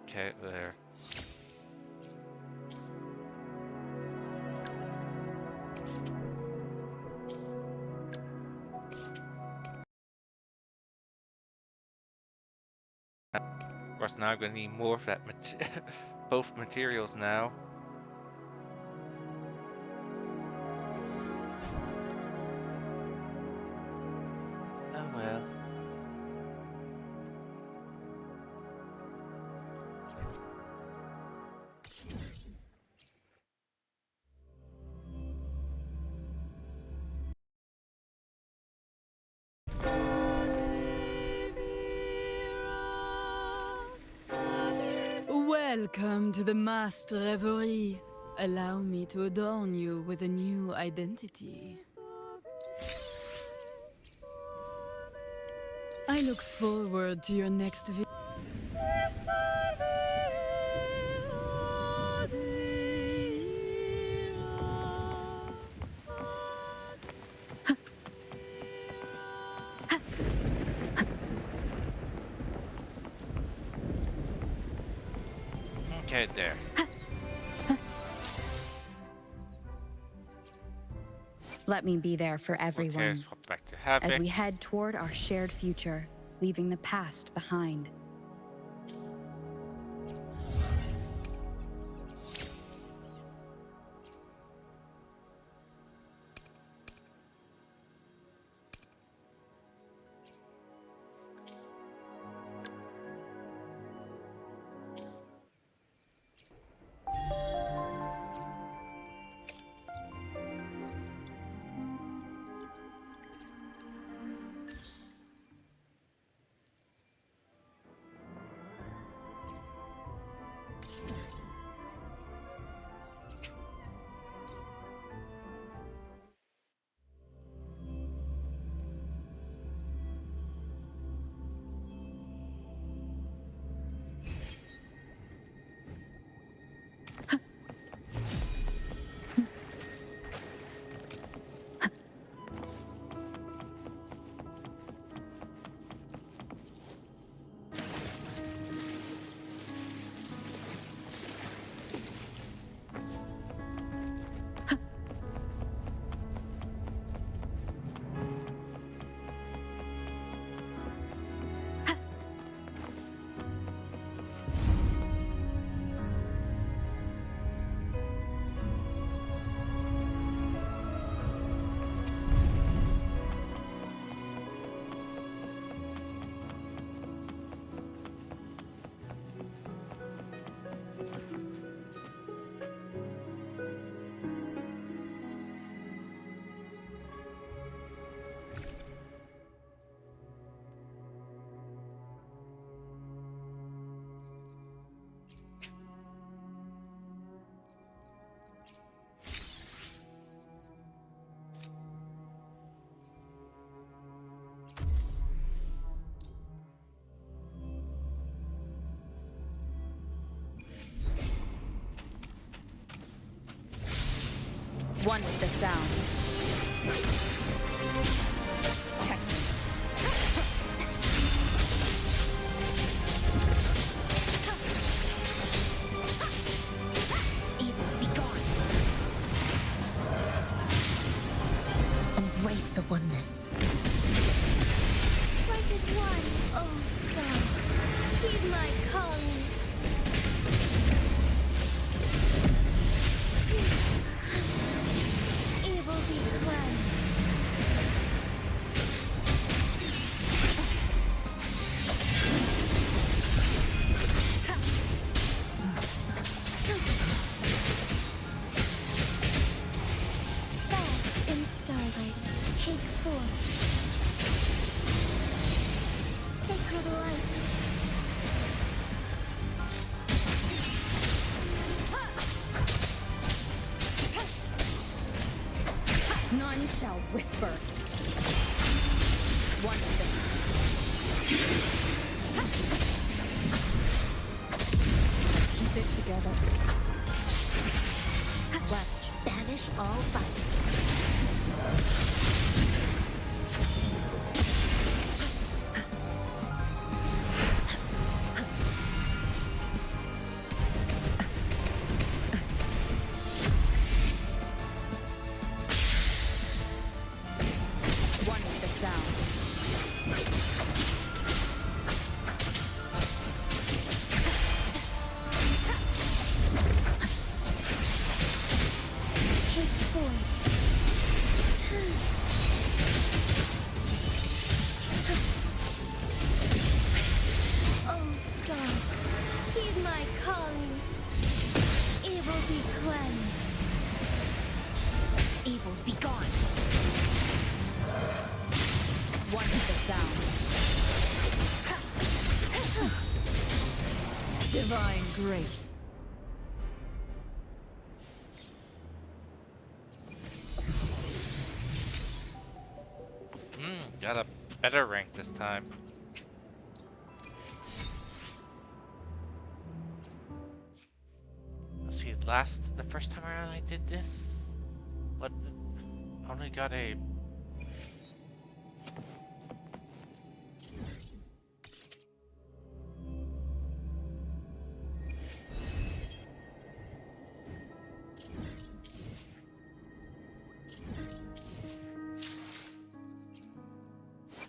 Okay, there. Of course, now I'm gonna need more of that both materials now. Oh well. Welcome to the masked reverie. Allow me to adorn you with a new identity. I look forward to your next video. Okay, there. Let me be there for everyone Okay, swap back to Havoc. as we head toward our shared future, leaving the past behind. One with the sounds. Check. Evil, be gone. Embrace the oneness. Strike as one, oh stars. Heed my calling. Evil be cleansed. Bask in starlight, take form. Sacred light. None shall whisper. One thing. Keep it together. West, banish all vice. One with the sound. Take form. Oh stars, heed my calling. Evil be cleansed. Evils, be gone. One with the sound. Divine grace. Got a better rank this time. Let's see, the first time around I did this, what, only got a...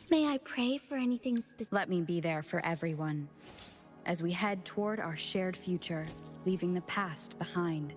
May I pray for anything specific? Let me be there for everyone as we head toward our shared future, leaving the past behind.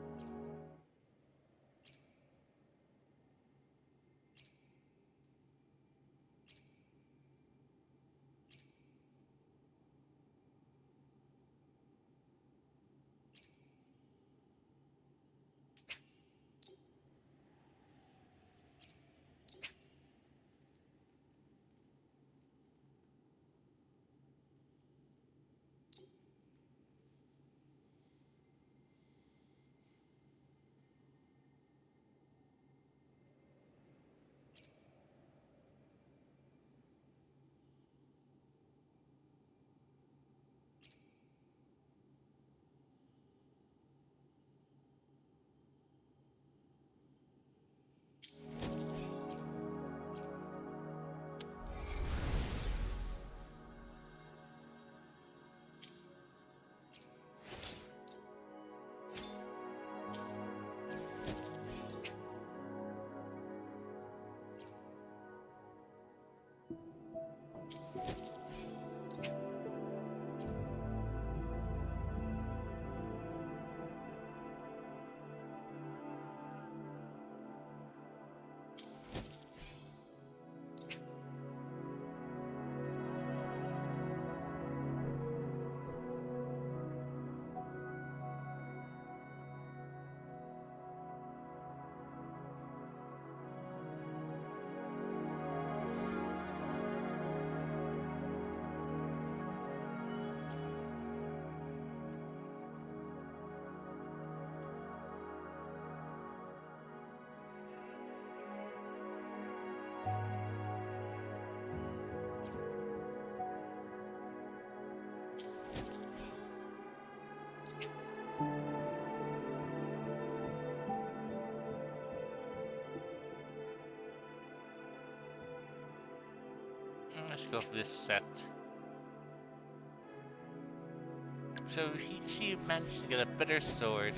Let's go for this set. So she managed to get a better sword.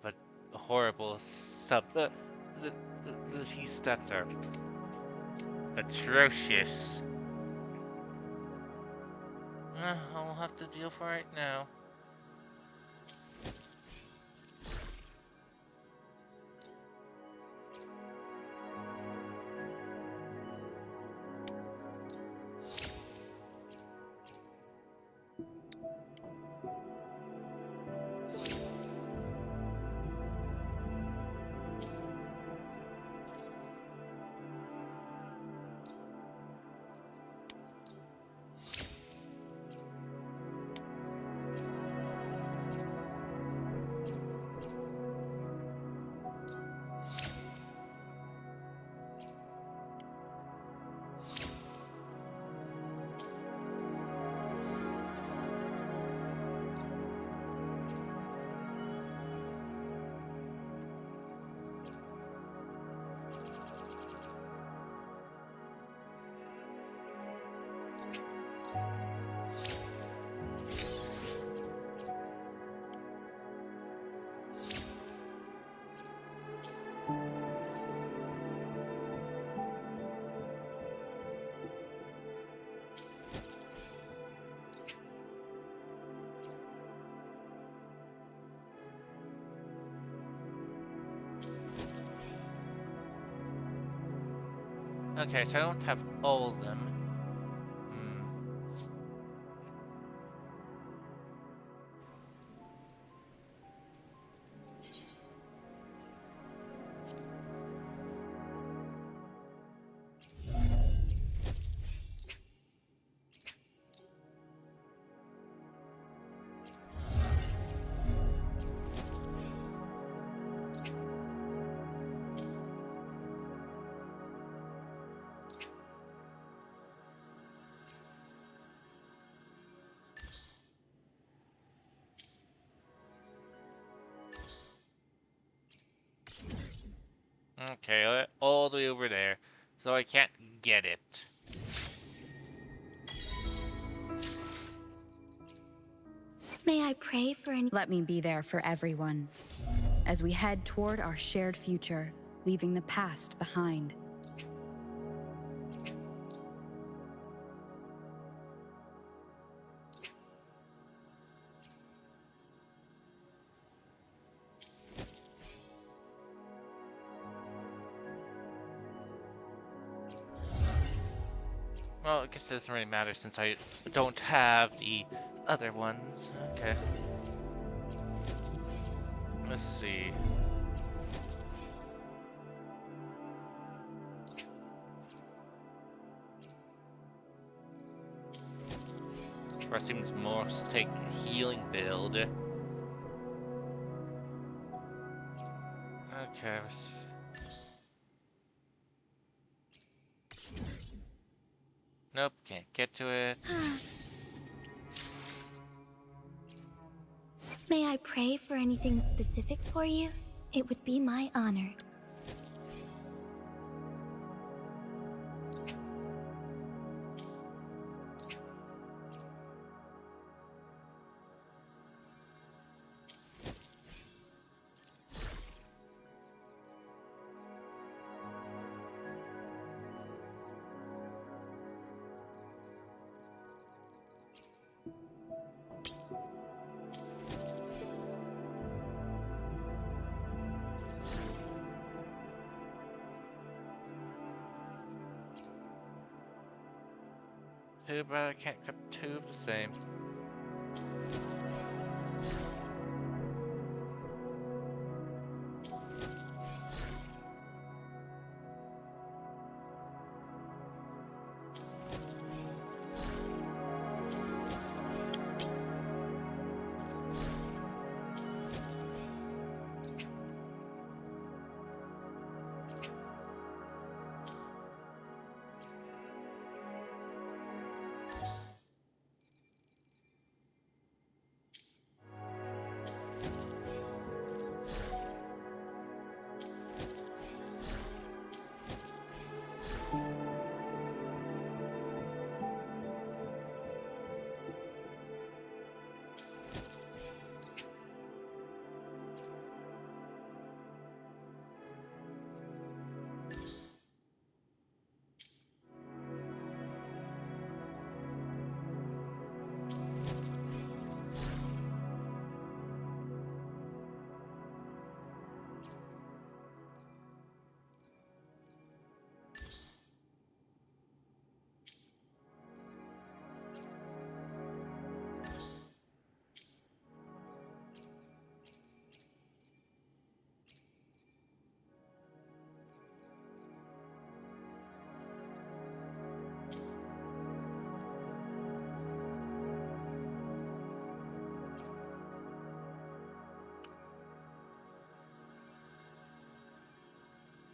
But horrible sub. These stats are atrocious. I'll have to deal for it now. Okay, so I don't have all of them. Okay, all the way over there. So I can't get it. May I pray for any... Let me be there for everyone, as we head toward our shared future, leaving the past behind. Well, I guess it doesn't really matter since I don't have the other ones. Okay. Let's see. Or seems more take healing build. Okay. Nope, can't get to it. May I pray for anything specific for you? It would be my honor. Too bad I can't get two of the same.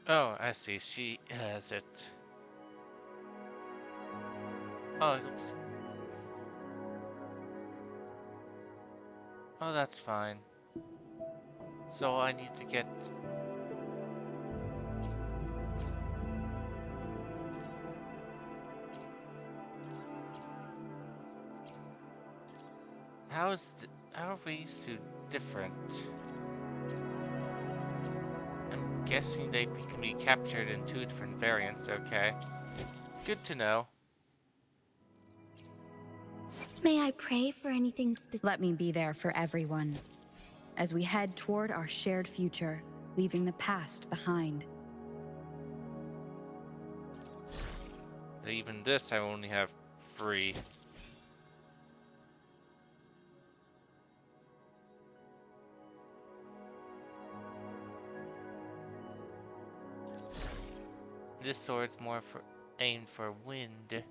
Oh, I see. She has it. Oh, it looks... Oh, that's fine. So I need to get... How are these two different? I'm guessing they can be captured in two different variants, okay. Good to know. May I pray for anything specific? Let me be there for everyone, as we head toward our shared future, leaving the past behind. Even this, I only have 3. This sword's more aimed for wind.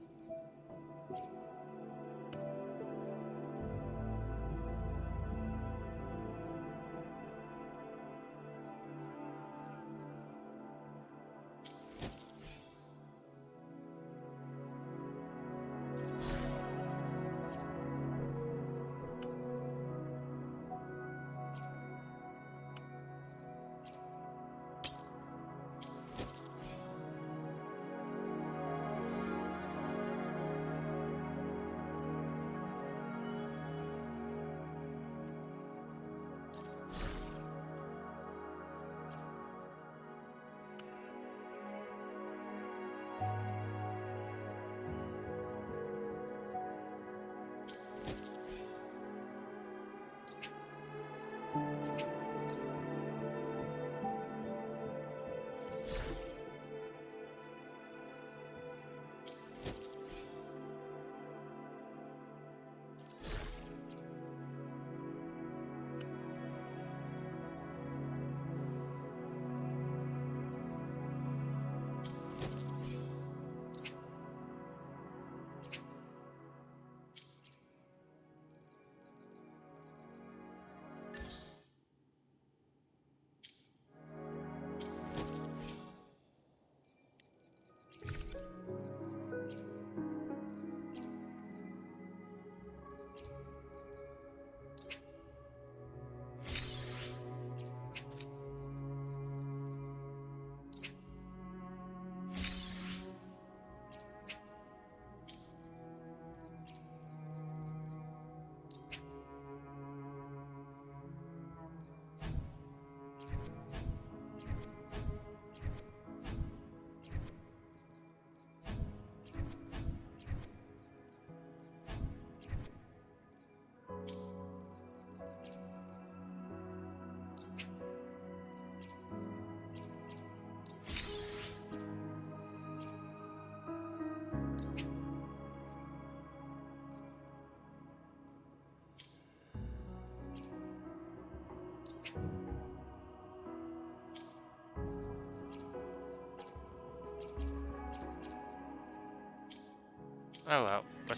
Oh well, but...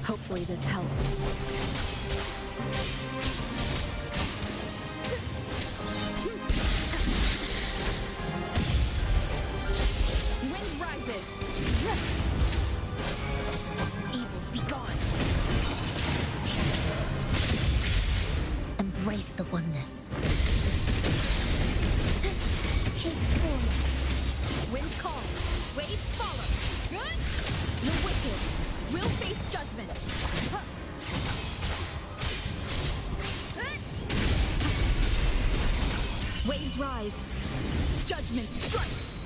Hopefully this helps. Wind rises. Evils be gone. Embrace the oneness. Take form. Wind calls. Waves follow. Good. The wicked will face judgment. Huh. Waves rise. Judgment strikes.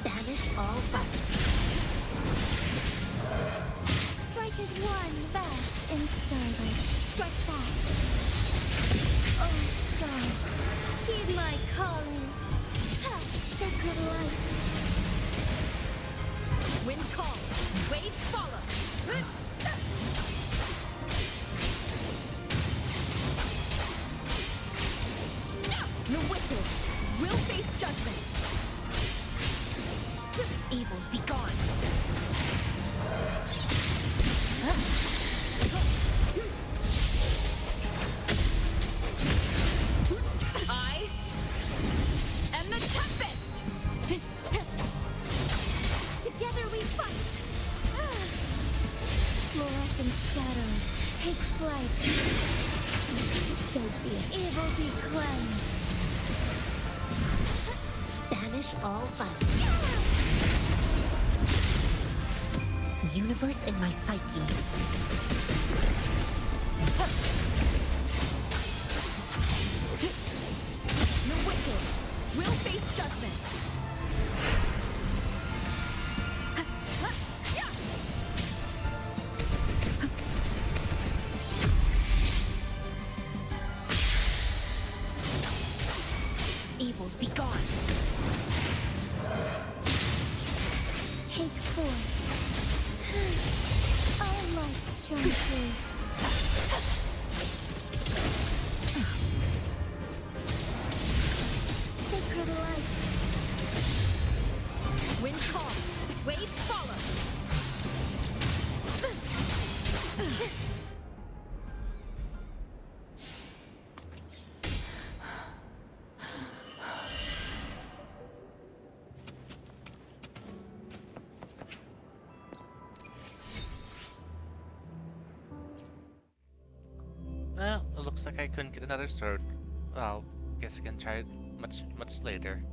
Banish all fights. Strike as one vast in starlight. Strike fast. Oh, stars, heed my calling. Ha, sacred light. Wind calls. Waves follow. The wicked will face judgment. Evils be gone. I am the Tempest! Together we fight. Fluorescent shadows take flight. So be it. Evil be cleansed. Banish all fights. Universe in my psyche. The wicked will face judgment. Evils be gone. Take forth. Our lights shine through. Sacred light. Wind calls. Waves follow. Well, it looks like I couldn't get another sword. Well, guess I can try it much later.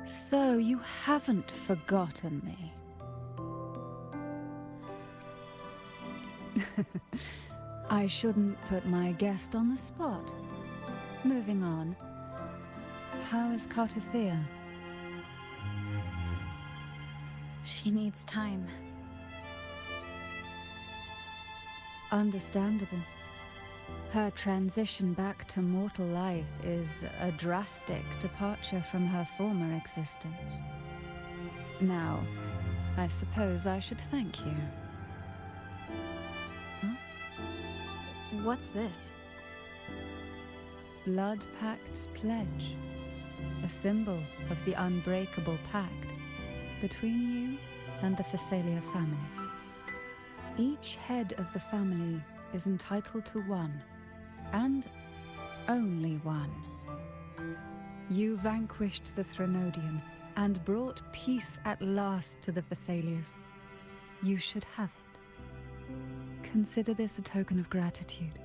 So you haven't forgotten me. I shouldn't put my guest on the spot. Moving on. How is Cartithea? She needs time. Understandable. Her transition back to mortal life is a drastic departure from her former existence. Now, I suppose I should thank you. What's this? Blood Pact's pledge. A symbol of the unbreakable pact between you and the Phasalia family. Each head of the family is entitled to one, and only one. You vanquished the Threnodian, and brought peace at last to the Thessalians. You should have it. Consider this a token of gratitude.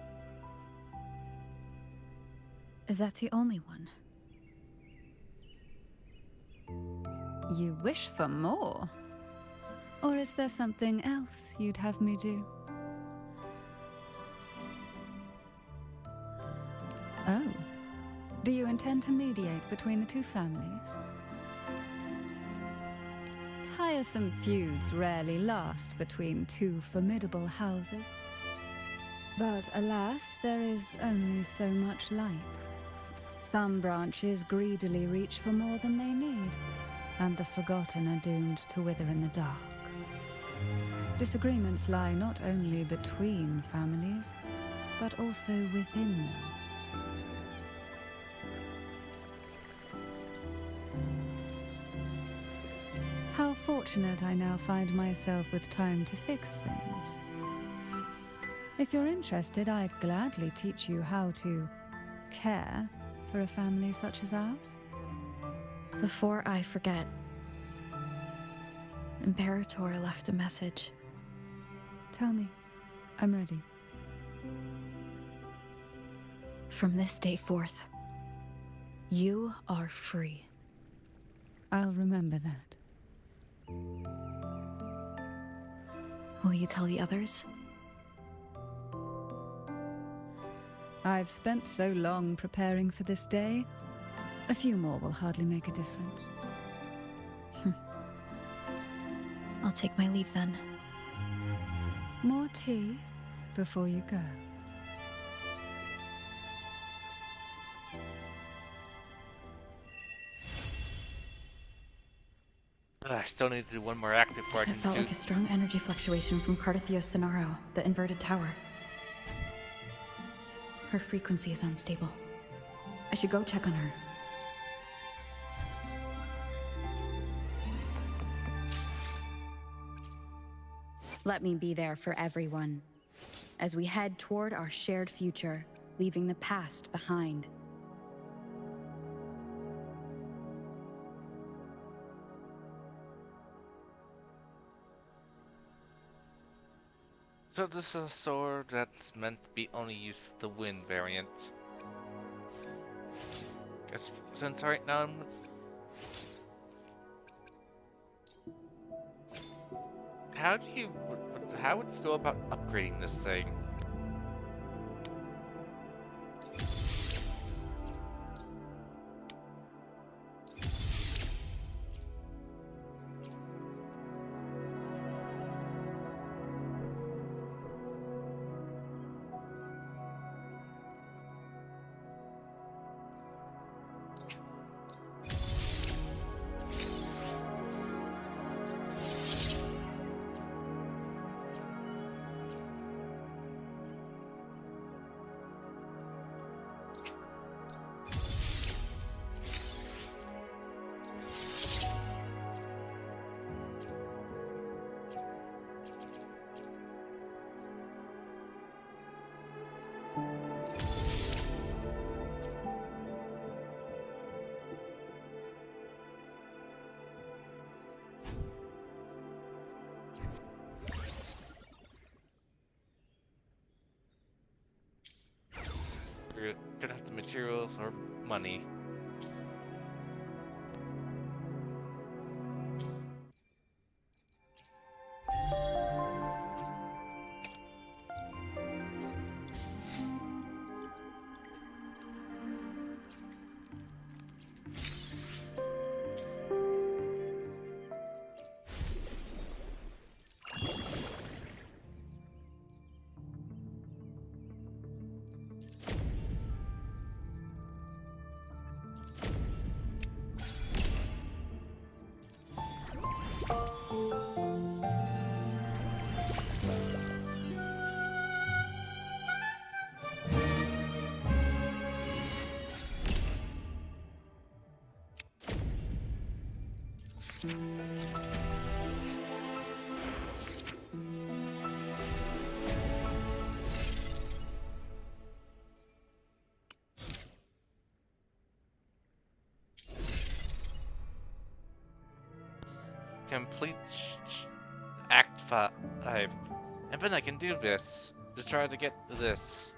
Is that the only one? You wish for more? Or is there something else you'd have me do? Oh. Do you intend to mediate between the two families? Tiresome feuds rarely last between two formidable houses. But alas, there is only so much light. Some branches greedily reach for more than they need, and the forgotten are doomed to wither in the dark. Disagreements lie not only between families, but also within them. How fortunate I now find myself with time to fix things. If you're interested, I'd gladly teach you how to care for a family such as ours. Before I forget, Imperator left a message. Tell me. I'm ready. From this day forth, you are free. I'll remember that. Will you tell the others? I've spent so long preparing for this day. A few more will hardly make a difference. I'll take my leave then. More tea before you go. I still need to do one more active part. It felt like a strong energy fluctuation from Cardathio Sonaro, the inverted tower. Her frequency is unstable. I should go check on her. Let me be there for everyone, as we head toward our shared future, leaving the past behind. So this is a sword that's meant to be only used for the wind variant. Guess since right now how would you go about upgrading this thing? We don't have the materials or money. complete Act 5. And then I can do this to try to get this.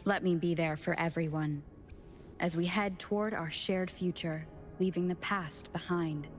Let me be there for everyone, as we head toward our shared future, leaving the past behind.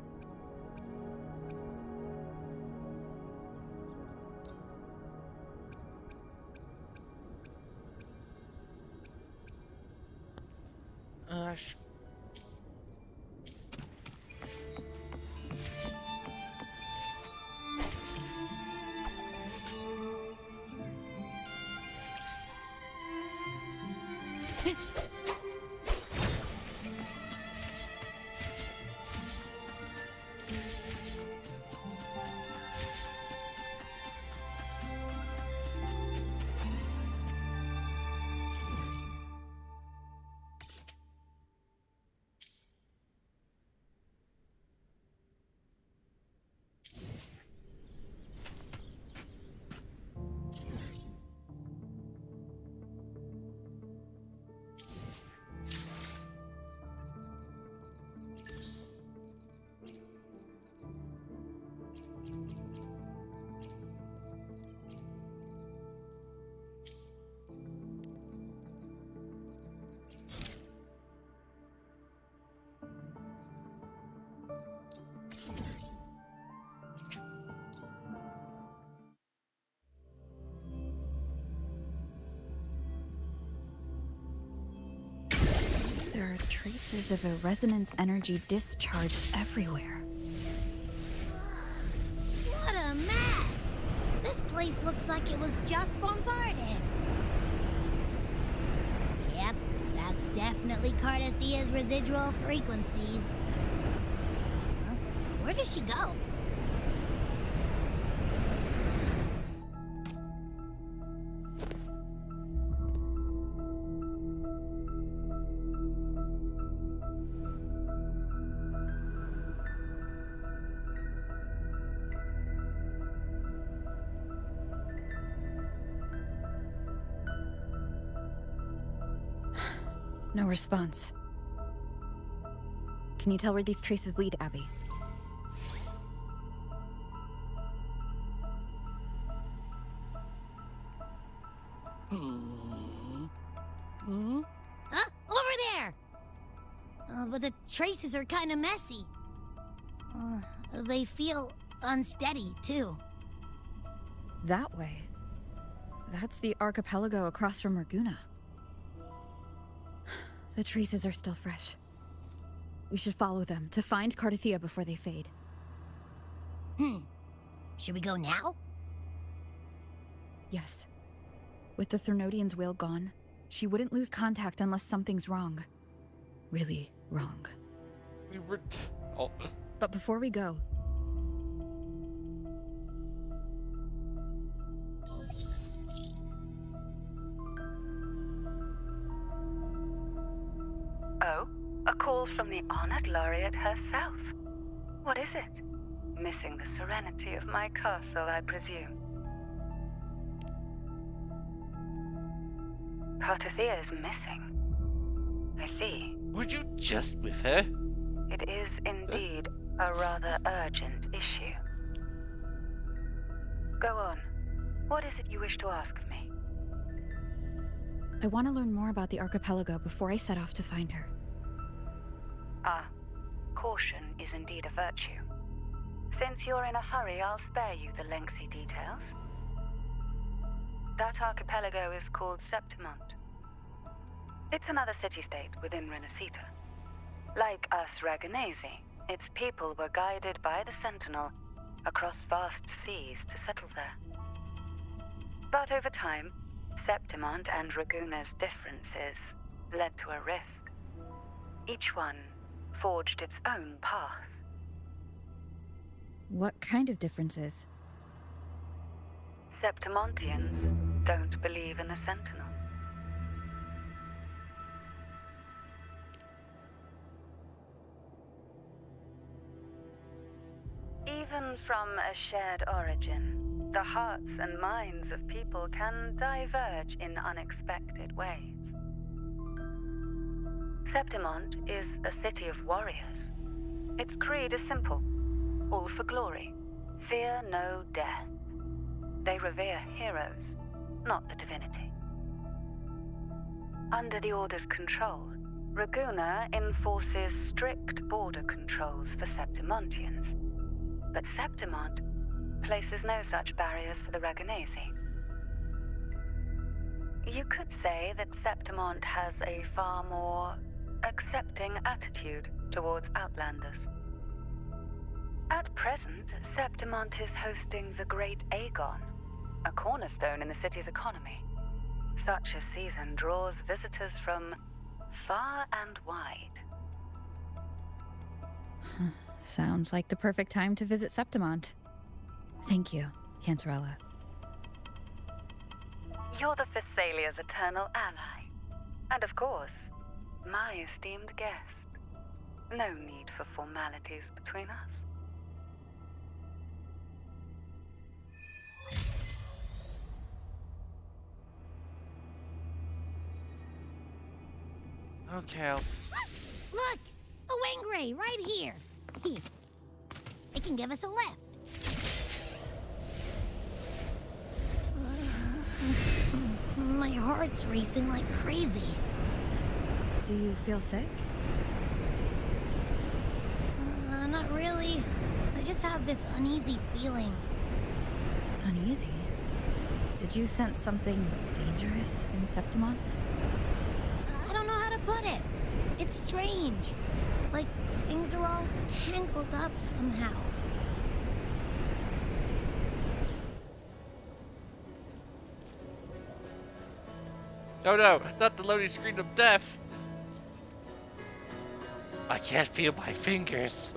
There are traces of a resonance energy discharge everywhere. What a mess! This place looks like it was just bombarded. Yep, that's definitely Cardathia's residual frequencies. Huh? Where does she go? No response. Can you tell where these traces lead, Abby? Huh? Over there! But the traces are kind of messy. They feel unsteady, too. That way. That's the archipelago across from Raguna. The traces are still fresh. We should follow them to find Cardathia before they fade. Should we go now? Yes. With the Threnodian's will gone, she wouldn't lose contact unless something's wrong. Really wrong. We were... Oh. But before we go... Oh, a call from the honored laureate herself. What is it? Missing the serenity of my castle, I presume. Cardathia is missing. I see. Were you just with her? It is indeed a rather urgent issue. Go on. What is it you wish to ask of me? I want to learn more about the archipelago before I set off to find her. Caution is indeed a virtue. Since you're in a hurry, I'll spare you the lengthy details. That archipelago is called Septimont. It's another city-state within Renacita. Like us Raganese, its people were guided by the Sentinel across vast seas to settle there. But over time, Septimont and Raguna's differences led to a rift. Each one forged its own path. What kind of differences? Septimontians don't believe in the Sentinel. Even from a shared origin, the hearts and minds of people can diverge in unexpected ways. Septimont is a city of warriors. Its creed is simple. All for glory. Fear no death. They revere heroes, not the divinity. Under the Order's control, Raguna enforces strict border controls for Septimontians. But Septimont places no such barriers for the Raganese. You could say that Septimont has a far more accepting attitude towards Outlanders. At present, Septimont is hosting the Great Aegon, a cornerstone in the city's economy. Such a season draws visitors from far and wide. Sounds like the perfect time to visit Septimont. Thank you, Cantarella. You're the Thessalia's eternal ally. And of course, my esteemed guest. No need for formalities between us. Okay, Look! A Wangray right here! It can give us a lift. My heart's racing like crazy. Do you feel sick? Not really. I just have this uneasy feeling. Uneasy? Did you sense something dangerous in Septimont? I don't know how to put it. It It's strange. Like things are all tangled up somehow. Oh no, not the loading screen of death! I can't feel my fingers.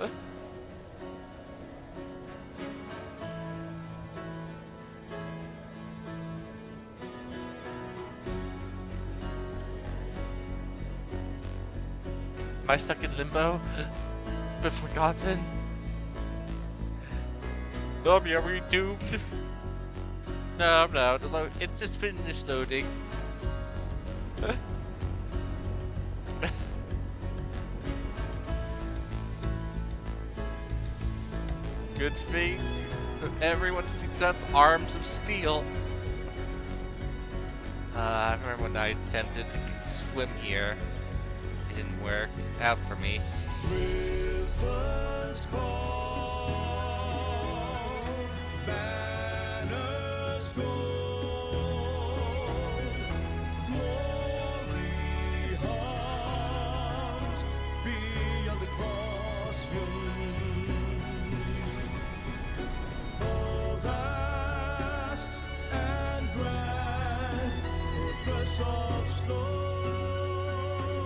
Am I stuck in limbo? It's been forgotten? Oh, are we doomed? No, it's just finished loading. Good thing everyone seems to have arms of steel. I remember when I attempted to swim here. It didn't work out for me.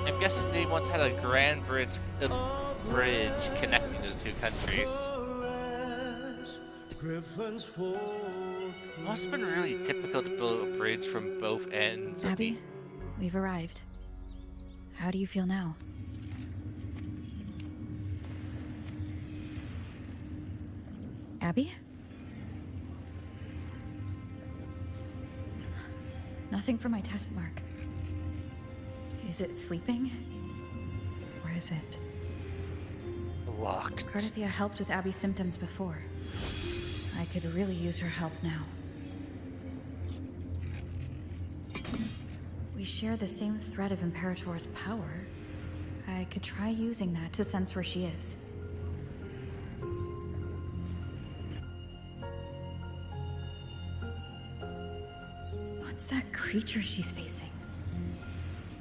I'm guessing they once had a grand bridge connecting the two countries. Must have been really difficult to build a bridge from both ends. Abby, we've arrived. How do you feel now? Abby? Nothing for my test mark. Is it sleeping? Or is it... locked? Cardathia helped with Abby's symptoms before. I could really use her help now. We share the same thread of Imperator's power. I could try using that to sense where she is. What's that creature she's facing?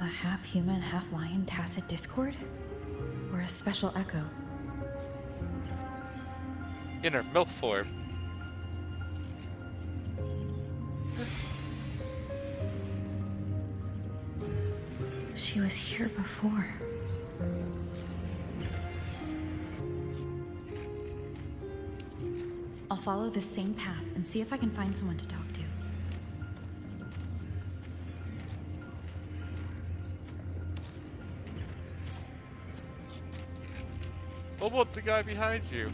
A half-human, half-lion tacit discord? Or a special echo? In her milk form. She was here before. I'll follow the same path and see if I can find someone to talk to. What about the guy behind you?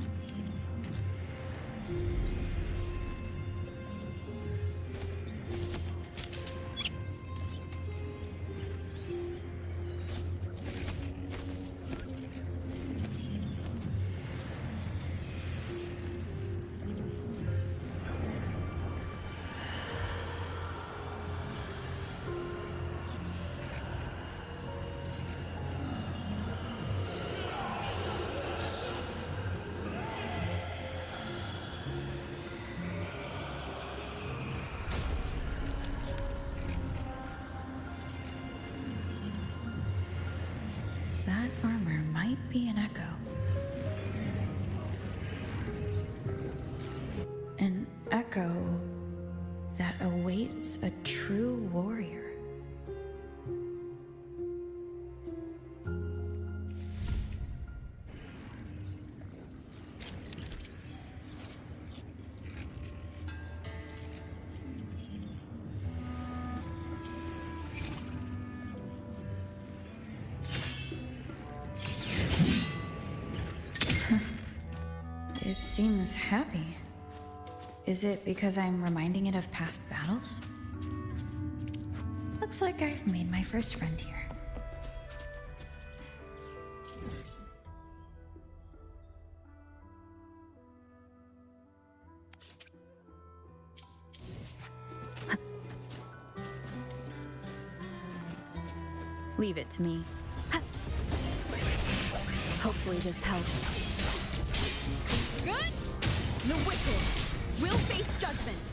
That armor might be an echo. An echo that awaits a true warrior. It seems happy. Is it because I'm reminding it of past battles? Looks like I've made my first friend here. Leave it to me. Hopefully this helps. Good? The wicked will face judgment.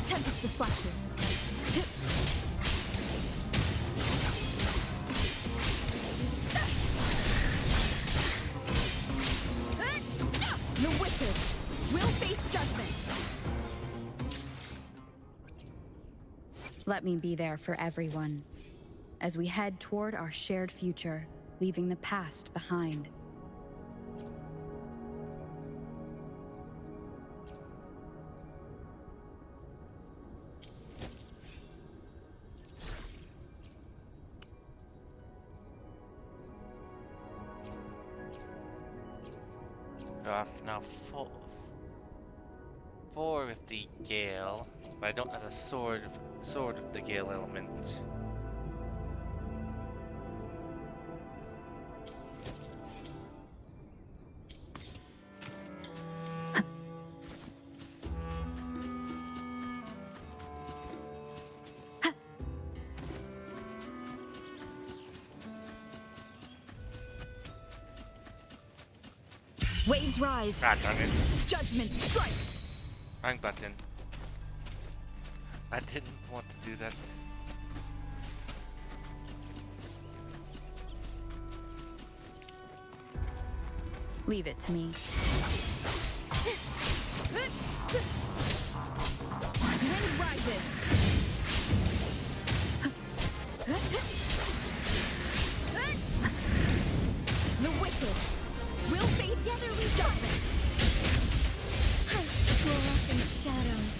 Tempest of slashes. Let me be there for everyone, as we head toward our shared future, leaving the past behind. So I have now four with the Gale, but I don't have a sword with the Gale element. Waves rise. Ah, darn it. Judgment strikes. Wrong button. I didn't want to do that. Leave it to me. Wind rises. The wicked will fade together with judgment. Roll up in the shadows.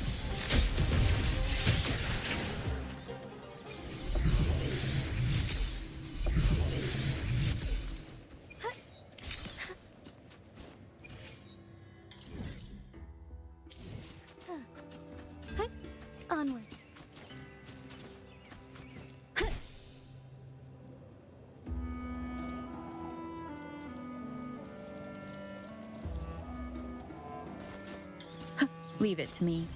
Onward. Leave it to me.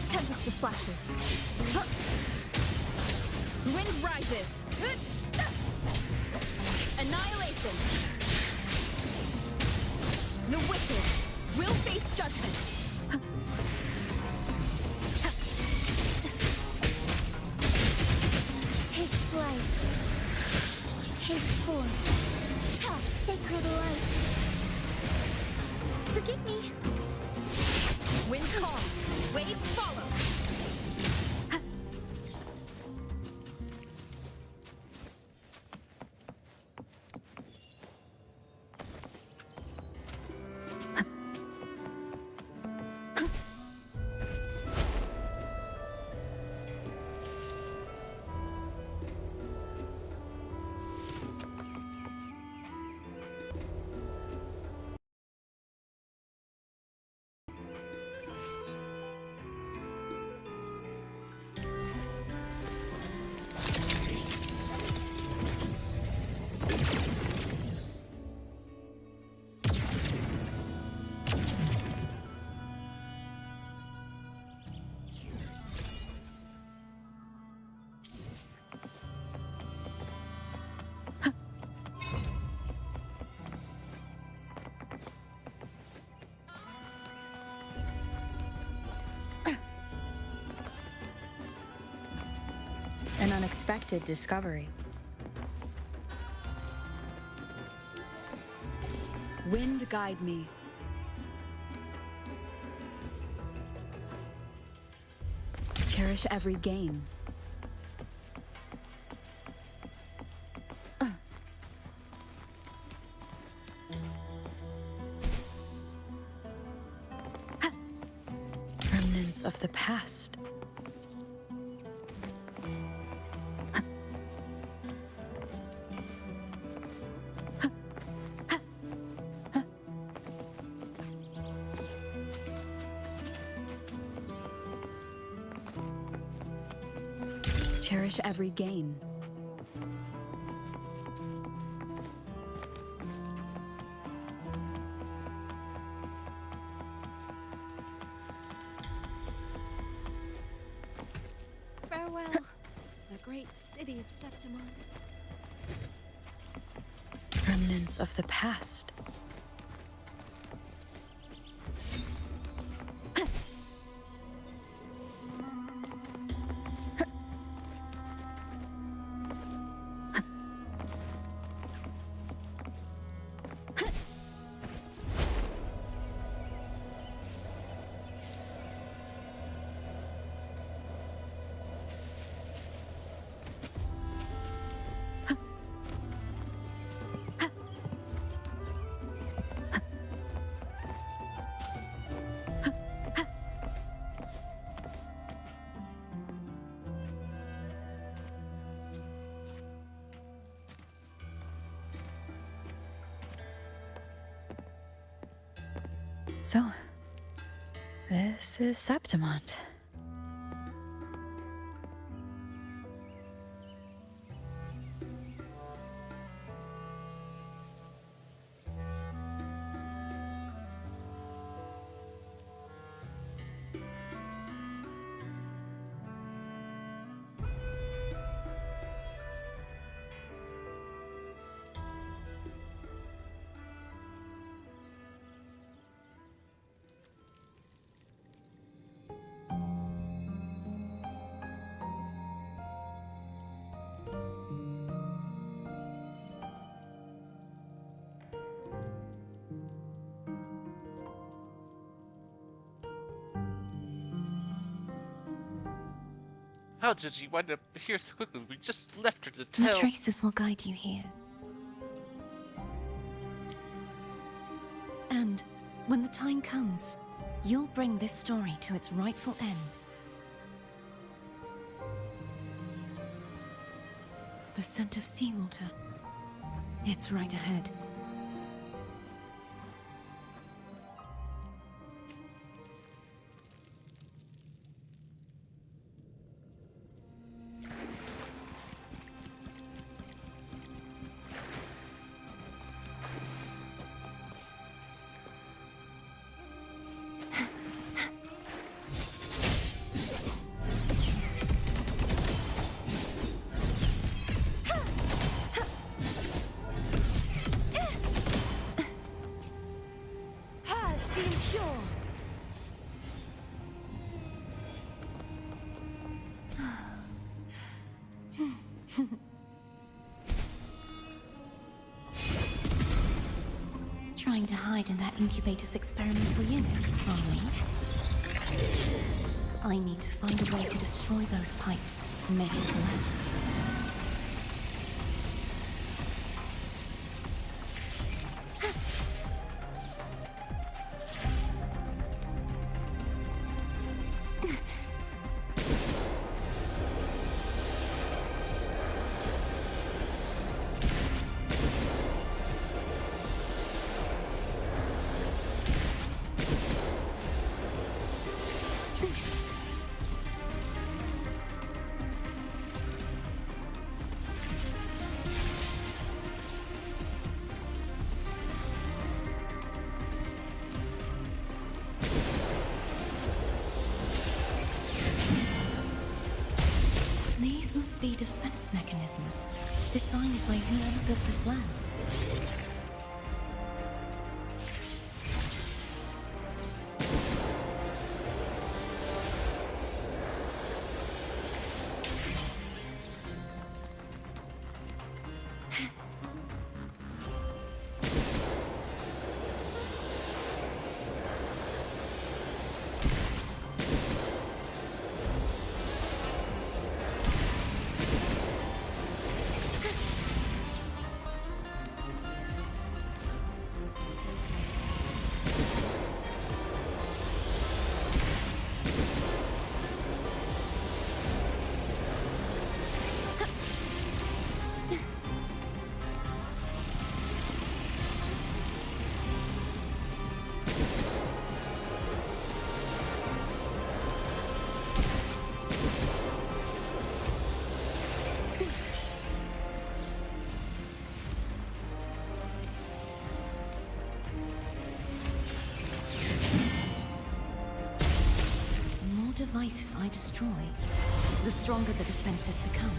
Tempest of slashes. Wind rises. Annihilation. The wicked will face judgment. Take flight. Take form. Sacred light. Forgive me. Wind calls. Waves follow. An unexpected discovery. Wind guide me. Cherish every gain. Remnants of the past. Cherish every gain. Farewell, the great city of Septimont. Remnants of the past. So, this is Septimont. How did she wind up here so quickly? We just left her to The tell. traces will guide you here. And when the time comes, you'll bring this story to its rightful end. The scent of seawater. It's right ahead. The impure. Trying to hide in that incubator's experimental unit, are we? I need to find a way to destroy those pipes and make it collapse. These must be defense mechanisms designed by whoever built this lab. Devices I destroy, the stronger the defenses become.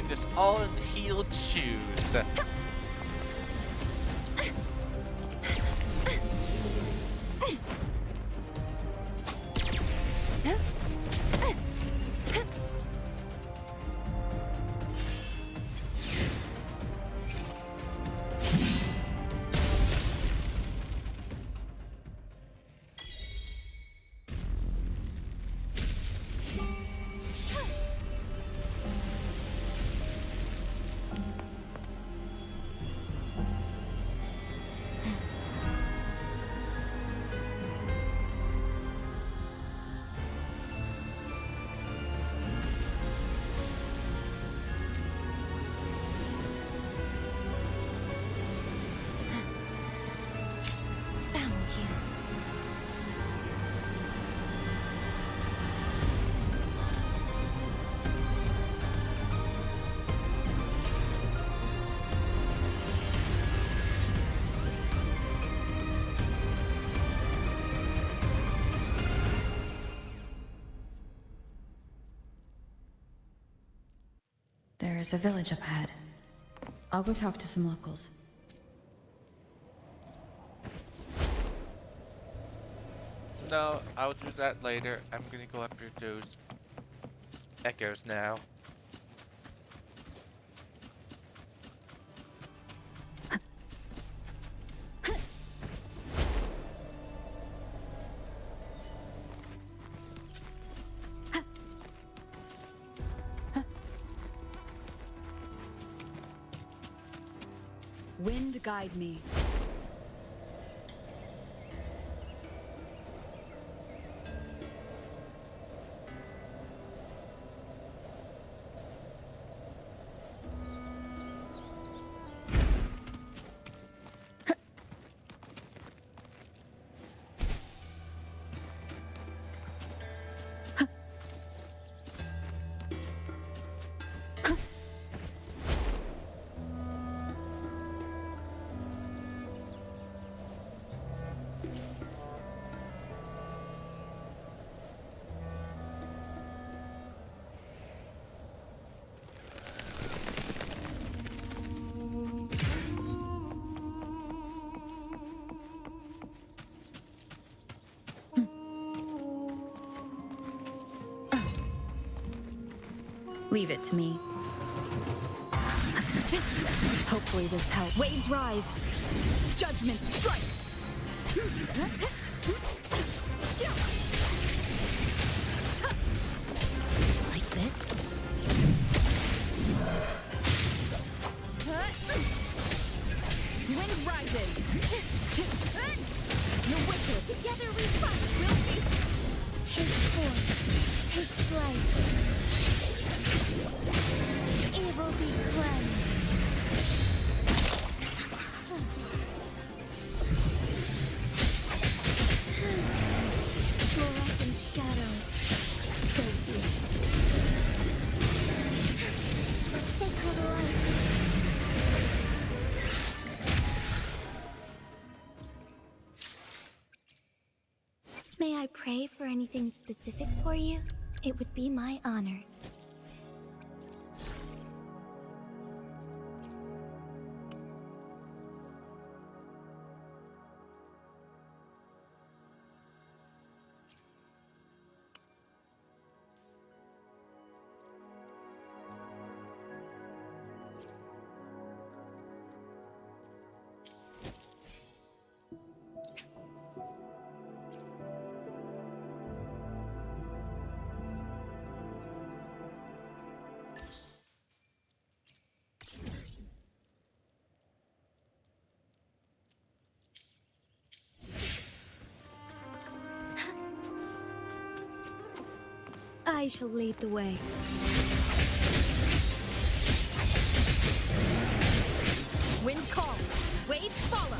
Just all in heeled shoes. There's a village up ahead. I'll go talk to some locals. No, I'll do that later. I'm gonna go after those echoes now. Wind guide me. Leave it to me. Hopefully this helps. Waves rise. Judgment strikes. Like this? Wind rises. The wicked. Together we fight. Will face. Take form. Take flight. Evil be cleansed. Fluorescent shadows. So beautiful. Sacred light. May I pray for anything specific for you? It would be my honor. I shall lead the way. Wind calls. Waves follow.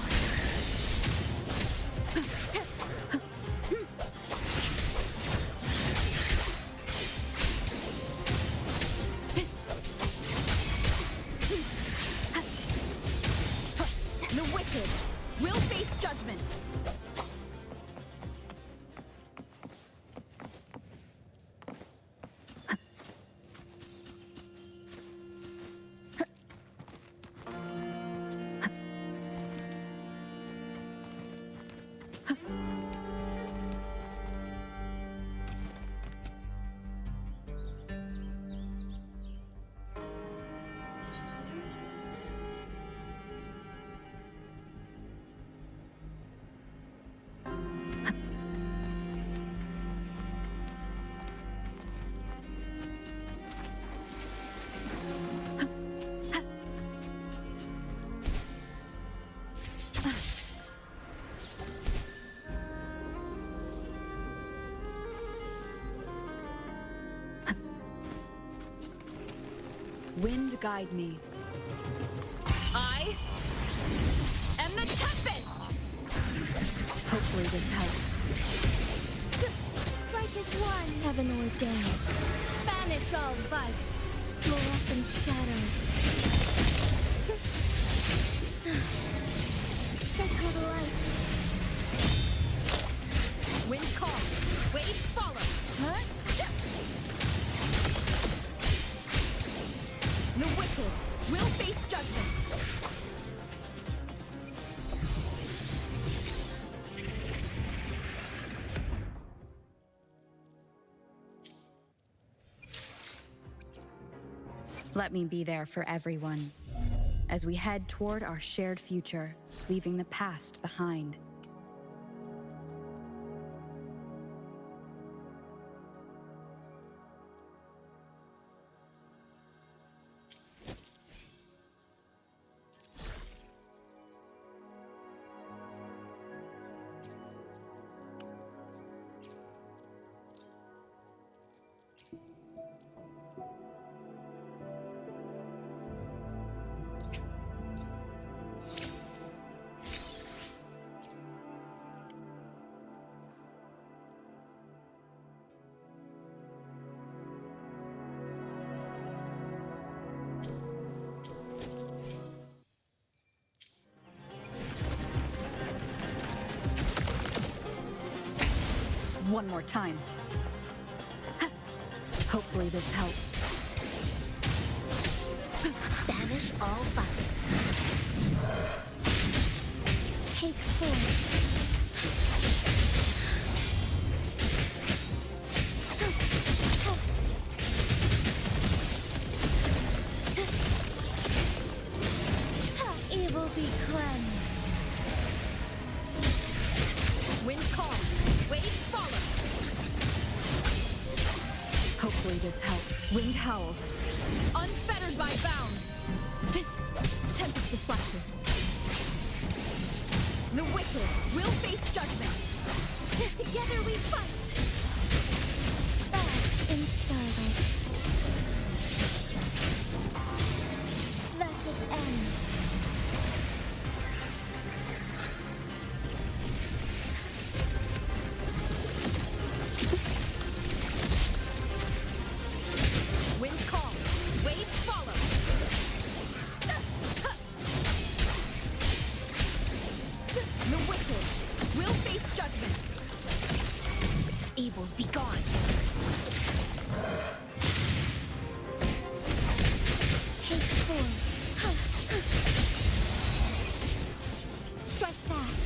The wicked will face judgment. Wind guide me. I am the Tempest! Hopefully this helps. Strike is one. Heaven ordained. Banish all vice. Fluorescent shadows. Sacred light. Wind calls. Waves follow. The wicked will face judgment. Let me be there for everyone as we head toward our shared future, leaving the past behind. One more time. Hopefully this helps. Banish all vice. Take force. Evil be cleansed. Wind calls, waves follow. Hopefully this helps. Wind howls, unfettered by bounds. Tempest of slashes. The wicked will face judgment. Together we fight. Bask in starlight. Thus it ends. Wind calls, waves follow. The wicked will face judgment. Evils be gone. Take form. Strike fast.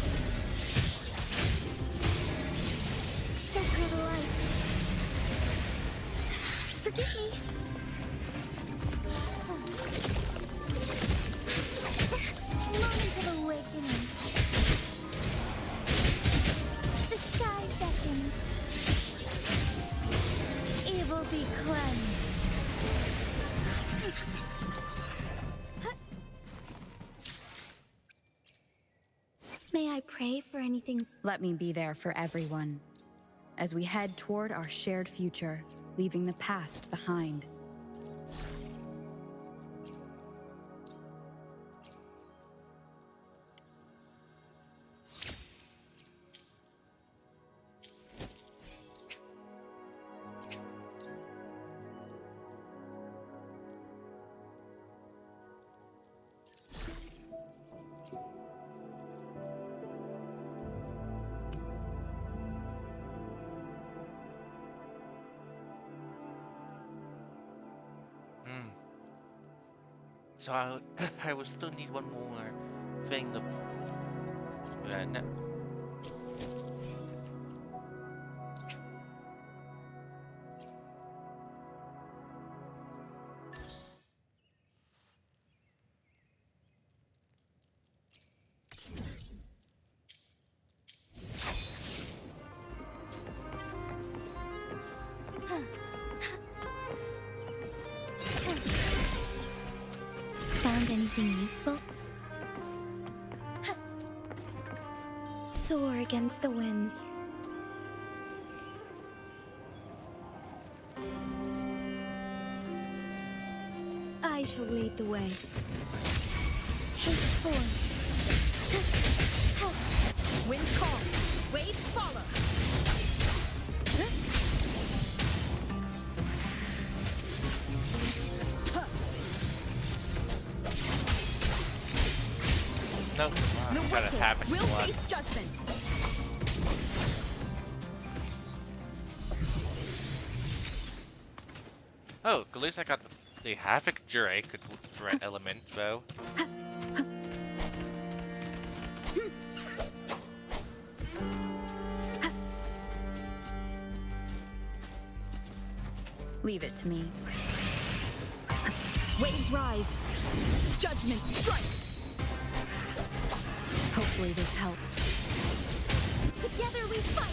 Sacred light. Forgive me. Moment of awakening. The sky beckons. Evil be cleansed. May I pray for anything? Let me be there for everyone as we head toward our shared future, leaving the past behind. So I would still need one more thing to. No. Found anything useful? Soar against the winds. I shall lead the way. Take form. Wind calls, waves follow. No, The wicked will face judgment. Oh, at least I got The Havoc Jure could threat element, though. Leave it to me. Waves rise. Judgment strikes. Hopefully this helps. Together we fight.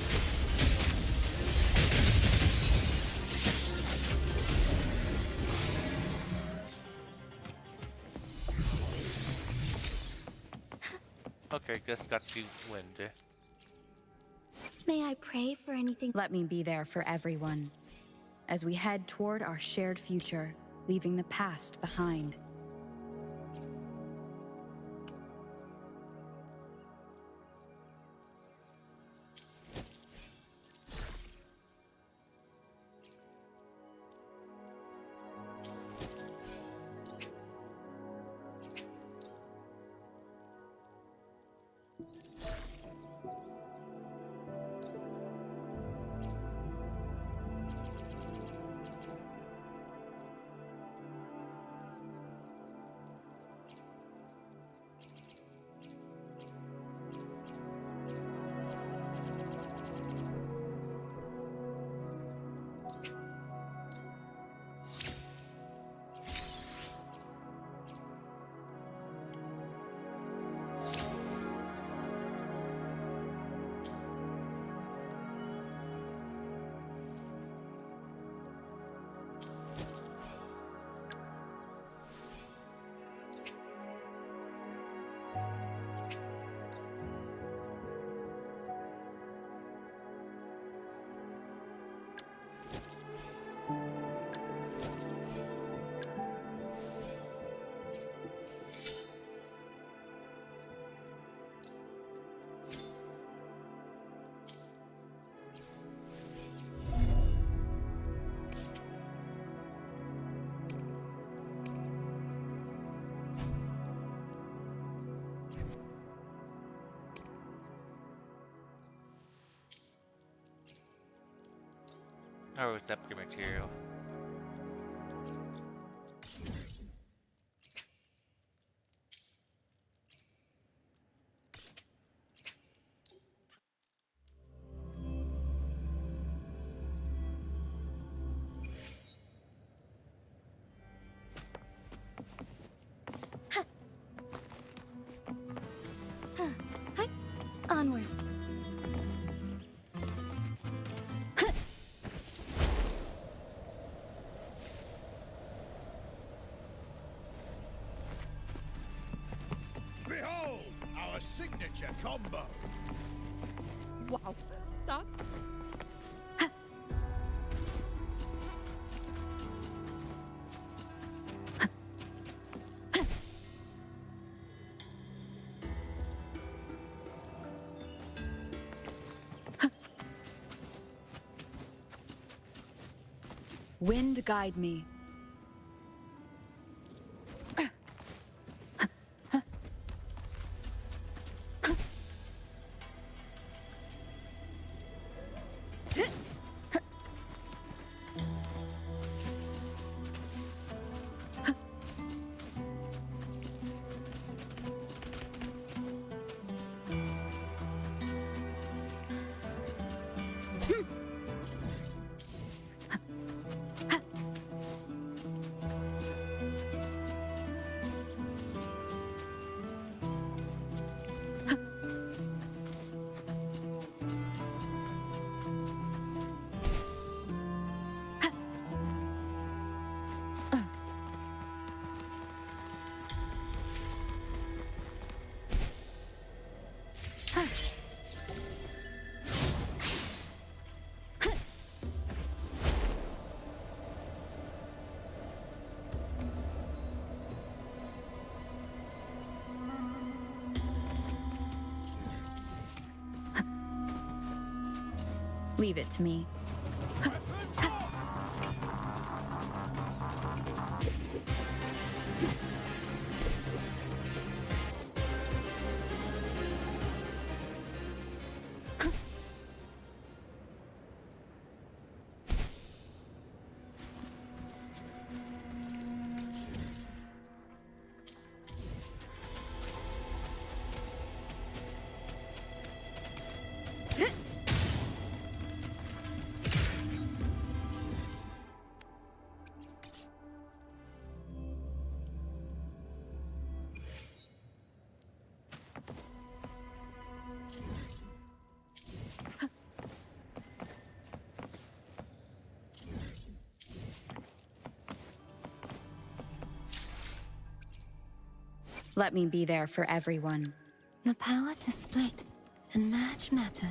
Okay, guess got to wind. May I pray for anything? Let me be there for everyone as we head toward our shared future, leaving the past behind. Oh, receptor material. Onwards. Behold, our signature combo. Wow, that's... Wind guide me. Leave it to me. Let me be there for everyone. The power to split and merge matter.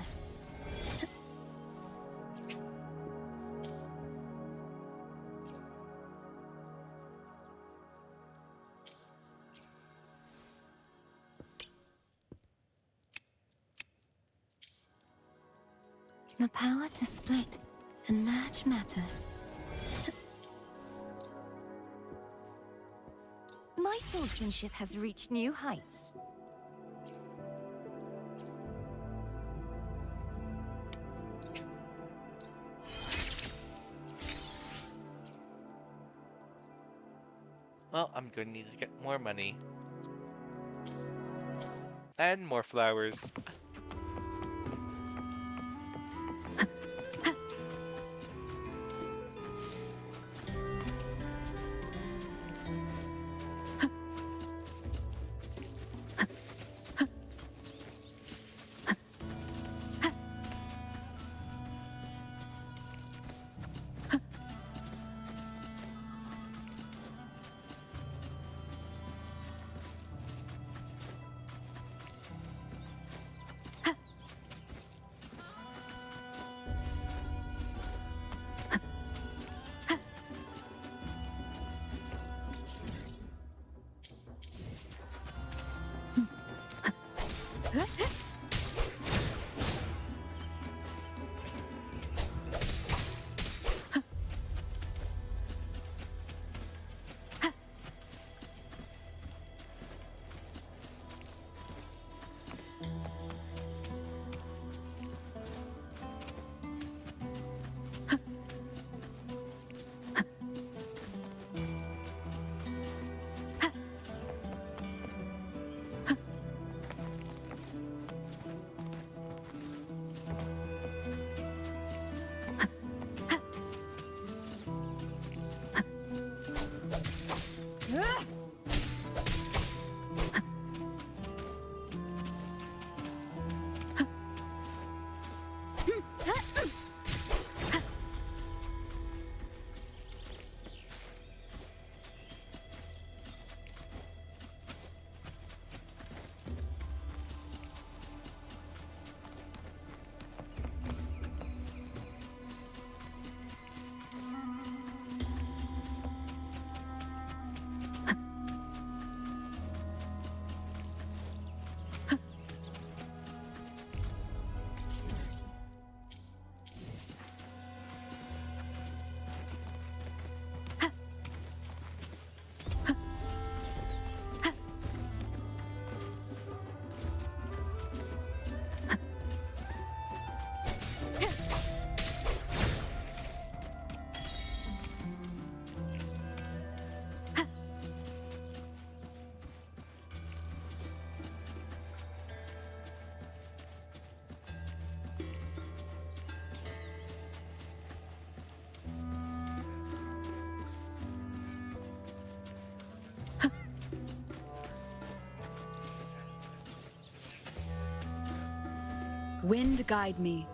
The power to split and merge matter. My swordsmanship has reached new heights. Well, I'm going to need to get more money. And more flowers. Wind guide me.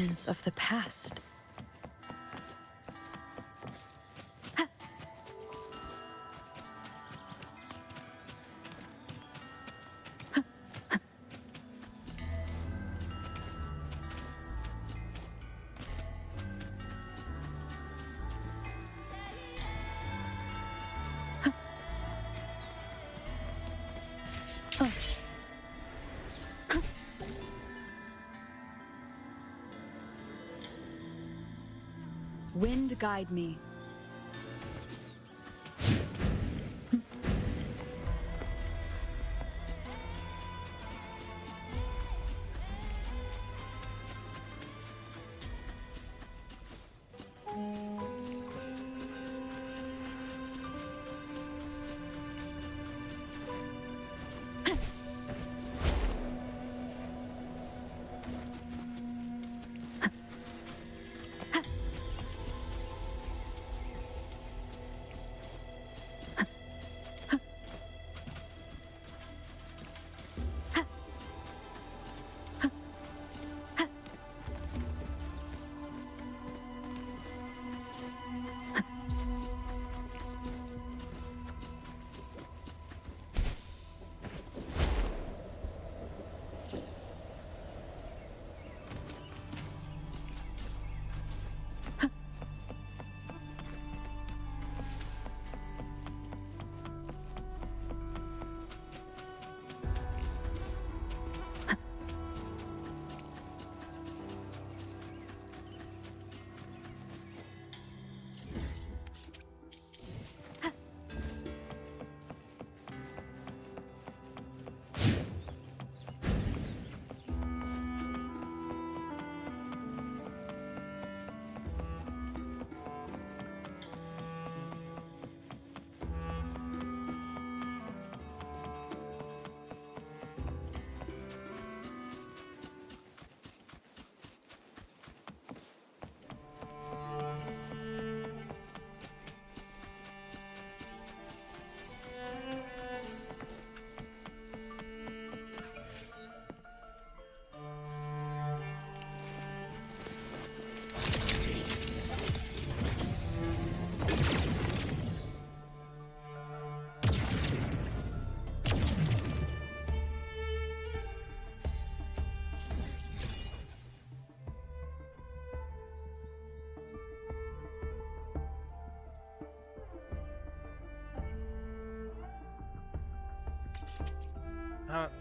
remnants of the past. Wind guide me.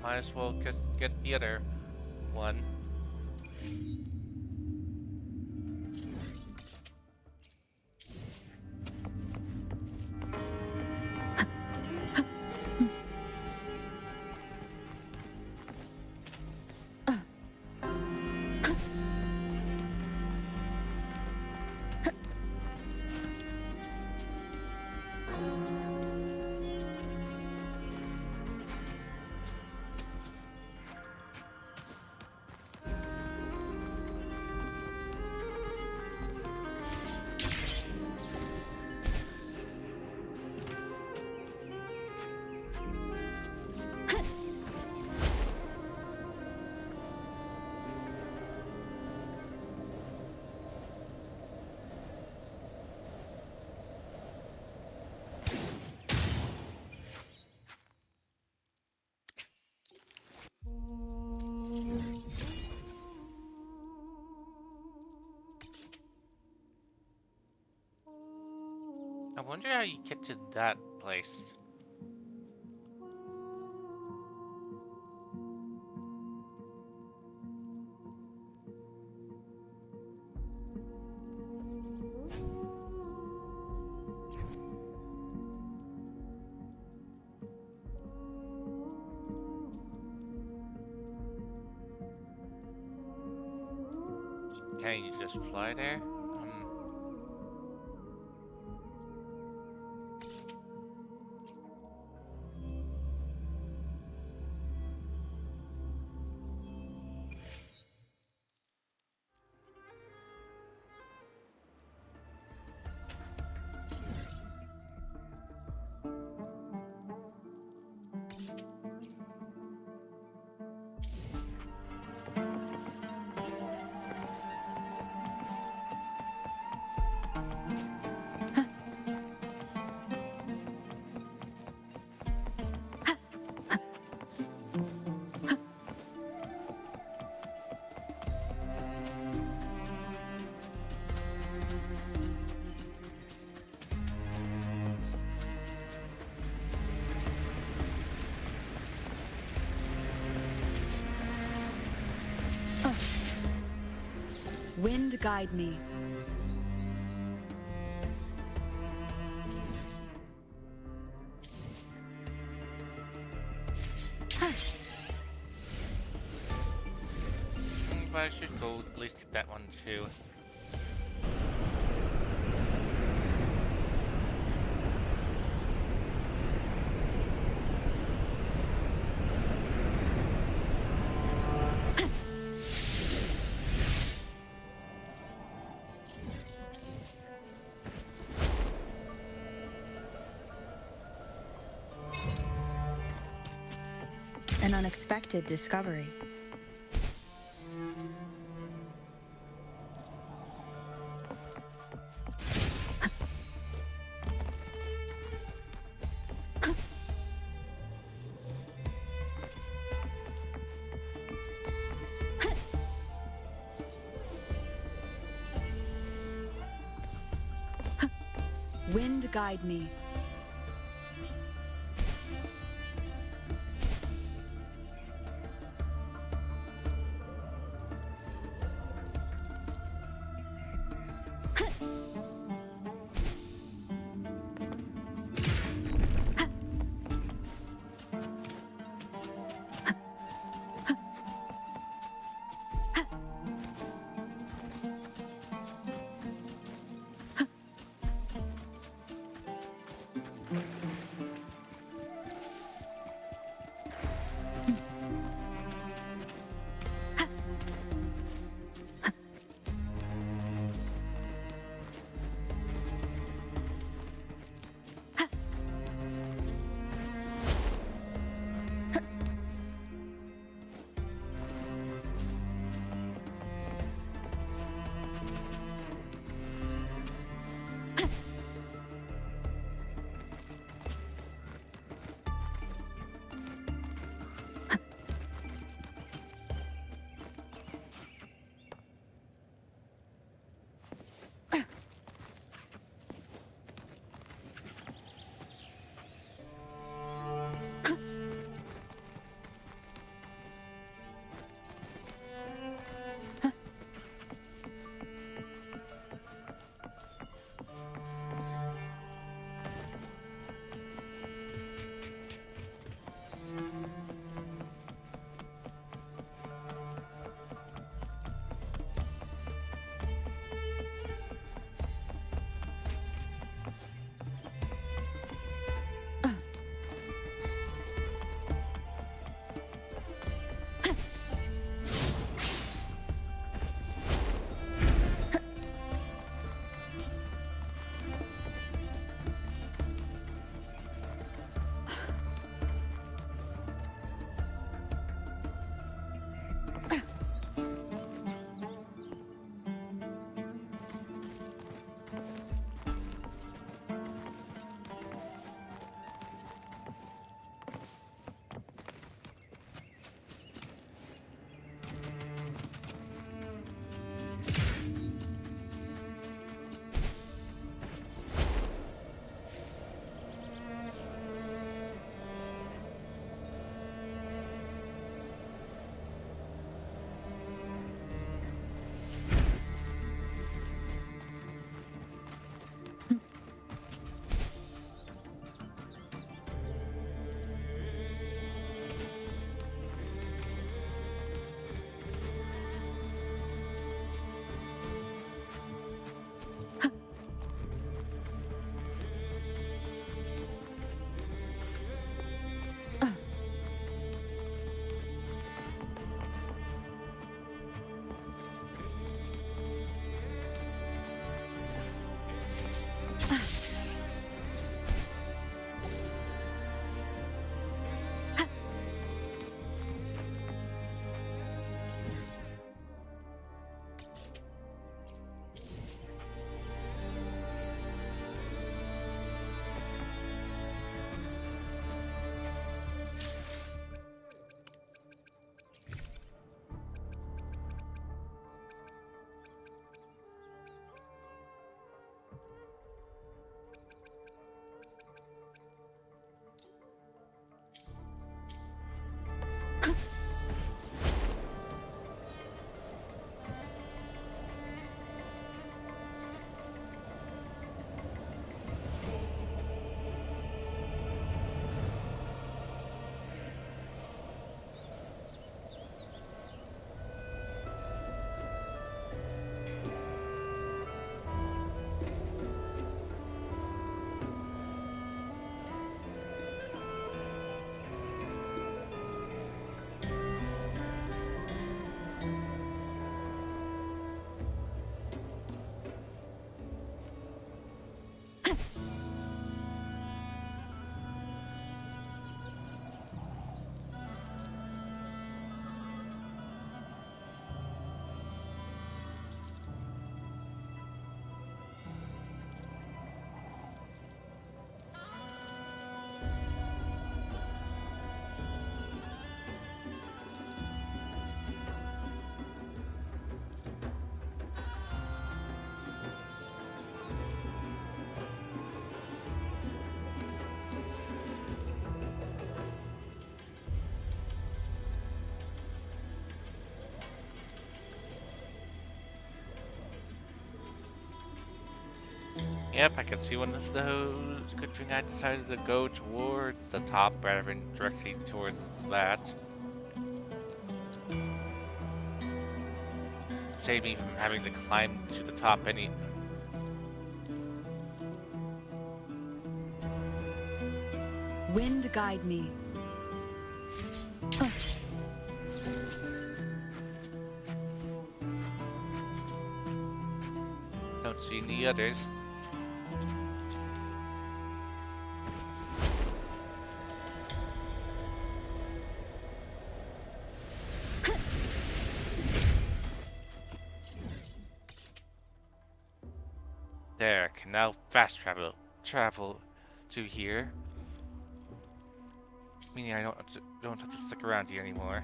Might as well just get the other one. I wonder how you get to that place. Can you just fly there? Wind guide me. But I should go at least get that one too. An unexpected discovery. Wind guide me. Yep, I can see one of those. Good thing I decided to go towards the top rather than directly towards that. Save me from having to climb to the top any. Wind guide me. Don't see any others. There, can now fast travel to here. Meaning I don't have to stick around here anymore.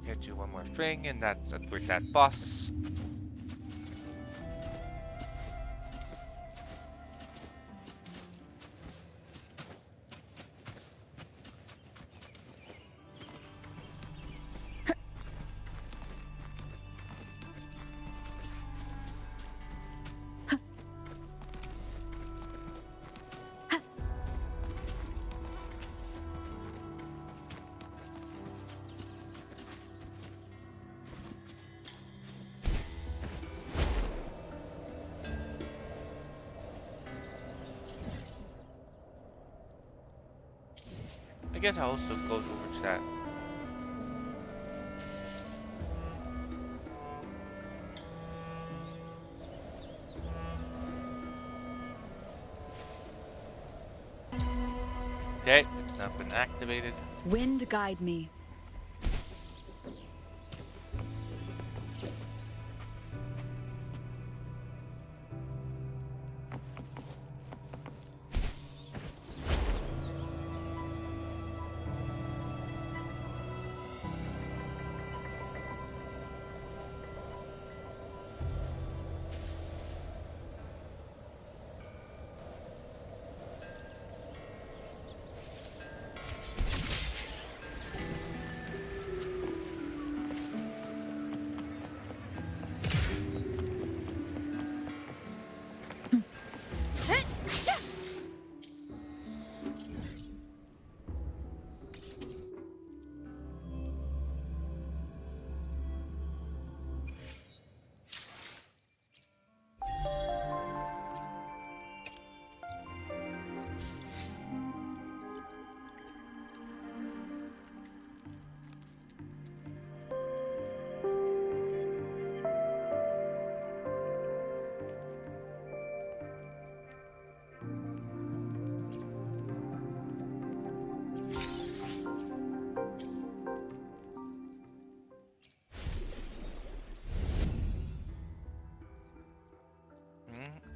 Okay, do one more thing, and that's with that boss. I guess I'll also go over to that. Okay, it's not been activated. Wind guide me.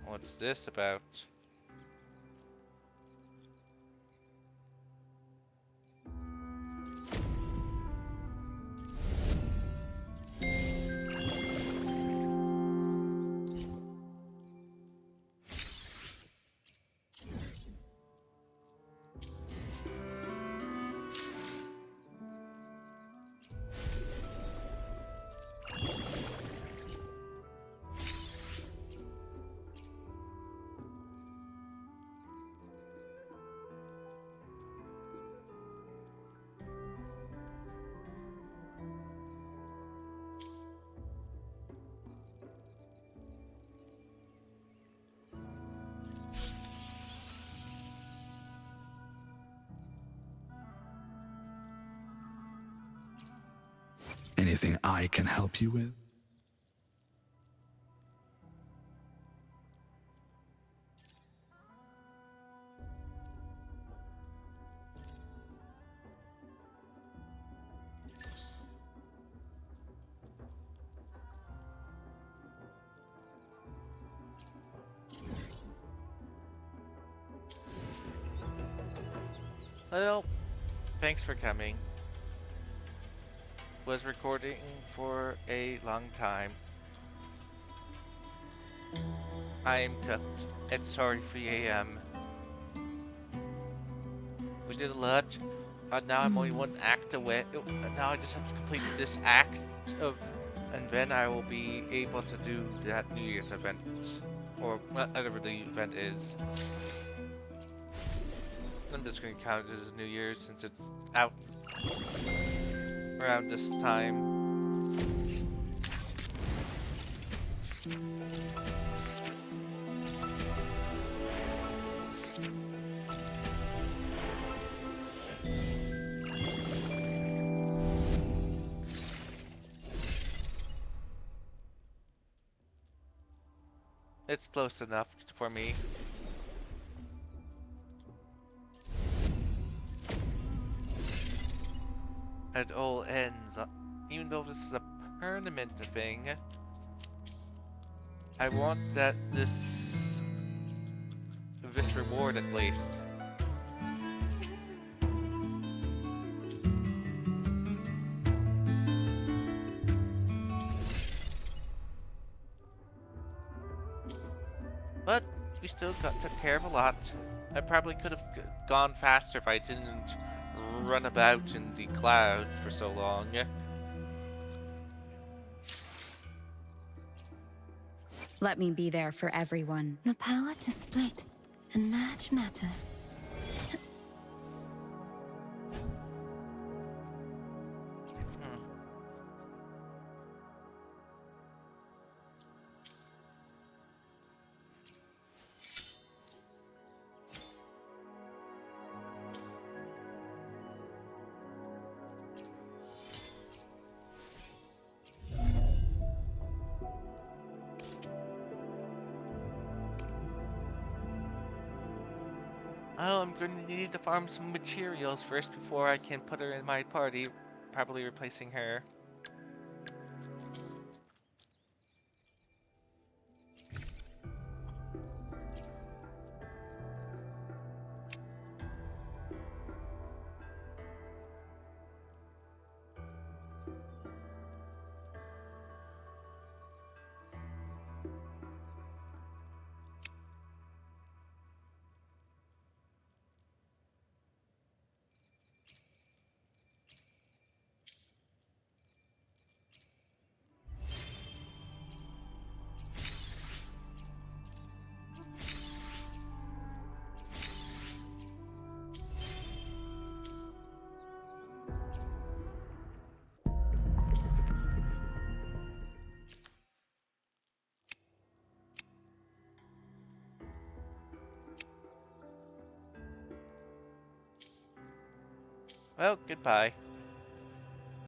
What's this about? Anything I can help you with? Well, thanks for coming. was recording for a long time. I am cooked. It's already 3 a.m. We did a lot. Now I'm only one act away. Now I just have to complete this act of, and then I will be able to do that New Year's event, or whatever the event is. I'm just going to count it as New Year's since it's out around this time. It's close enough for me. It all ends, even though this is a permanent thing. I want this reward at least. But we still took care of a lot. I probably could have gone faster if I didn't run about in the clouds for so long. Let me be there for everyone. The power to split and merge matter. Oh, I'm going to need to farm some materials first before I can put her in my party, probably replacing her. Well, goodbye.